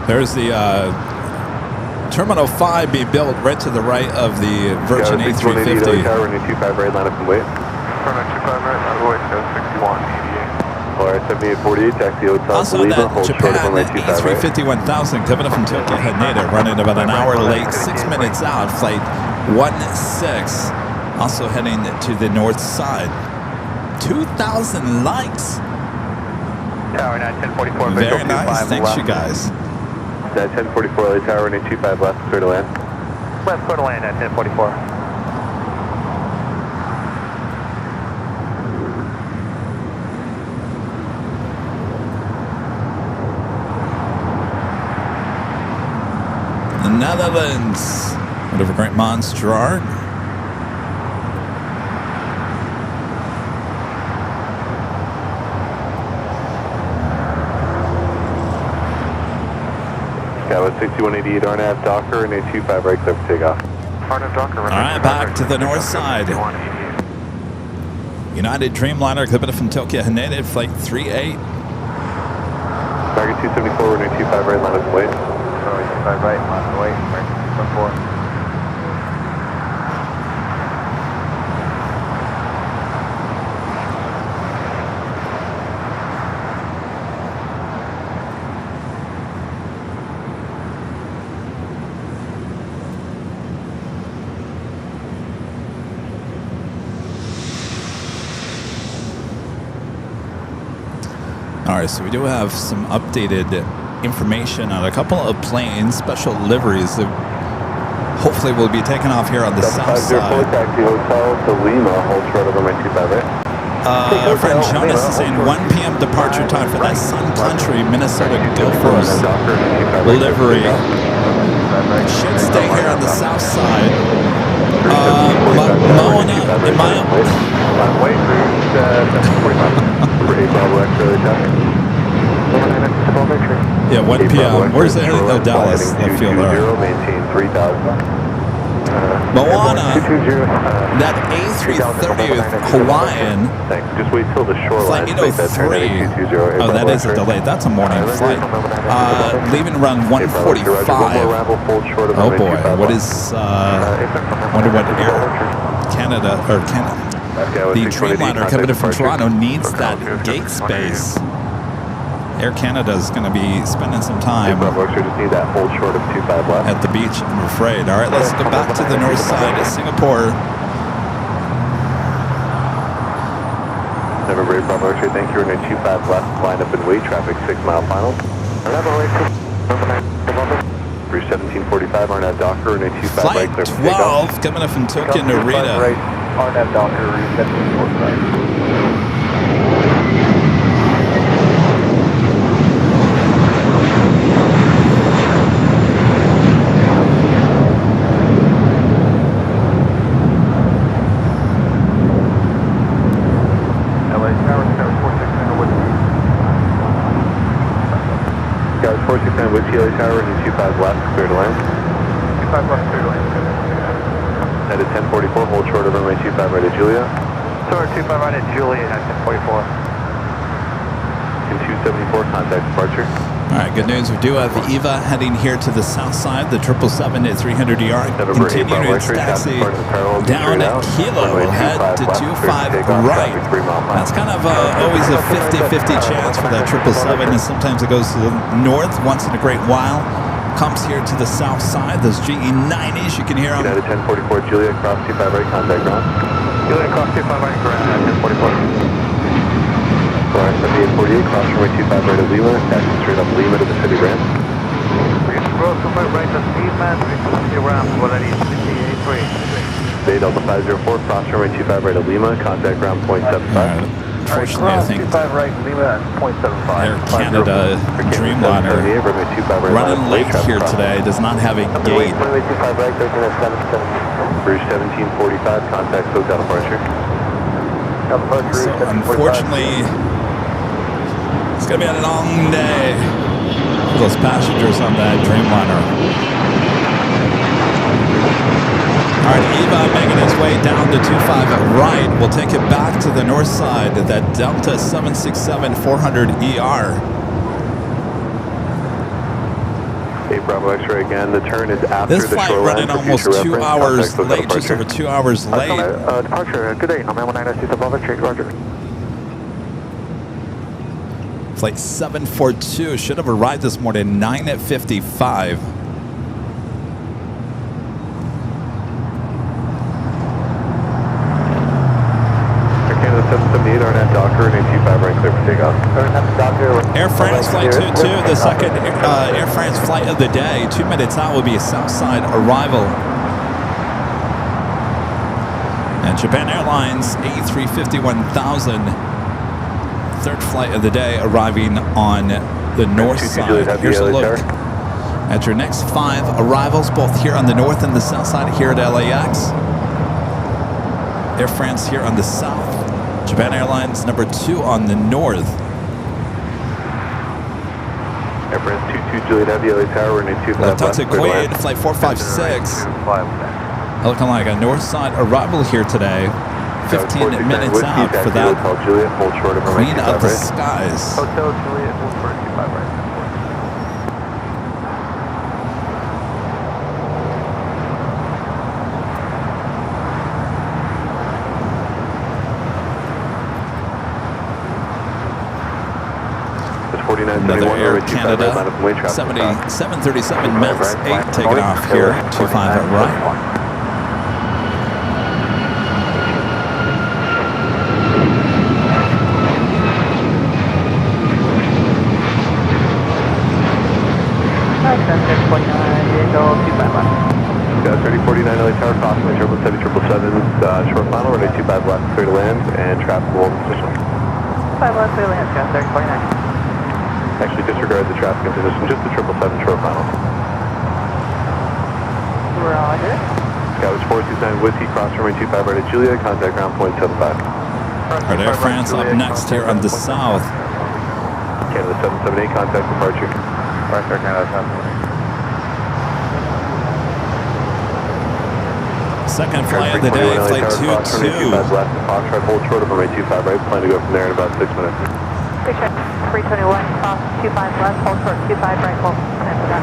There's the Terminal 5 being built right to the right of the Virgin A350. Tower, 25 right, line up and wait. Runway 25 right, line up and wait, 6188. Alright, 7848, taxi Hotel Also Lima, that hold short of Japan runway 25 right. A350-1000 coming up from Tokyo Haneda, running about an hour late, 6 minutes out, flight 16, also heading to the north side. 2,000 likes. Tower 91044, Very nice, thanks you guys. That 1044 LA Tower, runway 25 left, clear to land. left, clear to land at 1044. The Netherlands. Whatever great Mons Gerard. Skyline 6188 RNAV Docker and A25 right, clear for takeoff. RNAV Docker, All right, back to the north side. United Dreamliner coming up from Tokyo Haneda, flight 38. Target 274, runway 25 right, line up and wait. Runway 25 right, line up and wait, American 614. All right, so we do have some updated information on a couple of planes, special liveries that hopefully will be taken off here on the south side. Taxi Hotel to Lima, hold short of runway 25 right. Our friend Jonas is saying 1 p.m. departure time for that Sun Country Minnesota Gophers livery. Should stay here on the south side. Moana, am I up? Wait, Yeah, 1 p.m. Where's the Dallas left field there? Maintain 3000. Moana, that A330 with Hawaiian, Thanks. Just wait till the shoreline. flight 803. Oh, that is a delay. That's a morning flight. Leaving around 1:45. Oh boy, what is? Wonder what Air Canada or the Dreamliner coming in from Toronto needs that gate space. Air Canada is going to be spending some time at the beach, I'm afraid. All right, let's go back to the north side of Singapore. Never Brave Bravo X-ray, thank you. We're going to 25 left, line up and wait, traffic 6 mile final. Through 1745, RNAV Docker, and a 25 Flight right, clear for 12 coming up from Tokyo Narita. RNAV Docker, 1745. That was 469 Whiskey LA Tower, running 25 left, clear to land. 25 left, clear to land. Headed 1044, hold short of runway 25 right at Julia. Sorry, 25 right at Julia at 1044. And 274, contact departure. All right, good news. We do have Eva heading here to the south side, the 777 at 300 ER. Continuing its taxi down at Kilo. We'll head to 25 right. That's kind of always a 50-50 chance for that 777, and sometimes it goes to the north once in a great while. Comes here to the south side. Those GE90s, you can hear them. United 1044, Julia, cross 25 right, contact ground. Julia, cross 25 right, ground at 1044. Florida 7848, cross runway 25 right at Lima, taxi straight up Lima to the city ramp. Cross 25 right at Lima, to the ramp, already 68.3. Bay Delta 504, cross runway 25 right at Lima, contact ground 0.75. Unfortunately, I think 25 right, Lima, 0.75. Air Canada Dreamliner running late here today, does not have a gate. Runway 25 right, 13 at 7. Bridge 1745, contact SoCal departure. So unfortunately, it's going to be a long day for those passengers on that Dreamliner. All right, Eva making its way down to 25 right. We'll take it back to the north side of that Delta 767-400ER. Hey, Bravo X-ray again. The turn is after This the flight shoreline. running almost 2 hours late, just over 2 hours late. Departure, good day, Nomad 1996 above it, Roger. Flight 742 should have arrived this morning 9:55. Air Canada 778, RNAV Docker, and 825 right, clear for takeoff. Air France Flight 22, the second Air France flight of the day. 2 minutes out will be a Southside arrival. And Japan Airlines A350-1000, third flight of the day, arriving on the north side. Here's a look at your next 5 arrivals, both here on the north and the south side here at LAX. Air France here on the south. Japan Airlines number 2 on the north. Air France 22, Juliet Heavy, LA Tower, running 25 Left left, to clear to land. Quaid, flight 456. Looking like a north side arrival here today. 15 minutes out for that Juliet, hold short of Queen of the right. Skies. Hotel Juliet, hold for 25 right. Another Air Canada 737 Max 8 taking off here, 25 at right. Got 3049 LA Tower, crossing the 777, short final, runway 25 left, clear to land, and traffic will hold position. 5 left, clear land, Scott 3049. Actually, disregard the traffic in position, just the 777 short final. Roger. Sky was 469 Whiskey, cross runway 25 right at Julia, contact ground 0.75. All right, Air France up next here on the south. Canada 778, contact departure. Right, Air Canada 778. Second flight of the day, flight 22. Left, Foxtrot, hold short of runway 25 right, plan to go from there in about 6 minutes. Picture 321, cross 25 left, hold short 25 right, hold. After that.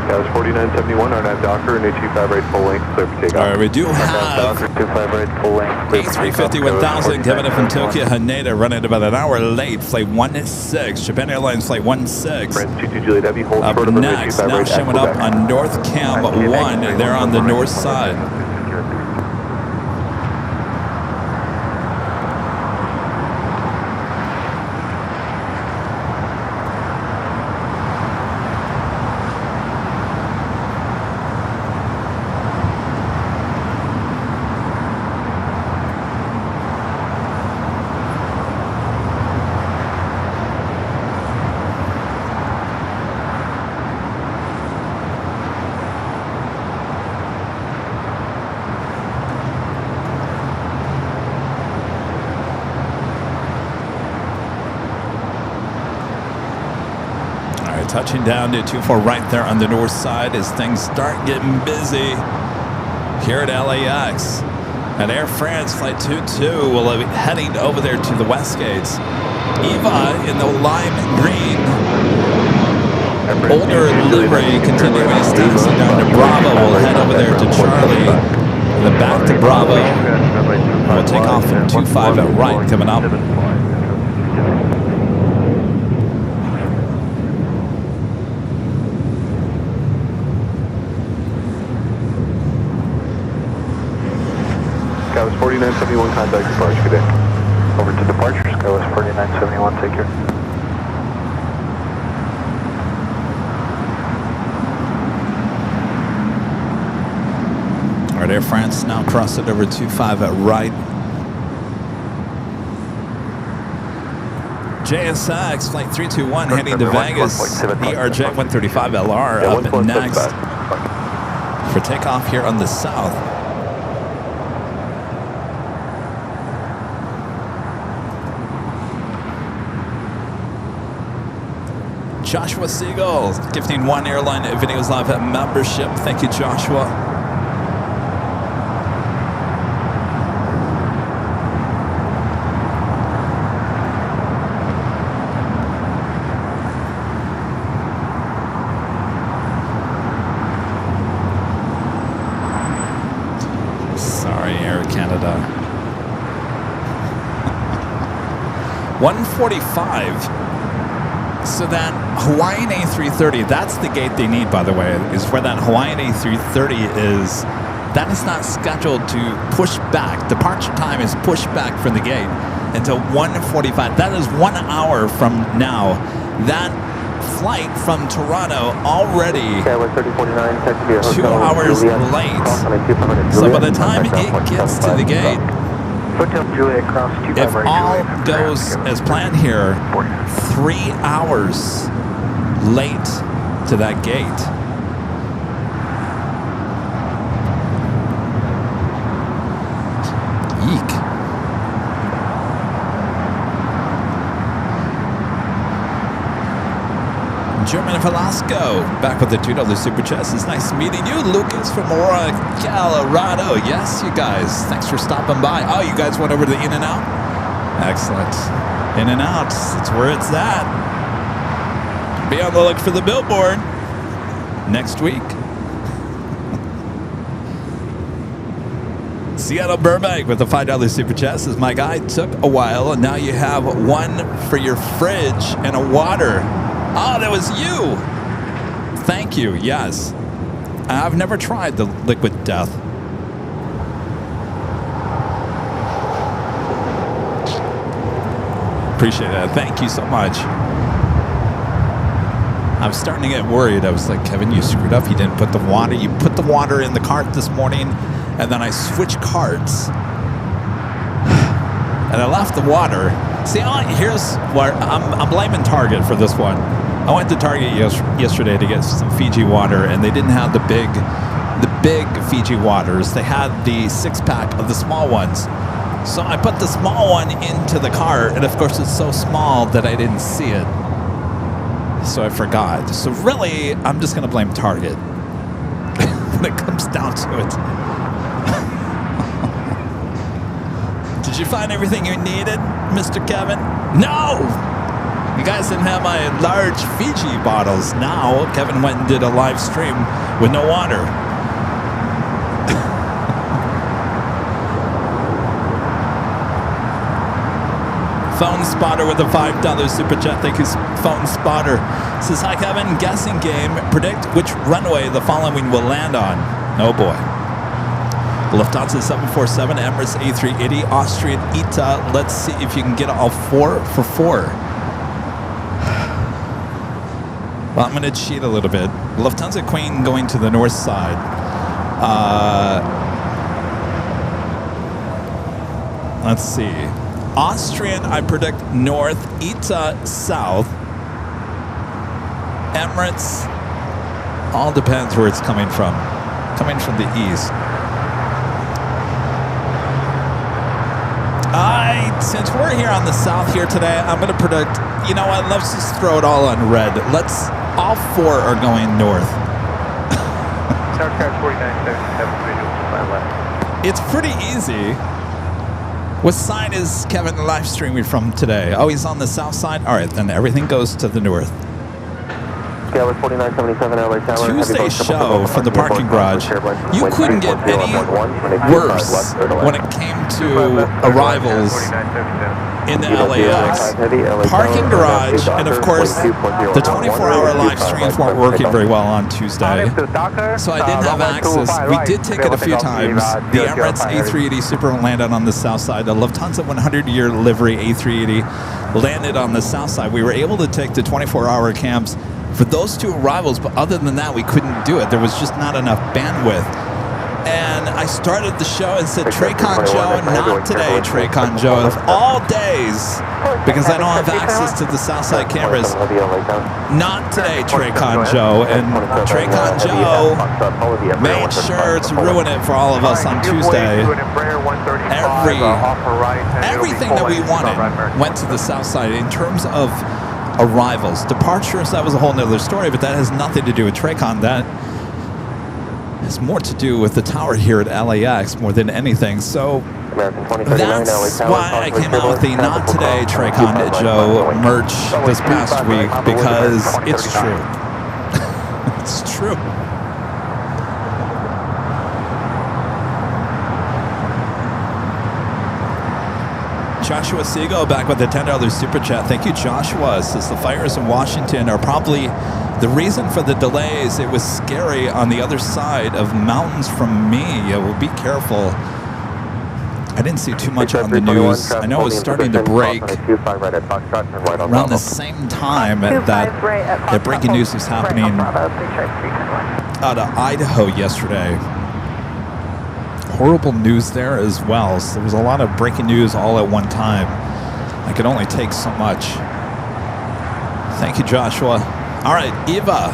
That was 4971, RNAV Docker, and 825 right, full length, clear for takeoff. All right, we do have Docker, 25 right, full length, clear for takeoff. A350-1000 coming in from Tokyo Haneda, running about an hour late, flight 16. Japan Airlines flight 16. France 22 Juliet Heavy, hold Up short of runway next, 25 now right, showing up on North Cam 1. They're on the north side. right, touching down to 24 right there on the north side as things start getting busy here at LAX. At Air France Flight 22 will be heading over there to the West Gates. Eva in the lime green, older livery, continuing his taxi down to Bravo. We'll head over there to Charlie, and then back to Bravo. We'll take off from 25 at right coming up. Skywest 4971, contact departure, good day. Over to departure, Skywest 4971, take care. All right, Air France now cross it over 25 at right. JSX Flight 321 heading to Vegas. ERJ 135LR up next for takeoff here on the south. Joshua Siegel gifting 1 Airline Videos Live membership. Thank you, Joshua. Sorry, Air Canada. 145. So that Hawaiian A330, that's the gate they need, by the way, is where that Hawaiian A330 is. That is not scheduled to push back. Departure time is pushed back from the gate until 1:45. That is 1 hour from now. That flight from Toronto already 2 hours late. So by the time it gets to the gate, if all goes as planned here, 3 hours late to that gate. Eek. German Velasco back with the $2 super chest. It's nice meeting you, Lucas from Aurora, Colorado. Yes, you guys. Thanks for stopping by. Oh, you guys went over to the In-N-Out? Excellent. In-N-Out. That's where it's at. Be on the look for the billboard next week. Seattle Burbank with the $5 super chest. As my guy took a while, and now you have one for your fridge and a water. Oh, that was you. Thank you. Yes. I've never tried the liquid death. Appreciate it. Thank you so much. I was starting to get worried. I was like, Kevin, you screwed up. You didn't put the water. You put the water in the cart this morning, and then I switched carts, and I left the water. See, here's where I'm blaming Target for this one. I went to Target yesterday to get some Fiji water, and they didn't have the big Fiji waters. They had the 6-pack of the small ones. So I put the small one into the cart, and of course it's so small that I didn't see it. So I forgot. So really, I'm just going to blame Target when it comes down to it. Did you find everything you needed, Mr. Kevin? No! You guys didn't have my large Fiji bottles. Now, Kevin went and did a live stream with no water. Phone Spotter with a $5 super chat. Thank you, Phone Spotter. Says, hi, Kevin. Guessing game. Predict which runway the following will land on. Oh, boy. Lufthansa 747, Emirates A380, Austrian ITA. Let's see if you can get all 4 for 4. Well, I'm going to cheat a little bit. Lufthansa Queen going to the north side. Let's see. Austrian, I predict north. ITA, south. Emirates, all depends where it's coming from. Coming from the east. Since we're here on the south here today, I'm going to predict, you know what, let's just throw it all on red. Let's All four are going north. Southcraft 4977 visual to my left. It's pretty easy. What side is Kevin live streaming from today? Oh, he's on the south side? All right, then everything goes to the north. Scale 4977 LA Tower. Tuesday show from the parking garage. You couldn't get any worse when it came to arrivals in the LAX. Parking garage, and of course, the 24-hour live streams weren't working very well on Tuesday. So I didn't have access. We did take it a few times. The Emirates A380 Super landed on the south side. The Lufthansa 100-year livery A380 landed on the south side. We were able to take the 24-hour cams for those two arrivals, but other than that, we couldn't do it. There was just not enough bandwidth. And I started the show and said, Traycon Joe, not today, Traycon Joe, of all days, because I don't have access to the Southside cameras. Not today, Traycon Joe. And Traycon Joe made sure to ruin it for all of us on Tuesday. Everything that we wanted went to the Southside in terms of arrivals. Departures, that was a whole nother story, but that has nothing to do with Traycon. That has more to do with the tower here at LAX more than anything. So that's why I came out with the Not Today Traycon Joe merch this past week, because it's true. It's true. Joshua Seago back with the $10 super chat. Thank you, Joshua. Says the fires in Washington are probably the reason for the delays. It was scary on the other side of mountains from me. Well, be careful. I didn't see too much on the news. I know it was starting to break around the same time that breaking news was happening out of Idaho yesterday. Horrible news there as well. So there was a lot of breaking news all at one time. I could only take so much. Thank you, Joshua. All right, Eva.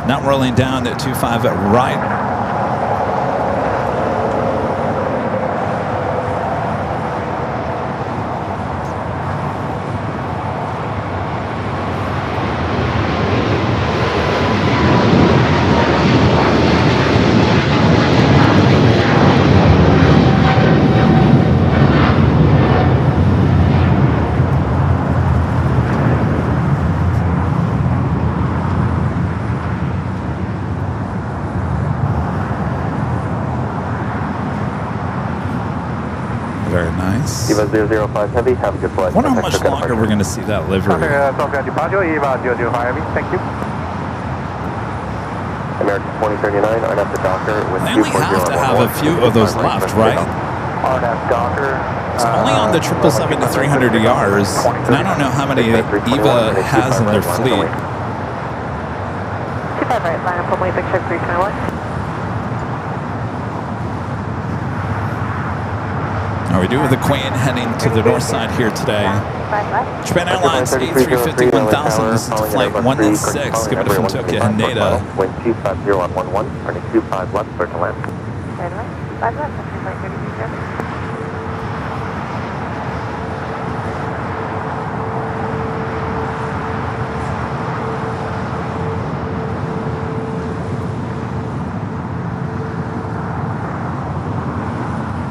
Now rolling down at 25 at right. Very nice. Eva 005 Heavy, have a good flight. I wonder how much longer we're going to see that livery. American 2039, RNAV to Docker with They only have to have a few of those left, right? RNAV Docker. It's only on the 777 to 300 ERs, and I don't know how many Eva has in their fleet. 25 right, line up only, big check 321. Now we do have the Queen heading to the north side here today. Japan Airlines A350 1000, this is to flight 116, coming from Tokyo Haneda. Wind 250 on 11, running 25 left, clear to land. 5 left, flight 32.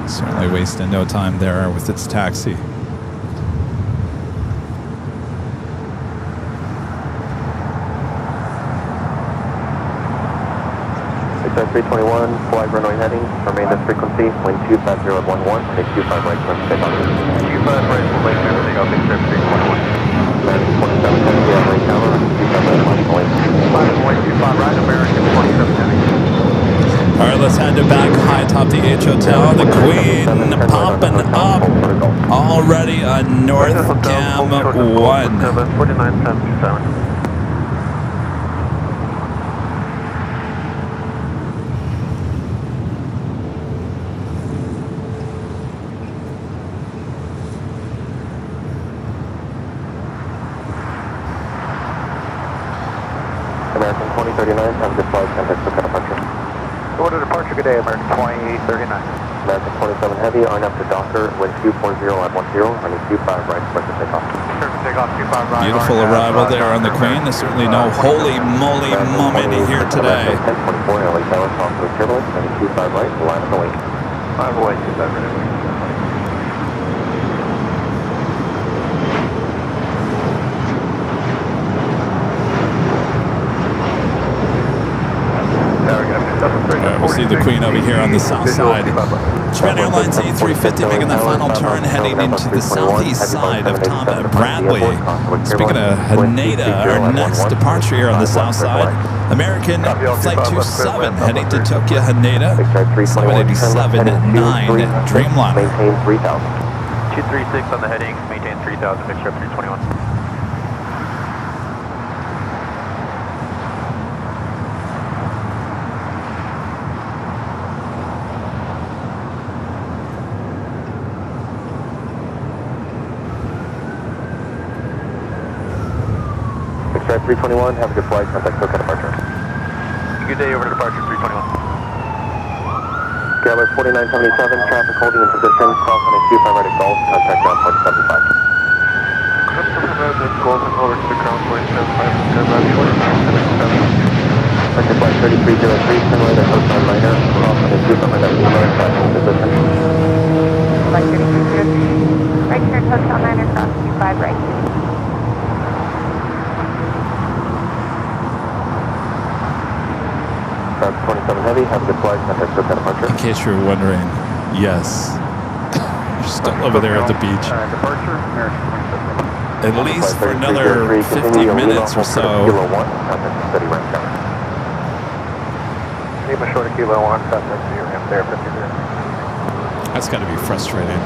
Certainly wasting no time there with its taxi. 321, flight runway heading, remain this frequency, wind 250 at 11, take 25 right, turn stay on. 25 right, full everything up, except 321. American 27 Heavy, LA Tower, 25 right, line point. 25 right, American 27 Heavy. All right, let's head back high atop the H Hotel. The Queen popping up already on North Cam 1. 4977. American 2039, have a good flight, contact for departure. Order departure, good day, American 2039. American 27 Heavy, RNAV to Docker, wind 240 at 10, running 25 right, clear to take off. Beautiful arrival there on the Queen. There's certainly no holy moly moment here today. 1024, LA Tower, crossing turbulence, heading 25 right, line of the wing. 5 away, 25 right. We'll see the Queen over here on the south side. Japan Airlines A350 making that final turn, heading into the southeast side of Tom Bradley. Speaking of Haneda, our next departure here on the south side, American Flight 27 heading to Tokyo Haneda, 787-9 Dreamliner. Maintain 3000. 236 on the heading, maintain 3000, mixture up 321. Extract 321, have a good flight, contact SoCal departure. Good day, over to departure 321. Galley 4977, traffic holding in position, cross on a 25 right at Gulf, contact ground point 75. Customer road at Gulf and over to the ground point 75, about 4977. Second flight 3303, turn right at Hotel Liner, cross on a 25 right at Lima, traffic in position. Flight 3303, right turn Hotel 9 across 25 right. Traffic 27 heavy, have a good flight, contact SoCal departure. In case you're wondering, yes, you're still over there at the beach. Departure, At least for another 50 minutes or so. Kilo 1, contact steady ramp down. Lima short of Kilo 1, contact you, ramp there, 50 there. That's got to be frustrating.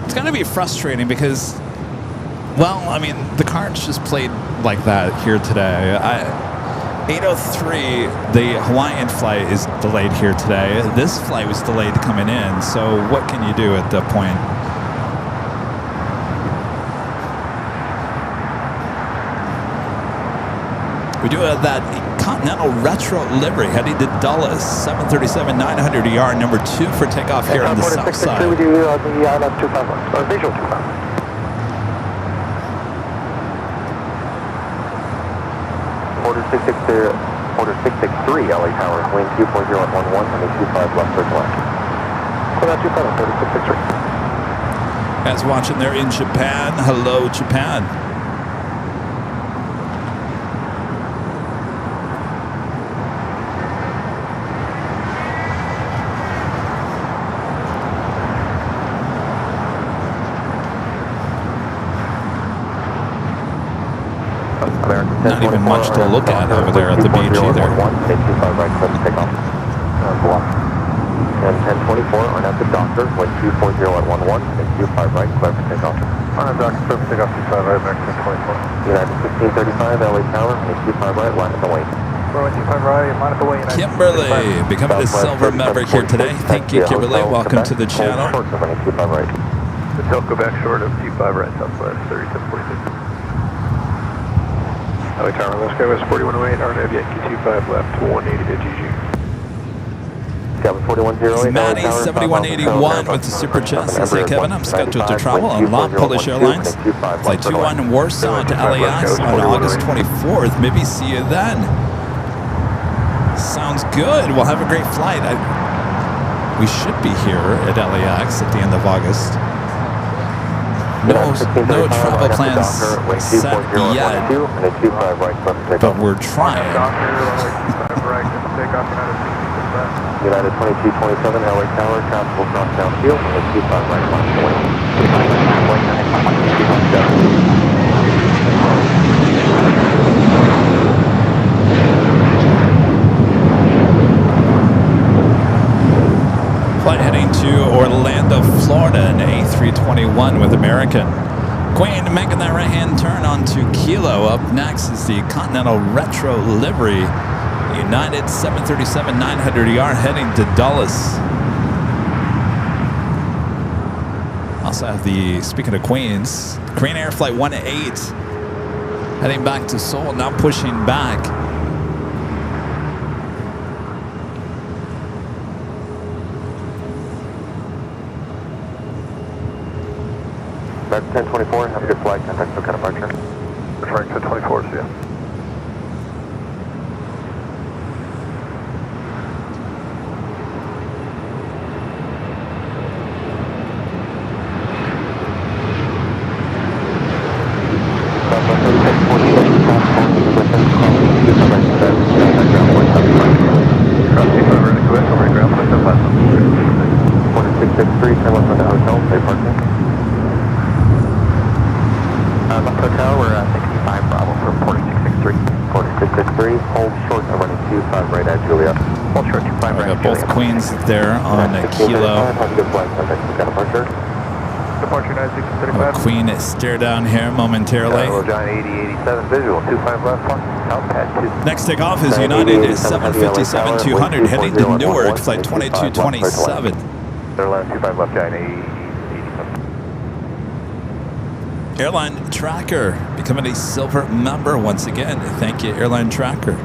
It's got to be frustrating because, well, I mean, the cards just played like that here today. 8:03, the Hawaiian flight is delayed here today. This flight was delayed coming in, so what can you do at that point? We do have that Continental Retro livery heading to Dulles, 737-900ER, number 2 for takeoff here on the south side. With you, the ILS 251, visual 251. Order 663, LA Tower, wind 240 at 11, and 25 left circle left. So that's 25, order 663. As watching there in Japan, hello Japan. Not even much to look at over there at the beach either. 25 right, clear to take off. And 1024 on at the Docker, wind 240 at 11, and 25 right, clear for takeoff. On a Docker, clear for takeoff 25 right, back to 1024. United 1635, LA Tower, and 25 right, line at the wing. 25 right, line at the wing. Kimberly, becoming the silver member here today. Thank you, Kimberly. Welcome to the channel. Short of 25 right. The tail go back short of 25 right, southwest, 3746. LA Tower, let's go, 4108, RNAV Yankee 25 left, 180 to GG. Kevin 4108. Maddie 7181 with the super chest. They say, Kevin, I'm scheduled to travel on LA Polish Airlines. Flight 21 Warsaw to LAX on August 24th. Maybe see you then. Sounds good. We'll have a great flight. We should be here at LAX at the end of August. No travel plans set yet, but we're trying. United 2227, LA Tower, traffic will cross downfield, and 25 right, line to wing. Flight heading to Orlando, Florida, an A321 with American. Queen making that right-hand turn onto Kilo. Up next is the Continental Retro livery. United 737-900ER heading to Dulles. Also have the, speaking of Queens, Korean Air Flight 108 heading back to Seoul, now pushing back. That's 1024, have a good flight, contact SoCal departure. Referring to 24, see ya. Queens there on a kilo. Queen is stare down here momentarily. Next takeoff is United 757-200 heading to Newark, flight 2227. They're 25 left, Giant 80. Airline Tracker becoming a silver member once again. Thank you, Airline Tracker.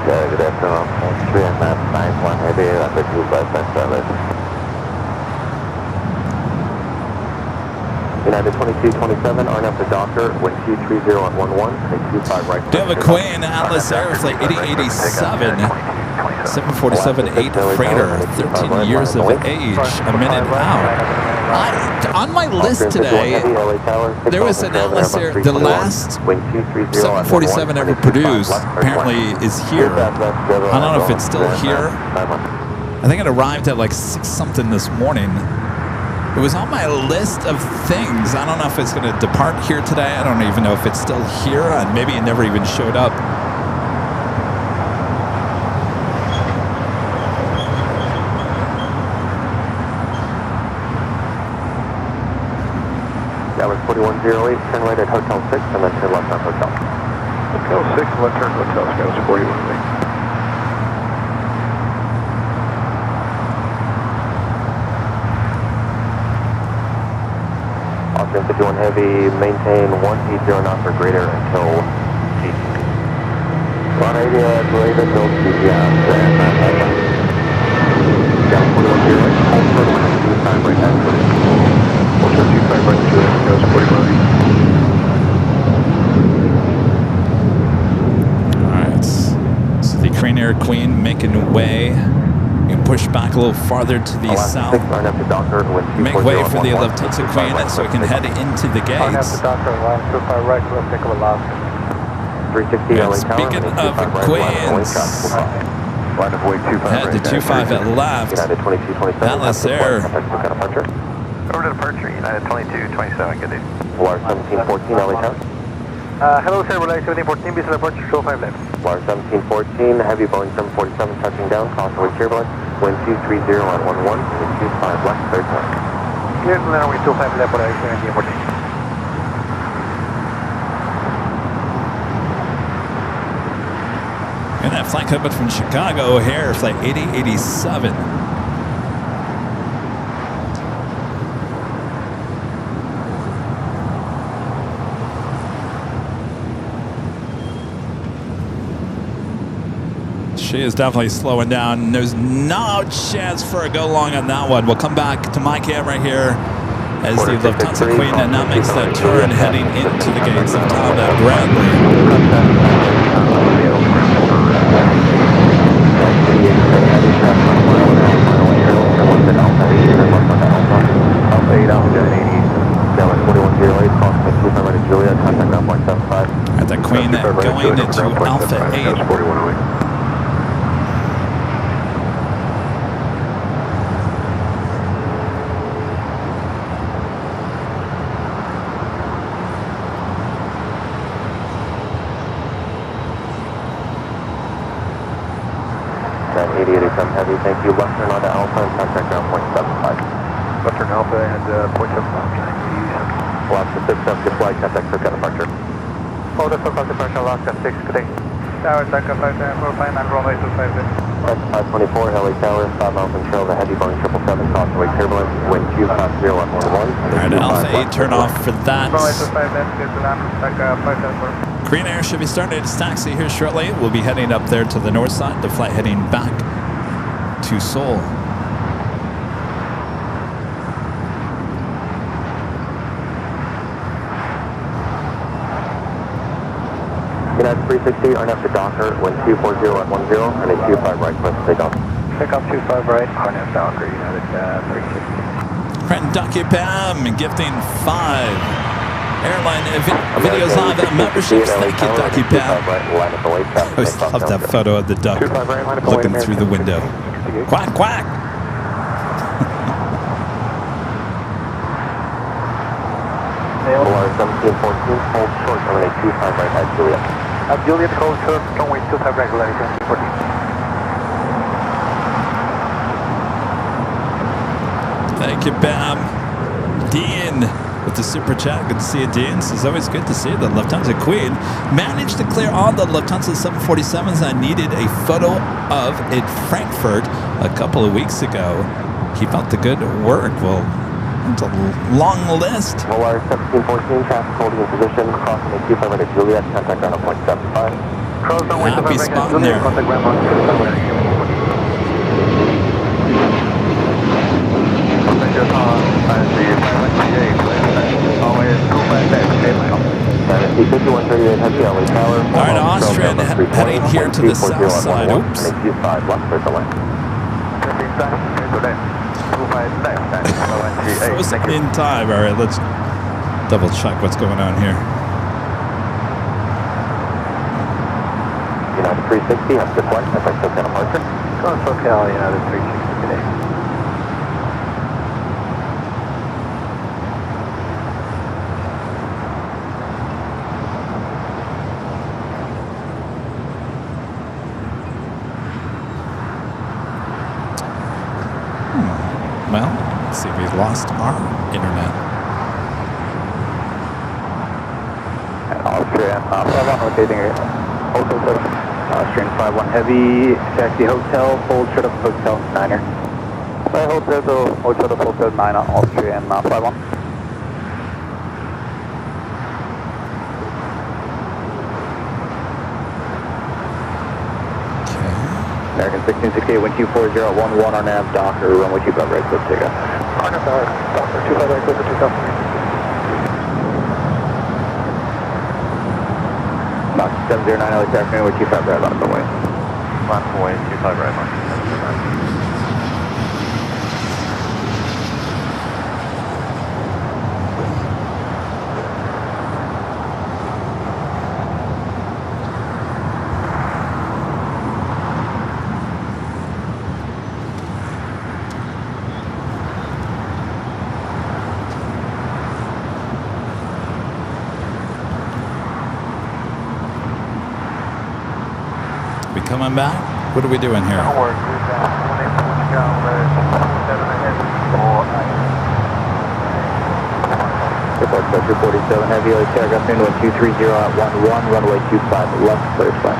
Good afternoon, 391 heavy, number 2577. United 2227, on up to Docker, wind 230 on 11, 25 right. Do you have a Queen Atlas Air flight 8087, 747-8 freighter, 13 years of age, a minute out. On my list today, there was an Atlas Air, the last 747 ever produced, apparently is here. I don't know if it's still here. I think it arrived at like 6 something this morning. It was on my list of things. I don't know if it's going to depart here today. I don't even know if it's still here. And maybe it never even showed up. That was 4108, turn right at Hotel 6 and then turn left on Hotel. Hotel 6, left turn Hotel, Scouts 4108. Austin 51 Heavy, maintain 180 knots or greater until G. 180 greater until G, yeah, down 4108, hold for 25 right now. Hold for 25 right to Scouts 4108. Alright, so the Crane Air Queen making way. You can push back a little farther to the south. Make way for the Lufthansa Queen so we can head into the gates. And speaking of Queens, head to 25 at left. Atlas Air. Over to departure, United 2227, good day. LAR 1714, LA Tower. Hello sir, Relay 1714, visa departure, show 5 left. LAR 1714, heavy Boeing 747 touching down, crossway turbulence, wind 230 on 11, wind 25 left, third turn. Clear to runway 25 left, Relay 1714. And that flight coming from Chicago O'Hare, flight 8087. She is definitely slowing down. There's no chance for a go long on that one. We'll come back to my camera here as the Lufthansa Queen now makes that turn heading into the gates of town at Bradley. At the Queen going into Alpha 8. Heavy, thank you. Left turn onto Alpha and contact ground point 75. Left turn Alpha and point 75. Alaska 6, have good flight, contact SoCal departure. Order SoCal departure, Alaska 6, good day. Tower, Taka 545 and runway 25 left. S524, LA Tower, 5 miles in trail, the heavy Boeing 777, crossway turbulence, wind 250 on 11. Alright, Alpha 8, turn off for that. Runway 25 left, clear to land, Taka 574. Korean Air should be starting its taxi here shortly. We'll be heading up there to the north side. The flight heading back to Seoul. United 360, RNF to Docker, wind 240 at 10, and a 25 right, close to takeoff. Takeoff 25 right, RNF Docker, United 360. Friend Ducky Pam gifting 5 Airline Videos Live memberships. Thank you, Ducky Pam. I always love that photo of the duck looking through the window. Quack, quack. OR 1714, hold short, terminate 25 right at Juliet. At Juliet, hold short, runway 25 regular, 1714. Thank you, Pam. Dean with the super chat. Good to see you, Dean. It's always good to see you. The Lufthansa Queen managed to clear all the Lufthansa 747s I needed a photo of in Frankfurt a couple of weeks ago. Keep up the good work. Well, it's a long list. OR 1714, traffic holding in position, crossing a 25 right at Juliet, contact ground at 0.75. Happy spotting there. Alright, Austrian heading here to the south side. Oops. Frozen in time. Alright, let's double check what's going on here. United 360, have a good flight, FX SoCal departure. Going SoCal, United 360 today. Well, let's see, we lost our internet. Austrian 5-1, rotating hotel service. Austrian 5-1 heavy, taxi hotel, hold short of hotel 9er. By hotel to hold short of hotel 9 on Austrian 5-1. American 1668, wind 240 at 11 on nav, Docker, runway 25 right, close to takeoff. Docker, 25 right, close to takeoff. Box 709, LAX Airport, runway 25 right, line up the way. Line up the way, 25 right, line. Coming back? What are we doing here? Report Sector 47 heavy, LAX aircraft in wind 230 at 11, runway 25 left, clear flight.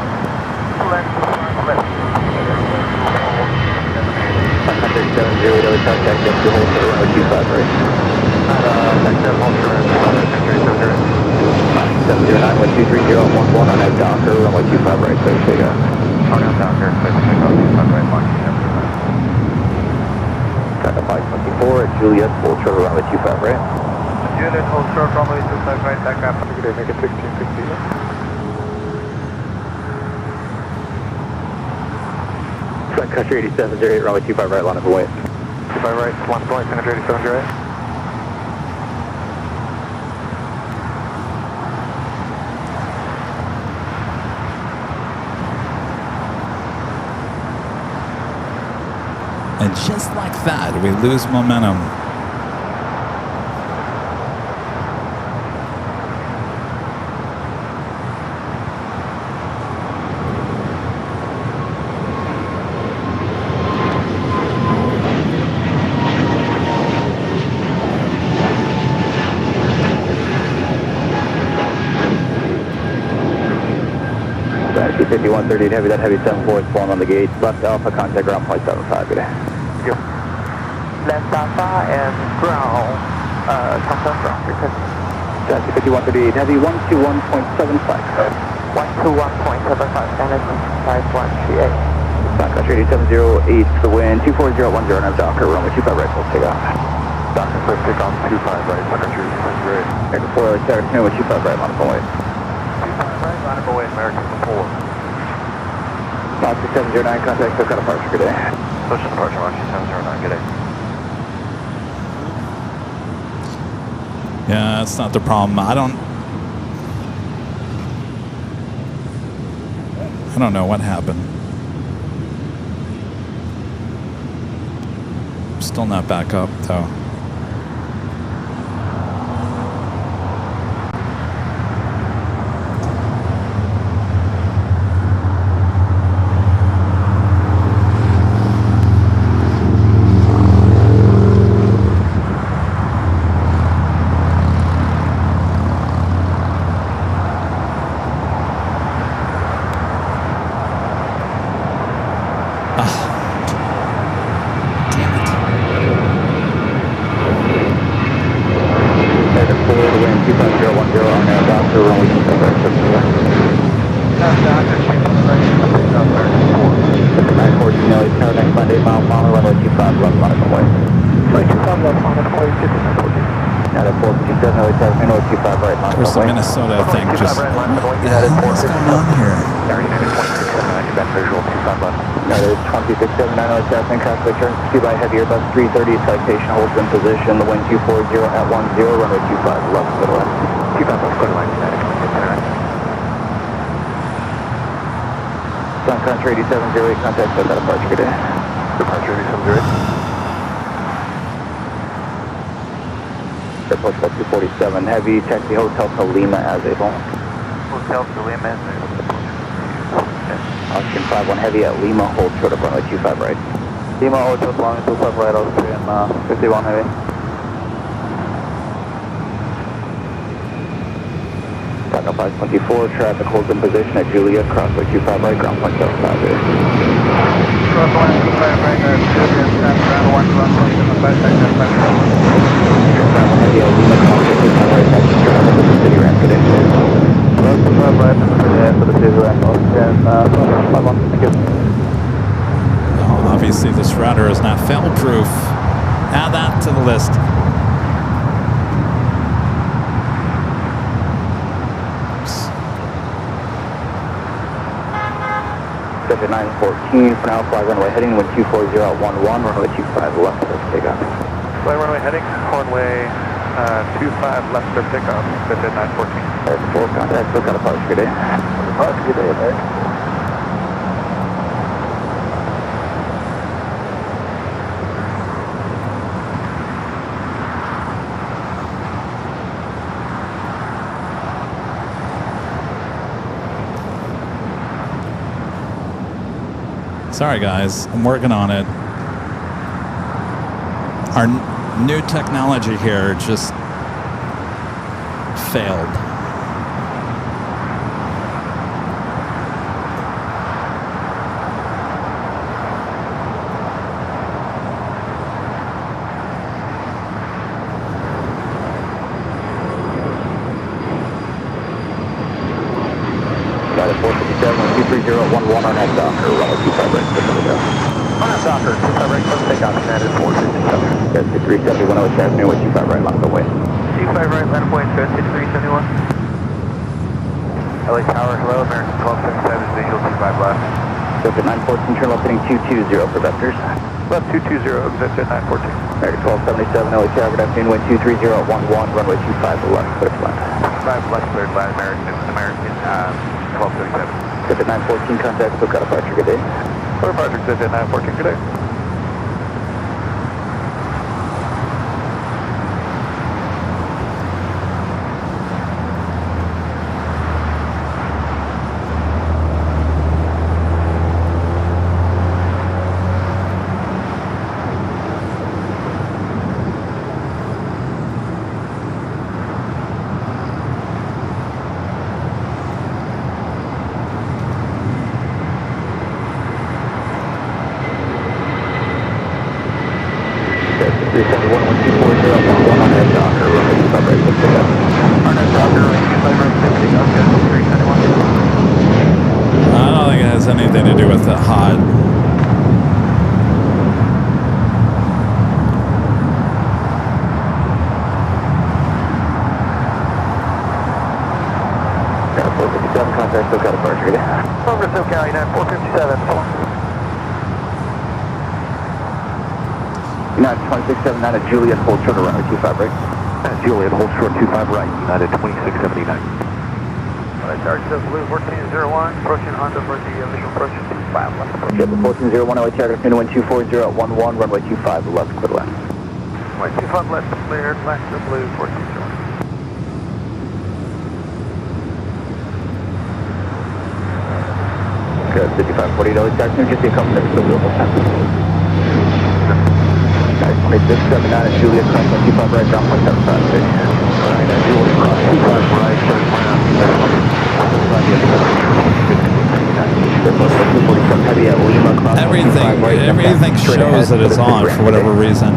Contact 70, contact to hold for runway 25 right. 709, wind 230 at 11 on nav, Docker, runway 25 right, clear takeoff. Docker, clear takeoff, 25 right, launch. Contact 524 at Juliet, hold short runway 25 right. Juliet, hold short, runway 25 right, aircraft. Good day, make it 1660. Front country 8708, runway 25 right, line up away. 25 right, line up away, country 8708. And just like that, we lose momentum. Strategy 5138 heavy, that heavy 74 is falling on the gate. Left Alpha, contact ground 0.75, good day. Left Alpha and ground, contact ground, request. Jockey 5138, heavy 121.75. 121.75, San 5138. Sun Country 8708 to the wind, 24010, and Docker, runway 25 right, full takeoff. Docker, first takeoff, 25 right, Sun Country 8708. American 4, LAX Airport, runway 25 right, line up away. 25 right, line up away, American 4. Fox 709, contact, so got a departure, good day. Social departure, Rocky 709, good day. Yeah, that's not the problem. I don't know what happened. Still not back up though. Where's the Minnesota thing? Just what the hell is going on here? United 2679 Southland crossway turn to by heavy Airbus 330 citation holds in position. The wind 240 at 10, runway 25 left to the left. 25 left, clear line, United 2679. Sun Country 8708, contact for that departure, good day. Departure 8708. Airport 247, heavy, taxi Hotel to Lima as able. Hotel to Lima as able. Austrian 51 heavy at Lima, hold short of runway 25 right. Lima, hold short long, 25 right, Austrian 51 heavy. Taco 524, traffic holds in position at Juliet, crossway 25 right, ground point 75 here. Crossway 25 right, Juliet, ground 1, 5 seconds, 5 heavy at Lima, crossway 25 right, taxi traffic with the city ramp today. Crossway 25 right, for the city ramp, Austrian 51, thank you. Well, obviously this router is not fail-proof. Add that to the list. At 914 for now, fly runway heading, wind 240 at 11, runway 25 left, let's take off. Fly runway heading, runway 25 left for pickup, at 914. There's 4 contact, so got a departure, good day. Departure, good day, American. Sorry guys, I'm working on it. Our new technology here just failed. Got it, 457, 23011 on that Docker, runway 25 right, let's go. On that Docker, 25 right, let's take off, United 467. That's 371, I was passing with 25 right, line away. 25 right, land point, 371. LA Tower, hello, American 1277, visual 25 left. So at 914, turn left heading 220 for vectors. Left 220, exit at 914. American 1277, LA Tower, good afternoon, wind 230 at 11, runway 25 to left, clear to land. 5 left, cleared land, American 1237. Good at 914, contact, so got a departure, good day. Departure, exit at 914, good day. 371, 1240, on air Docker, runway 25 right, let's pick up. RNAV Docker, runway 25 right, lifting up, schedule 371. I don't think it has anything to do with the hot. Yeah, 457, contact SoCal departure. Over to SoCal, United 457. United 2679 at Juliet, hold short around 25 right. Juliet, hold short 25 right, United 2679. Alright, Tower 7 Blue 1401, approaching Honda for the initial approach 25 left. Get the 1401 LA Charter, wind 240 at 11, runway 25 left, clear left. Runway 25 left, cleared, LAX Blue 1401. Good, 5548 LA Charter, New Jersey, coming next to the wheel. 2679 at Juliet, cross 25 right, down 175. Alright, Juliet, cross 25 right, turn around. Everything shows that it's on for whatever reason.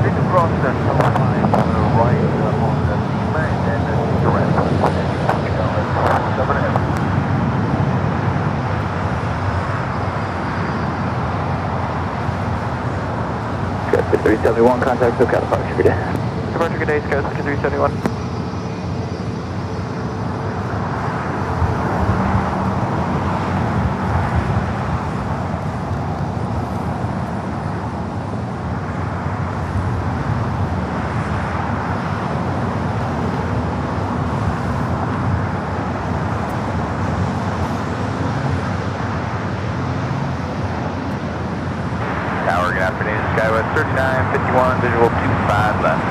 Take the cross that line on the right on the lane and then direct. Good, 371, contact SoCal departure, good day. Departure, good day, Scout 371. Tower, good afternoon. Skywest 3951, visual 25 left.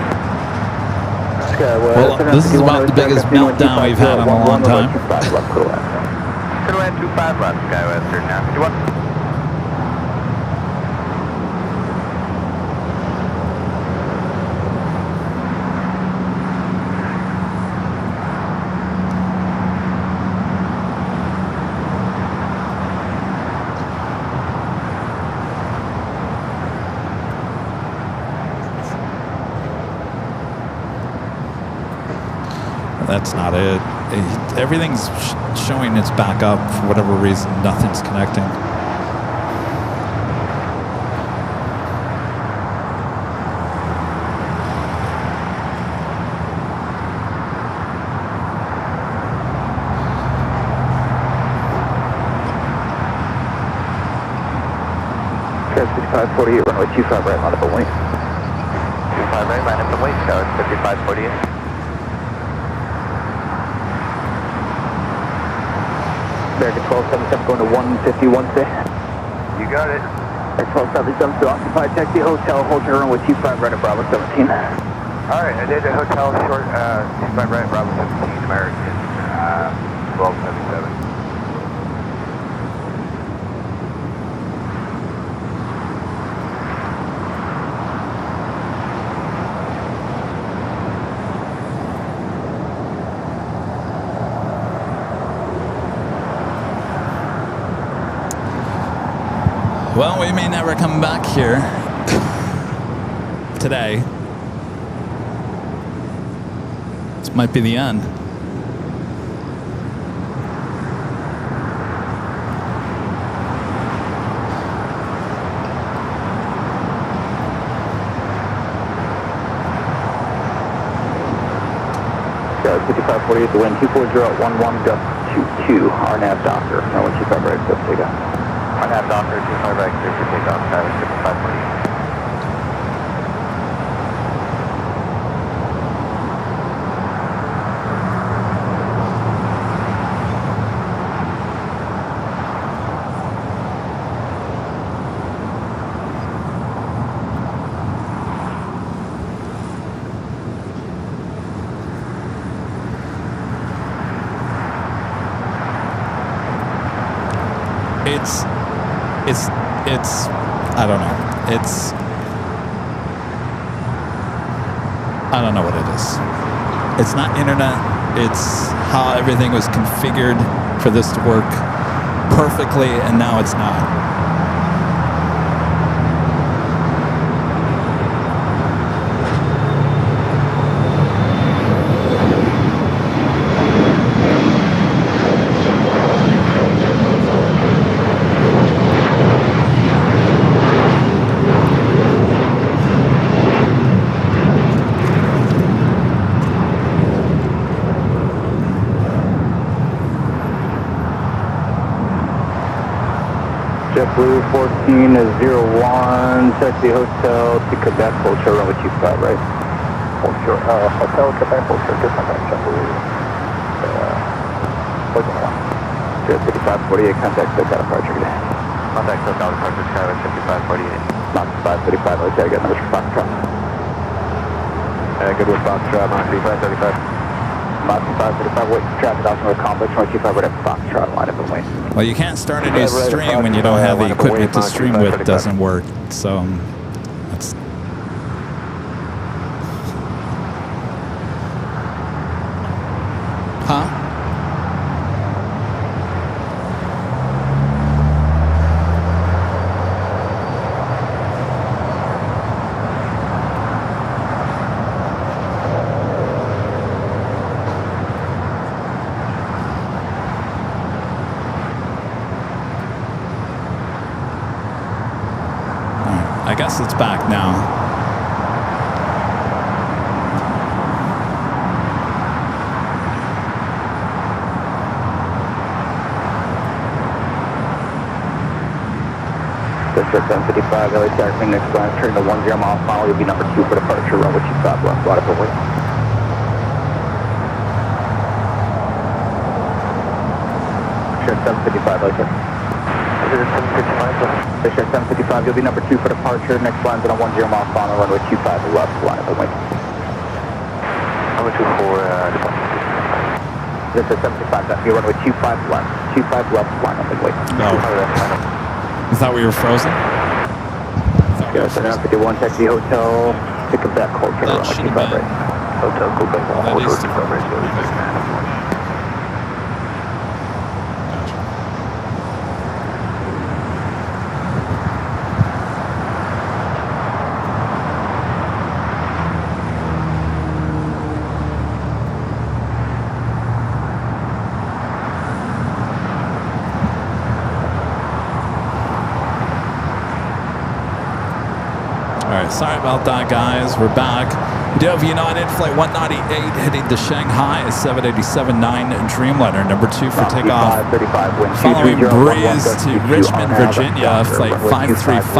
Well, this is about the biggest meltdown we've had in a long time. Silhouette 25 left, Skywest 3951. That's not it. Everything's showing it's back up for whatever reason. Nothing's connecting. Scout 6548, runway 25 right, line up the wing. 25 right, line up the wing, Scout 5548. American 1277 going to 151, say. You got it. 1277 still occupied, taxi hotel, hold your runway 25 right at Bravo 17. Alright, I did a hotel short, 25 right, Bravo 17, American, 1277. Well, we may never come back here today. This might be the end. Scout 5548, the wind 240 at 11, gust 22, RNAV Docker, runway 25 right, so take off. RNAV Docker, 25 right, clear for takeoff, Skywest 5548. It's I don't know. I don't know what it is. It's not internet. It's how everything was configured for this to work perfectly, and now it's not. Blue 1401, taxi hotel to Quebec, hold short runway 25, right? Hold short, hotel, Quebec, hold short, good contact, JetBlue. 5548, contact SoCal departure today. Contact SoCal departure, Skyline 5548. Mach 535, let's get numbers for Foxtrot. Good with Foxtrot, Mach 3535. Mach 535, wait, traffic off North Complex, 25, right at Foxtrot, line up and wait. Well, you can't start a new stream when you don't have the equipment to stream with. Doesn't work. So that's. Huh? I guess it's back now. District 755, LA taxiing next line, turn to 10 miles per hour, you'll be number 2 for departure, runway 25 left, line up and wait. District 755, LA taxi. District 755, you'll be number 2 for departure, next line's on a 10 miles per hour, runway 25 left, line up and wait. Number 2 for departure. District 755, you runway 25 left, 25 left, line up and wait. No. Is that where you're frozen? Yes, 51 taxi hotel to Quebec, hold short runway 25 right. Hotel Quebec, hold short 25 right. Sorry about that, guys. We're back. We do have United Flight 198 heading to Shanghai at 787-9 Dreamliner, number 2 for takeoff. Following Breeze to Richmond, Virginia, Flight 535.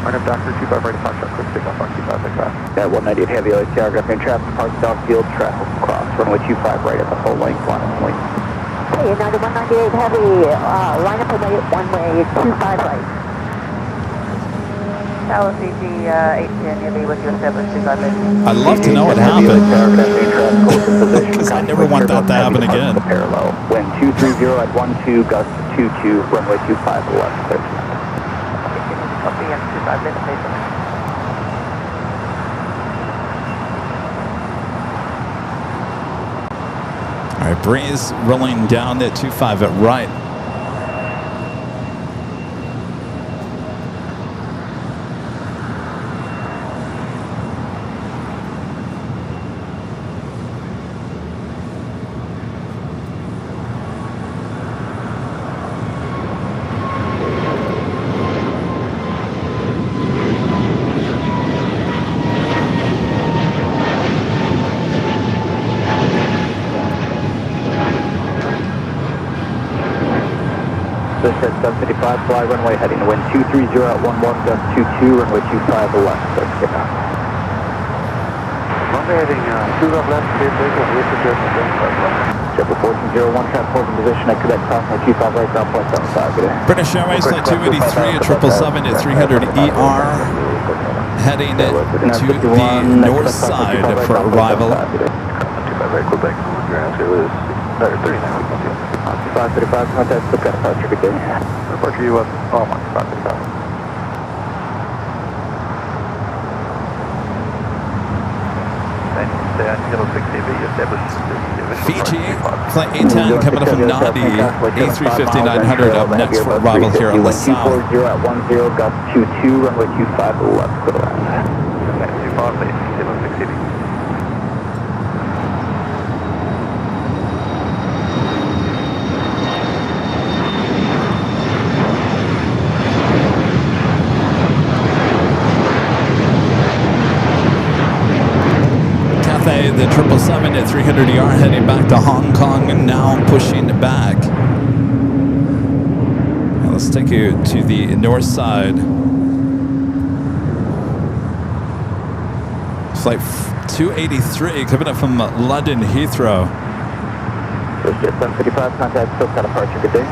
Martin Doctor 25 right, Foxtrot, quick takeoff, Fox 25, takeoff. At 198 heavy, LA telegraph and traffic, park Southfield, traffic cross, runway 25 right at the full length, line up and wait. Hey, United 198 heavy, line up and wait, one way, 25 right. LCG 810, you'll be with you established 25 right. I'd love to know what happened, because I never want that to happen again. Parallel, wind 230 at 12, gust 22, runway 25 left, 13. Copy, 25 minutes, please. All right, Breeze rolling down at 25 at right. District 755, fly runway heading to wind 230 at 11, gust 22, runway 25 left, let's get out. Runway heading 2 left, clear vehicle, with adjustment, JetBlue 1401, transport in position at Quebec, crossing 25 right, ground point 75, good day. British Airways Flight 283 at 777 at 300 ER, heading to the north side for arrival. 25 right, Quebec, your answer was 39 weeks. 535, contact SoCal departure, good day. Departure US, oh, Mach 535. Fiji, Flight 810 coming up from Nadi, A350-900 up next for arrival here on the south. 240 at 10, gust 22, runway 25 left, clear to land. 25, please, 7680. The 777 at 300 ER heading back to Hong Kong and now pushing back. Let's take you to the north side. Flight 283 coming up from London Heathrow. First jet 755, contact SoCal departure, good day.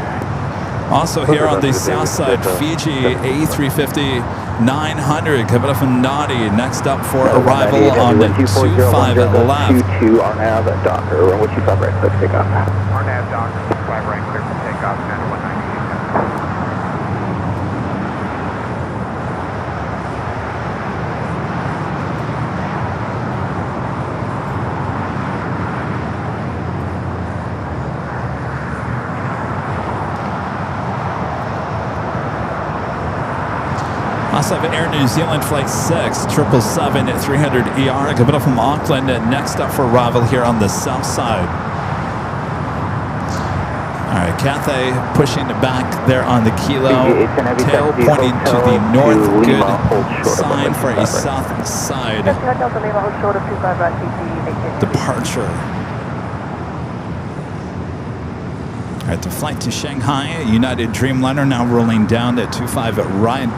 Also here on the south side, Fiji A350 900 coming up from Nadi. Next up for arrival on the 25 left. 22 RNAV Docker, runway 25 right, clear for takeoff. RNAV Docker, 25 right, clear for takeoff, 198. Also have Air New Zealand Flight 6, 777 at 300 ER, coming up from Auckland. And next up for arrival here on the south side. All right, Cathay pushing back there on the kilo. Tail pointing to the north. Good sign for a south side departure. All right, the flight to Shanghai, United Dreamliner now rolling down at 25 at right.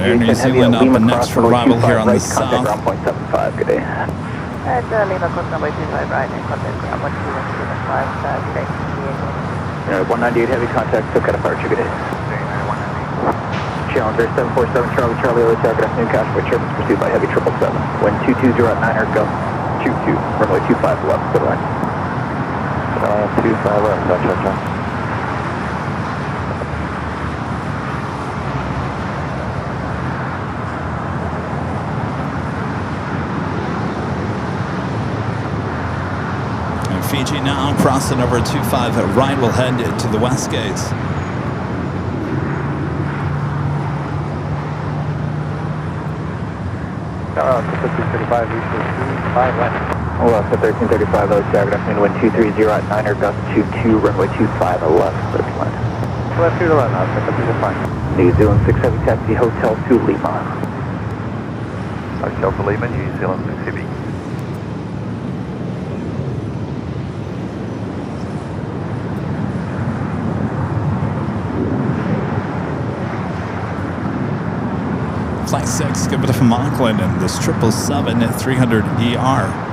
Air New Zealand up and next for arrival here on the south. Ground point 75, good day. At Lima, coast number 25 right, and contact ground 125, good day. 198 heavy contact, SoCal departure, good day. Challenger 747 Charlie Charlie, early target afternoon, Cashway turbines pursued by heavy 777. Wind 220 at 900, go. 22, runway 25 left, good line. 25 left, gotcha. Fiji now crossing over 25 at right, will head to the west gates. Tower 1335, reaches 25 left. Hold on, 1335, LAX Airport, afternoon, wind 230 at 900, gust 22, runway 25 left, clear for land. Left 2 to left now, 735. New Zealand 6 heavy taxi, hotel to Lima. Hotel to Lima, New Zealand 6 heavy. Flight 6 coming from Auckland and this 777 at 300 ER.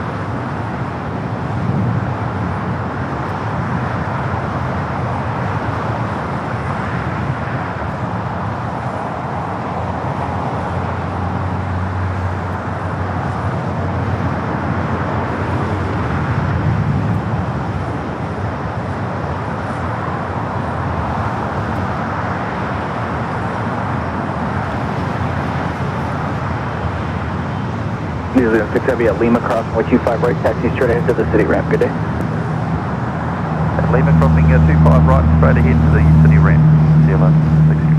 New Zealand 6 heavy at Lima, crossing 125 right, taxi straight ahead to the city ramp, good day. At Lima, crossing 25 right, straight ahead to the city ramp, New Zealand 6 heavy.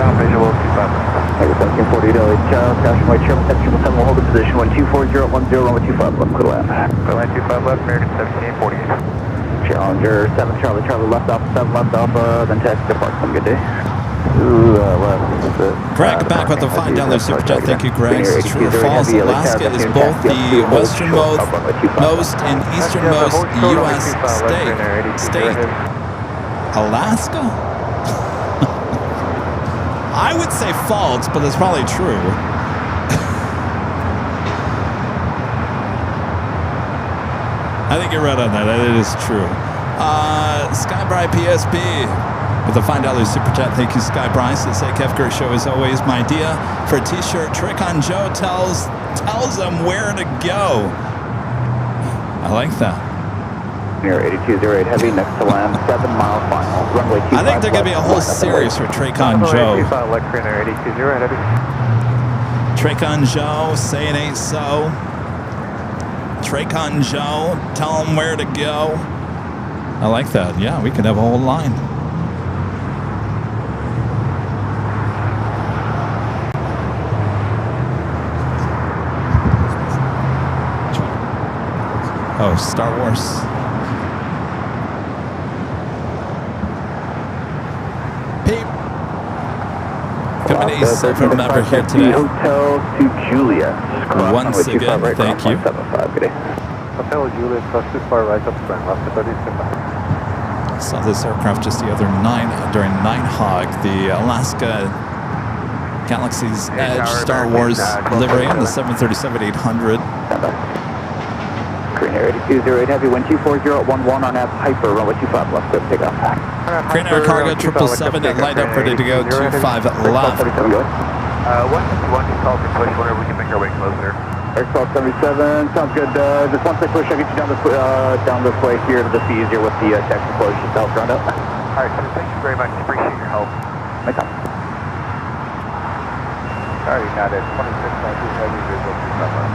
ground visual 25 left. 1740 LA Chow, caution white 777 will hold the position 124.010, runway 25 left, clear land. Runway 25 left, American 1748. Challenger 7 Charlie Charlie left alpha 7 left alpha, then taxi depart. Have a good day. Greg back with the $5 super chat. Thank you, Greg. True or false? Alaska is both the westernmost and easternmost U.S. state. Alaska? I would say false, but it's probably true. I think you're right on that. It is true. Skybright PSB with a $5 super chat. Thank you, Skybright. The AKF show is always my idea for a t-shirt. Trick on Joe tells them where to go. I like that. Near 8208 heavy, next to land, 7 mile final, runway 25 I think there could be a whole series for Trick on Joe. Trick on Joe, say it ain't so. Trick on Joe, tell him where to go. I like that. Yeah, we could have a whole line. Oh, Star Wars. Peep. Coming east from member here today. Hotel to Julia. Once again, thank you. Hotel Julia, plus 2 far right, up front, left to 30. Saw this aircraft just the other night during Nighthawk, the Alaska Galaxy's Edge Star Wars livery on the 737-800. Green Air 8208 heavy, wind 24011 on F Hyper, runway 25 left, clear takeoff. Green Air Cargo 777 at light up, ready to go, 25 left. 151 can call for push whenever we can make our way closer. Aircraft 77, sounds good. Just one second push, I'll get you down this way here to just be easier with the taxi closure yourself, round up. Alright, so thank you very much, appreciate your help. Anytime. Alright, got it, 2692 heavy, visual 25 left.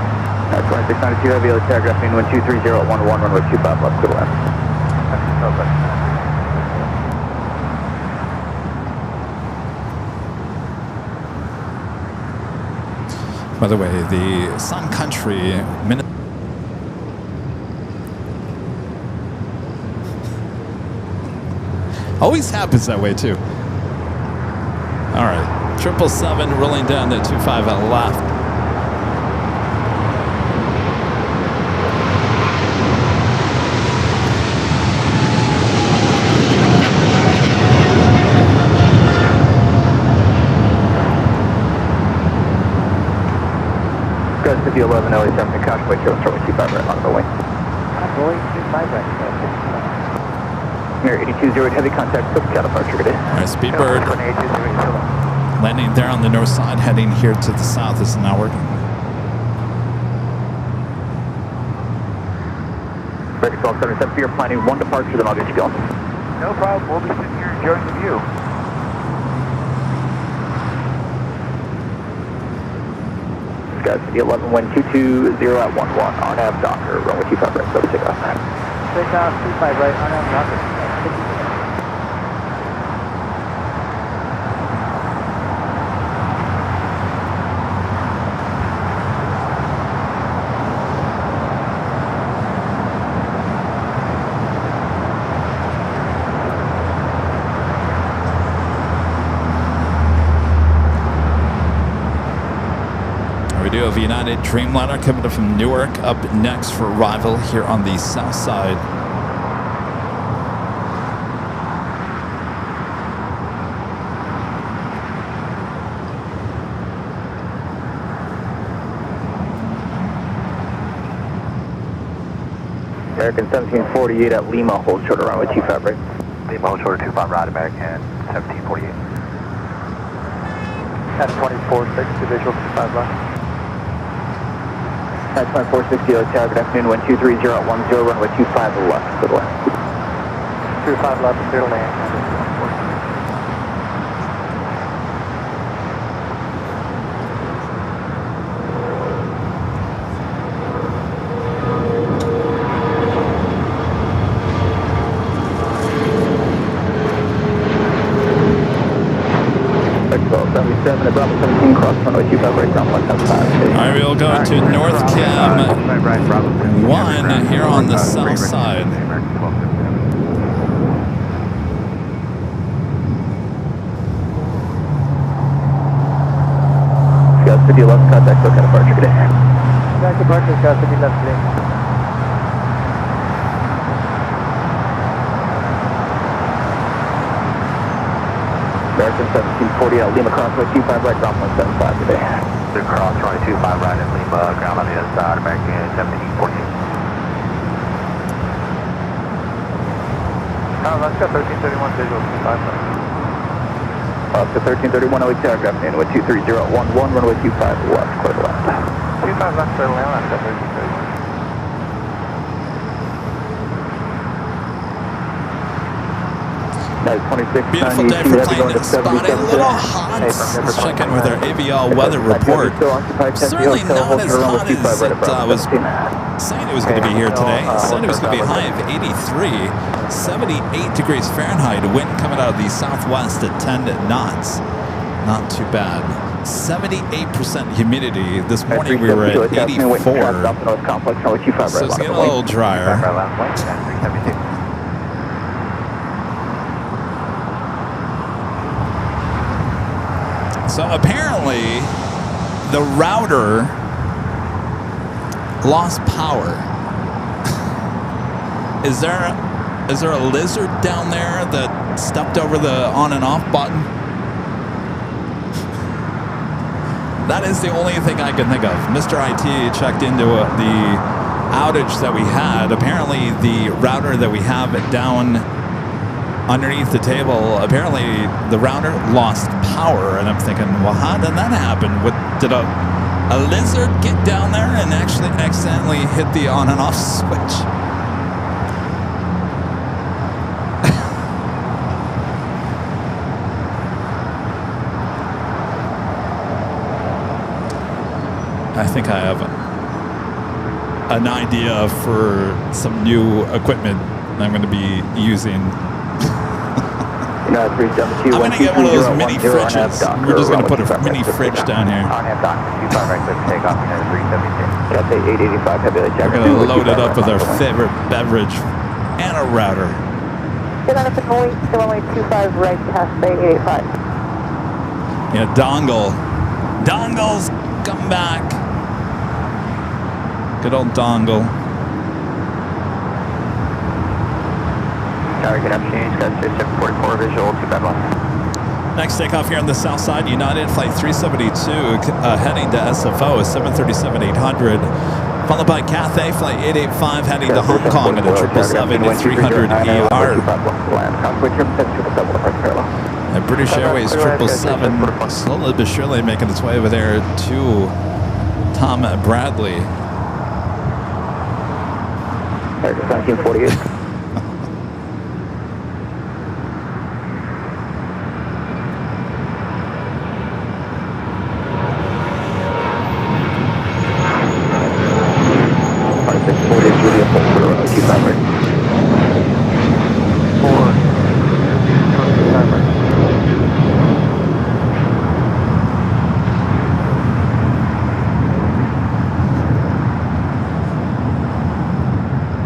2692 heavy, LAX Aircraft, wind 23011, runway 25 left, clear land. By the way, the Sun Country always happens that way too. All right, 777 rolling down to 25 left. City 11 LA 7 caution weight 025 right on the way. Going 25 right. Near 8208 heavy contact, quick cat departure, good day. All right, Speedbird landing there on the north side, heading here to the south. This is now working. Ready 1277 for your planning, 1 departure, then I'll get you going. No problem, we'll be sitting here enjoying the view. City 11 wind 220 at 11 RNAV Docker, runway 25 right, so take off. Take off 25 right, RNAV Docker. We do have United Dreamliner coming up from Newark up next for arrival here on the south side. American 1748 at Lima, hold short around with 25 right. Lima, hold short 25 right, American 1748. At 2460, visual 25 left. At 2460, Tower, good afternoon, wind 230 at 10, runway 25 left, good left. 25 left, clear land. contact 1277 at Bravo 17, cross runway 25 right, ground 175. All right, we'll go to North Cam 1 here on the south side. Scott City left, contact SoCal departure today. Back departure, Scott City left lane. American 1740 out Lima Crossway 25 right, ground 175 today. Through cross runway 25 right at Lima, ground on the other side, American 1740. Let's go 1331 visual 25. Up to 1331 LAX Aircraft in with 23011, runway 25 left, clear to left. 25 left for Atlanta, 1331. That is 26. Beautiful day for plane spotting. A little hot. Let's check in with our AVL weather report. Certainly not as hot as it was saying it was going to be here today. It said it was going to be a high of 83, 78 degrees Fahrenheit. Wind coming out of the southwest at 10 knots. Not too bad. 78% humidity. This morning we were at 84. So it's getting a little drier. So apparently the router lost power. Is there a lizard down there that stepped over the on and off button? That is the only thing I can think of. Mr. IT checked into the outage that we had. Apparently the router that we have down underneath the table, apparently the router lost power, and I'm thinking, well, how did that happen? Did a lizard get down there and actually accidentally hit the on and off switch? I think I have an idea for some new equipment I'm going to be using. I'm going to get one of those mini fridges. We're just going to put a mini fridge down here. We're going to load it up with our favorite beverage and a router. Get on the Hanoi, still only 25 right past Bay 885. Yeah, Dongle's come back. Good old Dongle. Tower, good afternoon, Scott 744 visual, 25 left. Next takeoff here on the south side, United Flight 372 heading to SFO, 737-800. Followed by Cathay Flight 885 heading to Hong Kong at a 777-300 ER. At British Airways 777, slowly but surely making its way over there to Tom Bradley. 1948.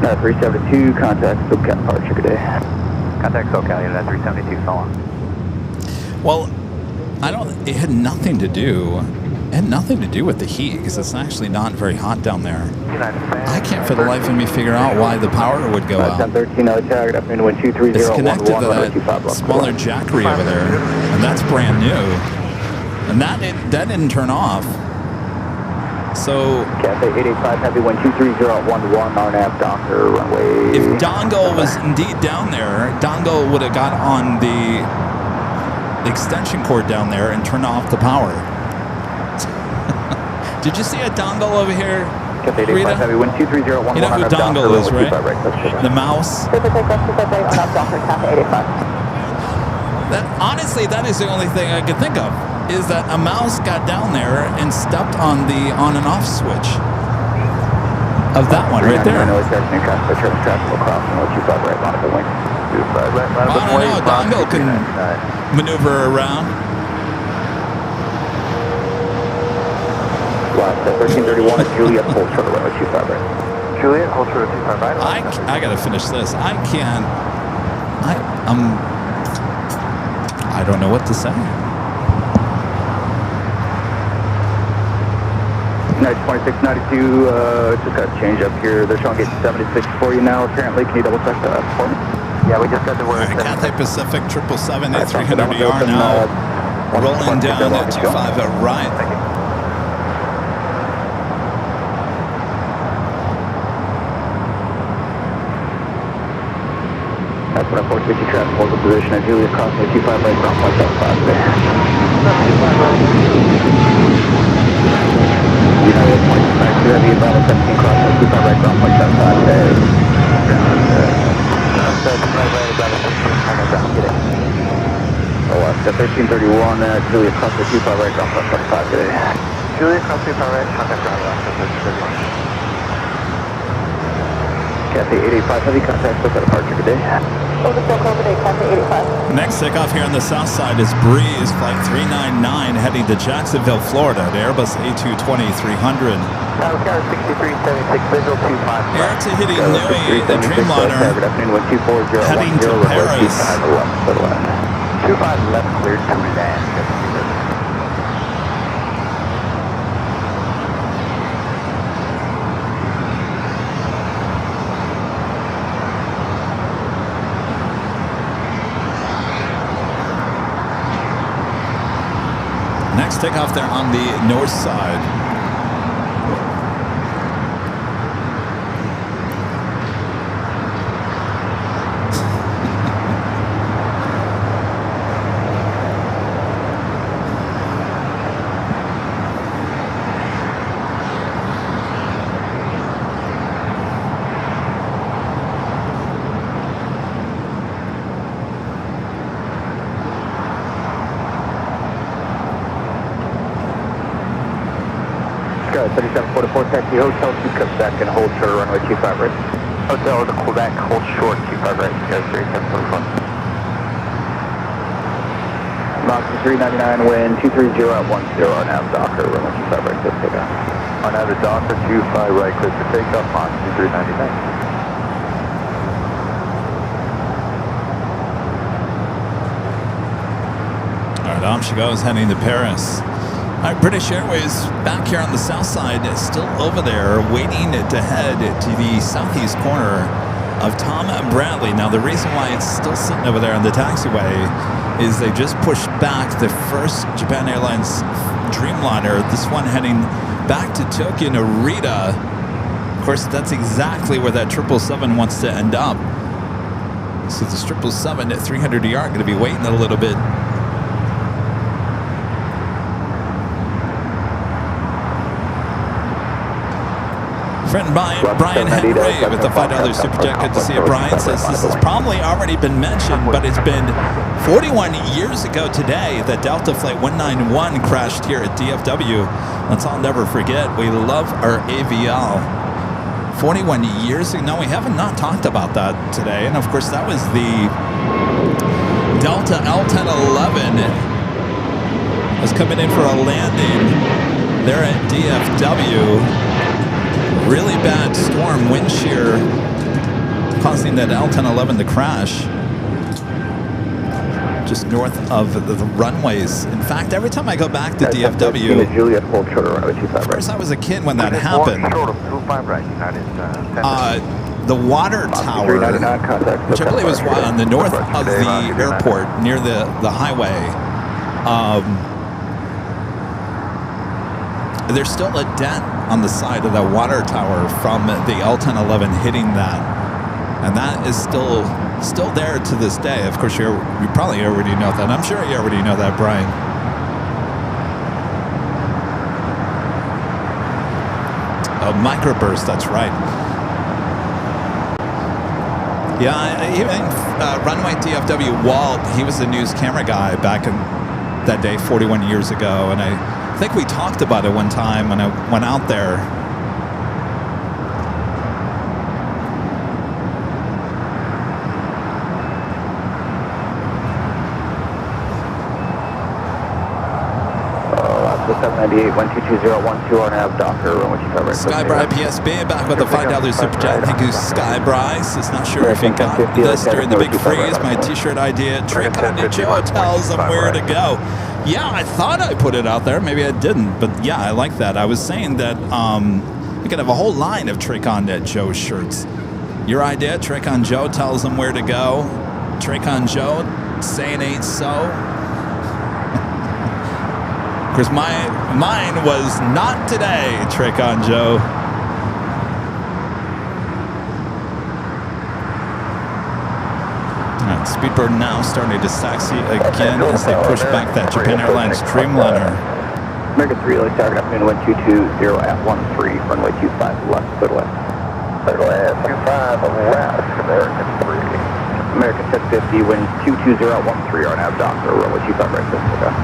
United 372, contact SoCal departure today. Contact SoCal, United 372, so on. Well, it had nothing to do. It had nothing to do with the heat, because it's actually not very hot down there. I can't for the life of me figure out why the power would go out. 1013, good afternoon, wind 230. It's connected to that smaller jackery over there, and that's brand new. And that didn't turn off. So Cathay 885 heavy wind 23011 RNAV Docker runway. if Dongle was indeed down there, Dongle would have got on the extension cord down there and turned off the power. Did you see a Dongle over here? Cathay 885 heavy wind 23011 You know who RNAV Dongle Docker is, runway right? 25 right. The mouse. Honestly, that is the only thing I could think of. Is that a mouse got down there and stepped on the on and off switch of that one right there. I don't know, Dongle can maneuver around. Last 1331 at Juliet, hold short of runway 25 right. Juliet, hold short of 25 right. I gotta finish this. I can't. I don't know what to say. Night 2692, just got a change up here. They're showing gate 76 for you now, apparently. Can you double check that for me? Yeah, we just got the word. All right, Cathay Pacific 777 at 300 ER now. Rolling down at 25 at right. Thank you. That's what I'm 460 traffic, hold the position at Juliet, crossing 25 right, ground point 75 there. United 2692, heavy about 17 crossing 25 right, ground point 75 there. Oh, left at 1331 at Juliet, crossing 25 right, ground point 75 today. Juliet, cross 25 right, contact ground left at 1331. Cathay 885 heavy, contact, book out departure today. Over Silk over day, Cathay 85. Next takeoff here on the south side is Breeze, flight 399, heading to Jacksonville, Florida, the Airbus A220-300. Tower Sky 6376, visual 25. Air Tahiti Nui, the Dreamliner, heading to Paris. 25 left, cleared to land. Next takeoff there on the north side. Sky 3744, taxi hotel to Quebec and hold short of runway 25 right. Hotel to Quebec, hold short 25 right, Sky 3744. Moxie 399, wind 230 at 10, nav Docker, runway 25 right, let's take off. On out of Docker 25 right, clear for takeoff, Moxie 399. All right, off she goes, heading to Paris. All right, British Airways back here on the south side, still over there, waiting to head to the southeast corner of Tom Bradley. Now, the reason why it's still sitting over there on the taxiway is they just pushed back the first Japan Airlines Dreamliner, this one heading back to Tokyo Narita. Of course, that's exactly where that 777 wants to end up. So the 777 at 300 ER going to be waiting a little bit. Friend Brian Henry with the $5 super chat. Good to see you, Brian. Says this has probably already been mentioned, but it's been 41 years ago today that Delta Flight 191 crashed here at DFW. Let's all never forget. We love our AVL. 41 years ago. No, we haven't not talked about that today. And of course, that was the Delta L1011 was coming in for a landing there at DFW. Really bad storm, wind shear, causing that L1011 to crash just north of the runways. In fact, every time I go back to DFW, Juliet, hold short of runway 25 of course I was a kid when that happened. Short of 25 right, United. The water tower, which I believe was on the north of the airport, near the highway, there's still a dent on the side of the water tower from the L1011 hitting that, and that is still there to this day. Of course, you probably already know that. I'm sure you already know that, Brian. A microburst, that's right. Yeah, even runway DFW, Walt, he was the news camera guy back in that day 41 years ago, and I think we talked about it one time when I went out there. The 798, 122.012 on nav, Docker, runway 25 right. Skybry PSB back with a $5 super chat. Thank you, Skybry. Is not sure if you got this during the big freeze. My t-shirt idea. Trick-on Joe tells them where to go. Yeah, I thought I put it out there. Maybe I didn't. But yeah, I like that. I was saying that we could have a whole line of Trick on Joe shirts. Your idea, Trick on Joe tells them where to go. Trick on Joe saying ain't so. Of course, mine was not today, Trick on Joe. Speedbird now starting to taxi again as they push back that Japan Airlines Dreamliner. American 3, LAX target afternoon 1220 at 13, runway 25 left, clear to left. Clear to left, 25 left, American 3. American 1050, wind 220 at 13, on nav Docker, runway 25 right, clear to left.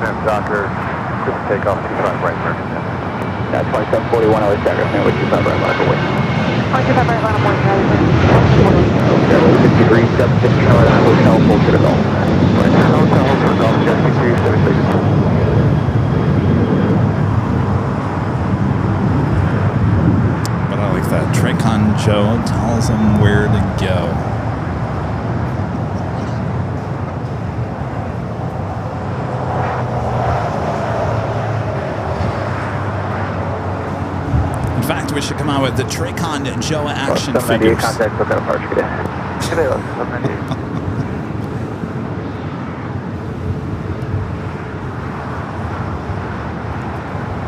Nav Docker, quick takeoff 25 right, American 10. Now 2741, LAX target afternoon 25 right, line away. 25 right, line away, Airline 50 degrees, 750 hour, hotel, full to the Gulf. Right now, hotel, full to the Gulf, just degrees, 76. But I like that. Trick on Joe tells them where to go. In fact, we should come out with the Trick on Joe action figures. Contact, look at a parts, get in.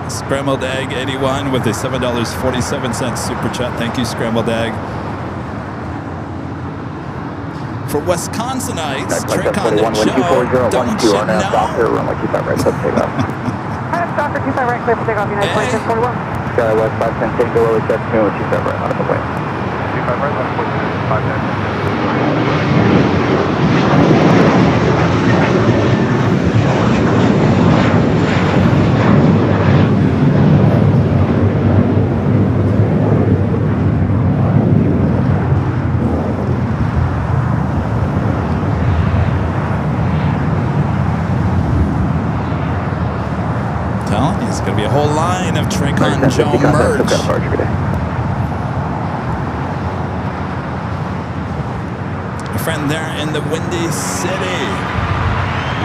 Scrambled Egg 81 with a $7.47 super chat. Thank you, Scrambled Egg. For Wisconsinites, Trick on Joe, don't you know? Docker, runway 25 right, let's take off. Docker 25 right, clear for takeoff, United Flight 641. Sky West 510, Tango, LAX afternoon 25 right, line up away. 25 right, left, 510. It's going to be a whole line of Trick on Joe merch. A friend there in the Windy City.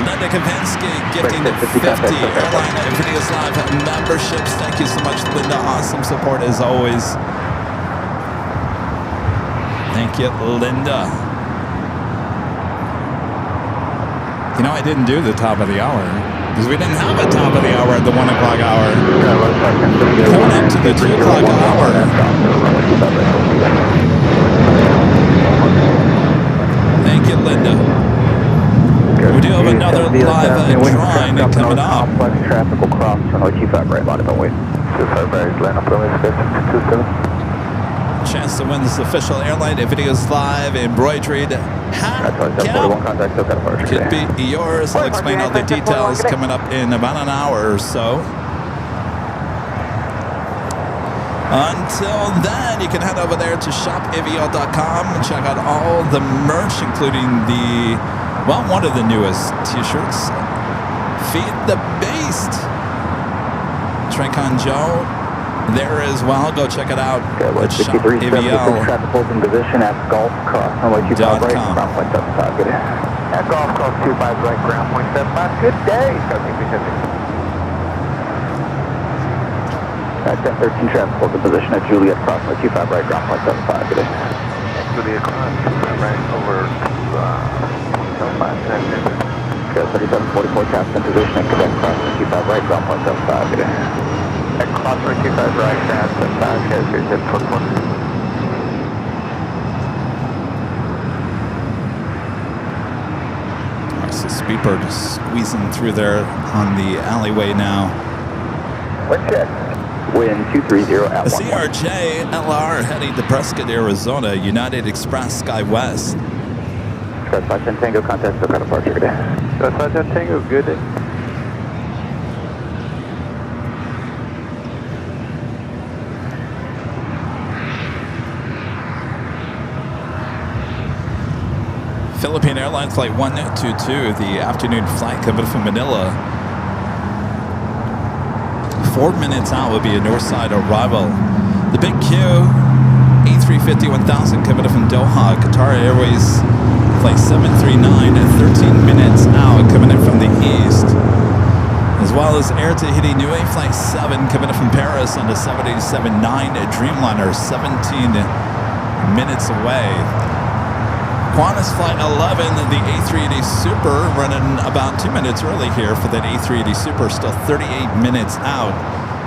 Linda Kavinsky gifting the 50 Airline Videos Live memberships. Thank you so much, Linda. Awesome support as always. Thank you, Linda. You know, I didn't do the top of the hour. Because we didn't have a top of the hour at the 1 o'clock hour. Coming up to the 2 o'clock hour. Thank you, Linda. We do have another live drawing coming up. Traffic will cross runway 25 right, line up and wait. 25 right, line up, runway 27. Chance to win this official Airline Videos Live embroidered hat cap. Could be yours. I'll explain all the details coming up in about an hour or so. Until then, you can head over there to shopavio.com and check out all the merch, including the, well, one of the newest t-shirts, Feed the Beast. Trick on Joe there as well. Go check it out at shopavio.com. Traffic holds in position at Golf Cross runway 25 right, ground point 75. Good day. At Golf Cross 25 right, ground point 75. Good day. At 1013 traffic holds in position at Juliet Cross runway 25 right, ground point 75. Good day. Juliet Cross 25 right over 75. 3744 taps in position at Quebec Cross runway 25 right, ground point 75. Good day. At Cross runway 25 right, down 75. Here's your zip code 1. So Speedbird is squeezing through there on the alleyway now. Wind check. Wind 230 at 1. CRJ LR heading to Prescott, Arizona. United Express Sky West. Sky 510 Tango, contact SoCal departure. Good day. Sky 510 Tango, good day. Philippine Airlines Flight 122, the afternoon flight coming from Manila. 4 minutes out would be a north side arrival. The big Q, A350 1000 coming in from Doha, Qatar Airways flight 739 at 13 minutes out coming in from the east. As well as Air Tahiti Nui flight 7 coming in from Paris on the 787-9 Dreamliner, 17 minutes away. Qantas Flight 11, the A380 Super, running about 2 minutes early here for that A380 Super, still 38 minutes out.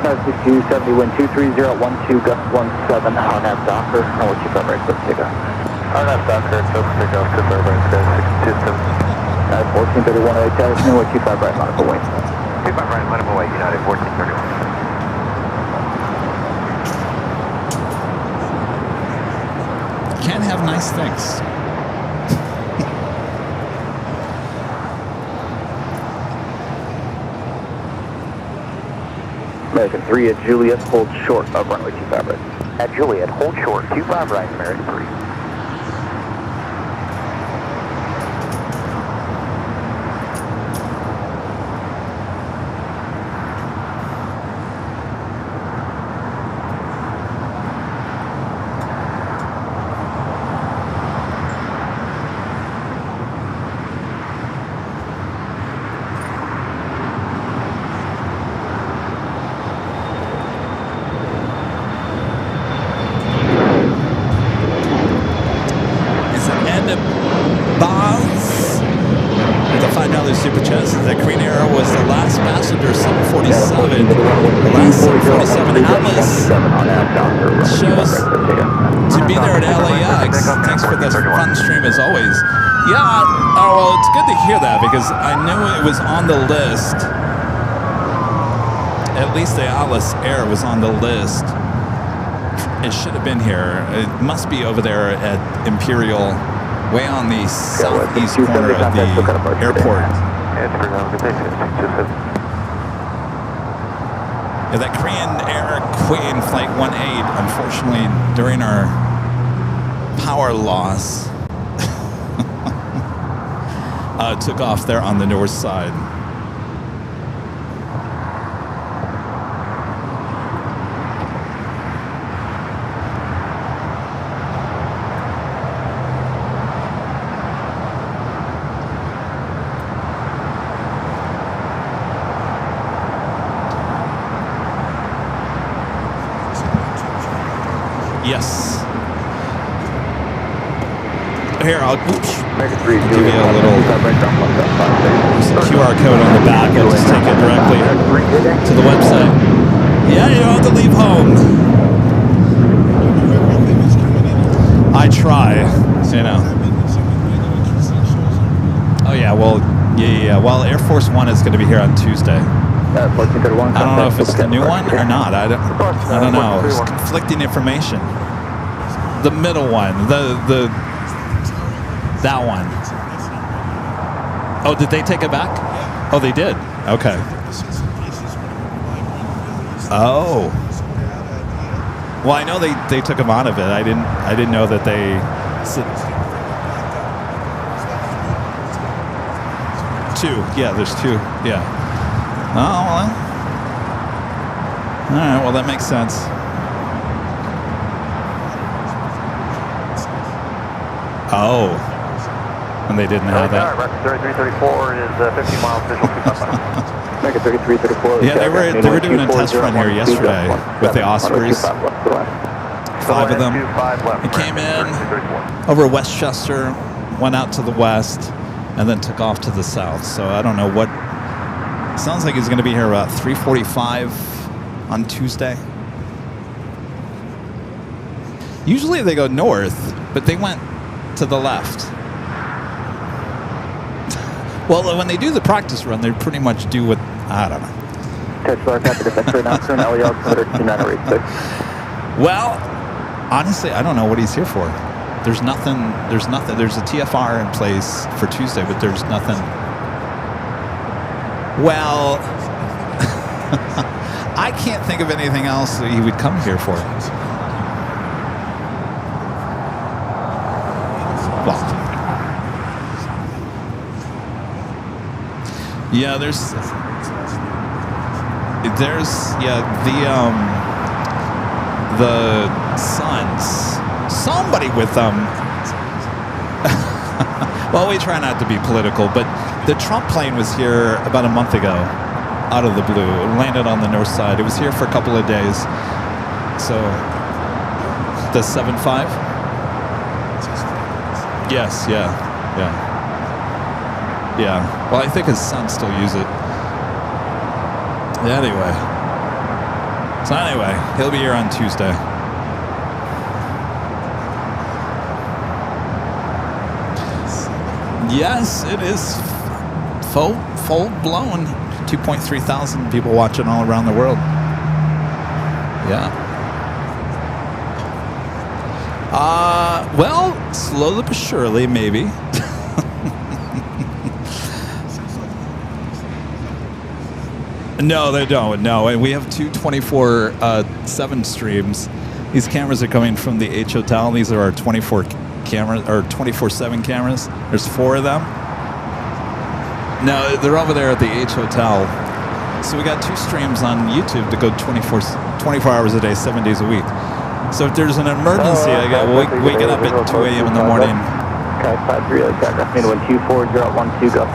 6270, wind 230 at 12, gust 17 on that Docker. And we'll keep that right foot takeoff. On that Docker, so takeoff to Fairbanks, 627. 1431, tell us new, we'll keep that right nautical wing. 25 right, let him away, United 1431. Can't have nice things. American 3 at Juliet, hold short of runway 25 right. At Juliet, hold short, 25 right, American 3. Super Chest. That Queen Era was the last passenger, 747. The last 747 Atlas shows to be there at LAX. Thanks for the fun stream as always. Yeah, oh, well, it's good to hear that because I knew it was on the list. At least the Atlas Air was on the list. It should have been here. It must be over there at Imperial, way on the southeast corner of the airport. Yeah, that Korean Air Queen Flight 18, unfortunately, during our power loss, took off there on the north side. Yes. Here, I'll give you a little QR code on the back. I'll just take it directly to the website. Yeah, you don't have to leave home. I try, you know. Oh yeah, well, yeah. Well, Air Force One is going to be here on Tuesday. I don't know if it's the new one or not. I don't know. It's conflicting information. The middle one, that one. Oh, did they take it back? Oh, they did. Okay. Oh. Well, I know they took him out of it. I didn't know that they. Two. Yeah, there's two. Yeah. Oh, well. All right, well, that makes sense. Oh. And they didn't have that. Record 3334 is 50 miles visual 255. Record 3334. Yeah, they were doing a test run here yesterday with the Ospreys. 5 of them. It came in over Westchester, went out to the west, and then took off to the south. So I don't know what. Sounds like he's going to be here about 3:45 on Tuesday. Usually they go north, but they went to the left. Well, when they do the practice run, they pretty much do what, I don't know. Well, honestly, I don't know what he's here for. There's nothing. There's a TFR in place for Tuesday, but there's nothing. Well, I can't think of anything else that he would come here for. Well, yeah, there's. There's the sons. Somebody with them. Well, we try not to be political, but the Trump plane was here about a month ago, out of the blue. It landed on the north side. It was here for a couple of days. So, the 7.5? Yes, yeah. Well, I think his sons still use it. Anyway. So anyway, he'll be here on Tuesday. Yes, it is full blown. 2.3 thousand people watching all around the world. Yeah. Well, slowly but surely, maybe. No, they don't. No, and we have two 24/7 streams. These cameras are coming from the H Hotel. These are our 24 cameras or 24/7 cameras. There's 4 of them. No, they're over there at the H Hotel. So we got 2 streams on YouTube to go 24 hours a day, 7 days a week. So if there's an emergency, I got waking up at 2 a.m. in the morning. Okay, 53 LAX aircraft. Main 124-012, gust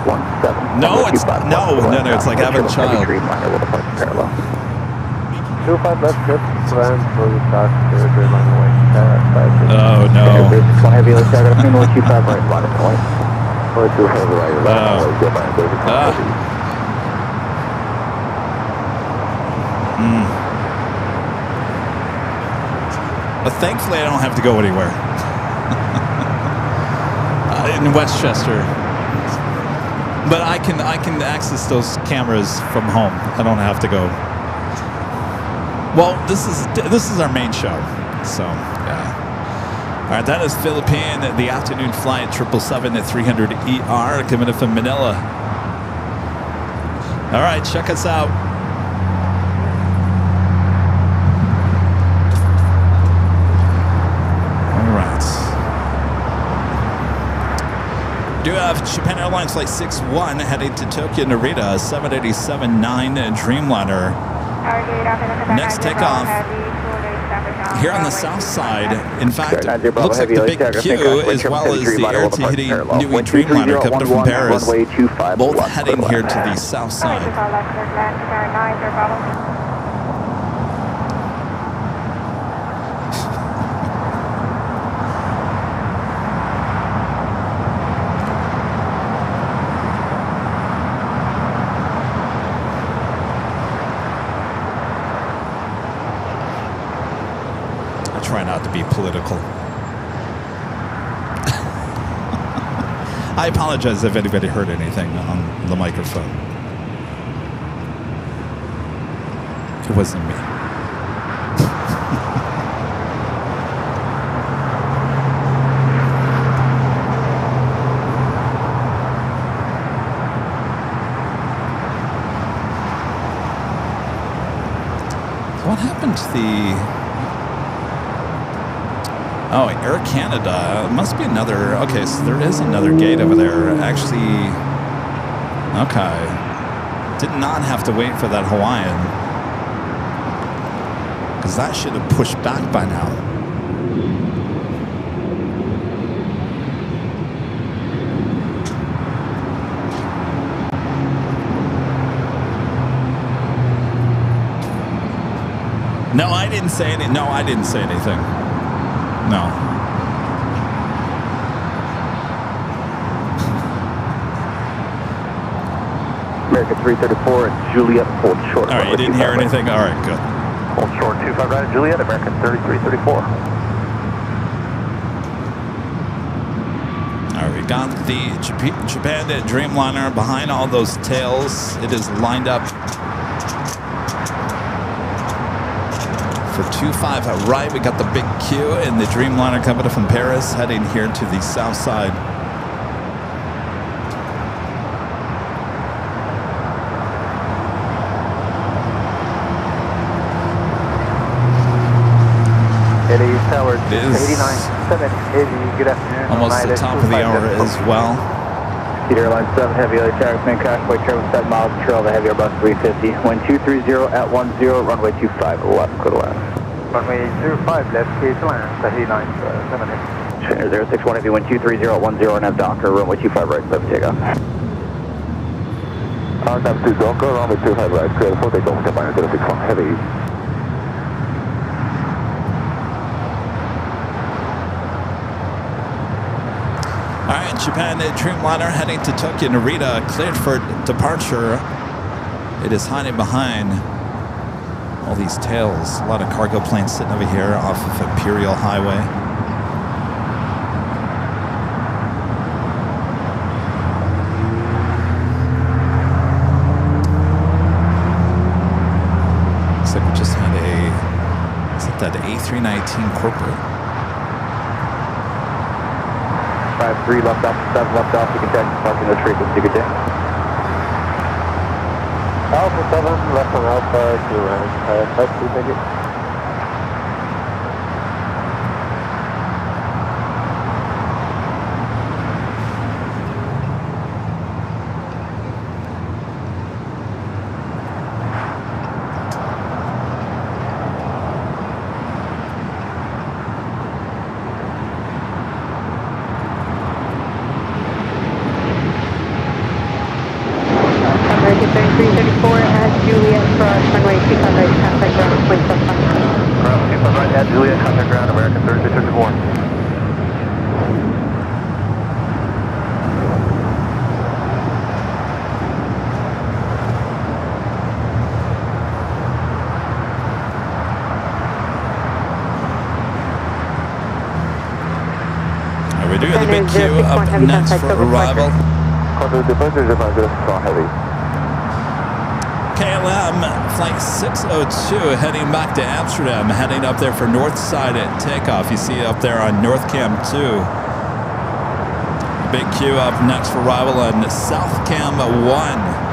17. No, it's like having a child. 25 left, good. Plan for the start to Airline away. Oh no. One heavy LAX aircraft. Main 125 right, bottom away. 125 right, But thankfully, I don't have to go anywhere. In Westchester, but I can access those cameras from home. I don't have to go. Well, this is our main show, so yeah. All right, that is Philippine, the afternoon flight 777 at 300 ER coming in from Manila. All right, check us out. Do have Japan Airlines Flight 61 heading to Tokyo Narita, 787-9 Dreamliner. Next takeoff here on the south side. In fact, it looks like the big Q as well as the Air Tahiti Nui Dreamliner coming from Paris, both heading here to the south side. Try not to be political. I apologize if anybody heard anything on the microphone. It wasn't me. What happened to the... Oh, Air Canada. It must be another... Okay, so there is another gate over there. Actually... Okay. Did not have to wait for that Hawaiian. Because that should have pushed back by now. No, I didn't say any. No, I didn't say anything. No. American 334 and Juliet hold short. All right, you didn't hear anything? All right, good. Hold short 25 right, Juliet, American 3334. All right, we got the Japan Dreamliner behind all those tails. It is lined up for 25 right. We got the big Q and the Dreamliner coming from Paris, heading here to the south side. Eddie Tower, It is 89.7, Eddie, good afternoon. almost the top of the hour as well. Airline 7 Heavy, LA traffic man crash flight travel 7 miles, trail the Heavy Airbus 350. Wind 230 at 10, runway 25 left, clear to land. Runway 05 left, clear to land, Heavy 97. 061 Heavy, wind 230 at 10, and have Docker, runway 25 right, clear for takeoff. Time to Docker, runway 25 right, clear for takeoff, minus 061 Heavy. All right, Japan Dreamliner heading to Tokyo Narita, cleared for departure. It is hiding behind all these tails. A lot of cargo planes sitting over here off of Imperial Highway. Looks like we just had is it that A319 corporate? 53 left off, 7 left off, you can check parking this frequency, good day. Alpha 7, left on Alpha, to land. Type 2, thank you. American 3334 at Juliet Cross, runway 25 right, contact ground, point +5. Ground 25 right at Juliet, contact ground, American 3334. We do have the big queue up next for arrival. Contour departure, Japan 061 Heavy. KLM flight 602 heading back to Amsterdam, heading up there for north side at takeoff. You see it up there on North Cam 2. Big queue up next for arrival on South Cam 1.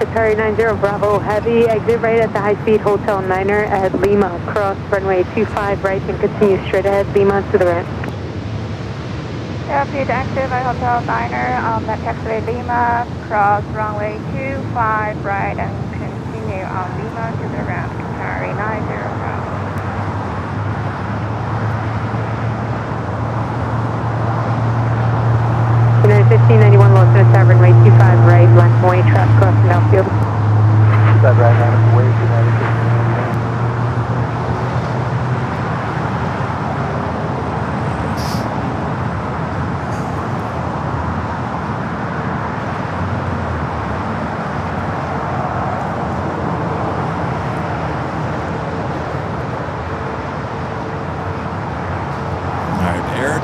Qatari 90 Bravo Heavy, exit right at the high-speed Hotel Niner at Lima, cross runway 25 right and continue straight ahead, Lima to the right. Airfield active at Hotel Niner, at taxiway Lima, cross runway 25 right and continue on Lima to the right, Qatari 90 Bravo. United 1591 Los Angeles Tavern, runway 25 right, Black Point, traffic crossing downfield. That right hand is away, United 1591.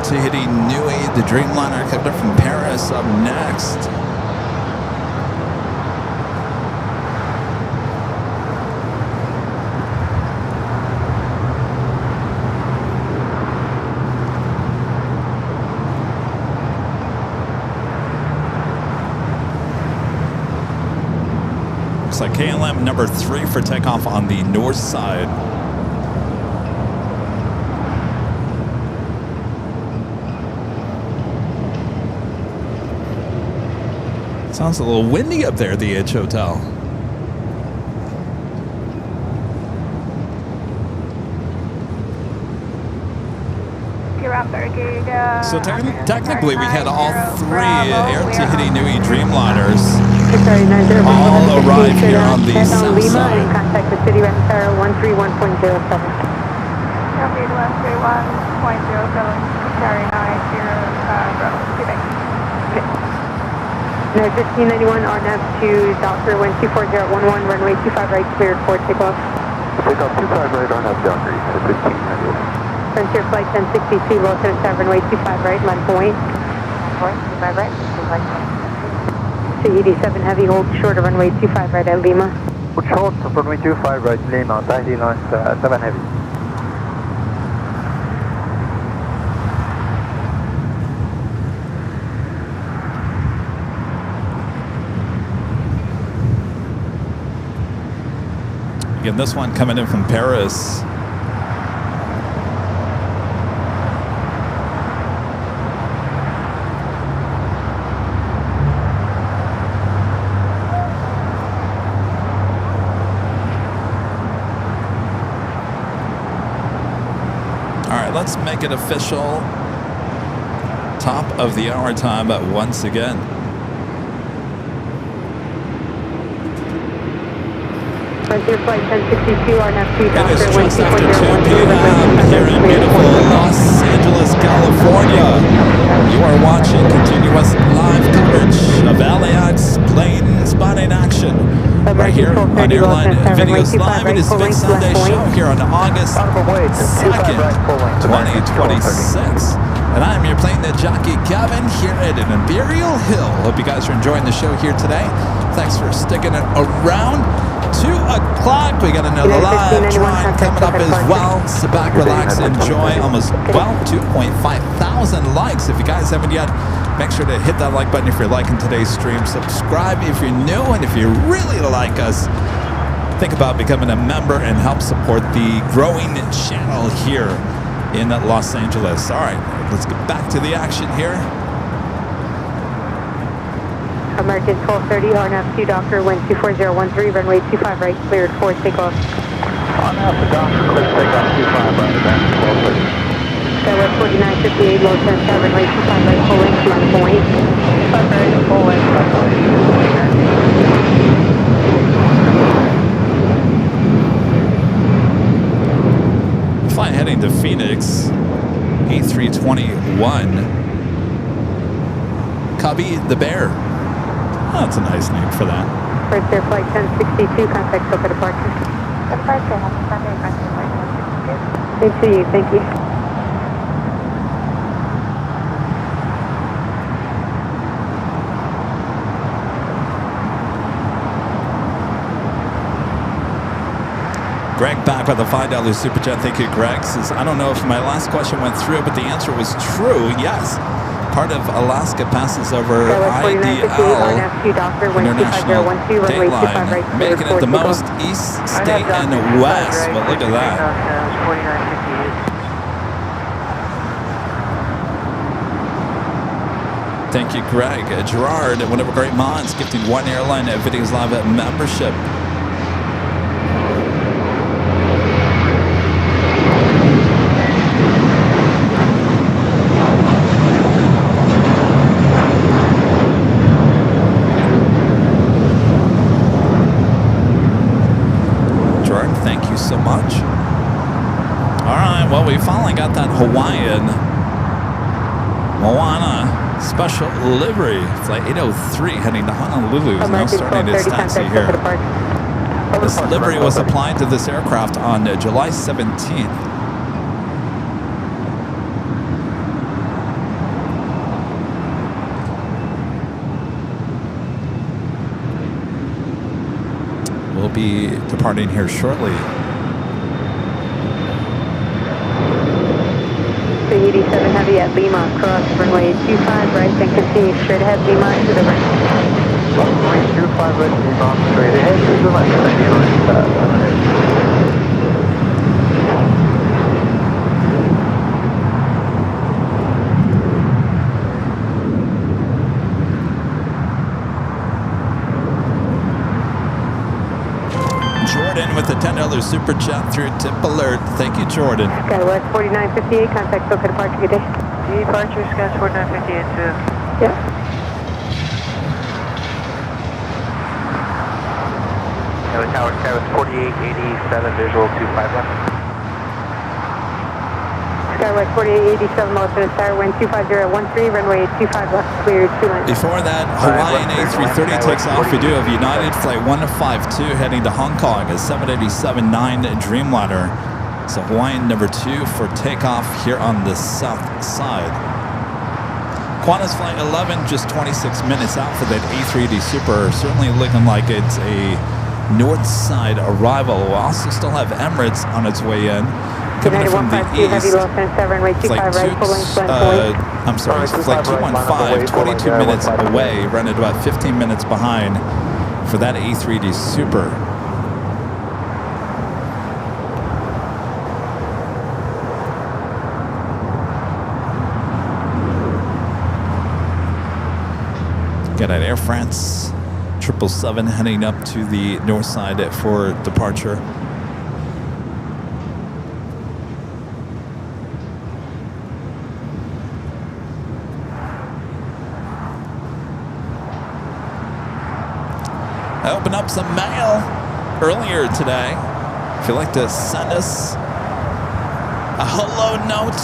To hitting Nui, the Dreamliner coming up from Paris up next. Looks like KLM number 3 for takeoff on the north side. Sounds a little windy up there at the Edge Hotel. around Bermuda. So technically, we had all three air-Tahiti Nui Dreamliners all arrive here on the south side. Contact the city right tower 131.07. Copy 131.07, carry 90, Quebec. No, 1591 RNAV to Docker 124011, runway 25 right, cleared for takeoff. Takeoff 25 right on up Jockey, 1591. Frontier flight 1062, low 77, runway 25 right, line point. 25 right, 87 heavy, hold short of runway 25 right at Lima. Hold short of runway 25 right, Lima, Tahiti lines 7 heavy. Again, this one coming in from Paris. All right, let's make it official. Top of the hour time once again. Frontier flight 1062, RNAV to It Docker is just after 2 124012, p.m. here in beautiful Los Angeles, California. You are watching continuous live coverage of LAX plane spotting action right here on Airline Videos Live. It is Big Sunday show here on August 2nd, 2026. And I am your plane, the Jockey Kevin, here at an Imperial Hill. Hope you guys are enjoying the show here today. Thanks for sticking it around. 2 o'clock, we got another live drawing coming up as well. Sit back, relax, enjoy. Almost, well, 2,500 likes. If you guys haven't yet, make sure to hit that like button if you're liking today's stream. Subscribe if you're new, and if you really like us, think about becoming a member and help support the growing channel here in Los Angeles. All right, let's get back to the action here. American 1230, RNAV to Docker 124013, runway 25 right, cleared for takeoff. RNAV to Docker, clear takeoff 25 right, advance 1230. Skywest 4958, low 77, runway 25 right, full length, line point. 25 right, full length, Flight heading to Phoenix, A321. Cubby the Bear. Oh, that's a nice name for that. First Air Flight 1062, contact SOPA departure. Departure, Sunday, Frontier flight 162. Good to you, thank you. Greg back with a $5 super chat. Thank you, Greg. Says, I don't know if my last question went through, but the answer was true. Yes. Part of Alaska passes over IDL, International Date Line, making it the most east state and west. But look at that. Thank you, Greg. Gerard, one of our great mods, gifting one Airline Videos Live membership. So much. All right, well, we finally got that Hawaiian Moana special livery. Flight 803 heading to Honolulu is now starting its taxi here. This livery was applied to this aircraft on July 17th. We'll be departing here shortly. 87 heavy at Lima, cross runway 25 right, then continue straight ahead, Lima to the right. Runway 25 right, Lima, straight ahead to the right, Tahiti lines 7 heavy. Jordan with the $10 another super chat through tip alert. Thank you, Jordan. SkyWest 4958, contact SoCal departure, good day. Departure, Skywest 4958 to... Yeah. Tower, Skywest 4887, visual 25 left. SkyWest 4887, Melissa, Star, wind 250 at 13, runway 25 left, cleared 2 lines. Before that, Hawaiian A330 takes off. We do have United Flight 152 heading to Hong Kong at 787-9 Dreamliner. So Hawaiian number 2 for takeoff here on the south side. Qantas Flight 11 just 26 minutes out for that A380 Super. Certainly looking like it's a north side arrival. We'll also still have Emirates on its way in. Coming in from the east. Flight 215, 22 minutes away, running about 15 minutes behind for that A380 Super. Got at Air France 777 heading up to the north side for departure. I opened up some mail earlier today. If you'd like to send us a hello note,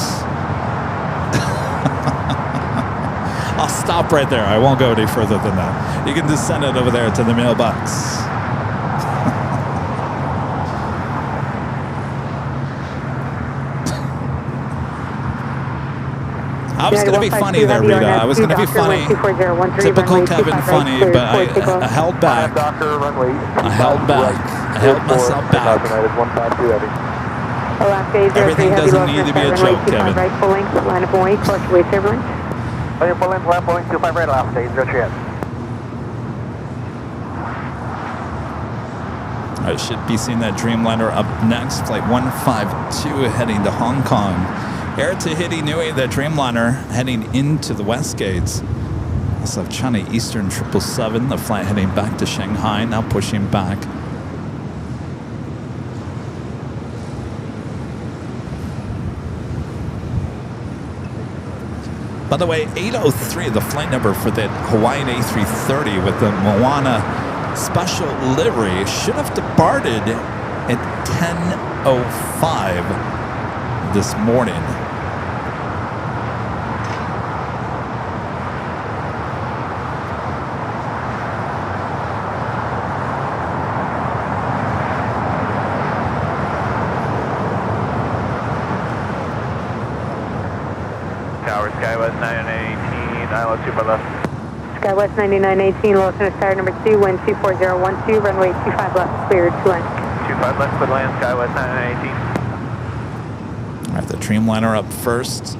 I'll stop right there. I won't go any further than that. You can just send it over there to the mailbox. I was going to be funny there, Rita. I was going to be funny. Typical Kevin funny, but I held back. I held back. I held myself back. Everything doesn't need to be a joke, Kevin. I should be seeing that Dreamliner up next. Flight 152 heading to Hong Kong. Air Tahiti Nui, that Dreamliner heading into the West Gates. Also have China Eastern 777, the flight heading back to Shanghai, now pushing back. By the way, 803, the flight number for that Hawaiian A330 with the Moana special livery, should have departed at 10:05 this morning. Skywest 9918, ILO 2 by left. Skywest 9918, Lawson Star number 2, wind 24012, runway 25 left, cleared 2 lines. 25 left, clear land, Skywest 9918. All right, the Dreamliner up first.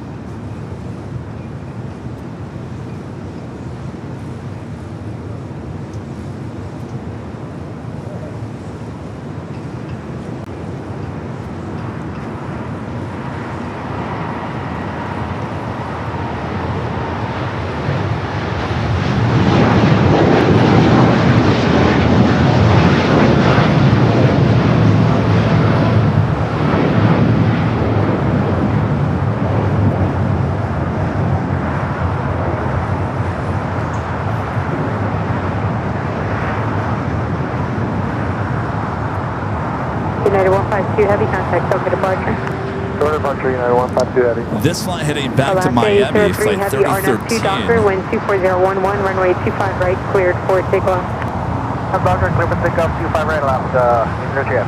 United 152 Heavy, contact SoCal departure. Short departure, United 152 Heavy. This flight heading back to Miami, flight 3013. Doctor, wind 24011, runway 25 right, cleared for takeoff. Doctor, clear for takeoff, 25 right left, English.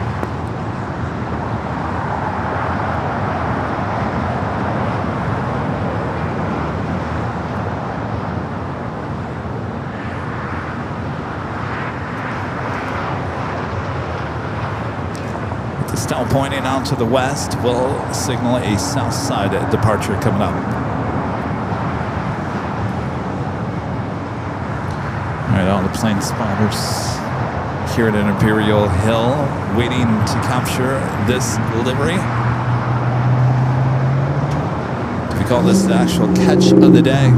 Still pointing out to the west, will signal a south side departure coming up. All right, all the plane spotters here at Imperial Hill, waiting to capture this livery. We call this the actual catch of the day.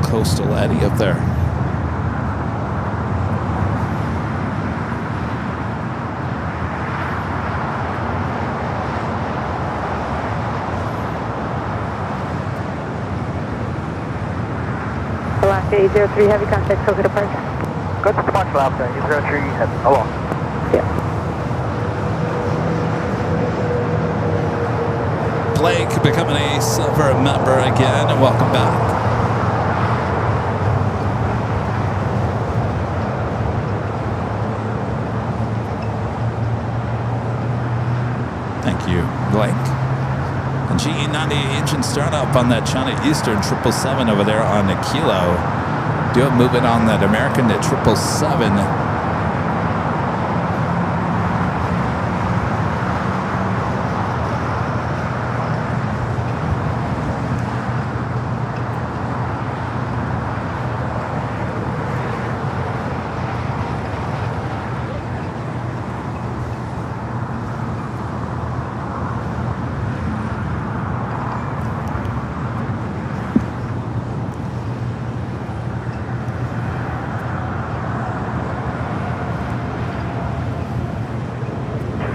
Coastal Eddy up there. Alaska 803, heavy contact, Coca departure. Good to Sparks Alaska, 803, head along. Yeah. Blake becoming a silver member again, and welcome back. Thank you, Blake. And GE90 engine startup on that China Eastern 777 over there on the Kilo. Do it, move it on that American at 777.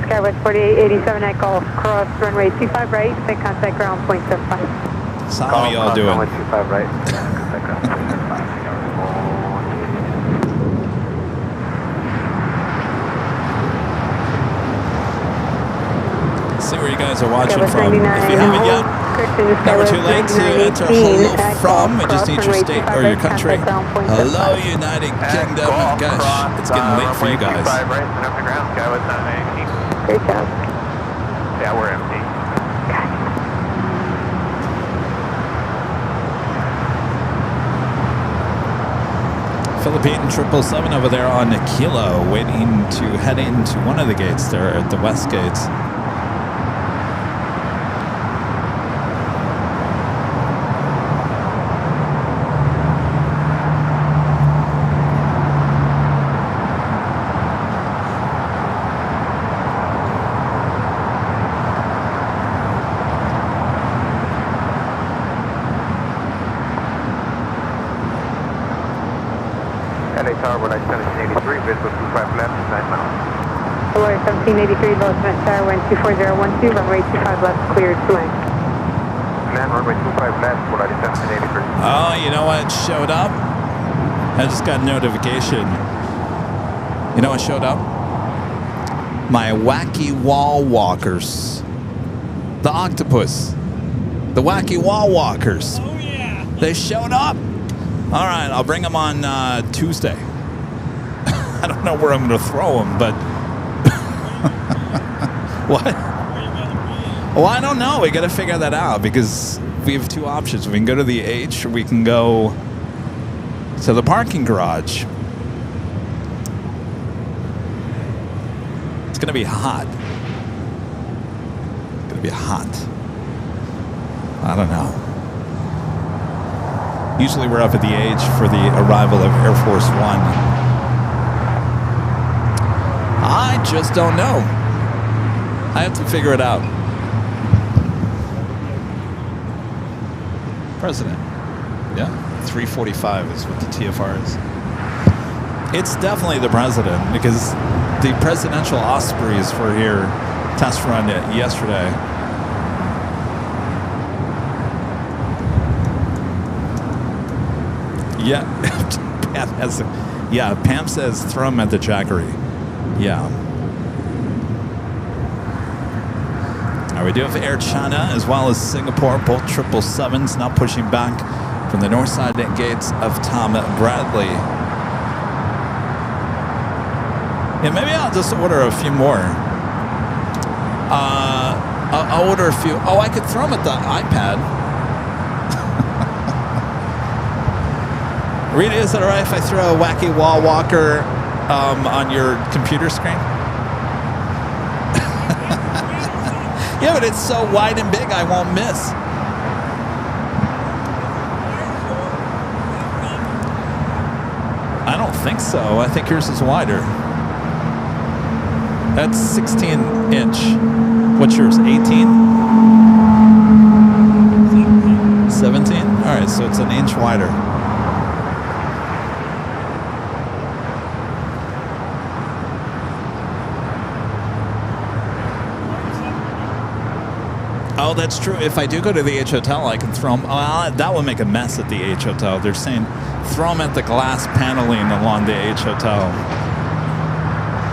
Skywest 4887 at Golf, cross runway 25 right, make contact ground 0.75. So how y'all doing? Runway 25 right. See where you guys are watching from. If you haven't yet, never too late to enter hello from. We just need your state or your country. Hello, United Kingdom. Gosh, it's getting late for you guys. Right, and up the ground, Skywest 918. Great job. Yeah, we're empty. Philippine 777 over there on the Kilo, waiting to head into one of the gates there at the west gates. LA Tower, nice 1783, visible 25 left, 9 miles. Florida 1783, low cement tower, wind 24012, runway 25 left, cleared to land. Land runway 25 left, Florida 1783. Oh, you know what showed up? I just got a notification. You know what showed up? My wacky wall walkers. The octopus. The wacky wall walkers. Oh, yeah. They showed up. All right, I'll bring them on Tuesday. I don't know where I'm going to throw them, but... What? Well, I don't know. We got to figure that out because we have two options. We can go to the H or we can go to the parking garage. It's going to be hot. It's going to be hot. I don't know. Usually we're up at the H for the arrival of Air Force One. I just don't know. I have to figure it out. President. Yeah, 345 is what the TFR is. It's definitely the president because the presidential Ospreys were here test run yesterday. Yeah, Pam says throw him at the Jackery. Yeah. All right, we do have Air China as well as Singapore, both 777s now pushing back from the north side gates of Tom Bradley. Yeah, maybe I'll just order a few more. I'll order a few. Oh, I could throw them at the iPad. Rita, is it all right if I throw a wacky wall walker on your computer screen? Yeah, but it's so wide and big, I won't miss. I don't think so. I think yours is wider. That's 16 inch. What's yours, 18? 17? All right, so it's an inch wider. Oh, that's true. If I do go to the H Hotel, I can throw them. That would make a mess at the H Hotel. They're saying throw them at the glass paneling along the H Hotel.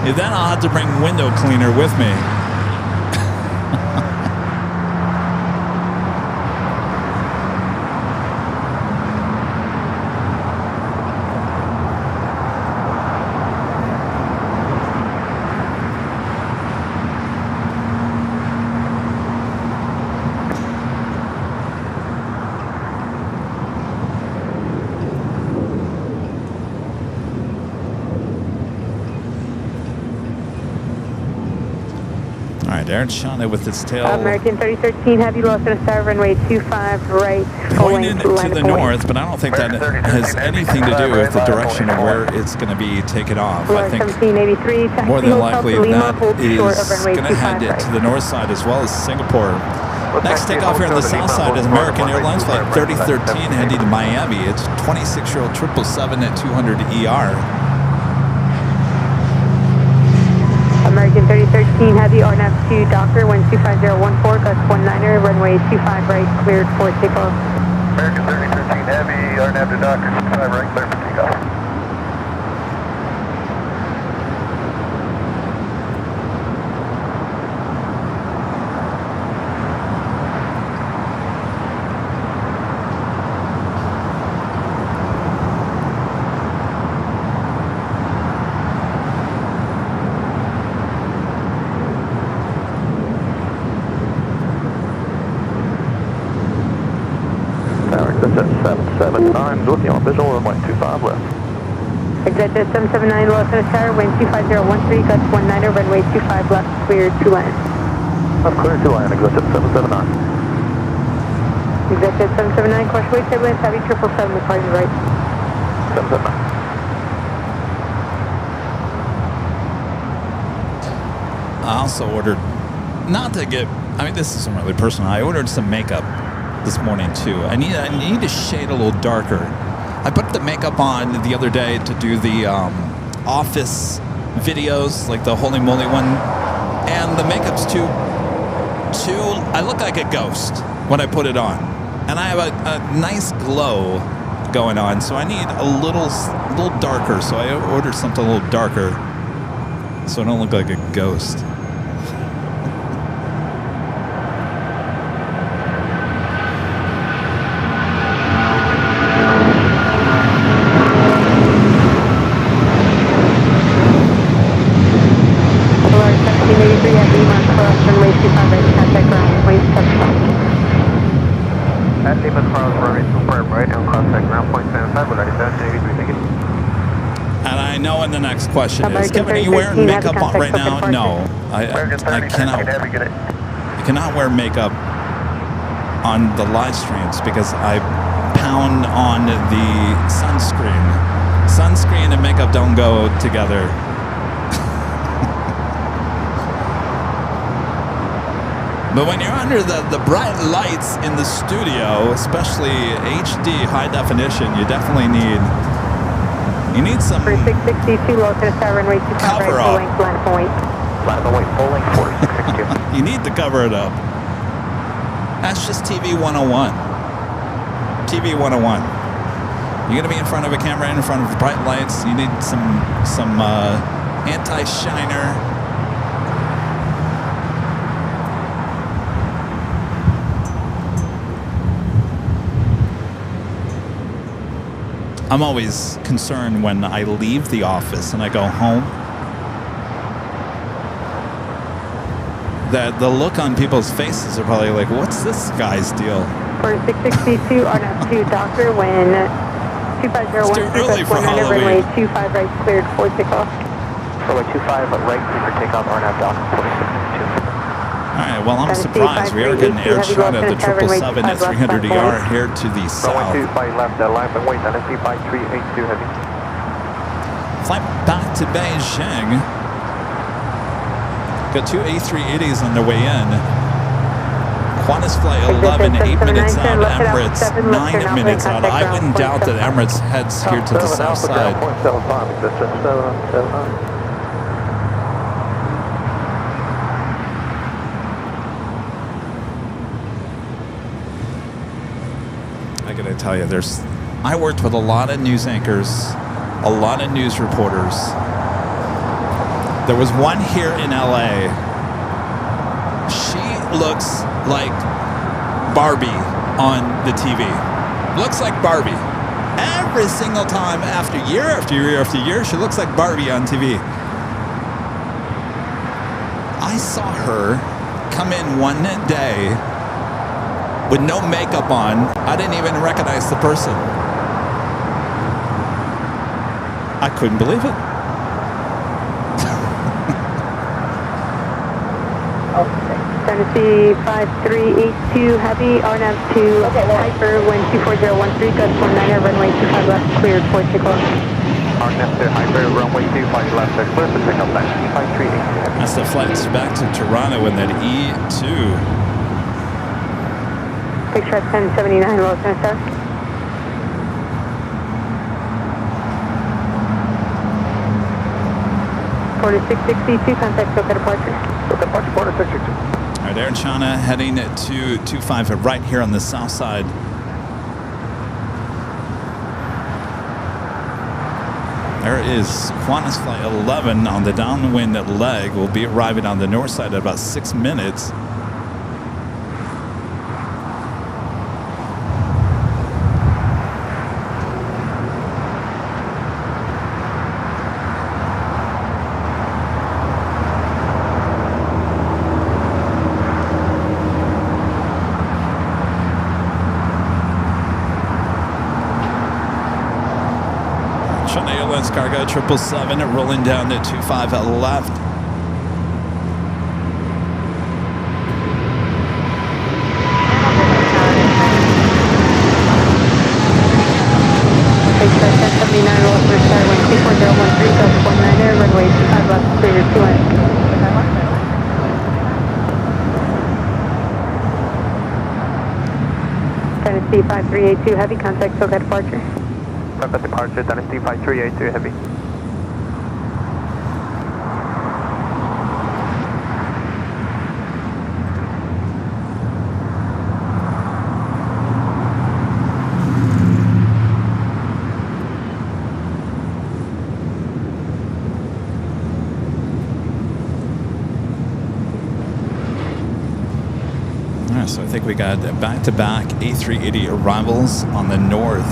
Yeah, then I'll have to bring window cleaner with me. Aaron Shawnee with his tail American 3013, have you lost at a star runway 25 right. going into the north, but I don't think that has anything to do with the direction of where it's going to be taken off. I think more than likely that is going to head to the north side as well as Singapore. Next takeoff here on the south side is American Airlines Flight 3013 heading to Miami. It's 26-year-old 777 at 200 ER. American 3013, heavy RNAV 2 Docker 125014, gust 19er, runway 25 right, cleared for takeoff. American 3013 Heavy, RNAV to Docker, 25 right, clear for takeoff. With you on visual runway 25 left. Executive 779, lost at a tower, wind 25013, gust 19er, runway 25 left, cleared to land. I'm clear to land, executive 779. Executive 779, caution wait turbulence, heavy 777, departing right. 779. I also ordered, not to get, I mean, this isn't really personal. I ordered some makeup this morning too. I need to shade a little darker. I put the makeup on the other day to do the office videos, like the Holy Moly one, and the makeup's too. I look like a ghost when I put it on, and I have a nice glow going on, so I need a little darker. So I ordered something a little darker, so I don't look like a ghost. The next question is, Kevin, are you wearing makeup on right now? No, I cannot wear makeup on the live streams because I pound on the sunscreen. Sunscreen and makeup don't go together. But when you're under the bright lights in the studio, especially HD high definition, you definitely need some 662, low to the star runway 25 cover right, up. Line of full length 4662. You need to cover it up. That's just TV 101. TV 101. You're gonna be in front of a camera, in front of bright lights. You need some anti-shiner. I'm always concerned when I leave the office and I go home that the look on people's faces are probably like, what's this guy's deal? For 662, RNAV 2 Docker, when 2501, It's too early for runway Halloween. 25 right, cleared for takeoff. Runway 25 right, clear for takeoff, RNAV Docker 4662. All right, well, I'm surprised. We are getting air shot at the 777 at 300 ER here to the south. Runway 25 left, alignment wait, LSC 5382 heavy. Flight back to Beijing. Got two A380s on their way in. Qantas flight 11, 8 minutes out. Emirates, 9 minutes out. I wouldn't doubt that Emirates heads here to the south side. 0.75, executive 779. I gotta tell you, I worked with a lot of news anchors, a lot of news reporters. There was one here in LA. She looks like Barbie on the TV. Looks like Barbie. Every single time after year after year after year, she looks like Barbie on TV. I saw her come in one day with no makeup on. I didn't even recognize the person. I couldn't believe it. Tennessee 5382 Heavy, RNAV to Hyper, wind 24013, gust 19er, runway 25 left, cleared for takeoff. RNAV to Hyper, runway 25 left, clear for takeoff, 5382 Heavy. That's the flights back to Toronto in that E2. Picture at 1079, Los Angeles. Port 662, contact SoCal departure. SoCal departure, Port 662. All right, Air China heading to 25 right here on the south side. There is Qantas Flight 11 on the downwind leg. Will be arriving on the north side in about 6 minutes. Cargo 777 rolling down to 25 at left. Picture 1079, Los Angeles, wind 24013, gust 19er, runway 25 left, clear 2 ends. Tennessee 5382 Heavy, contact SoCal departure. SoCal departure, Tennessee 5382 Heavy. So I think we got back-to-back A380 arrivals on the north.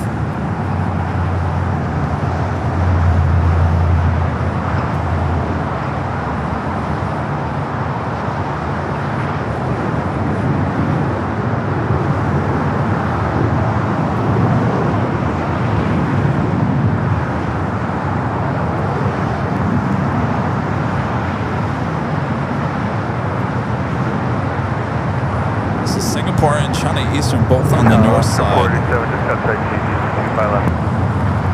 Eastern, both on the north side. 47, just outside GG, 25 left.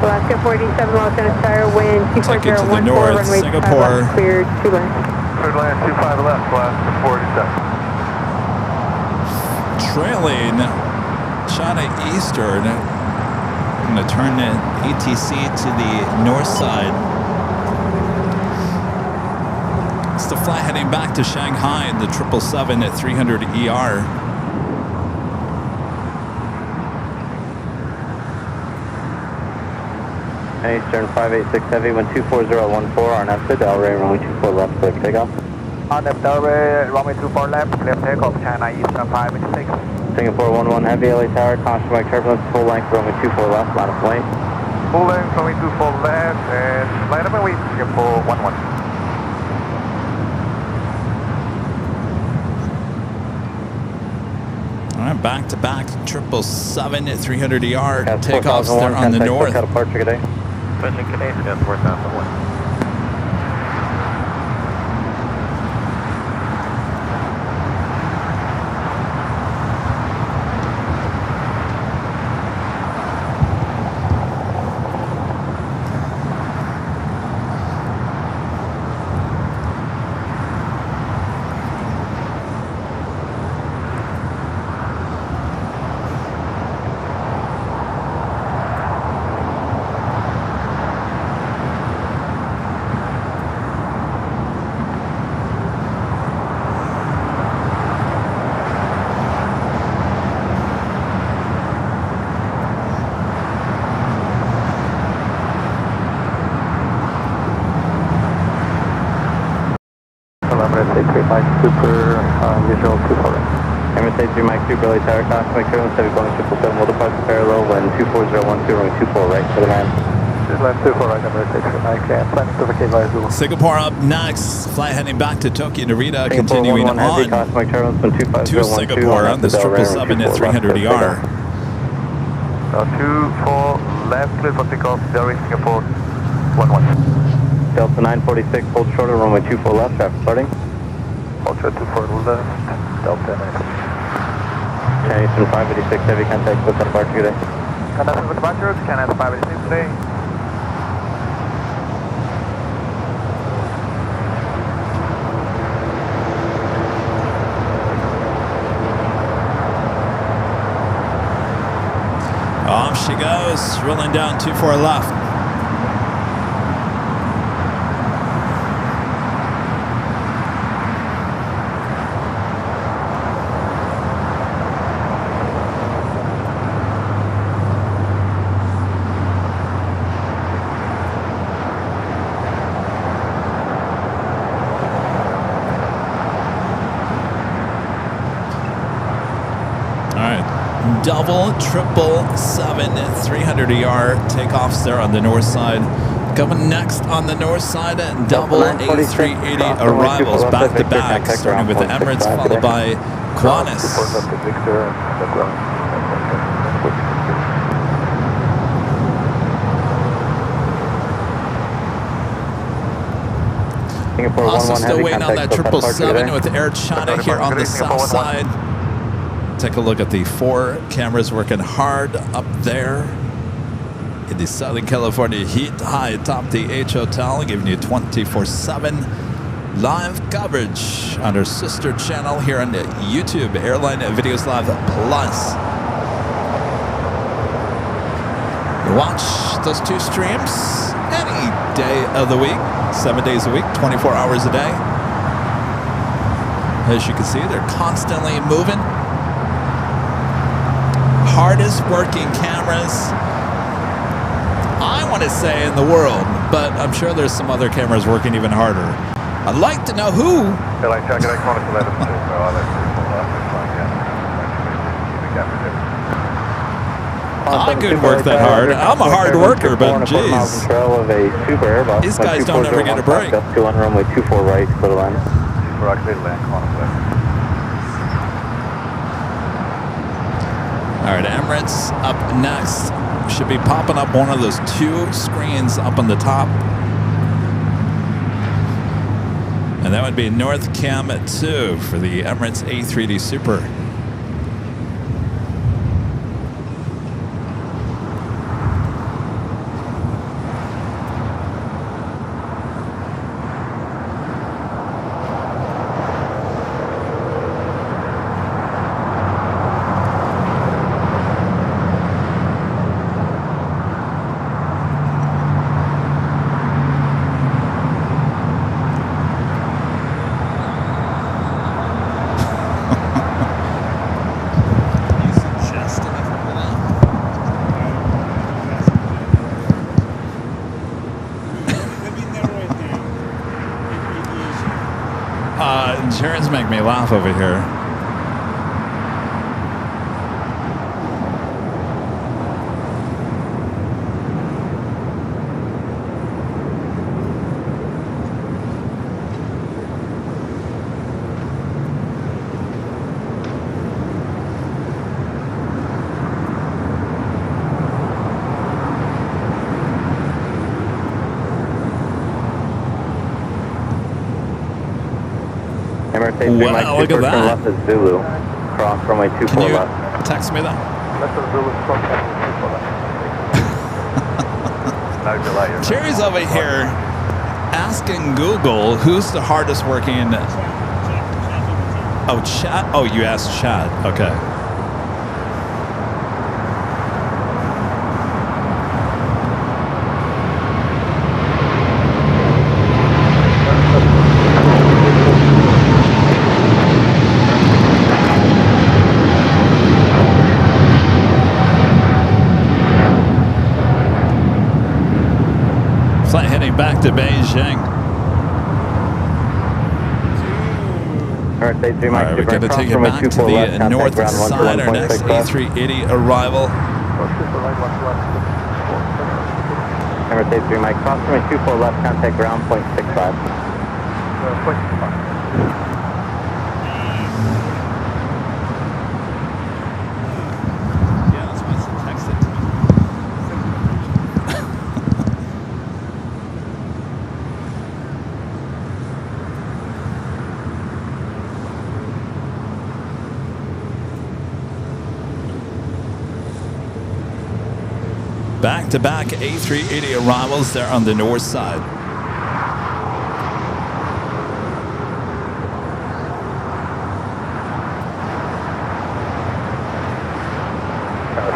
Alaska 47, Los Angeles, wind 24014, runway 25 left, cleared 2 lanes. Cleared land 25 left, Alaska 47. Trailing China Eastern. I'm going to turn the ATC to the north side. It's the flight heading back to Shanghai in the 777 at 300 ER. Eastern 586 Heavy, wind 24014, RNAV to Delray, runway 24 left, clear for takeoff. RNAV Delray, runway 24 left, clear for takeoff, China Eastern 586. Singapore 11 Heavy, LA Tower, constant right turbulence, full length, runway 24 left, line of flight. Full length, runway 24 left, and line of runway Singapore 11. All right, back-to-back 777 at 300 ER. Takeoffs there on the north. Departure today. Pushing Canadian, 4001. 3 Mike 2 Burley Tower, cosmic turn, instead of going 777, will depart parallel when 24012, runway 24 right for the man. Just left 24 right, number 6, I can planning to vacate via Zulu. Singapore up next. Flight heading back to Tokyo Narita, Singapore continuing 11 Heavy, on cosmic turn, when 25012, to Singapore on this 777 at 300 ER. 24 left, clear for takeoff, Delray, Singapore 11. Delta 946, hold shorter, runway 24 left, traffic departing. Ultra 24 left, Delta 9. Chinese 586, heavy contact, what's on departure today? Contact with departures, Canada 586 today. Off she goes, rolling down 24 left. Double, 777, 300 ER takeoffs there on the north side. Coming next on the north side, double A380 arrivals back to back, starting with Emirates, followed by Qantas. Also still waiting on that 777 with Air China here on the south side. Take a look at the 4 cameras working hard up there in the Southern California heat, high atop the H Hotel, giving you 24/7 live coverage on our sister channel here on YouTube, Airline Videos Live Plus. You watch those 2 streams any day of the week, 7 days a week, 24 hours a day. As you can see, they're constantly moving. Hardest working cameras, I want to say, in the world, but I'm sure there's some other cameras working even harder. I'd like to know who. I could work that hard. I'm a hard worker, but geez, these guys don't ever get a break. On runway 24 right, clear to land. All right, Emirates up next. Should be popping up one of those 2 screens up on the top. And that would be North Cam 2 for the Emirates A380 Super. Insurance make me laugh over here. Wow, look at that. Left is Zulu. Cross runway 24 Can you left. text me that? Cherry's over here asking Google who's the hardest working. Oh, chat. Oh, you asked chat. Okay. Back to Beijing. All right, we're going to take it back to the north side. Our next A380 arrival. Emirates 83 Mike, cross runway 24 left, contact ground, 0.65. Yeah, that's why I said text it to me. Back-to-back A380 arrivals there on the north side.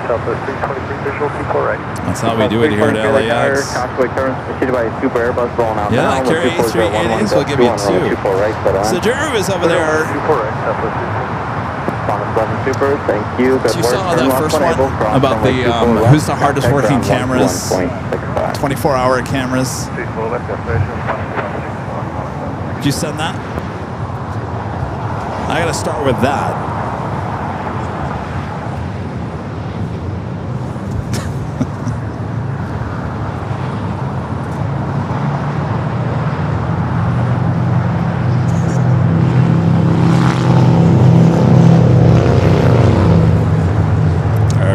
Southwest 323 visual, people right. That's how we do it here at LAX. Convoy currents preceded by a Super Airbus rolling out Yeah, now. carry A380s will give you two. So Jerry was over there. Super, thank you. Good You work. saw that first one about the who's the hardest working cameras, 24-hour cameras. Did you send that? I gotta start with that.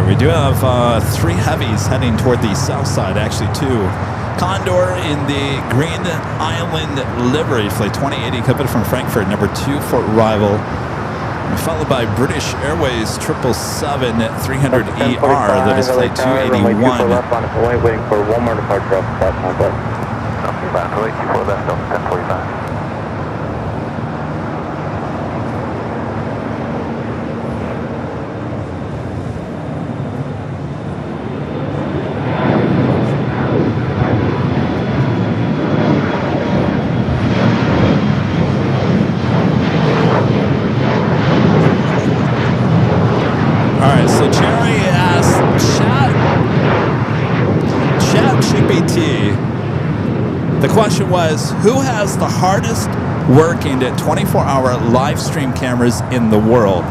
We do have three heavies heading toward the south side, actually two. Condor in the Green Island livery, flight 2080, coming from Frankfurt, number 2 for arrival. Followed by British Airways 777-300ER, that is flight 281. Waiting for one more departure off that complex. Okay, back to 84 left, 1045. The question was, who has the hardest working 24-hour live stream cameras in the world?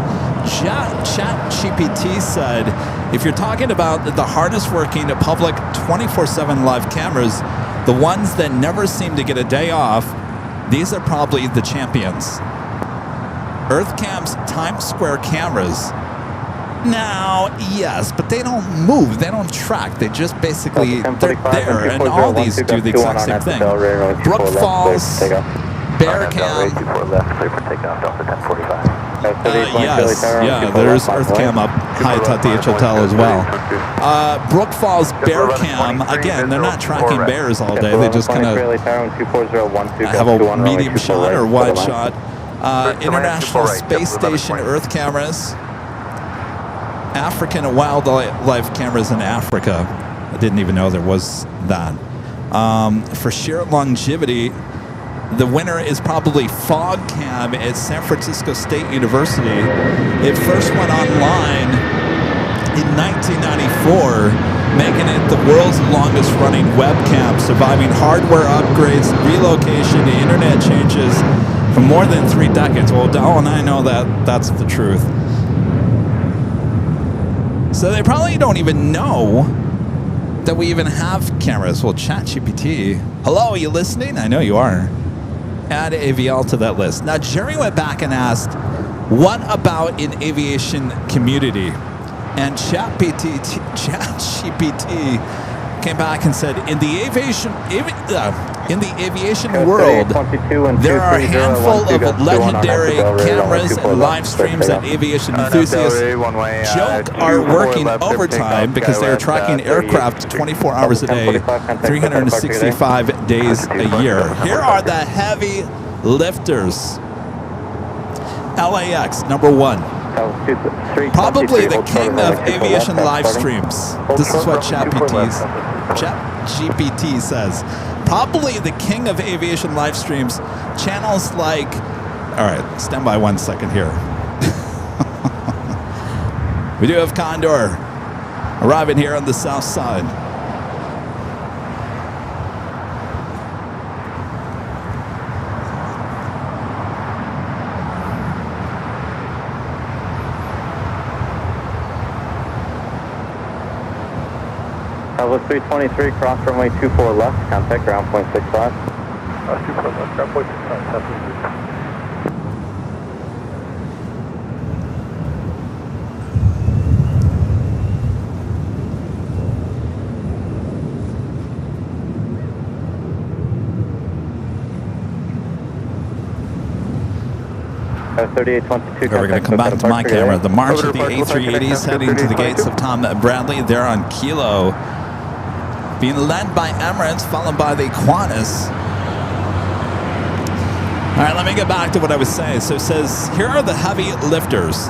ChatGPT said, if you're talking about the hardest working public 24/7 live cameras, the ones that never seem to get a day off, these are probably the champions. EarthCam's Times Square cameras. Now, yes, but they don't move, they don't track, they just basically, they're there, and all these do the exact same thing. Brook Falls, Bear Cam, yes, yeah, there's EarthCam up high at the Hotel as well. Brook Falls Bear Cam, again, they're not tracking bears all day, they just kind of have a medium shot or wide shot. International Space Station Earth cameras. African wildlife cameras in Africa. I didn't even know there was that. For sheer longevity, the winner is probably FogCam at San Francisco State University. It first went online in 1994, making it the world's longest running webcam, surviving hardware upgrades, relocation, and internet changes for more than 3 decades. Well, Dal and I know that that's the truth. So they probably don't even know that we even have cameras. Well, ChatGPT. Hello, are you listening? I know you are. Add AVL to that list. Now, Jerry went back and asked, what about in aviation community? And ChatGPT came back and said, in the aviation world, there are a handful of legendary cameras and live streams that aviation enthusiasts joke are working overtime because they are tracking aircraft 24 hours a day, 365 days a year. Here are the heavy lifters. LAX, number 1. Probably the king of aviation live streams. This is what ChatGPT says. Probably the king of aviation live streams. Channels like... All right, stand by 1 second here. We do have Condor arriving here on the south side. Bravo 323, cross runway 24 left, contact ground point 65. 24 left, ground point 65. Okay, we're going to come back to my camera. The march of the A380s heading to the gates of Tom Bradley. They're on Kilo, being led by Emirates, followed by the Qantas. All right, let me get back to what I was saying. So it says, here are the heavy lifters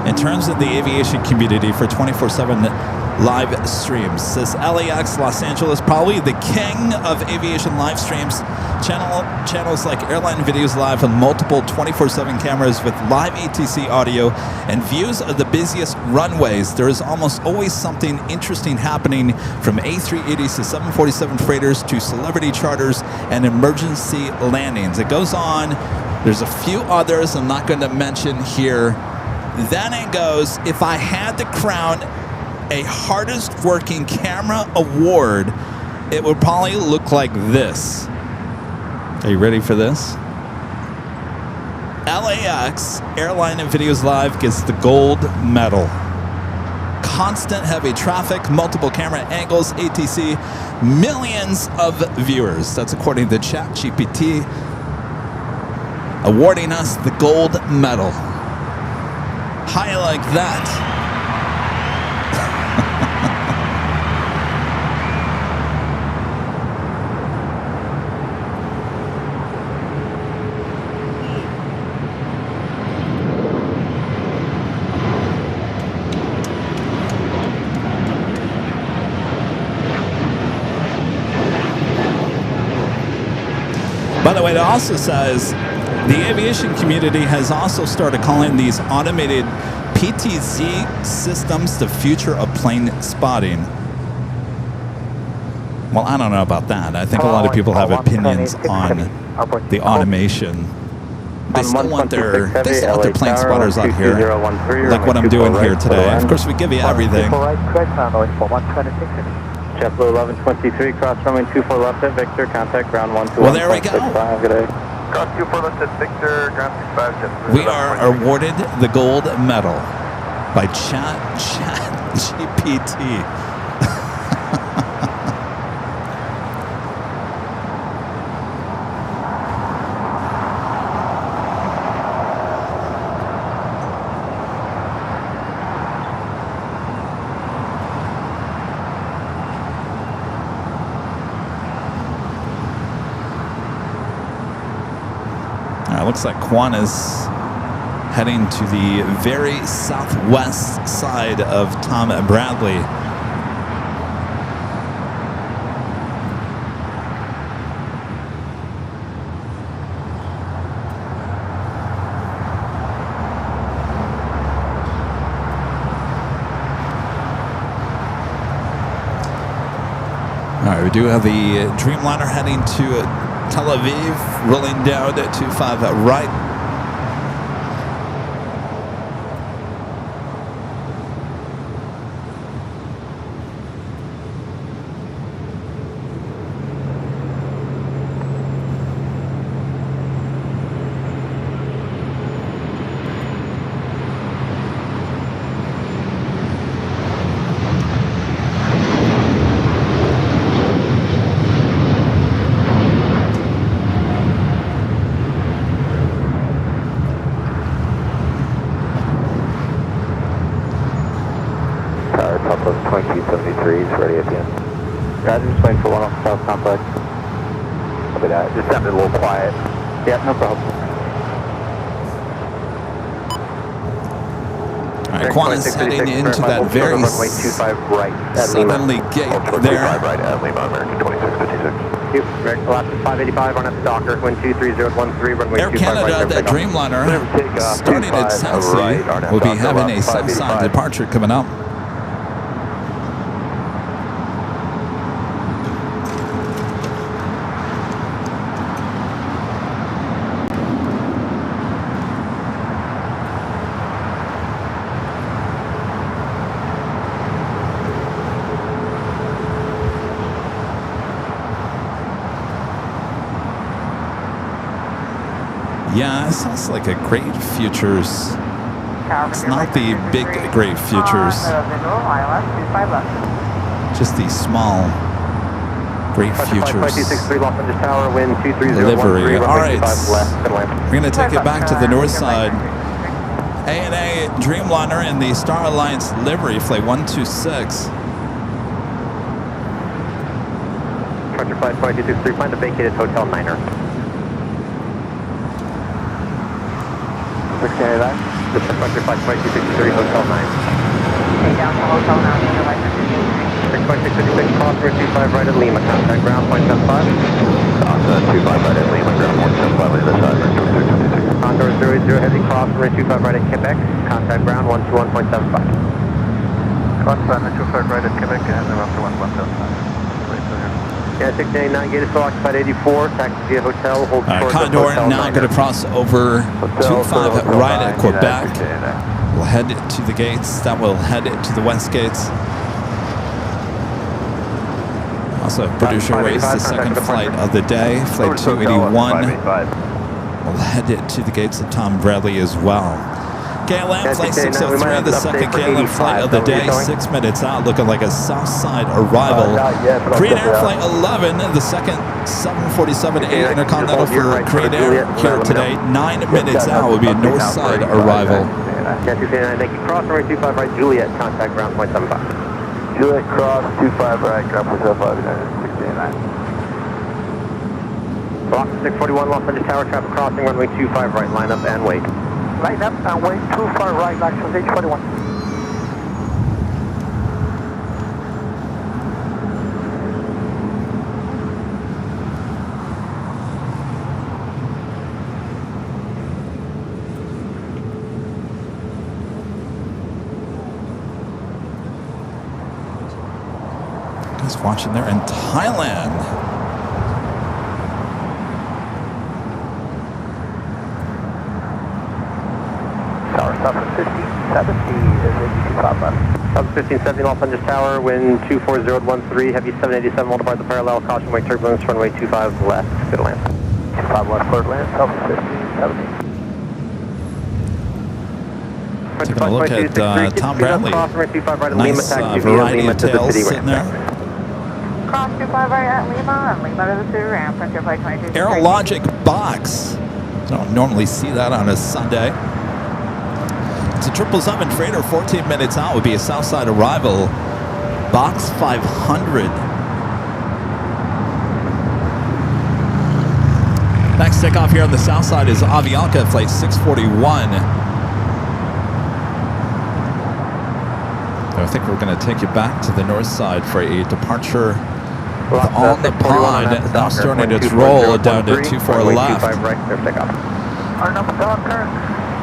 in terms of the aviation community for 24/7 live streams. Says LAX Los Angeles, probably the king of aviation live streams. Channels like Airline Videos Live and multiple 24/7 cameras with live ATC audio and views of the busiest runways. There is almost always something interesting happening, from A380s to 747 freighters to celebrity charters and emergency landings. It goes on. There's a few others I'm not going to mention here. Then it goes, if I had to crown a hardest working camera award, it would probably look like this. Are you ready for this? LAX Airline and Videos Live gets the gold medal. Constant heavy traffic, multiple camera angles, ATC, millions of viewers. That's according to ChatGPT, awarding us the gold medal. How you like that? By the way, it also says the aviation community has also started calling these automated PTZ systems the future of plane spotting. Well, I don't know about that. I think a lot of people have opinions on the automation. They still want their plane spotters out here, like what I'm doing here today. Of course, we give you everything. JetBlue 1123, cross runway 24 left at Victor, contact ground 121. Well, there we go. Good day. Cross 24 left at Victor, ground 65, JetBlue. We are awarded the gold medal by ChatGPT. Looks like Qantas heading to the very southwest side of Tom Bradley. All right, we do have the Dreamliner heading to Tel Aviv, rolling down at 25 right. Ready at the end. Roger, just waiting for 1 off South Complex. Copy that. Just sounded a little quiet. Yeah, no problem. All right, Qantas heading into that very southerly gate there. Right at Lima, American 2656. American Alaska 585 on at the Docker, wind 23013, runway Air 25 Canada, right, that Dreamliner, starting at Southsea, will be having a Southside departure coming up. Yeah, it sounds like a Great Futures. It's not the big Great Futures. Just the small Great Futures livery. All right, we're going to take it back to the north side. ANA Dreamliner in the Star Alliance livery, flight 126. Departure flight 2263, find the vacated Hotel Niner. 69. Departure flight 2263, Hotel 9. Stay down to Hotel 9, 62656, cross route 25 right at Lima, contact ground 0.75. 25 right at Lima, ground 175 on the side, Condor 00 heavy, cross route 25 right at Quebec, contact ground 121.75. Cross runway 25 right at Quebec and around to 175. Yeah, 689, gate is still occupied 84, taxi via hotel, hold short of Condor Hotel now going to cross over 25 right at Quebec. We'll head to the gates. That will head to the west gates. Also, British Airways, the second flight of the day, flight 281. We'll head to the gates of Tom Bradley as well. KLM flight 603, the second KLM flight of the day, 6 minutes out, looking like a south side arrival. Korean Air flight 11, the second 747-8 Intercontinental for Korean Air here today, 9 minutes out will be a north side arrival. Yeah, 269, thank you. Cross runway 25 right, Juliet, contact ground 0.75. Juliet cross 25 right, ground 0.75, 69. Block 641, Los Angeles Tower, traffic crossing, runway 25 right, line up and wait. Line up and wait, too far right, Lexus H41. Guys watching there in Thailand. Tower 750 is 82 left. 1570 Los Angeles Tower, wind 240 heavy 787, multiplied the parallel, caution wake turbulence, runway 25 left, good land. 25 left, cleared land, 1570. Taking a look at Tom Bradley. Nice variety of tails sitting there. Cross 25 right at Lima and Lima to the city ramp, Frontier flight 22. Airlogic box. Don't normally see that on a Sunday. It's a 777 freighter, 14 minutes out would be a Southside arrival. Box 500. Next takeoff here on the south side is Avianca flight 641. I think we're going to take you back to the north side for a departure on the pond. Now starting its roll down to 24 left. Our number Docker,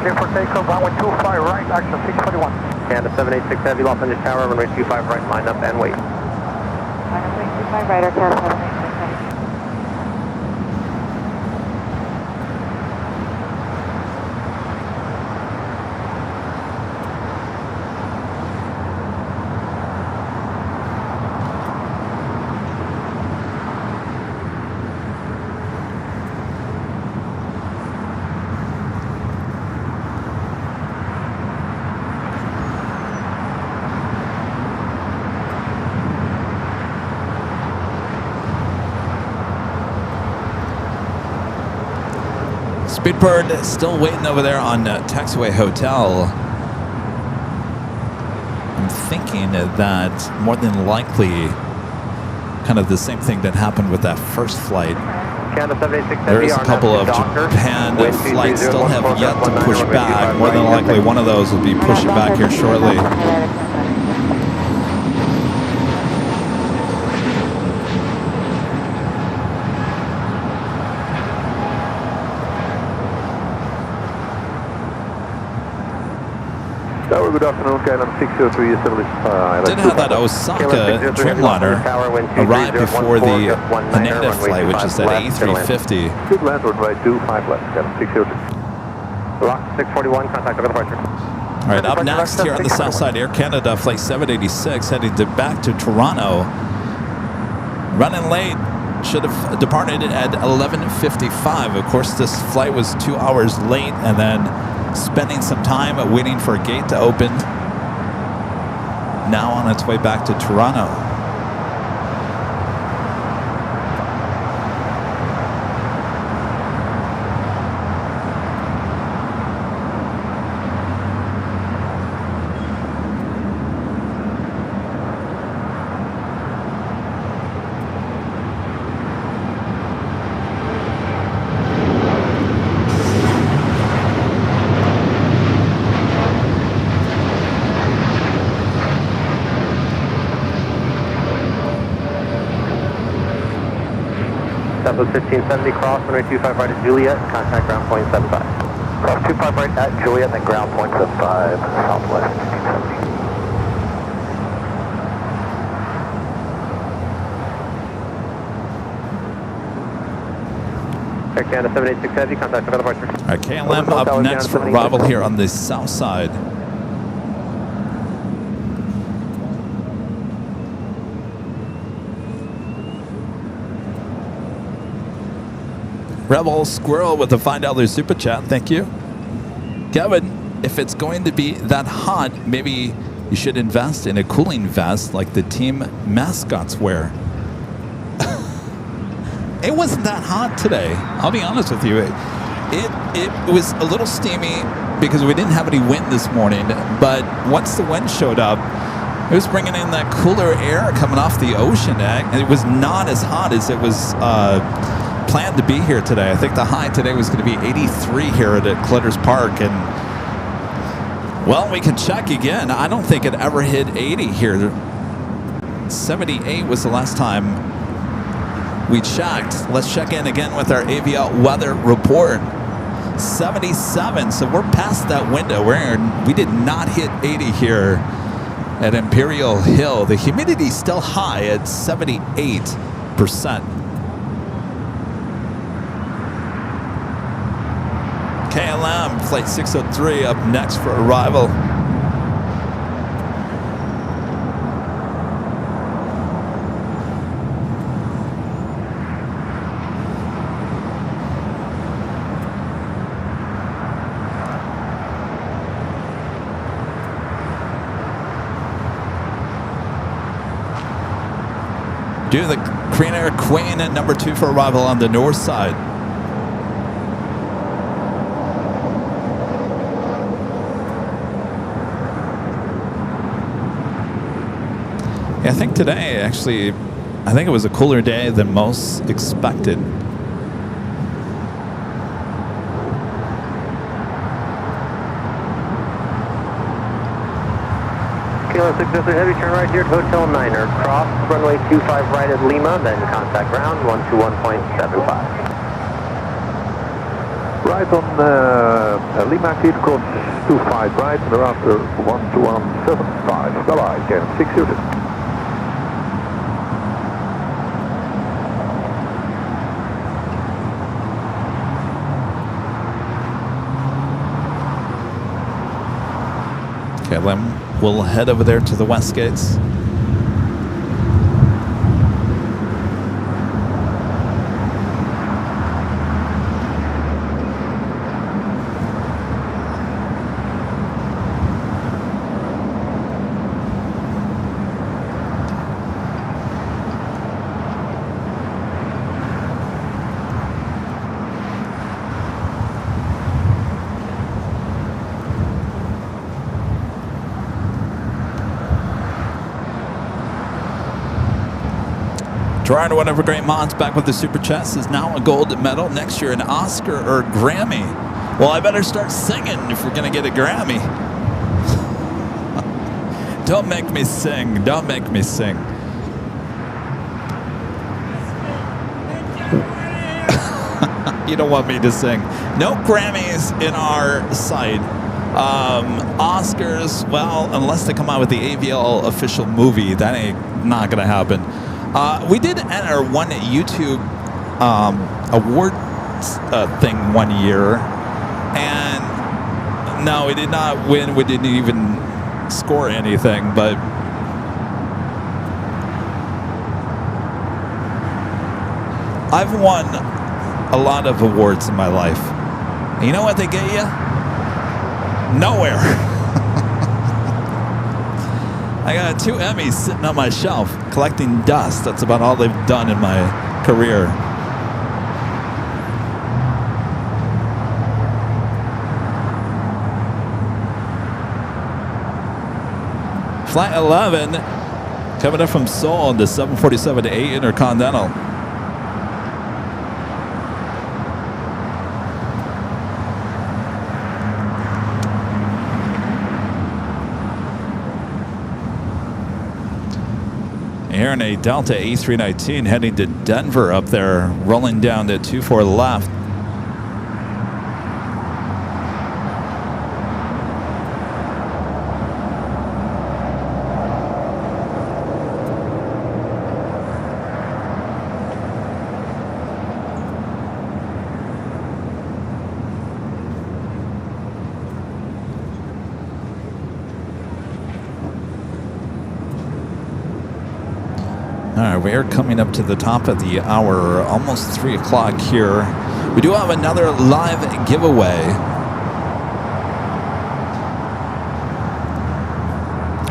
clear for takeoff, runway 25 right, action 641. Canada 786 heavy, Los Angeles Tower, runway 25 right, line up and wait. Runway 25 right, our Canada 786 heavy. Speedbird still waiting over there on Taxiway Hotel. I'm thinking that more than likely, kind of the same thing that happened with that first flight. There is a couple of Japan flights still have yet to push back. More than likely, one of those will be pushing back here shortly. Good afternoon, KLM 603 established. Did have that Osaka Dreamliner arrive before the Haneda flight, which is at A350. Good land, runway 25 left, KLM 603. Block 641, contact over departure. All right, up next here on the south side, Air Canada flight 786 heading back to Toronto. Running late, should have departed at 11:55. Of course, this flight was 2 hours late, and then spending some time waiting for a gate to open. Now on its way back to Toronto. Southwest 1570, cross runway 25 right at Juliet, contact ground point 75. Cross 25 right at Juliet, then ground point 75, Southwest 1570. Air Canada 786 Heavy, contact for departure. All right, KLM up next for arrival here on the south side. Rebel Squirrel with a $5 super chat. Thank you. Kevin, if it's going to be that hot, maybe you should invest in a cooling vest like the team mascots wear. It wasn't that hot today. I'll be honest with you. It was a little steamy because we didn't have any wind this morning. But once the wind showed up, it was bringing in that cooler air coming off the ocean. And it was not as hot as it was planned to be here today. I think the high today was going to be 83 here at Clitters Park, and well, we can check again. I don't think it ever hit 80 here. 78 was the last time we checked. Let's check in again with our AVL weather report. 77, so we're past that window. We did not hit 80 here at Imperial Hill. The humidity is still high at 78%. KLM flight 603 up next for arrival. Do the Korean Air Queen at number 2 for arrival on the north side. I think today, actually, I think it was a cooler day than most expected. Kilo 603 Heavy, turn right here to Hotel Niner. Cross runway 25 right at Lima, then contact ground 121.75. Right on Lima, clear to cross 25 right, and thereafter 121.75. Bye-bye, Ken 602. KLM will head over there to the west gates. Gerard, whatever great mods back with the super chest is now a gold medal. Next year, an Oscar or Grammy. Well, I better start singing if we're going to get a Grammy. Don't make me sing. Don't make me sing. You don't want me to sing. No Grammys in our sight. Oscars, well, unless they come out with the AVL official movie, that ain't not going to happen. We did enter one YouTube award thing one year, and no, we did not win. We didn't even score anything, but I've won a lot of awards in my life. And you know what they get you? Nowhere. I got 2 Emmys sitting on my shelf collecting dust. That's about all they've done in my career. Flight 11 coming up from Seoul, the 747-8 Intercontinental. Here in a Delta A319 heading to Denver up there, rolling down to 24 left. All right, we are coming up to the top of the hour, almost 3 o'clock here. We do have another live giveaway.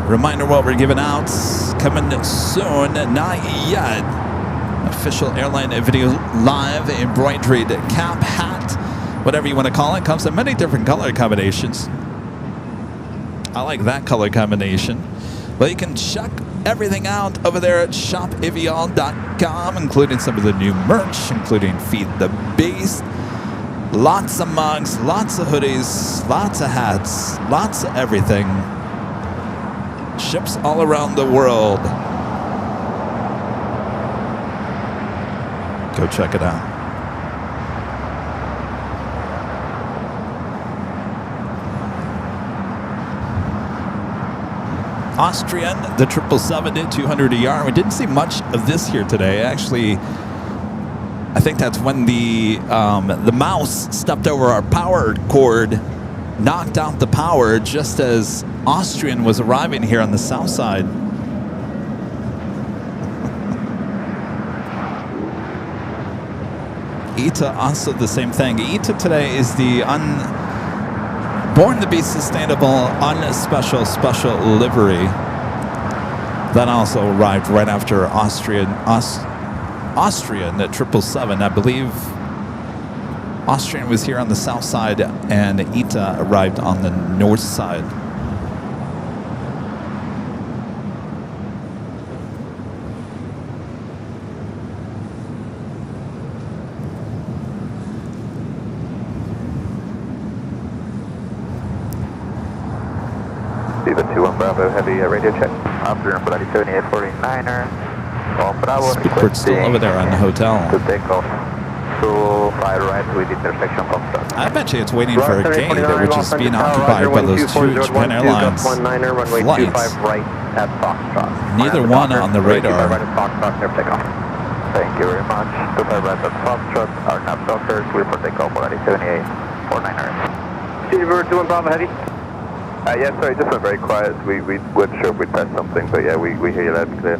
Reminder what we're giving out, coming soon, not yet. Official airline video live embroidered cap, hat, whatever you want to call it. Comes in many different color combinations. I like that color combination. Well, you can check everything out over there at shopavial.com, including some of the new merch, including Feed the Beast, lots of mugs, lots of hoodies, lots of hats, lots of everything. Ships all around the world. Go check it out. Austrian, the 777 did 200 ER. We didn't see much of this here today. Actually, I think that's when the mouse stepped over our power cord, knocked out the power just as Austrian was arriving here on the south side. ITA also the same thing. ITA today is the Born to be Sustainable Unspecial Special Livery. That also arrived right after Austrian at 777. I believe Austrian was here on the south side and ITA arrived on the north side. Steven 21 Bravo, heavy radio check. After Bravo 7849er. Speedbird still over there on the hotel. To take off to fly right with intersection Foxtrot. I bet you it's waiting for a gate, which is being occupied by those two Japan Airlines flights. Right at Foxtrot. Neither one on the radar. Right at Foxtrot, near takeoff. Thank you very much. 25 right at Foxtrot, our nav doctor, clear for takeoff, Bravo 7849er. Steven 21 Bravo, heavy. Yeah, sorry, just went very quiet. We weren't sure if we'd touched something, but yeah, we hear you loud and clear.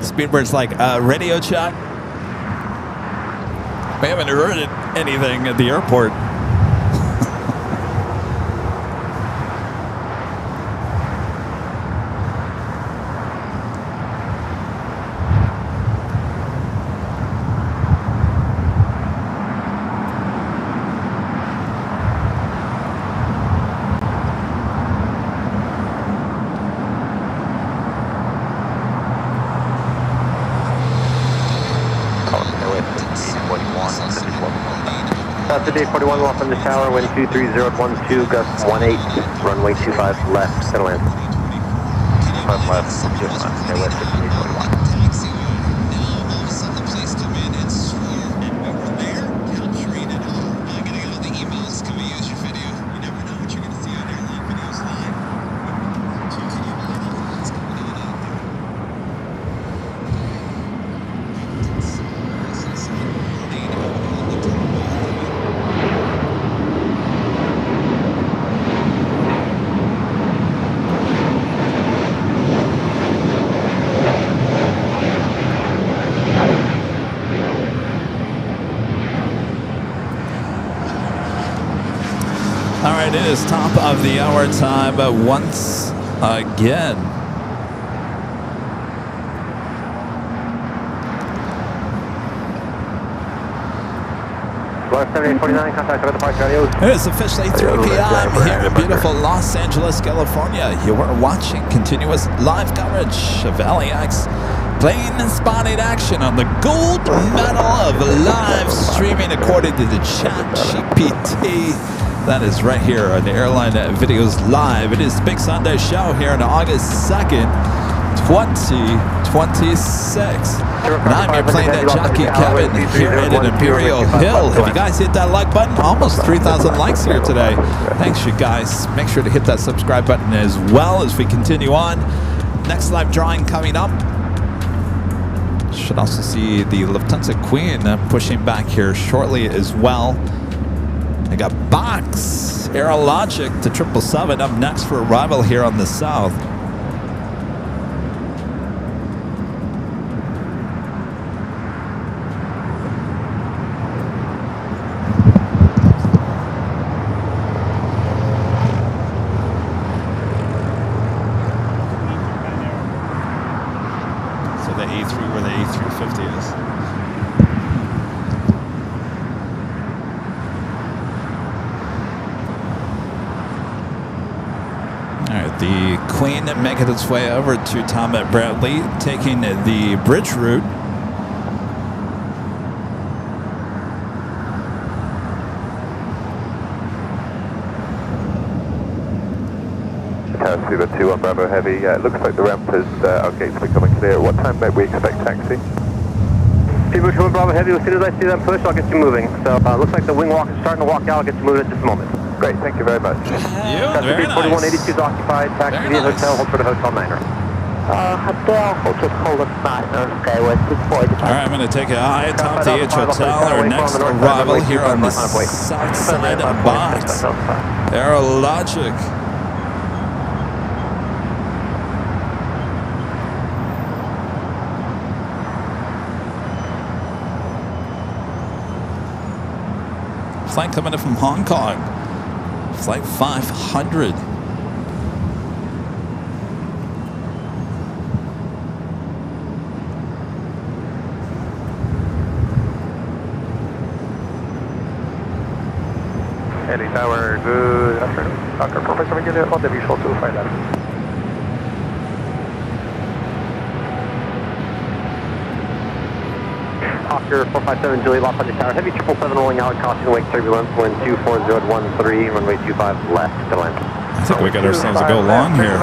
Speedbird's like, radio check? We haven't heard anything at the airport. Today 41 off in the shower, wind 23012, gust 18, runway 25 left, settle in. 5 left, 2 left, okay, west 5841. of the hour time once again. It is officially 3 p.m. here in beautiful Los Angeles, California. You are watching continuous live coverage of LAX plane and spotted action on the gold medal of live streaming according to the chat GPT. That is right here on the Airline Videos Live. It is the Big Sunday show here on August 2nd, 2026. And I'm your plane jockey, Kevin, here at Imperial Hill. Have you guys hit that like button? Almost 3,000 likes here today. Thanks, you guys. Make sure to hit that subscribe button as well as we continue on. Next live drawing coming up. Should also see the Lufthansa Queen pushing back here shortly as well. I got Box, Airlogic to 777 up next for arrival here on the south. So the A3 where the A350 is. The Queen making its way over to Tom Bradley, taking the bridge route. Tower 2 on Bravo Heavy. It looks like the ramp is, our gates are becoming clear. What time may we expect taxi? People 2 on Bravo Heavy, as soon as I see them push, I'll get you moving. So looks like the wing walk is starting to walk out. I'll get you moving at this moment. Great, thank you very much. Very nice. 4182 is occupied. Taxi to the hotel, hold for the Hotel Niner. Hotel, hold at Niner, Skyway 240. All right, I'm going to take a high top to each hotel. Our next arrival here on the south side of Box. Airlogic. Flight coming in from Hong Kong. Flight 500. Eddie Tower, good afternoon. Dr. Professor Miguel on the visual 259. Oscar 457 Julie, Los Angeles Tower, heavy 777 rolling out, caution wake turbulence, wind 24013, runway 25 left to land. I think we got ourselves a go long here.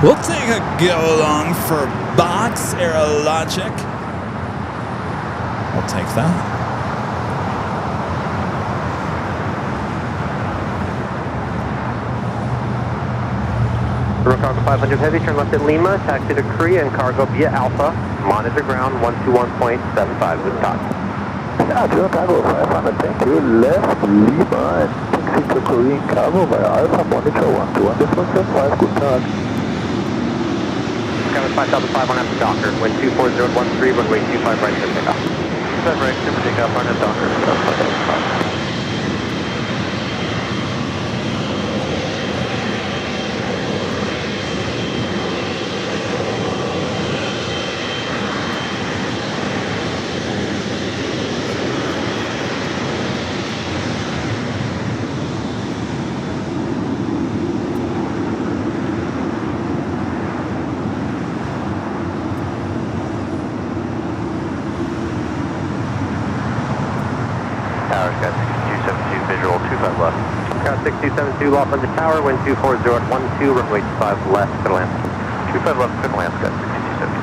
We'll take a go long for Box Airlogic. We'll take that. Cargo 500 Heavy, turn left at Lima, taxi to Korea and cargo via Alpha, monitor ground 121.75 with Todd. Cargo 500, thank you. Left Lima and taxi to Korean cargo via Alpha, monitor 121.75, good talk. Skyline 5005 on after Docker, wind 24013, runway 25 right to takeoff. 25 right to takeoff on Docker, 5. Tower, Scott 6272, visual 25 left. Scott 6272, Los Angeles Tower, wind 24012, runway 25 left to land. 25 left, good land, Scott 6272.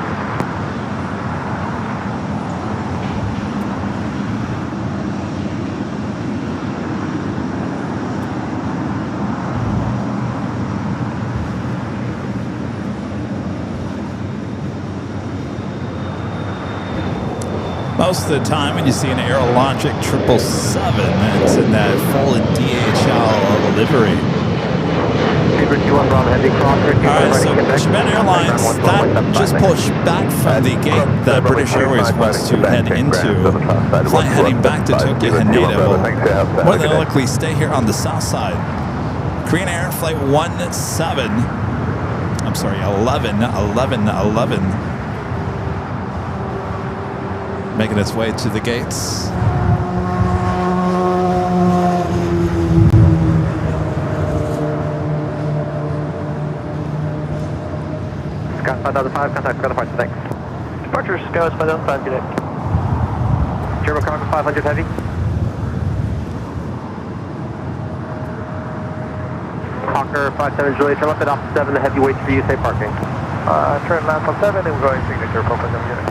Most of the time when you see an Airlogic 777, it's in that full DHL livery. Alright, so Japan Airlines, that just pushed back from the gate that British Airways wants to head into. Flight heading back to Tokyo Haneda will more than likely stay here on the south side. Korean Air Flight 11, 11. Making its way to the gates. Scott 5005, contact Scott departure, thanks. Departure, Scott 5005, good day. German cargo 500 heavy. Hawker 57 Juliet, turn left at Alpha 7, the heavy waits for you, safe parking. Turn left on 7 and going signature, focus on unit.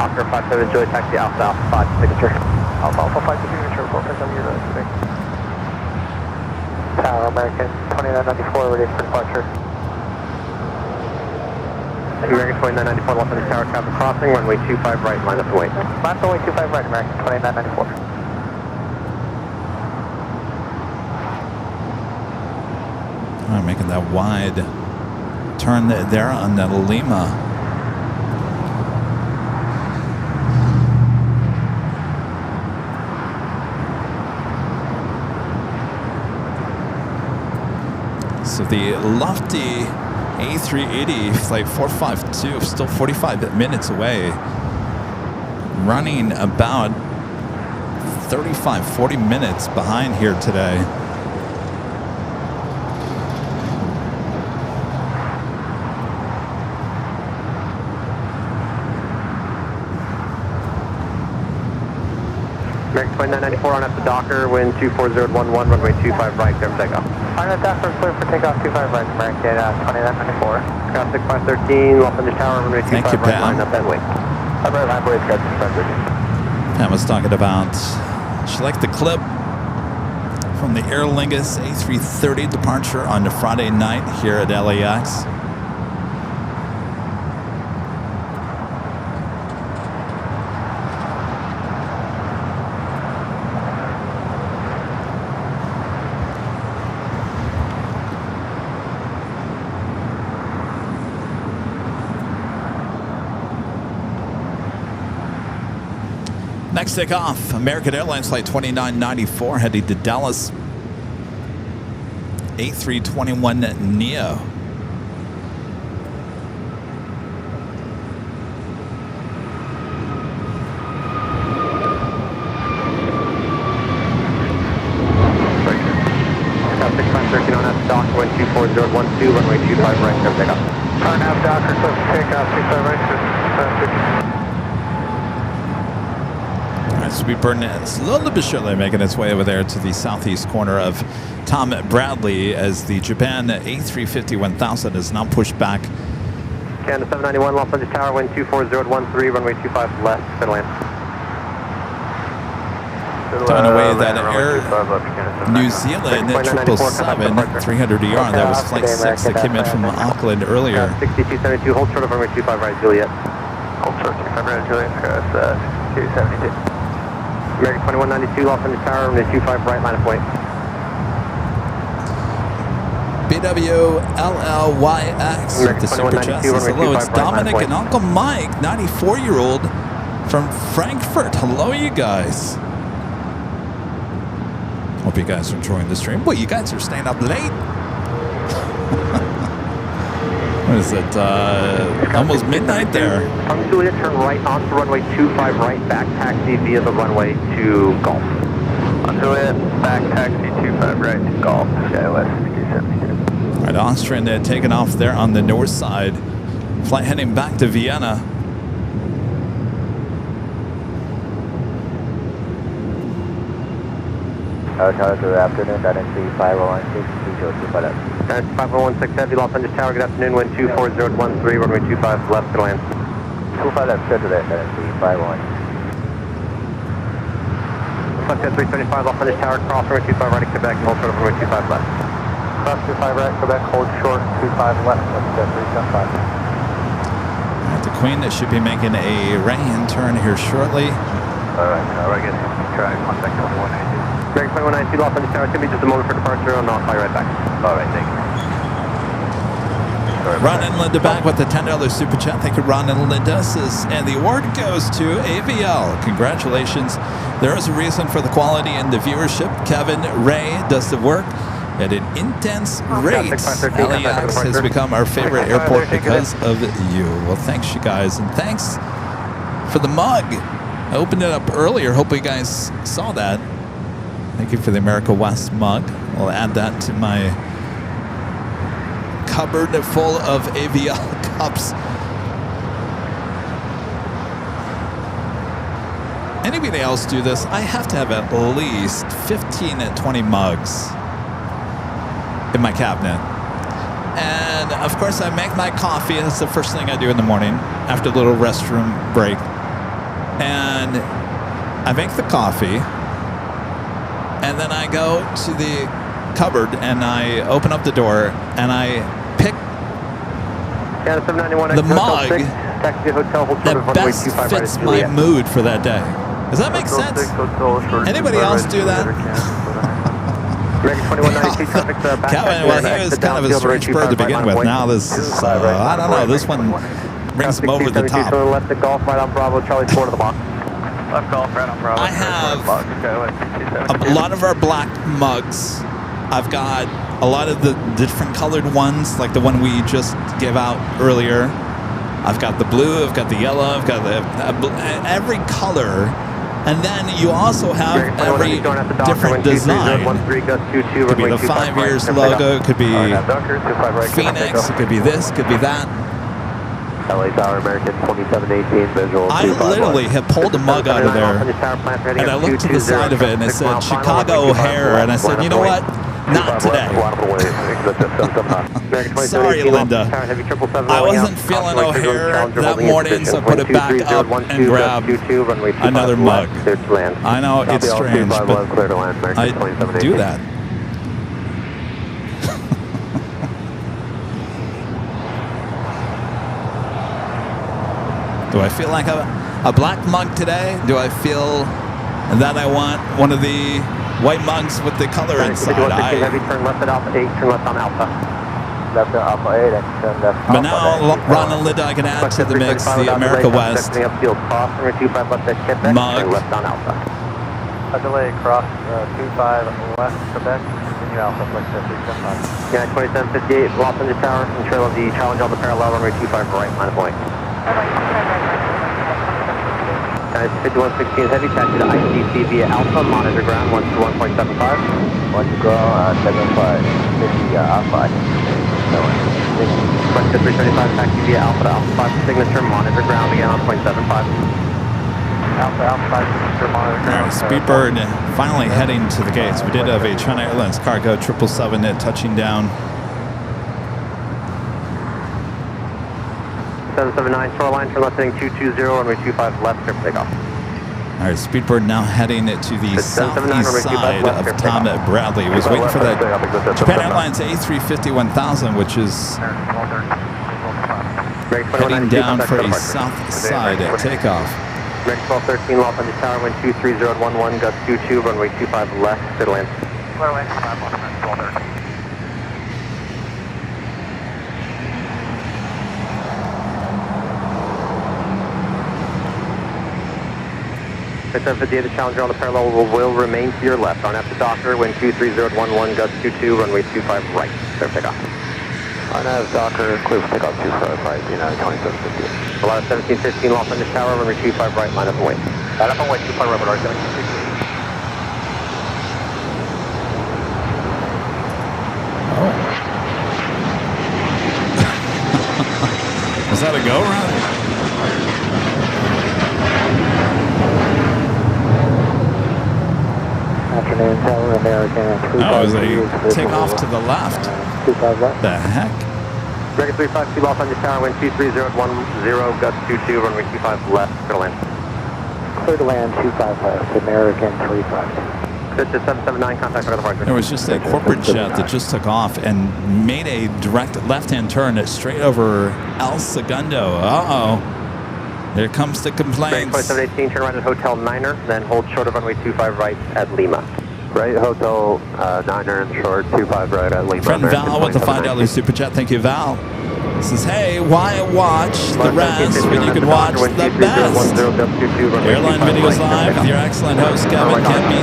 Hawker 57 Juliet, taxi Alpha 5, signature. Alpha 5 to signature, focus on unit. Tower American 2994, ready for departure. American 2994, Los Angeles Tower, traffic crossing, runway 25 right, line up to wait. Last runway 25 right, American 2994. All right, making that wide turn there on the Lima. So the lofty A380 flight 452 still 45 minutes away, running about 40 minutes behind here today. American 2994 on up to Docker, wind 24011, runway 25 right, clear for takeoff. On at Docker, clear for takeoff 25 right, American 2994. Scott 6513, Los Angeles Tower, runway 25 Thank you, right, Pam. line up and wait. Right, line break, Scott 6513. Pam was talking about she liked the clip from the Aer Lingus A330 departure on the Friday night here at LAX. Next takeoff, American Airlines Flight 2994 heading to Dallas. A321neo. Scott 6513 on up to Docker, wind 24012, runway 25 right, clear for takeoff. On out Docker, clear for takeoff 25 right, All right, Sweet Bird slowly but surely making its way over there to the southeast corner of Tom Bradley as the Japan A350-1000 is now pushed back. Canada 791, Los Angeles Tower, wind 24013, runway 25 left, clear to land. Throwing away that Air New Zealand 777 300ER. That was Flight 6 that came in from Auckland earlier. 6272, hold short of runway 25 right, Juliet. Hold short 25 right, Juliet, Scott 272. American 2192, Los Angeles Tower, runway 25 right, line of wait. BWLLYX with the super chat says hello. It's Dominic and Uncle Mike, 94-year-old from Frankfurt. Hello, you guys. Hope you guys are enjoying the stream. Boy, you guys are staying up late. What is it? Almost midnight there. From Juliet, turn right onto runway 25 right, back taxi via the runway to Golf. On Juliet, back taxi 25 right to Golf, SkyWest 272. All right, Austrian taking off there on the north side. Flight heading back to Vienna. Good afternoon, that is 5016, visual 2 That's 5016 heavy, Los Angeles Tower, good afternoon, wind 24013, runway 25 left to land. 25 left, clear to that is 516. Sunset 375, Los Angeles Tower, cross runway 25 right, Quebec, hold short of runway 25 left. Cross 25 right, Quebec, hold short 25 left, that's 375. The Queen should be making a right-hand turn here shortly. Alright, we're getting try contact number 182. American 2192, Los Angeles Tower, it's going to be just a moment for departure, and I'll fly right back. Alright, thank you. Ron and Linda back with the $10 super chat. Thank you, Ron and Linda. And the award goes to AVL. Congratulations. There is a reason for the quality and the viewership. Kevin Ray does the work. at an intense rate. LAX has become our favorite airport because of you. Well, thanks, you guys, and thanks for the mug. I opened it up earlier. Hope you guys saw that. Thank you for the America West mug. I'll add that to my cupboard full of AVL cups. Anybody else do this? I have to have at least 15 to 20 mugs in my cabinet. And of course I make my coffee. That's the first thing I do in the morning after a little restroom break. And I make the coffee, and then I go to the cupboard and I open up the door and I pick the mug that best fits my mood for that day. Does that make sense? Anybody else do that? Kevin, well, he was kind of a strange bird to begin with. Now this is, I don't know, this one brings him over the top. Left the golf right on Bravo, Charlie 4 to the box. Left golf right on Bravo. I have a lot of our black mugs. I've got a lot of the different colored ones, like the one we just gave out earlier. I've got the blue, I've got the yellow, I've got every color. And then you also have every different design. It could be the 5 years logo, it could be Phoenix, it could be this, it could be that. LA Tower, American 2718, visual. I literally have pulled a mug out of there, and I looked to the side of it, and it said Chicago O'Hare, and I said, you know what? Not today. Sorry, Linda. I wasn't feeling O'Hare that morning, so I put it back up and grabbed another mug. I know it's strange, but I do that. Do I feel like a black mug today? Do I feel that I want one of the white mugs with the color inside? Heavy, turn left at Alpha 8, turn left on Alpha. Left at Alpha 8, and turn left. But now, Ron and Linda, I can add to the mix the America West mug. Left on Alpha. A delay across 25 west Quebec, continue Alpha, flex 375. Yeah, 2758, Los Angeles Tower, control of the challenge on the parallel, runway 25 right, line of point. 5116 heavy, taxi to ICC via Alpha, monitor ground 121.75. 1 to go, 75, 50, Alpha. Request 375, taxi via Alpha to Alpha 5 signature, monitor ground again on 0.75. Alpha 5 signature, monitor ground. Speedbird finally heading to the gates. We did have a China Airlines cargo 777 touching down. 779 shoreline, turn left heading 220, runway 25 left, clear for takeoff. All right, Speedbird now heading to the southeast side of Tom Bradley. He was waiting for that Japan Airlines A350-1000, which is heading down for a south side takeoff. American 1213, Los Angeles Tower, wind 230 gust 22, runway 25 left, clear to land. Clear land, 1213. 758, the Challenger on the parallel will remain to your left. On after Docker, wind 23011, gust 22, runway 25 right. Clear takeoff. On after Docker, clear for takeoff 25 right, United 2758. Allow 1715, Los Angeles Tower, runway 25 right, line up and wait. Line up and wait, 25 right, runway 1715. Was that a go round? Afternoon, Tower, American. No, it was a take off to the left. The heck? American 352, Los Angeles Tower, wind 23010, gust 22, runway 25 left, clear to land. Clear to land, 25 left, American 352. 779, contact for the departure. There was just a corporate jet that just took off and made a direct left-hand turn straight over El Segundo. Uh-oh. There comes the complaints. 2718, turn right at Hotel Niner, then hold short of runway 25 right at Lima. Right, Hotel Niner and short, 25 right at Lima. Friend Val with the $5 super chat. Thank you, Val. Says, hey, why watch the rest when you can watch the best? Airline Videos Live with your excellent host, Kevin. Can't beat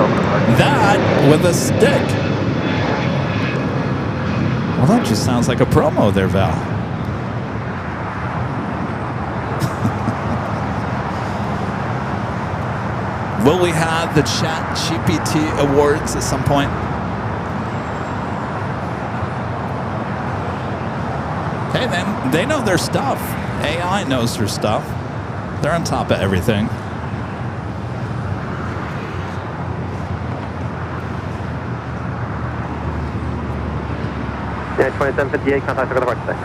that with a stick. Well, that just sounds like a promo there, Val. Will we have the Chat GPT Awards at some point? Hey, then they know their stuff. AI knows their stuff. They're on top of everything. Yeah, 2758, contact for the part 6.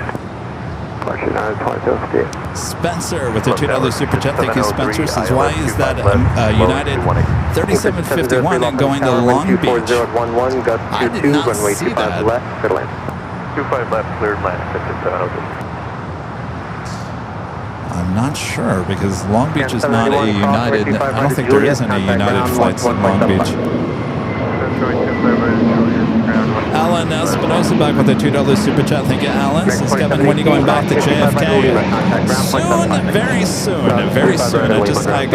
Question 2258. Spencer with the $2 super chat. Thank you, Spencer. Says, why is that United 3751 and going to Long Beach? I did not see that. 25 left, cleared land, 5702. I'm not sure because Long Beach is not a United. I don't think there is any United flights in Long Beach. Alan Espinosa back with a $2 super chat. Thank you, Alan. Says, Kevin, when are you going back to JFK? Soon, very soon, very soon. I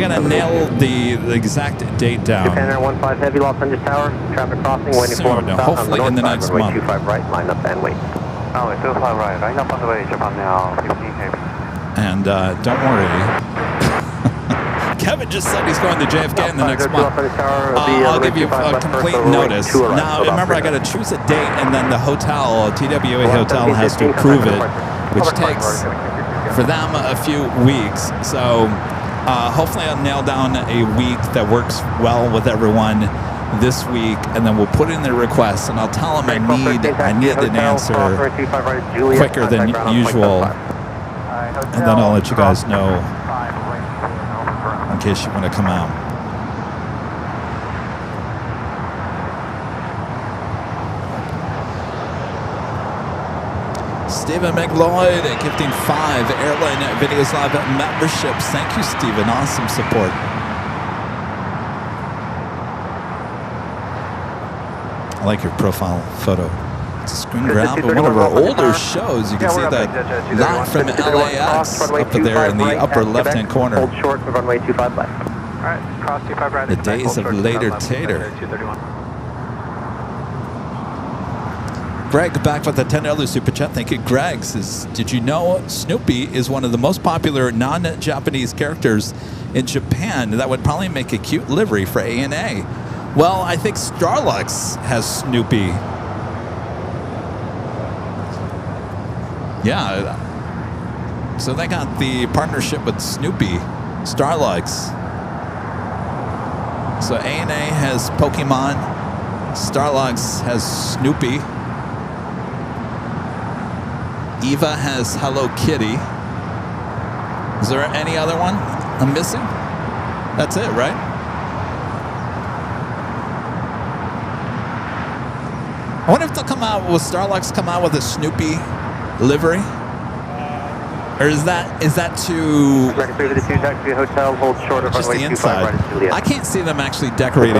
gotta nail the exact date down. Japan Air 15 Heavy, Los Angeles Tower, traffic crossing, waiting for Soon, hopefully in the next month. 25 right, line up and wait. Runway 25 right, line up on the way, Japan now, 15 heavy. And don't worry. Kevin just said he's going to JFK in the next month. I'll give you a complete notice. Now, remember, I got to choose a date, and then the hotel, TWA Hotel, has to approve it, which takes, for them, a few weeks. So hopefully I'll nail down a week that works well with everyone this week, and then we'll put in the request, and I'll tell them I need an answer quicker than usual, and then I'll let you guys know in case you want to come out. Stephen McLeod gifting 5 Airline Videos Live memberships. Thank you, Stephen. Awesome support. I like your profile photo. It's a screen grab of one of our older shows. You can see that live from LAX up there in the upper left-hand corner. Hold short for runway 25 left. All right, cross 25 right. The days of later tater. 231. Greg back with a $10 super chat. Thank you, Greg. Says, did you know Snoopy is one of the most popular non-Japanese characters in Japan? That would probably make a cute livery for ANA. Well, I think Starlux has Snoopy. Yeah. So they got the partnership with Snoopy, Starlux. So ANA has Pokemon. Starlux has Snoopy. Eva has Hello Kitty. Is there any other one I'm missing? That's it, right? I wonder if they'll come out, will Starlux come out with a Snoopy livery? Or is that too... Ready for the 2 taxi hotel, hold short of just the runway 25 inside? right at Juliet. I can't see them actually decorating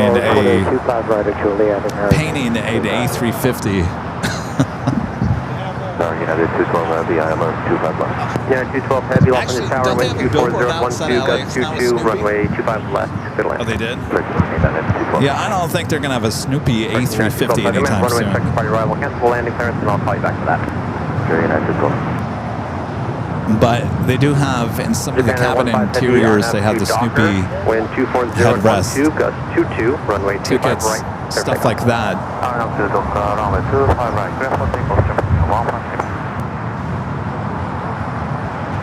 painting a A350. Sorry, United 212 Heavy, ILR 25 left. Yeah, 212 Heavy, Los Actually, Angeles Tower, don't they wind have a billboard outside 24012, LAX gust now with 22, Snoopy? runway 25 left, good land. Oh, they did? United 212. Yeah, I don't think they're going to have a Snoopy A350 anytime soon. Party arrival, cancel landing clearance, and I'll call you back for that. Sure, United 212. But they do have, in some of the cabin interiors, they have the Snoopy wind 24012, headrest gust 22, runway 25 tickets, right. stuff like that. Runway 25 right, clear for takeoff, Japan 116.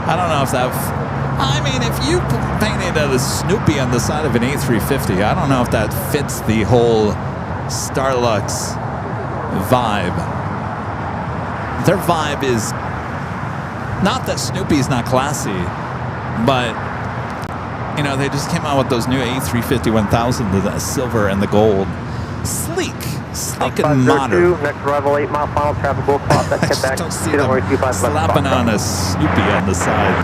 I don't know if that... I mean, if you painted a Snoopy on the side of an A350, I don't know if that fits the whole Starlux vibe. Their vibe is... Not that Snoopy's not classy, but, you know, they just came out with those new A350 1000, the silver and the gold. Sleek and modern. Next arrival, 8 mile final traffic will cross that I just back. don't see them slapping on a Snoopy on the side.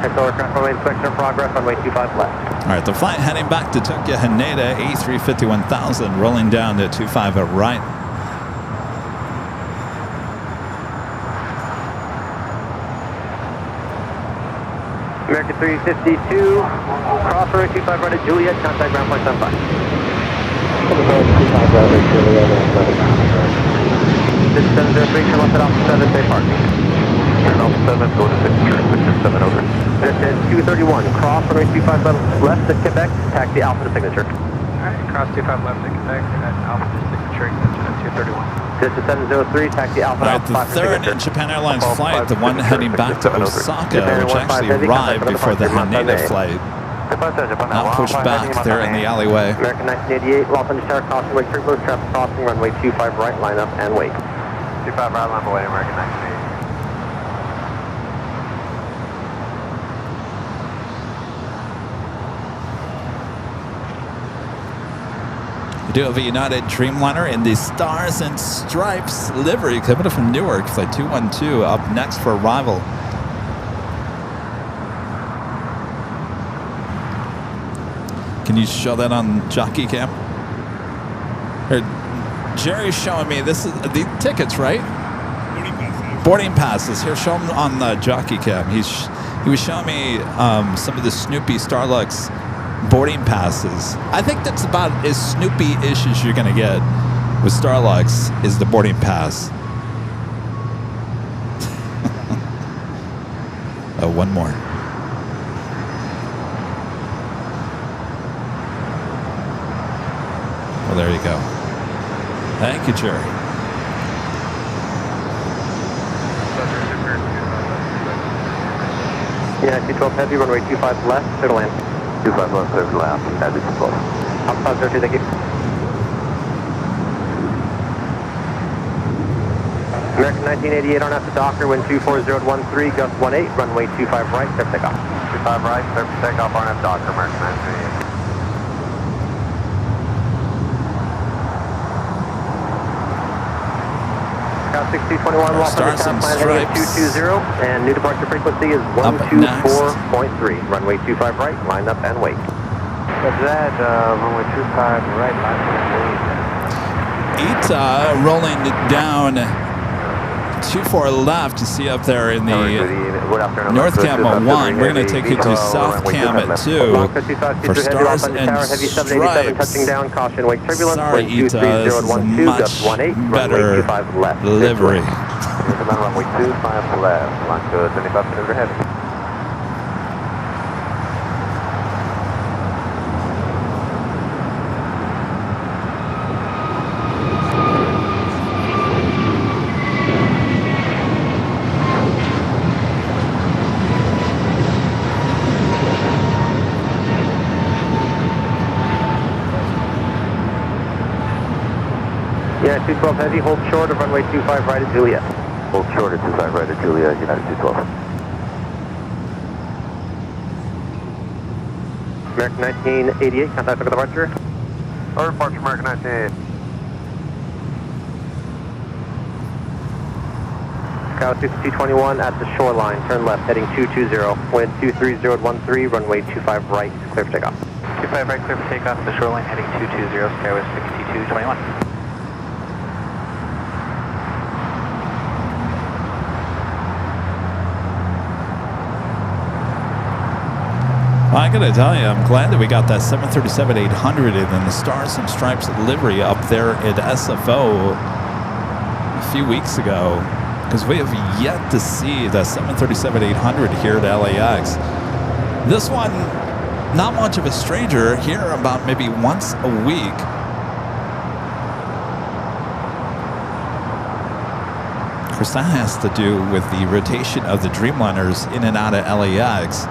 Next aircraft runway inspection progress, runway 25 left. All right, the flight heading back to Tokyo Haneda, A350 1000, rolling down to 25 right. American 352, cross runway 25 right at Juliet, contact ground point 75. This is 703, turn left at Alpha 7, safe parking. Turn off 7, go to 6 Church, which is 7 over. This is 231, cross runway 25 left at Quebec, taxi Alpha to signature. Alright, cross 25 left to Quebec, and Alpha to signature, extension at 231. This is 703, taxi Alpha All right, Alpha the 5 to third signature. Japan Airlines flight, the one heading back to Osaka, which actually arrived before the Haneda flight. Not pushed back there in the alleyway. American 1988, Los Angeles Tower, crossing wake turbulence, traffic crossing, runway 25 right, line up and wait. 25 right, line away, American 1988. We do have a United Dreamliner in the Stars and Stripes livery coming from Newark, flight 212, up next for arrival. Can you show that on Jockey Cam? Or Jerry's showing me this is the tickets, right? Boarding passes. Here, show them on the Jockey Cam. He was showing me some of the Snoopy Starlux boarding passes. I think that's about as Snoopy-ish as you're gonna get with Starlux is the boarding pass. Oh, one more. Well, there you go. Thank you, Jerry. Yeah, 212 heavy, runway 25 left, clear to land. 25 left, clear to land, as it's close. Alpha 502, thank you. American 1988 on after Docker, wind 24013, gust 18, runway 25 right, clear for takeoff. 25 right, clear for takeoff, RNF Docker, American 1988. Cal 6221, Los Angeles Tower, plan heading 220, and new departure frequency is 124.3. Runway 25 right, line up and wait. That's that, runway 25 right, line up and wait. Ita rolling down 24 left to see up there in the North Cam at 1. We're going to take you to South Cam at 2 for Stars and Stripes. Sorry, Ita, this is a much better livery. Runway 25 left, line to 25 minutes ahead. Yeah, 212 heavy, hold short of runway 25 right at Juliet. Hold short at 25 right at Juliet, United 212. American 1988, contact for departure. Or departure, American 1988. Scout 6221 at the shoreline, turn left, heading 220, wind 23013, runway 25 right, clear for takeoff. 25 right, clear for takeoff, the shoreline heading 220, Skyway 6221. Well, I gotta tell you, I'm glad that we got that 737-800 and then the Stars and Stripes livery up there at SFO a few weeks ago, because we have yet to see the 737-800 here at LAX. This one, not much of a stranger, here about maybe once a week. Of course, that has to do with the rotation of the Dreamliners in and out of LAX.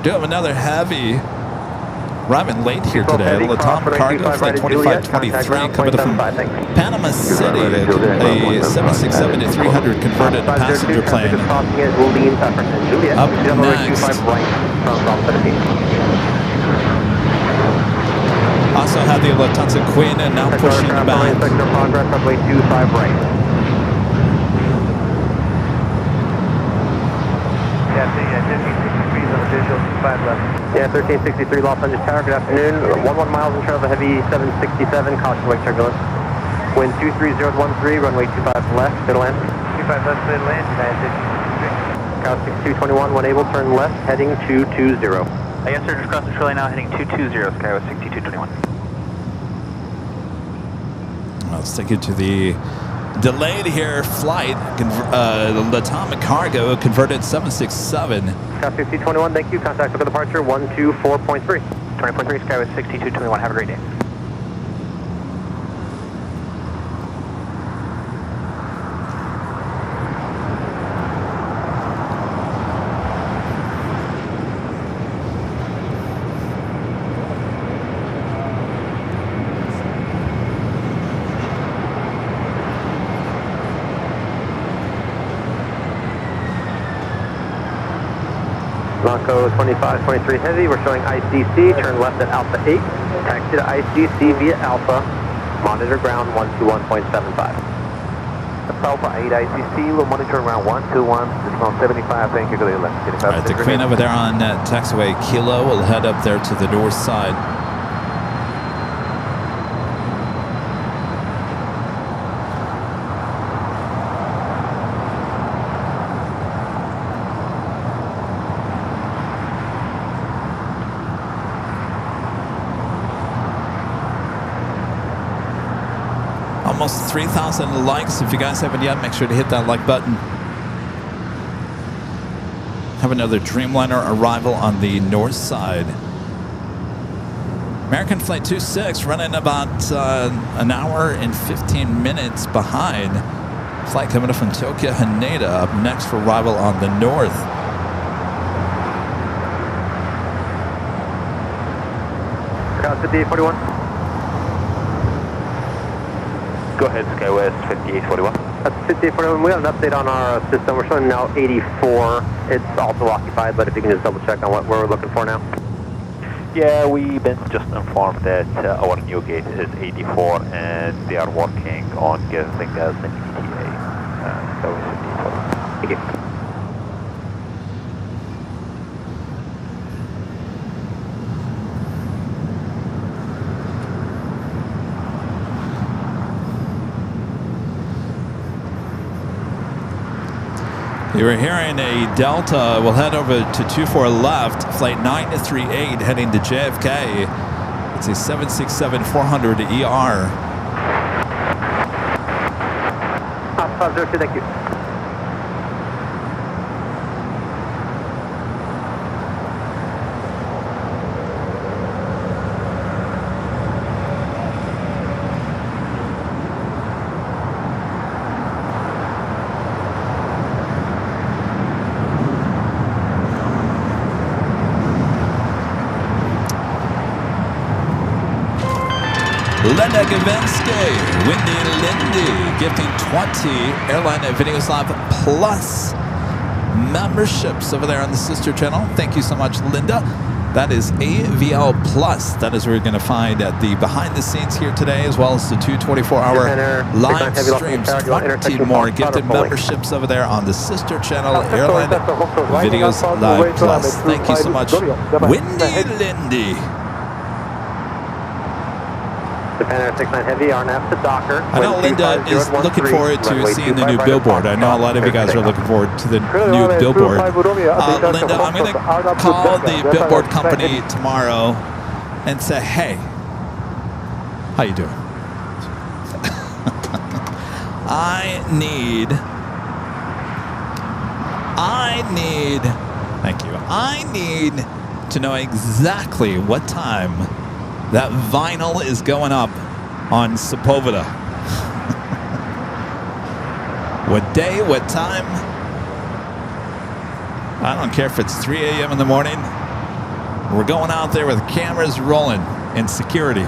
Do have another heavy arriving late here today. Latam Cargo Flight 2523 coming up from Panama City, a 767-300 converted passenger plane. Up next. Also have the Lufthansa Queen and now pushing the back. Yeah, 1363 Los Angeles Tower, good afternoon. 11 miles in travel, heavy 767, caution wake turbulence. Wind 23013, runway 25 left, clear to land. 25 left, clear to land, United 6223. Scout 6221, when able, turn left, heading 220. Yes, sir, just crossing Shirley now, heading 220, Skywest 6221. Let's take you to the delayed here flight. The Atomic Cargo converted 767. Sky 6221, thank you. Contact for departure 124.3. 20.3, Skywest 6221. Have a great day. Blanco 2523 Heavy, we're showing ICC, turn left at Alpha 8, taxi to ICC via Alpha, monitor ground 121.75. That's Alpha 8 ICC, we'll monitor around 121, decimal 75, thank you, good left. All right, the Queen over there on taxiway Kilo will head up there to the north side. Almost 3,000 likes. If you guys haven't yet, make sure to hit that like button. Have another Dreamliner arrival on the north side. American Flight 26 running about an hour and 15 minutes behind. Flight coming up from Tokyo Haneda up next for arrival on the north. Cross 5841. Go ahead, Skywest 5841. That's 5841. We have an update on our system. We're showing now 84. It's also occupied, but if you can just double check on what we're looking for now. Yeah, we've been just informed that our new gate is 84 and they are working on giving us an ETA. So it's 5841. Thank you. You were hearing a Delta. We'll head over to 24 left, flight 938 heading to JFK. It's a 767-400 ER. 502, thank you. Linda Gavinsky, Windy Lindy, gifting 20 Airline Videos Live Plus memberships over there on the sister channel. Thank you so much, Linda. That is AVL Plus. That is where you're going to find at the behind the scenes here today, as well as the 2 24-hour live streams. 20 more gifted memberships over there on the sister channel, Airline Videos Live Plus. Thank you so much, Windy Lindy. Japan 69 Heavy, RNAV to Docker. I know Linda is looking forward to seeing the new billboard. I know a lot of you guys are looking forward to the new billboard. Linda, I'm going to call the billboard company tomorrow and say, hey, how you doing? I need to know exactly what time that vinyl is going up on Sepulveda. What day, what time? I don't care if it's 3 a.m. in the morning. We're going out there with cameras rolling and security.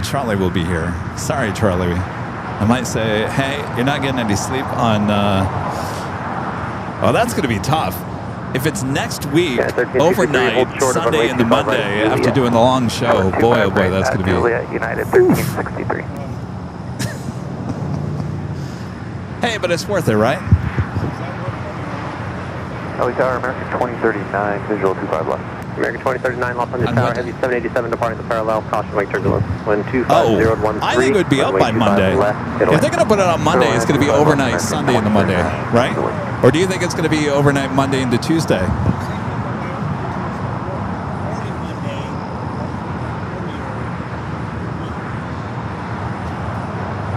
Charlie will be here. Sorry, Charlie. I might say, hey, you're not getting any sleep on... Oh, that's going to be tough. If it's next week, overnight, Sunday into Monday, after doing the long show, boy, oh boy, that's going to be... United 1363. Hey, but it's worth it, right? LA Tower, American 2039, visual 25 left. American 2039, lost on the On tower, Monday. heavy 787 departing the parallel, caution wake turbulence. Wind Oh, 25013. I think it would be up by Monday. If they're going to put it on Monday, it's going to be overnight Sunday into Monday, right? Or do you think it's going to be overnight Monday into Tuesday?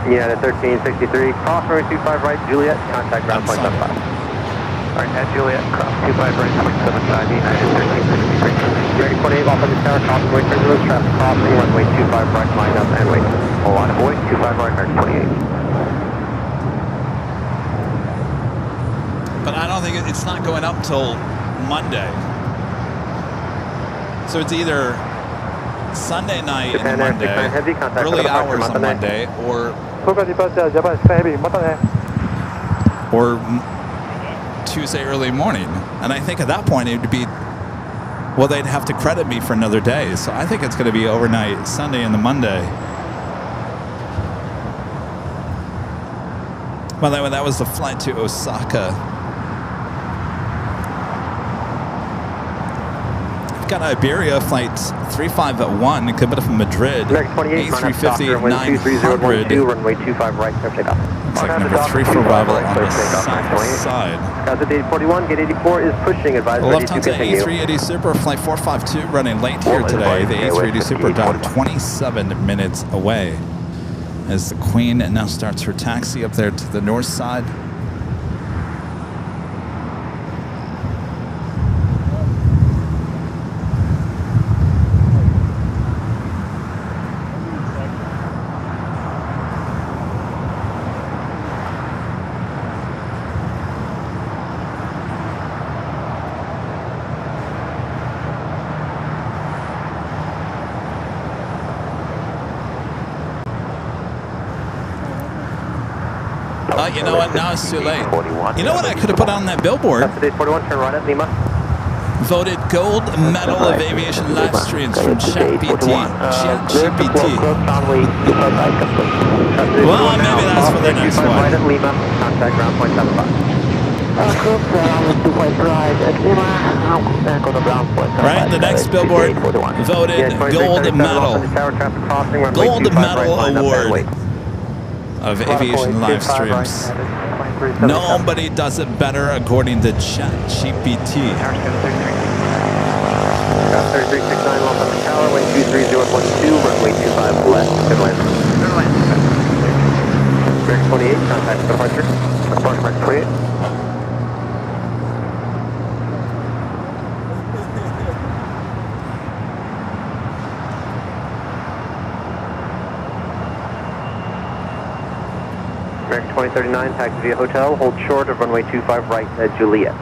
Yeah, the 1363, cross runway 25 right, Juliet, contact ground point 75. Alright, at Juliet, cross 25 right, 0.75, United 1363. American 28, lost on the tower, caution wake turbulence, traffic crossing, runway 25 right, line up and wait. Hold on, avoid 25 right, American 28. But I don't think it's not going up till Monday. So it's either Sunday night and Japan Air 69 Monday, Heavy, contact early for departure, hours on Monday. Monday, or Tuesday early morning. And I think at that point it would be, well, they'd have to credit me for another day. So I think it's going to be overnight Sunday into Monday. By the way, that was the flight to Osaka. I've got Iberia flight 3581 coming from Madrid. American 28, A350 wind 23012, 900. runway 25 right, clear takeoff. Looks like number 3 for arrival on the south side. Gazette 841, gate 84 is pushing, advise ready to Lufthansa continue. A380 Super flight 452 running late here today. The A380 Super down 27 minutes away as the Queen now starts her taxi up there to the north side. You know what? Now it's too late. You know what I could have put on that billboard? Gazette 841, turn right at Lima. Voted gold medal of aviation live streams from ChatGPT. ChatGPT. Well, maybe that's for the next right one. at Lima, contact ground point 75. Right, the next billboard voted gold medal. Gold medal award of aviation live streams. Nobody does it better according to ChatGPT. 3369 Los Angeles Tower, wind 23012, runway 25 left, good land. American 28, contact departure. Departure American 28. American 2039, taxi via hotel, hold short of runway 25 right at Juliet.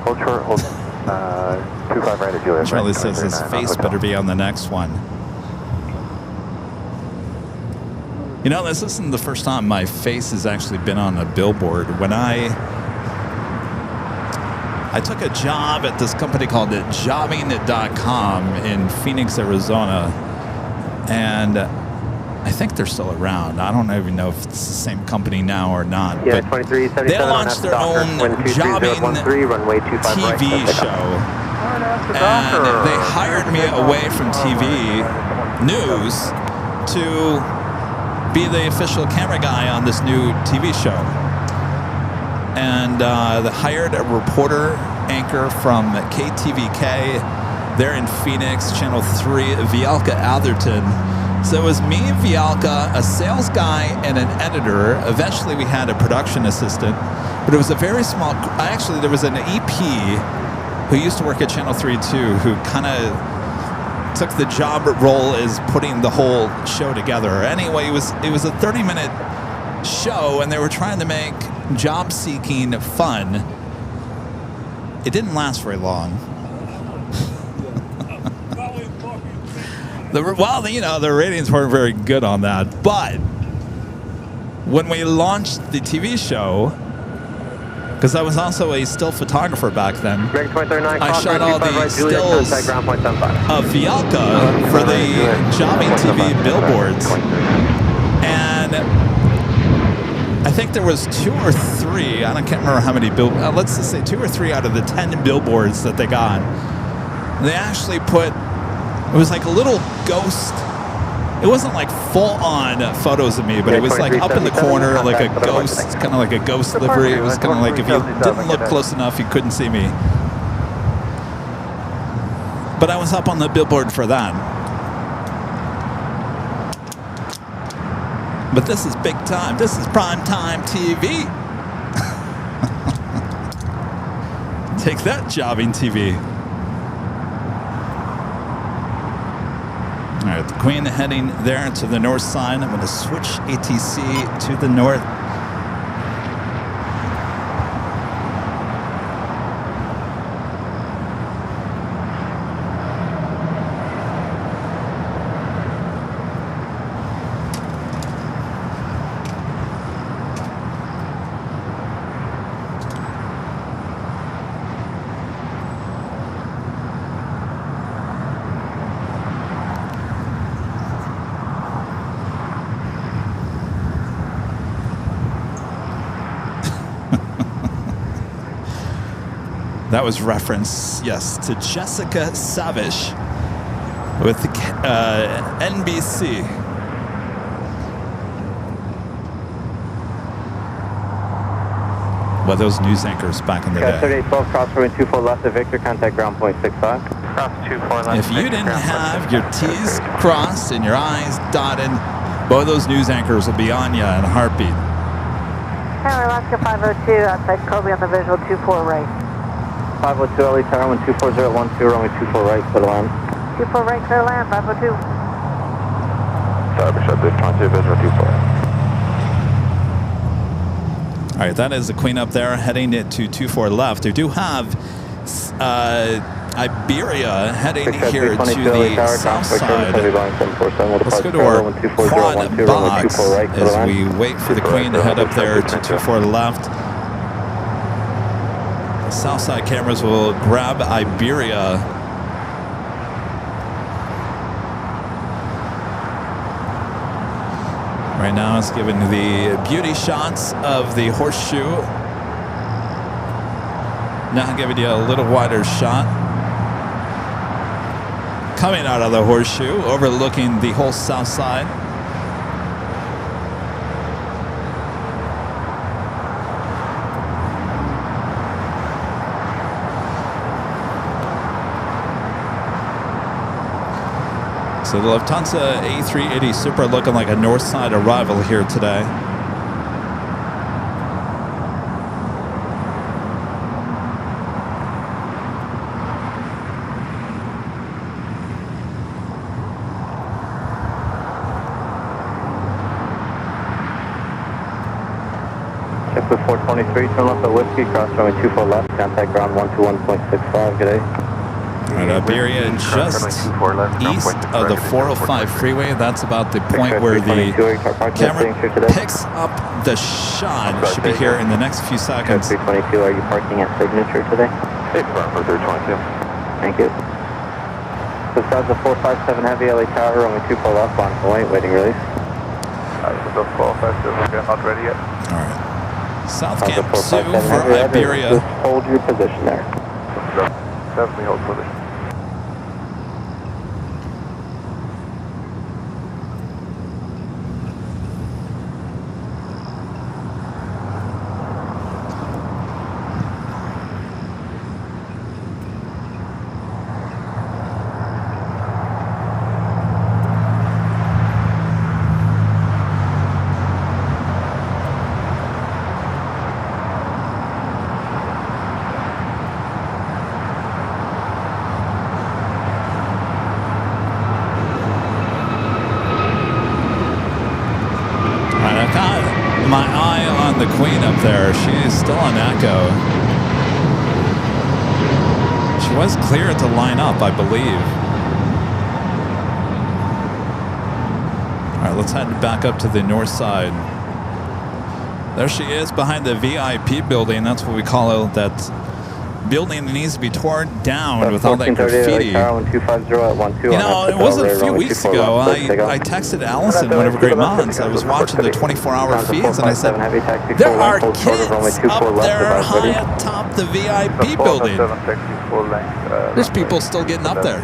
Hold short, hold 25 right at Juliet. Charlie says his face better be on the next one. You know, this isn't the first time my face has actually been on a billboard. When I took a job at this company called Jobbing.com in Phoenix, Arizona, and I think they're still around. I don't even know if it's the same company now or not. Yeah, but 2377 they launched their own jobbing runway 25 right, TV show, and they hired me away from TV news to be the official camera guy on this new TV show. And they hired a reporter anchor from KTVK. They're in Phoenix, Channel 3, Vielka Atherton. So it was me, Vielka, a sales guy, and an editor. Eventually we had a production assistant, but it was a very small, actually there was an EP who used to work at Channel 3 too, who kind of took the job role as putting the whole show together. Anyway, it was a 30-minute show, and they were trying to make job seeking fun. It didn't last very long. The ratings weren't very good on that. But when we launched the TV show, because I was also a still photographer back then, I shot all the stills of Vielka for the Jobbing TV billboards. And I think there was 2 or 3. I can't remember how many let's just say 2 or 3 out of the 10 billboards that they got. They actually put, it was like a little ghost. It wasn't like full-on photos of me, but it was like up in the corner, like a ghost, kind of like a ghost livery. It was kind of like if you didn't look close enough, you couldn't see me. But I was up on the billboard for that. But this is big time. This is prime time TV. Take that, jobbing TV. All right, the Queen heading there to the north side. I'm going to switch ATC to the north. That was reference, yes, to Jessica Savage with NBC. Well, those news anchors back in the day. 3812, cross runway 24 left of Victor, contact ground point 65. Cross 24 left. If you didn't have your T's crossed and your I's dotted, both those news anchors will be on you in a heartbeat. Alaska 502, outside Kobe on the visual 24 right. 502 LA Tower, 124012, runway 24 right, clear to land. 24 right, clear land, 502. Sorry, Bishop, 22, visual 24. All right, that is the Queen up there, heading it to 24 left. We do have Iberia heading here to the south side. Let's go to our quad box as we wait for the Queen to head up there to 24 left. South side cameras will grab Iberia. Right now it's giving the beauty shots of the horseshoe. Now giving you a little wider shot. Coming out of the horseshoe, overlooking the whole south side. So the Lufthansa A380 Super looking like a north side arrival here today. Check with 423, turn left at Whiskey, cross runway 24 left, contact ground 121.65, good day. All right, Iberia just east of the 405 freeway. That's about the point where the camera picks up the shot. It should be here in the next few seconds. 322, are you parking at Signature today? It's for 322. Thank you. Besides the 457 Heavy LA Tower, runway 24 left, on point, waiting release. So 457, we're not ready yet. All right. South Camp 2 for Iberia. Just hold your position there. Definitely hold position. My eye on the Queen up there. She is still on echo. She was cleared to line up, I believe. All right, let's head back up to the north side. There she is behind the VIP building. That's what we call it, that building that needs to be torn down with all that graffiti. You know, it wasn't a few weeks ago. I texted Allison, one of her great moms. I was watching the 24-hour feeds, and I said, there are kids up there high atop the VIP building. There's people still getting up there.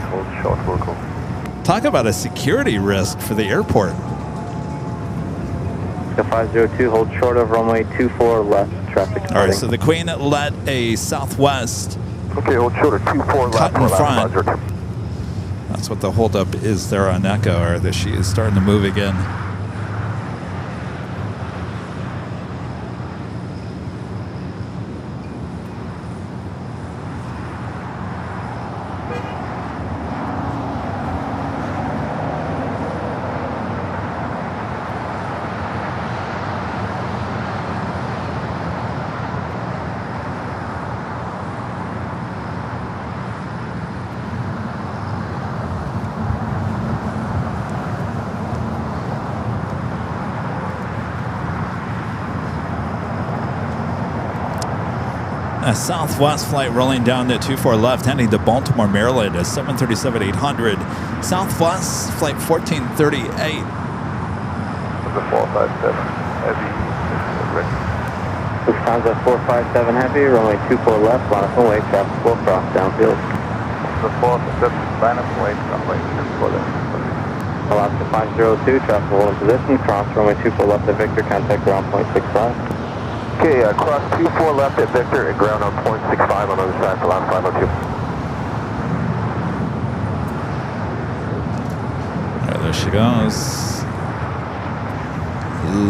Talk about a security risk for the airport. 502, hold short of runway 24 left, traffic. All right, so the Queen let a Southwest Okay, hold short of 24 cut left. in front. That's what the holdup is there on Echo, or that she is starting to move again. A Southwest flight rolling down to 24 left, heading to Baltimore, Maryland, a 737-800. Southwest flight 1438. The 457 heavy. Lufthansa 457 heavy, runway 24 left, line up and wait, traffic will cross downfield. The 457 line up and wait, runway 24 left. Alaska 502, traffic hold in position, cross runway 24 left at Victor, contact ground point 65. Okay, cross 24 left at Victor and ground on point 65 on the other side for last 502. There she goes.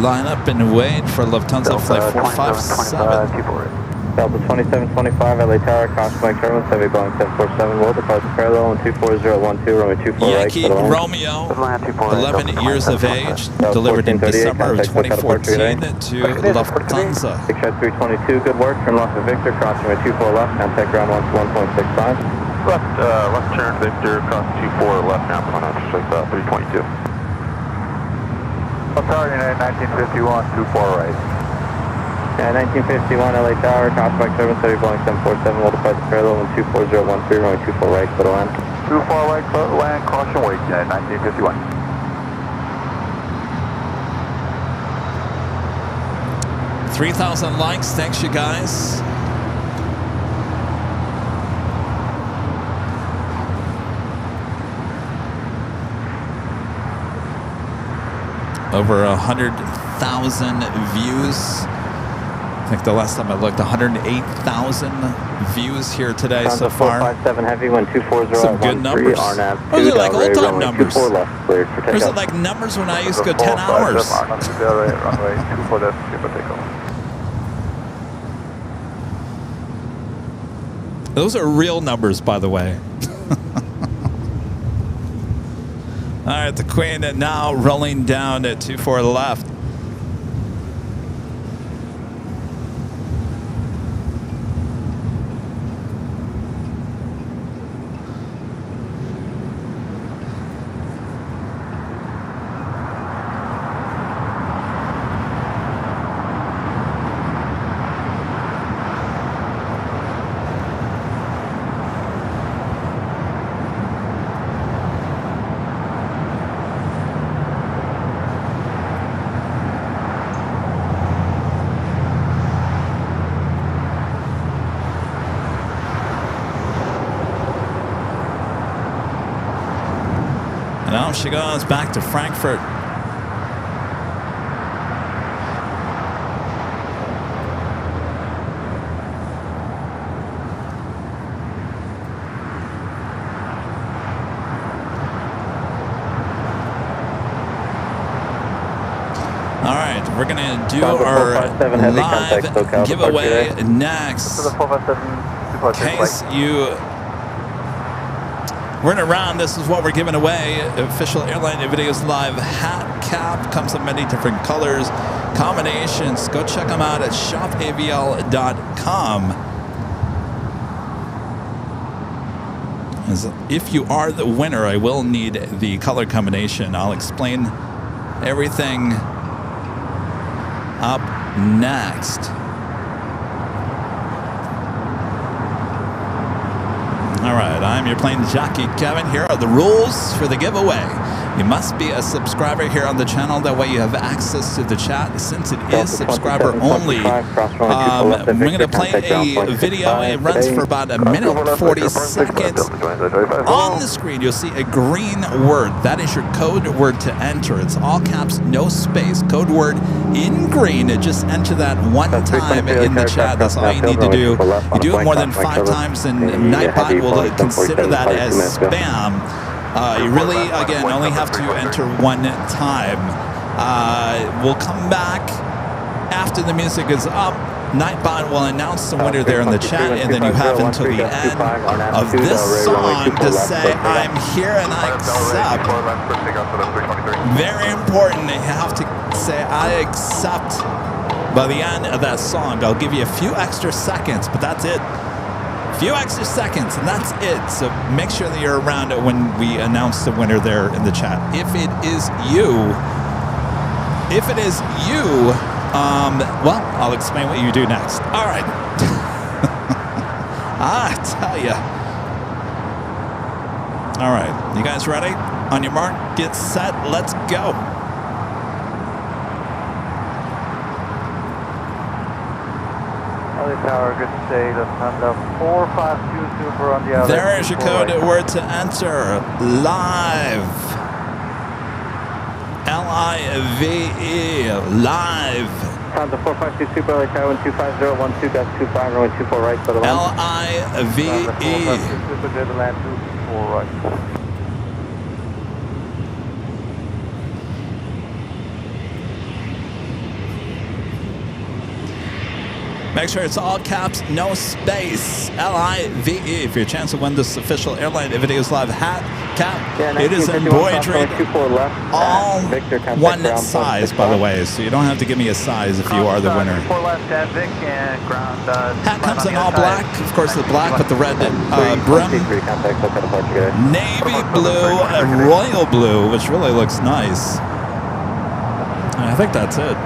Line up and wait for Lufthansa flight 457. Delta 2725, LA Tower, cross Mike Turbulence, heavy Boeing 747, will depart the parallel on 24012, runway 24 right. Yankee Romeo, 11 years of age, delivered in December of 2014 to Lufthansa. 60322, good work, turn left at Victor, cross runway 24 left, contact ground 165. Left turn Victor, cross 24 left now, on just 322. Tower United 1951, 24 right. Yeah, 1951 LA Tower, cross Mike Turbulence, heavy Boeing 747, will depart the parallel on 24013, runway 24 right, clear to land. 24 right, clear to land, caution wait, 1951. $3,000 likes, thanks you guys. Over 100,000 views. I think the last time I looked, 108,000 views here today so far. 457 heavy, 124 Some good numbers. Those are like old-time numbers. Those are like numbers when I used to go 10 hours. Those are real numbers, by the way. All right, the Queen now rolling down at 24 left. Now she goes back to Frankfurt. All right, we're going to do our live giveaway next. In case you weren't around, this is what we're giving away. Official Airline Videos Live hat cap. Comes in many different colors, combinations. Go check them out at shopavl.com. If you are the winner, I will need the color combination. I'll explain everything up next. I'm your plane jockey, Kevin. Here are the rules for the giveaway. You must be a subscriber here on the channel. That way you have access to the chat. Since it is subscriber only, we're going to play a video. It runs for about a minute 40 seconds. On the screen, you'll see a green word. That is your code word to enter. It's all caps, no space. Code word in green. Just enter that one time in the chat. That's all you need to do. You do it more than 5 times, and Nightbot will consider that as spam. You really, again, only have to enter one time. We'll come back after the music is up. Nightbot will announce the winner there in the chat, and then you have until the end of this song to say, I'm here and I accept. Very important. You have to say, I accept by the end of that song. I'll give you a few extra seconds, but that's it. Few extra seconds, and that's it. So make sure that you're around when we announce the winner there in the chat. If it is you, well, I'll explain what you do next. All right. I tell ya. All right, you guys ready? On your mark, get set, let's go. Tower, good to say. That's Honda 452 Super on the other. There is your code word to enter. Live. L-I-V-E. Live. Honda 452 Super, LA Tower 125.012, gas 25, runway 24 right for the land. L-I-V-E. Super, good to land 24 right. Make sure it's all caps, no space. L-I-V-E for your chance to win this official Airline Videos Live hat cap. Yeah, it is embroidered, all one size, by the way, so you don't have to give me a size if you are the winner. Hat comes in all black, of course the black with the red brim. Navy blue and royal blue, which really looks nice. And I think that's it.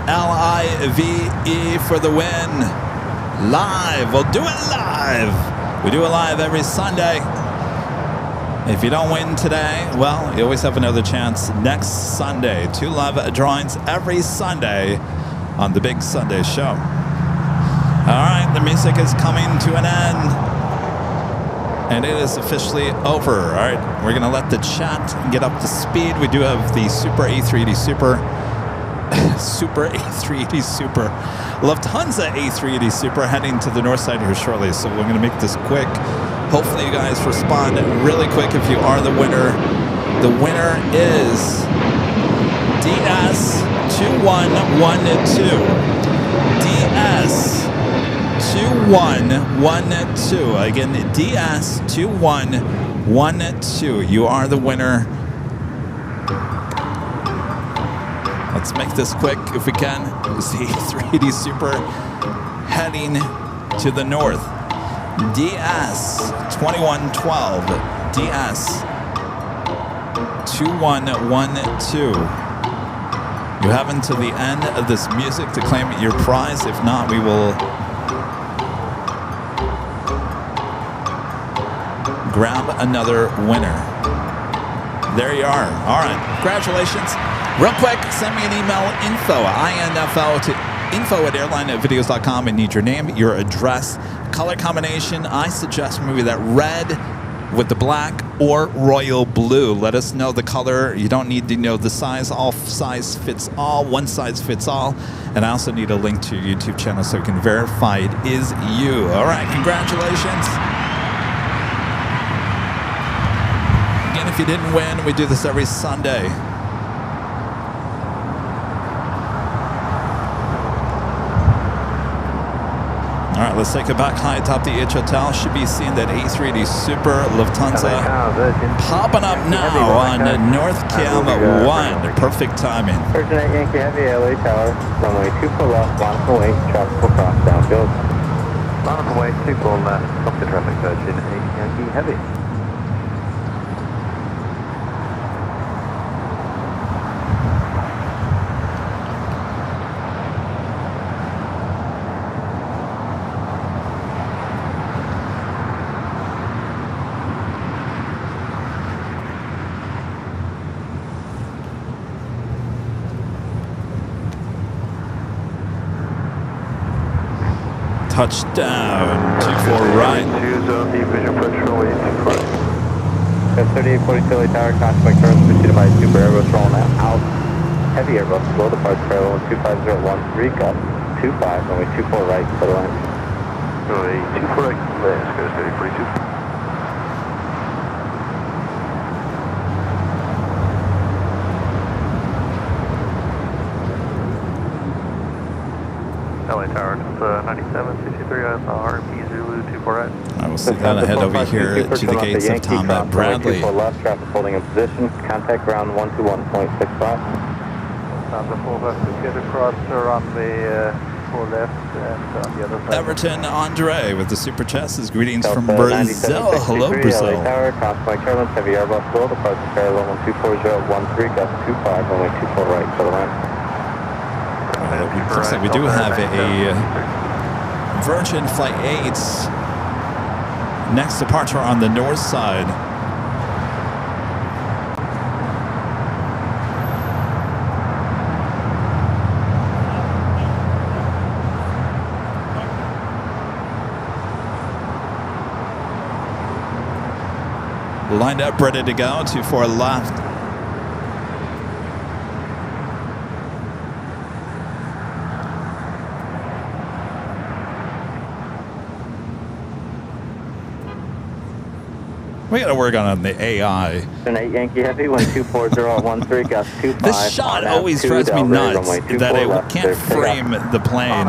L-I-V-E for the win. Live. We'll do it live. We do it live every Sunday. If you don't win today, well, you always have another chance next Sunday. 2 live drawings every Sunday on the Big Sunday Show. All right, the music is coming to an end. And it is officially over. All right, we're going to let the chat get up to speed. We do have the Super A380 Super. Super A380 Super. Lufthansa A380 Super heading to the north side here shortly. So we're going to make this quick. Hopefully you guys respond really quick if you are the winner. The winner is DS2112. DS2112. Again, DS2112. You are the winner. Let's make this quick if we can. It's the A380 Super heading to the north. DS2112. DS2112. You have until the end of this music to claim your prize. If not, we will grab another winner. There you are. All right. Congratulations. Real quick, send me an email, info to info@airlinevideos.com, and need your name, your address, color combination. I suggest maybe that red with the black or royal blue. Let us know the color. You don't need to know the size. All size fits all. One size fits all. And I also need a link to your YouTube channel so you can verify it is you. All right, congratulations. Again, if you didn't win, we do this every Sunday. All right, let's take it back high atop the H Hotel. Should be seeing that A380 Super Lufthansa popping up now on North Cam 1. Perfect timing. Virgin 8 Yankee Heavy, LA Tower, runway 24 left, line up and wait, traffic will cross downfield. Line up and wait, 24 left, stop the traffic, Virgin 8 Yankee Heavy. Touchdown, 24 right. 2 zone, deep vision approach runway 24. 3842 LA Tower, contact my current pursued by Super Airbus rolling out. Heavy Airbus, below departure parallel 25013, gust 25, runway 24 right, clear line. Runway 24 right, let's go, 3842. LA Tower, 97, 63, RP Zulu, 24 right. I will sit down ahead over here to the gates of Tom at Bradley. 24 left, traffic holding in position, contact ground 121.65. Time to 4 left, let's get across runway 4 left and on the other side. Everton Andre with the super chassis. Greetings from Brazil. Hello, Brazil. LA Tower, contact my current heavy Airbus, below departure parallel 24013, gust 25, runway 24 right, clear line. Looks like we do have a Virgin Flight 8 next departure on the north side. Lined up, ready to go. 24 left. We got to work on the AI. 8 Yankee Heavy, 124013, gust 25. This shot always drives me nuts that it can't frame the plane.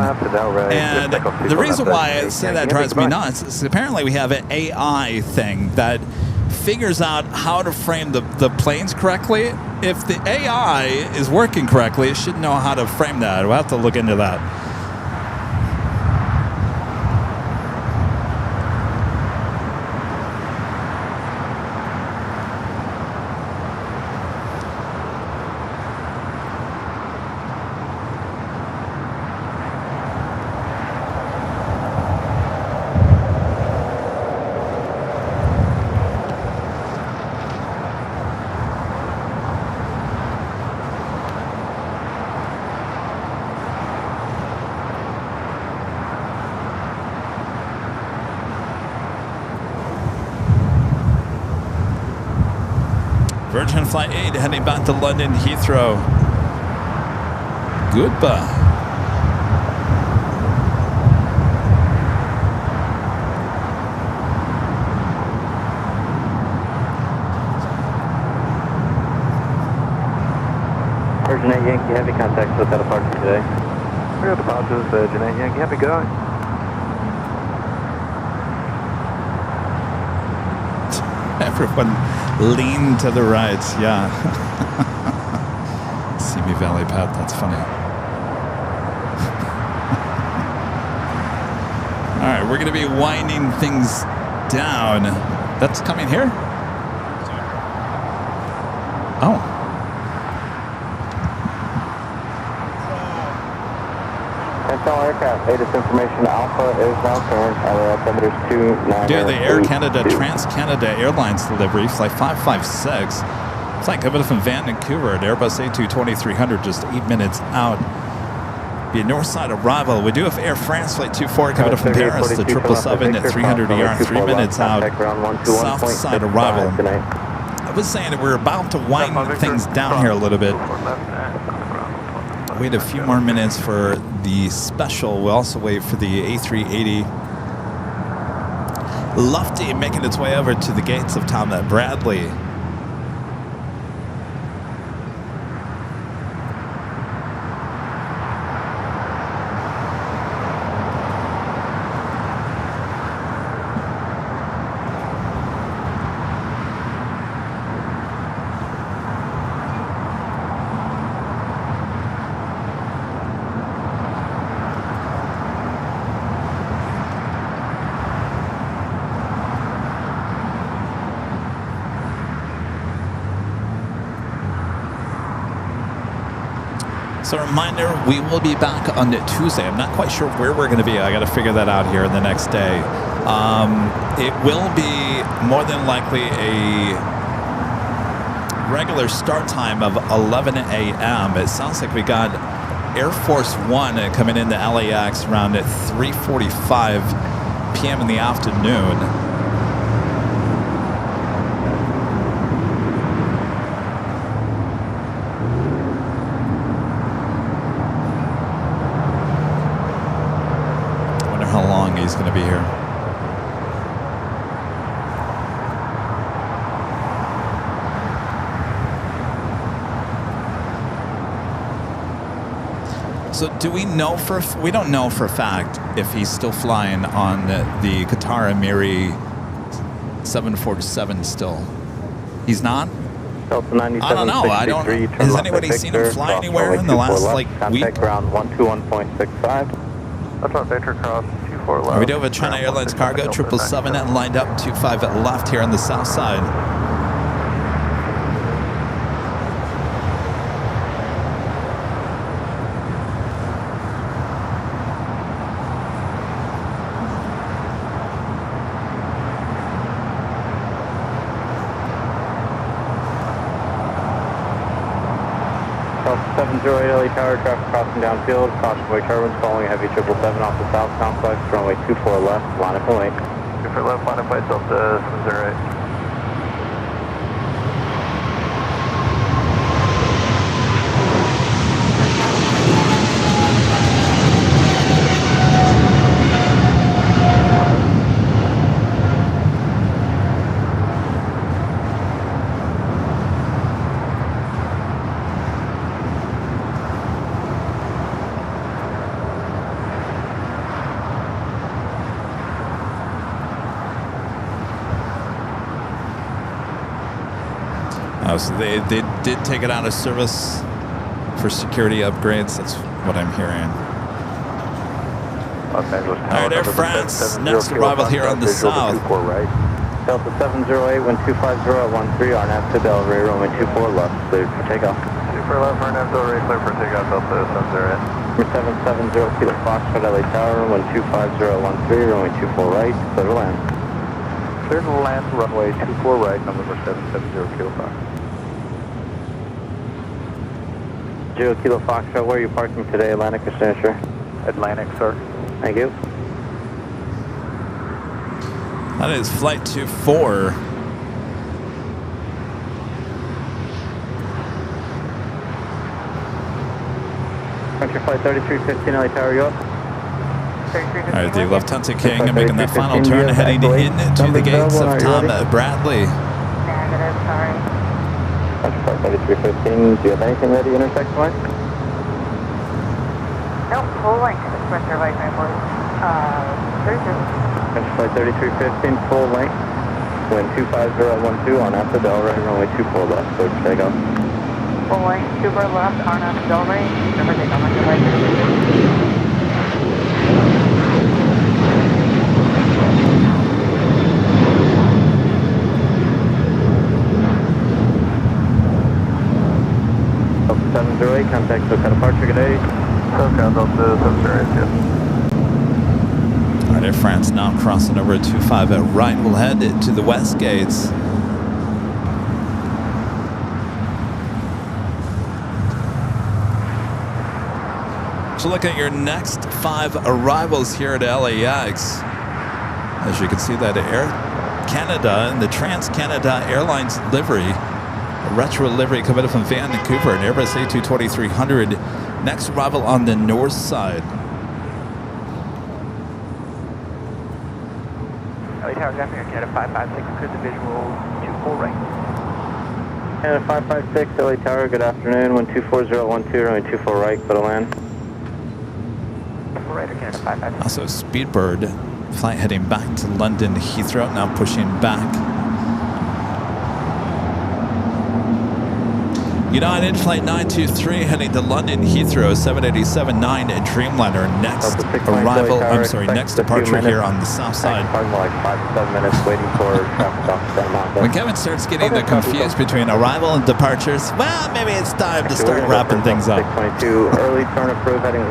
And the reason why I say that drives me nuts is apparently we have an AI thing that figures out how to frame the planes correctly. If the AI is working correctly, it should know how to frame that. We'll have to look into that. Virgin Flight 8 heading back to London Heathrow. Goodbye. Virgin 8 Yankee Heavy, contact with that departure today. We got departures, Virgin 8 Yankee Heavy, going. Everyone lean to the right, yeah. Simi Valley Pat, that's funny. All right, we're going to be winding things down. That's coming here? Oh. Central aircraft, latest information, Alpha is now current, altimeters 29. Do the Air Canada Trans-Canada Airlines delivery, flight 556. Flight coming from Vancouver at Airbus A220-300, just 8 minutes out. Be a north side arrival. We do have Air France flight 24 coming up from Paris, the 777 at 300 ER, 3 minutes out. South side arrival. I was saying that we're about to wind things down here a little bit. Wait a few more minutes for the special. We'll also wait for the A380. Lofty making its way over to the gates of Tom at Bradley. So a reminder, we will be back on Tuesday. I'm not quite sure where we're going to be. I got to figure that out here the next day. It will be more than likely a regular start time of 11 a.m. It sounds like we got Air Force One coming into LAX around at 3:45 p.m. in the afternoon. I wonder how long he's going to be here. So do we know we don't know for a fact if he's still flying on the Qatar Emiri 747 still. He's not? I don't know. Has anybody seen him fly anywhere in the last week? Ground 121.65. That's on Victor Cross 24 left. We do have a China Airlines cargo 777 and lined up 25 at left here on the south side. Delta 708 LA Tower, traffic crossing downfield, caution wake turbines following a heavy 777 off the south complex, runway 24 left, line up and wait. 24 left, line up by Delta 708. So they did take it out of service for security upgrades. That's what I'm hearing. Los Angeles All Tower. right, Air France, next arrival here on the south. Right. Delta 708, 1250 at 13, RNAV to Del Rey, runway 24 left, cleared for takeoff. 24 left, RNAV Del Rey, cleared for takeoff, Delta 708. Number 770, Kilo Foxtrot, LA Tower, 1250 at 13, runway 24 right, clear to land. Clear to land, runway 24 right, number 770, Kilo Fox. 0 Kilo Foxtrot, where are you parking today, Atlantic or Signature? Atlantic, sir. Thank you. That is flight 24. Country flight 3315, LA Tower, you up? All right, the Lufthansa King making that final turn, heading into the gates of Tom Bradley. Negative, sorry. Country flight 3315, do you have anything ready intersection-wise? Nope, full length express airline airport. 32. Country flight 3315, full length. Wind 250 at 12 on after Del Rey, runway 24 left, clear for takeoff. Full length, super left, RNAV Del Rey, never take off on your right. Delta 708, contact SoCal departure, good day. SoCal, Delta 708, yes. All right, Air France now crossing over 25 at right. We'll head to the west gates. So look at your next 5 arrivals here at LAX. As you can see, that Air Canada and the Trans-Canada Airlines livery, a retro livery coming from Vancouver, an Airbus A220-300. Next arrival on the north side. LA Tower, good afternoon, Canada 556, clear the visual 24 right. Canada 556, LA Tower, good afternoon, 1240 at 12, runway 24 right, clear to land. 24 right, Canada 556. Also, Speedbird flight heading back to London Heathrow, now pushing back. United Flight 923 heading to London Heathrow, 787-9 Dreamliner. Next arrival, I'm sorry, next departure here on the south side. Talking about like 5 to 7 minutes waiting for traffic off Santa Monica. When Kevin starts getting confused between arrival and departures, well, maybe it's time to start wrapping things up. 622, early turn approved, heading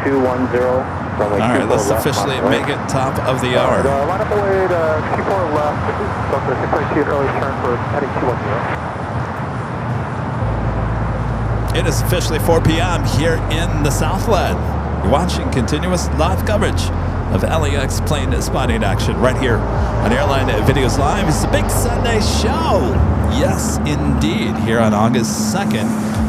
210. All right, let's officially make it top of the hour. Line up away to 24 left. So the 622 early turn for heading 210. It is officially 4 p.m. here in the Southland. You're watching continuous live coverage of LAX plane spotting action right here on Airline Videos Live. It's the big Sunday show. Yes, indeed, here on August 2nd,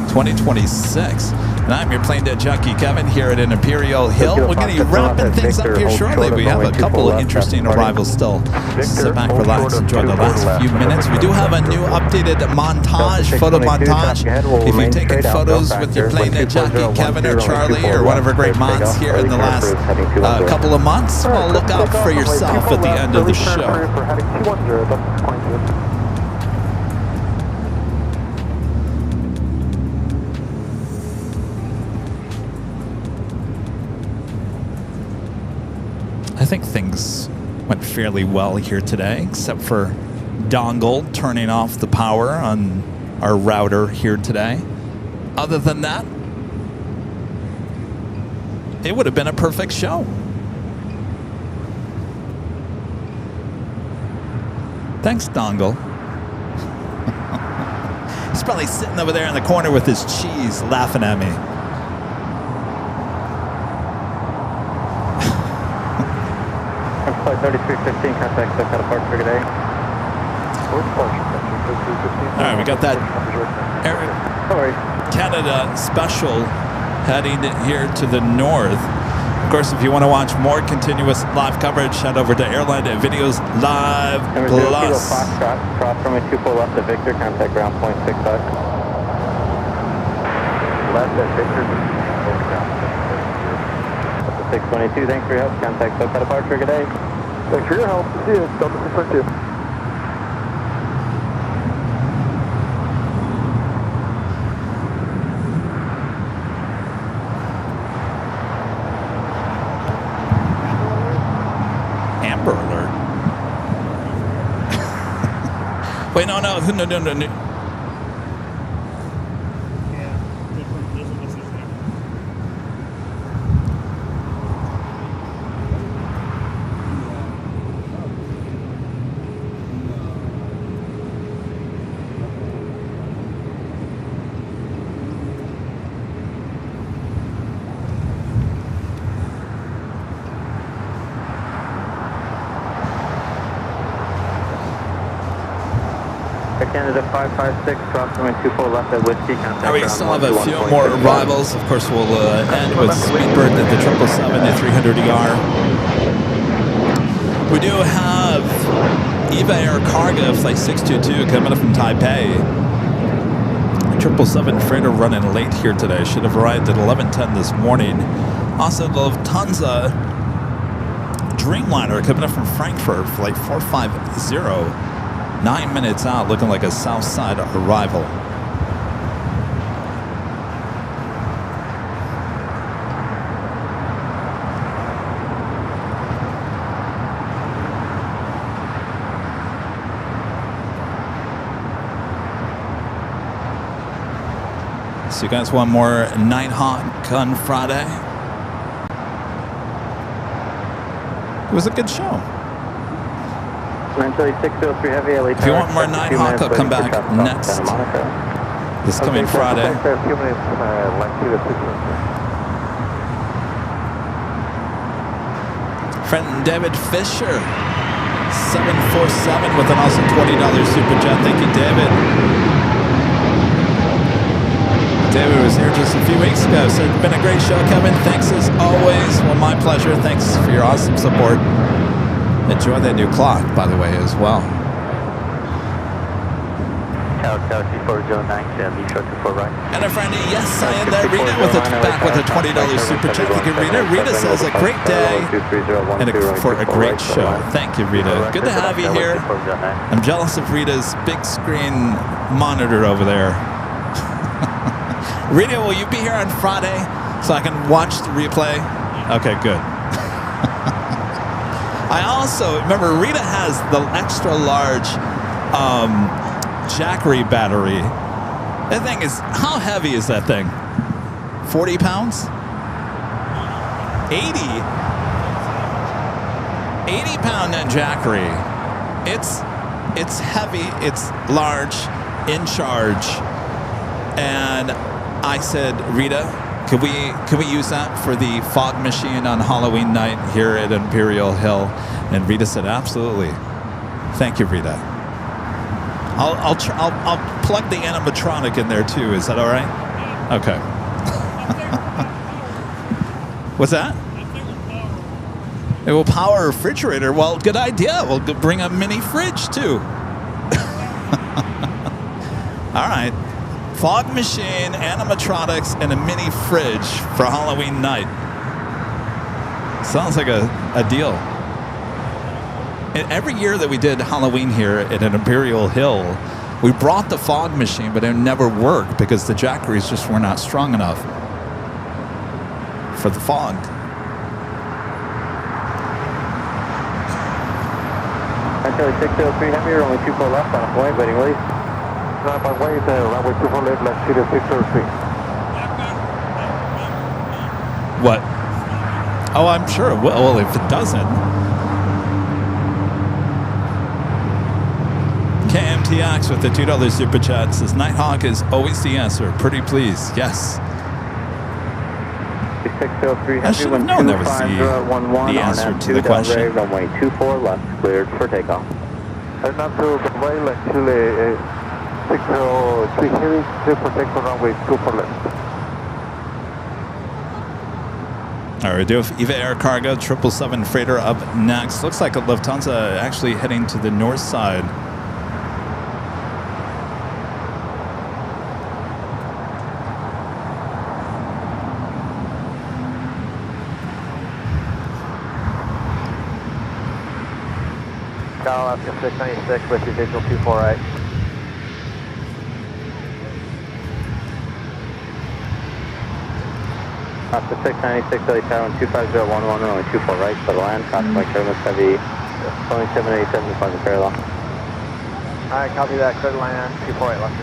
2026. And I'm your plane deck jockey, Kevin, here at an Imperial Hill. We're going to be wrapping things up here shortly. We have a couple of interesting arrivals still. Sit back, relax, enjoy the last few minutes. We do have a new updated montage, photo montage. If you've taken photos with your plane deck jockey, Kevin or Charlie, or one of our great mods here in the last couple of months, well, look out for yourself at the end of the show. I think things went fairly well here today, except for Dongle turning off the power on our router here today. Other than that, it would have been a perfect show. Thanks, Dongle. He's probably sitting over there in the corner with his cheese laughing at me. Flight 3315, contact SoCal departure today. All right, we got that Air Canada special heading here to the north. Of course, if you want to watch more continuous live coverage, head over to Airline Videos Live Plus. Cross runway 24 left at Victor, contact ground point 65. Left at Victor. 622, thanks for your help. Contact SoCal departure, good day. Thanks for your help. See you. Delta 622. Amber alert. Wait, no. Canada 556, cross runway 24 left at Whiskey, contact All right, we still have a few more arrivals. Of course, we'll end with Speedbird at the 777 at 300ER. We do have EVA Air Cargo Flight 622 coming up from Taipei. 777 freighter running late here today. Should have arrived at 11:10 this morning. Also, the Lufthansa Dreamliner coming up from Frankfurt, Flight 450. 9 minutes out, looking like a south side arrival. So you guys want more Nighthawk on Friday? It was a good show. If you want more Nighthawk, I'll come back next. This coming Friday. Friend David Fisher, 747 with an awesome $20 super chat. Thank you, David. David was here just a few weeks ago, so it's been a great show, Kevin. Thanks as always. Well, my pleasure. Thanks for your awesome support. Enjoy that new clock, by the way, as well. Tower C409, be short to 4 right. And a friend, yes, I am there. Rita back with a $20 super chat. Thank you, Rita. Rita says a great day and for a great show. Thank you, Rita. Good to have you here. I'm jealous of Rita's big screen monitor over there. Rita, will you be here on Friday so I can watch the replay? Okay, good. I also, remember, Rita has the extra large Jockey battery. That thing is, how heavy is that thing? 40 pounds? 80 pound Jockey. It's heavy, it's large, in charge. And I said, Rita, can we use that for the fog machine on Halloween night here at Imperial Hill? And Rita said, absolutely. Thank you, Rita. I'll plug the animatronic in there too. Is that all right? Okay. What's that? It will power a refrigerator. Well, good idea. We'll bring a mini fridge too. All right. Fog machine, animatronics, and a mini fridge for Halloween night. Sounds like a deal. And every year that we did Halloween here at an Imperial Hill, we brought the fog machine, but it never worked because the Jockeys just were not strong enough for the fog. Charlie 603 Heavy, only 24 left on a point, waiting release. Runway 24 left, left 0603. What? Oh, I'm sure it will. Well, if it doesn't. KMTX with the $2 super chat says Nighthawk is always the answer. Pretty please. Yes. 603 I Heavy, should have known that was the answer to the question. Runway 24 left, cleared for takeoff. Not to runway left, Chile 603 Heavy, clear for takeoff, runway 24 left. All right, we do have EVA Air Cargo 777 freighter up next. Looks like a Lufthansa actually heading to the north side. Alaska 696 with your digital 248. Alaska 696, Billy Tower 25011, only 24 right for the land. Contact Terminus Heavy, only 787 is on the parallel. Alright, copy that, clear the land, 248 left.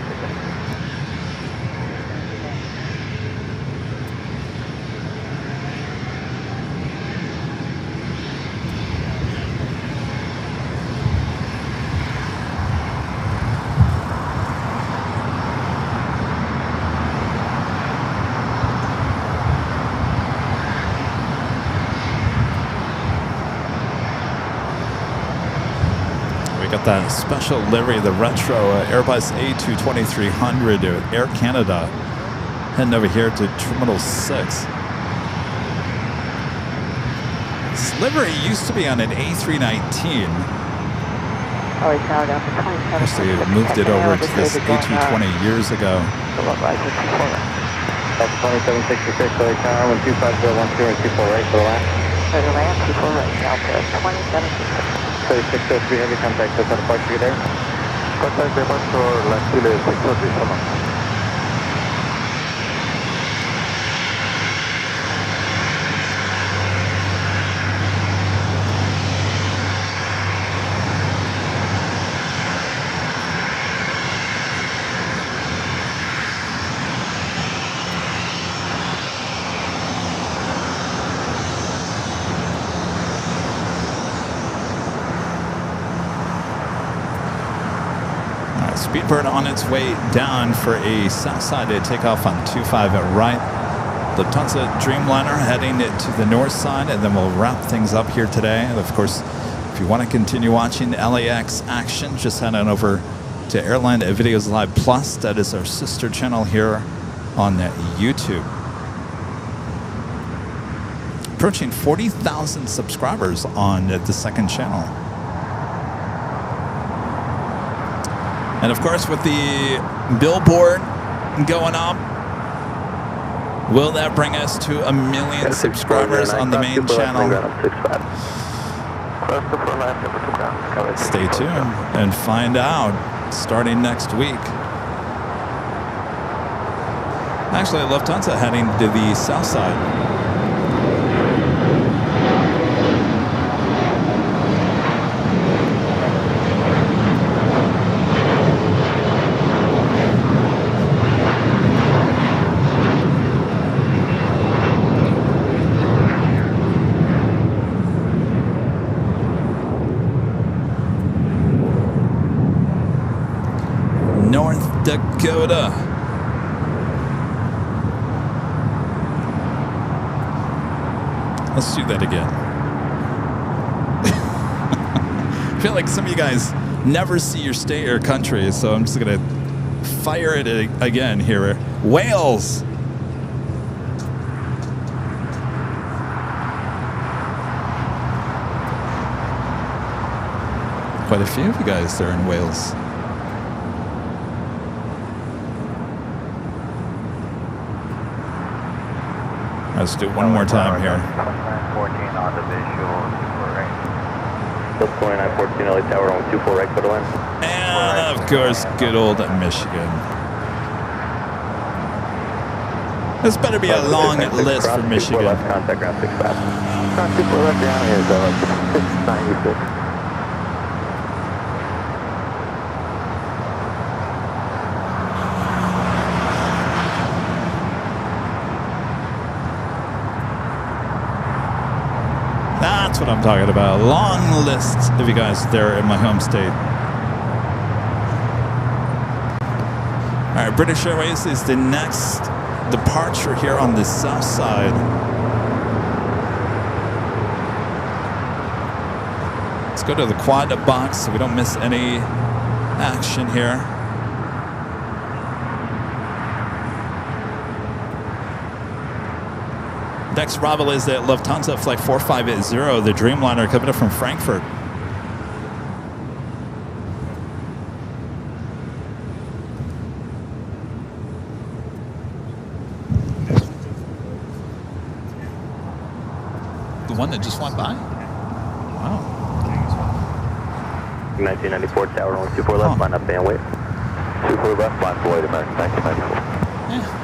That special livery, the retro Airbus A220-300 Air Canada, heading over here to Terminal 6. This livery used to be on an A319. Actually, moved it over to this A220 years ago. That's 2766, Billy Tower, 12501 and 24 right for the land. For the land, 24 right, Delta 2766. 603 Heavy, contact us on the park for there. Contact the bus for La Chile 603 Summer. Speedbird on its way down for a south side takeoff on 25 at right. Lufthansa Dreamliner heading to the north side, and then we'll wrap things up here today. And of course, if you want to continue watching LAX action, just head on over to Airline Videos Live Plus. That is our sister channel here on YouTube. Approaching 40,000 subscribers on the second channel. And of course, with the billboard going up, will that bring us to 1 million subscribers on the main channel? Stay tuned and find out starting next week. Actually, Lufthansa heading to the south side. North Dakota. Let's do that again. I feel like some of you guys never see your state or country, so I'm just going to fire it again here. Wales. Quite a few of you guys there in Wales. Let's do it one more time here. 2914 on the visual, super right. Still 2914 LA Tower on 24 right, quarter line. And of course, good old Michigan. This better be a long list for Michigan. Left contact ground 65. Not too far left down is 696. That's what I'm talking about. Long list of you guys there in my home state. All right, British Airways is the next departure here on the south side. Let's go to the quad box so we don't miss any action here. Next arrival is at Lufthansa Flight 4580, the Dreamliner coming up from Frankfurt. The one that just went by? Wow. 1994 Tower on 24 left, line up and wait. 24 left, line for White American 1994. Yeah.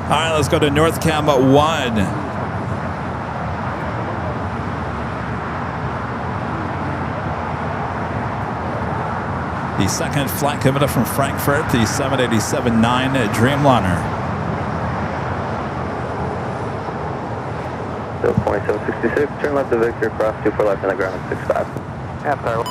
All right, let's go to North Cam 1. The second flight coming up from Frankfurt, the 787-9 Dreamliner. Still 2766, turn left to Victor, cross 24 left on the ground 65. Half tower.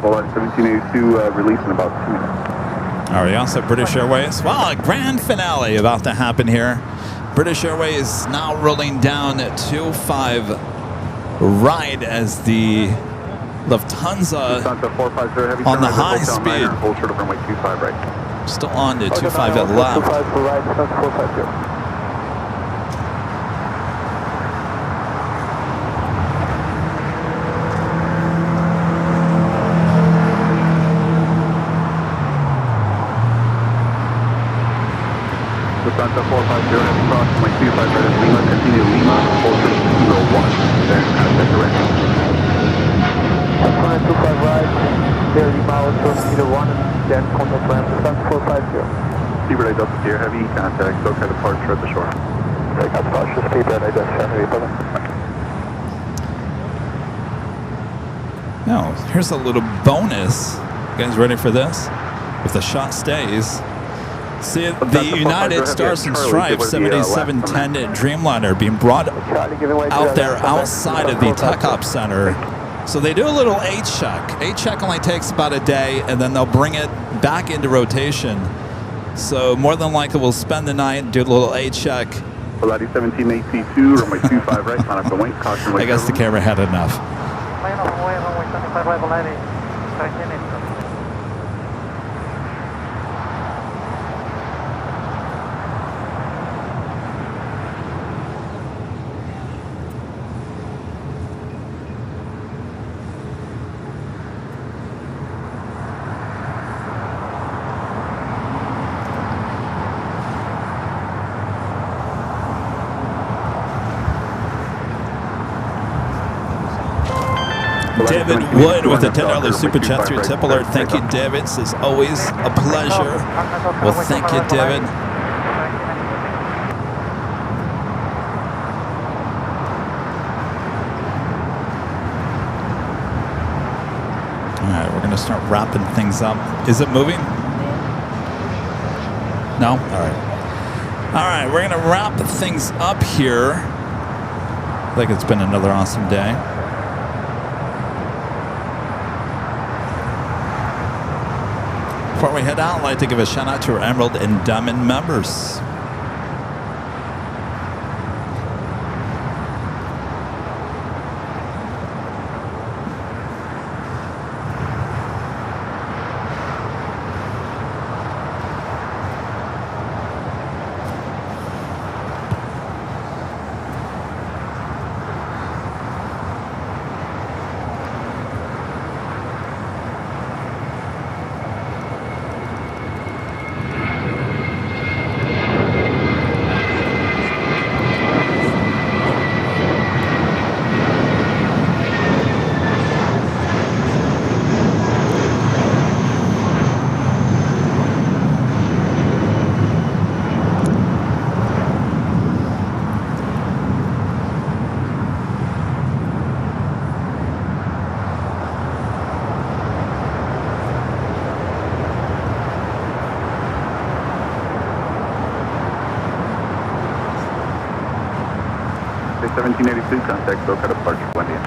Well, 1782 release in about 2 minutes. All right, also British Airways. Well, a grand finale about to happen here. British Airways now rolling down 25 right as the Lufthansa on the high speed. Hold short of runway 25 right. Still on to 25 at left. 25 for right, 450. Lufthansa 450 has crossed runway 25 right at Lima, continue Lima, hold short of 201, then contact direct. 25 right, there Lima, also 201, then contact ramp, Lufthansa 450. Speedbird Delta Sierra Heavy, contact SoCal departure at the shore. Take out departure, Speedbird Delta Sierra Heavy, brother. Now, here's a little bonus. You guys ready for this? If the shot stays. See the United Stars and Stripes 7710 Dreamliner being brought out there outside of the Tech Op Center. So they do a little A-check. A-check only takes about a day, and then they'll bring it back into rotation. So more than likely we'll spend the night, do a little A-check. Vallady 1782, runway 25 right, line up the wing, caution. I guess the camera had enough. Land on the way, runway 25 right, Vallady. David Wood with a $10 super chat through tip alert. Thank you, David. It's always a pleasure. Well, thank you, David. All right, we're going to start wrapping things up. Is it moving? No? All right. All right, we're going to wrap things up here. I think it's been another awesome day. Before we head out, I'd like to give a shout out to our Emerald and Diamond members. Contact Boca departure, buen día.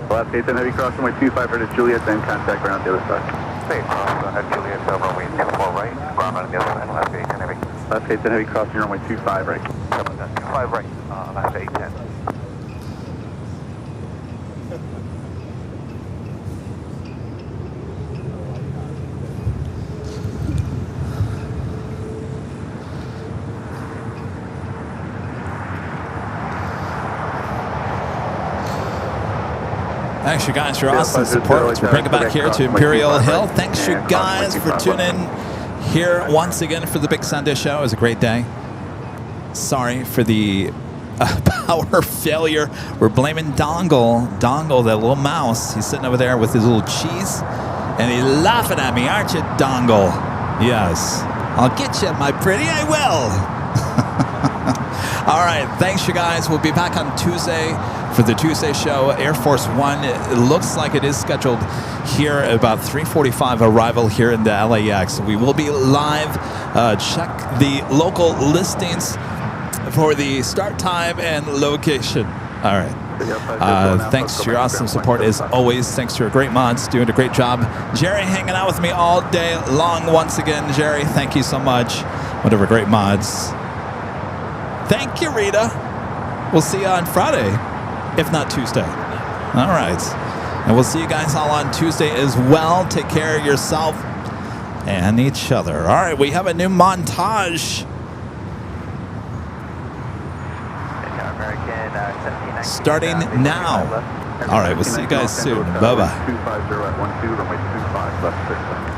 Last 810 heavy cross runway 25 right at Juliet, then contact ground the other side. Stay cross at Juliet, runway 24 right, ground on the other side, last 810 heavy. Last 810 heavy crossing runway 25 right. 25 right, last 810. Thanks, you guys, for awesome support. We'll bring it back here to Imperial Hill. Thanks, you guys, for tuning here once again for the Big Sunday Show. It was a great day. Sorry for the power failure. We're blaming Dongle, that little mouse. He's sitting over there with his little cheese, and he's laughing at me, aren't you, Dongle? Yes. I'll get you, my pretty. I will. All right. Thanks, you guys. We'll be back on Tuesday for the Tuesday show. Air Force One, it looks like it is scheduled here at about 3:45 arrival here in the LAX. We will be live. Check the local listings for the start time and location. All right. Thanks for your awesome support as always. Thanks to your great mods doing a great job. Jerry hanging out with me all day long once again. Jerry, thank you so much. Whatever great mods. Thank you, Rita. We'll see you on Friday, if not Tuesday. All right. And we'll see you guys all on Tuesday as well. Take care of yourself and each other. All right, we have a new montage. Starting now. All right, we'll see you guys soon. Bye-bye. 250 at 12, runway 25 left 6.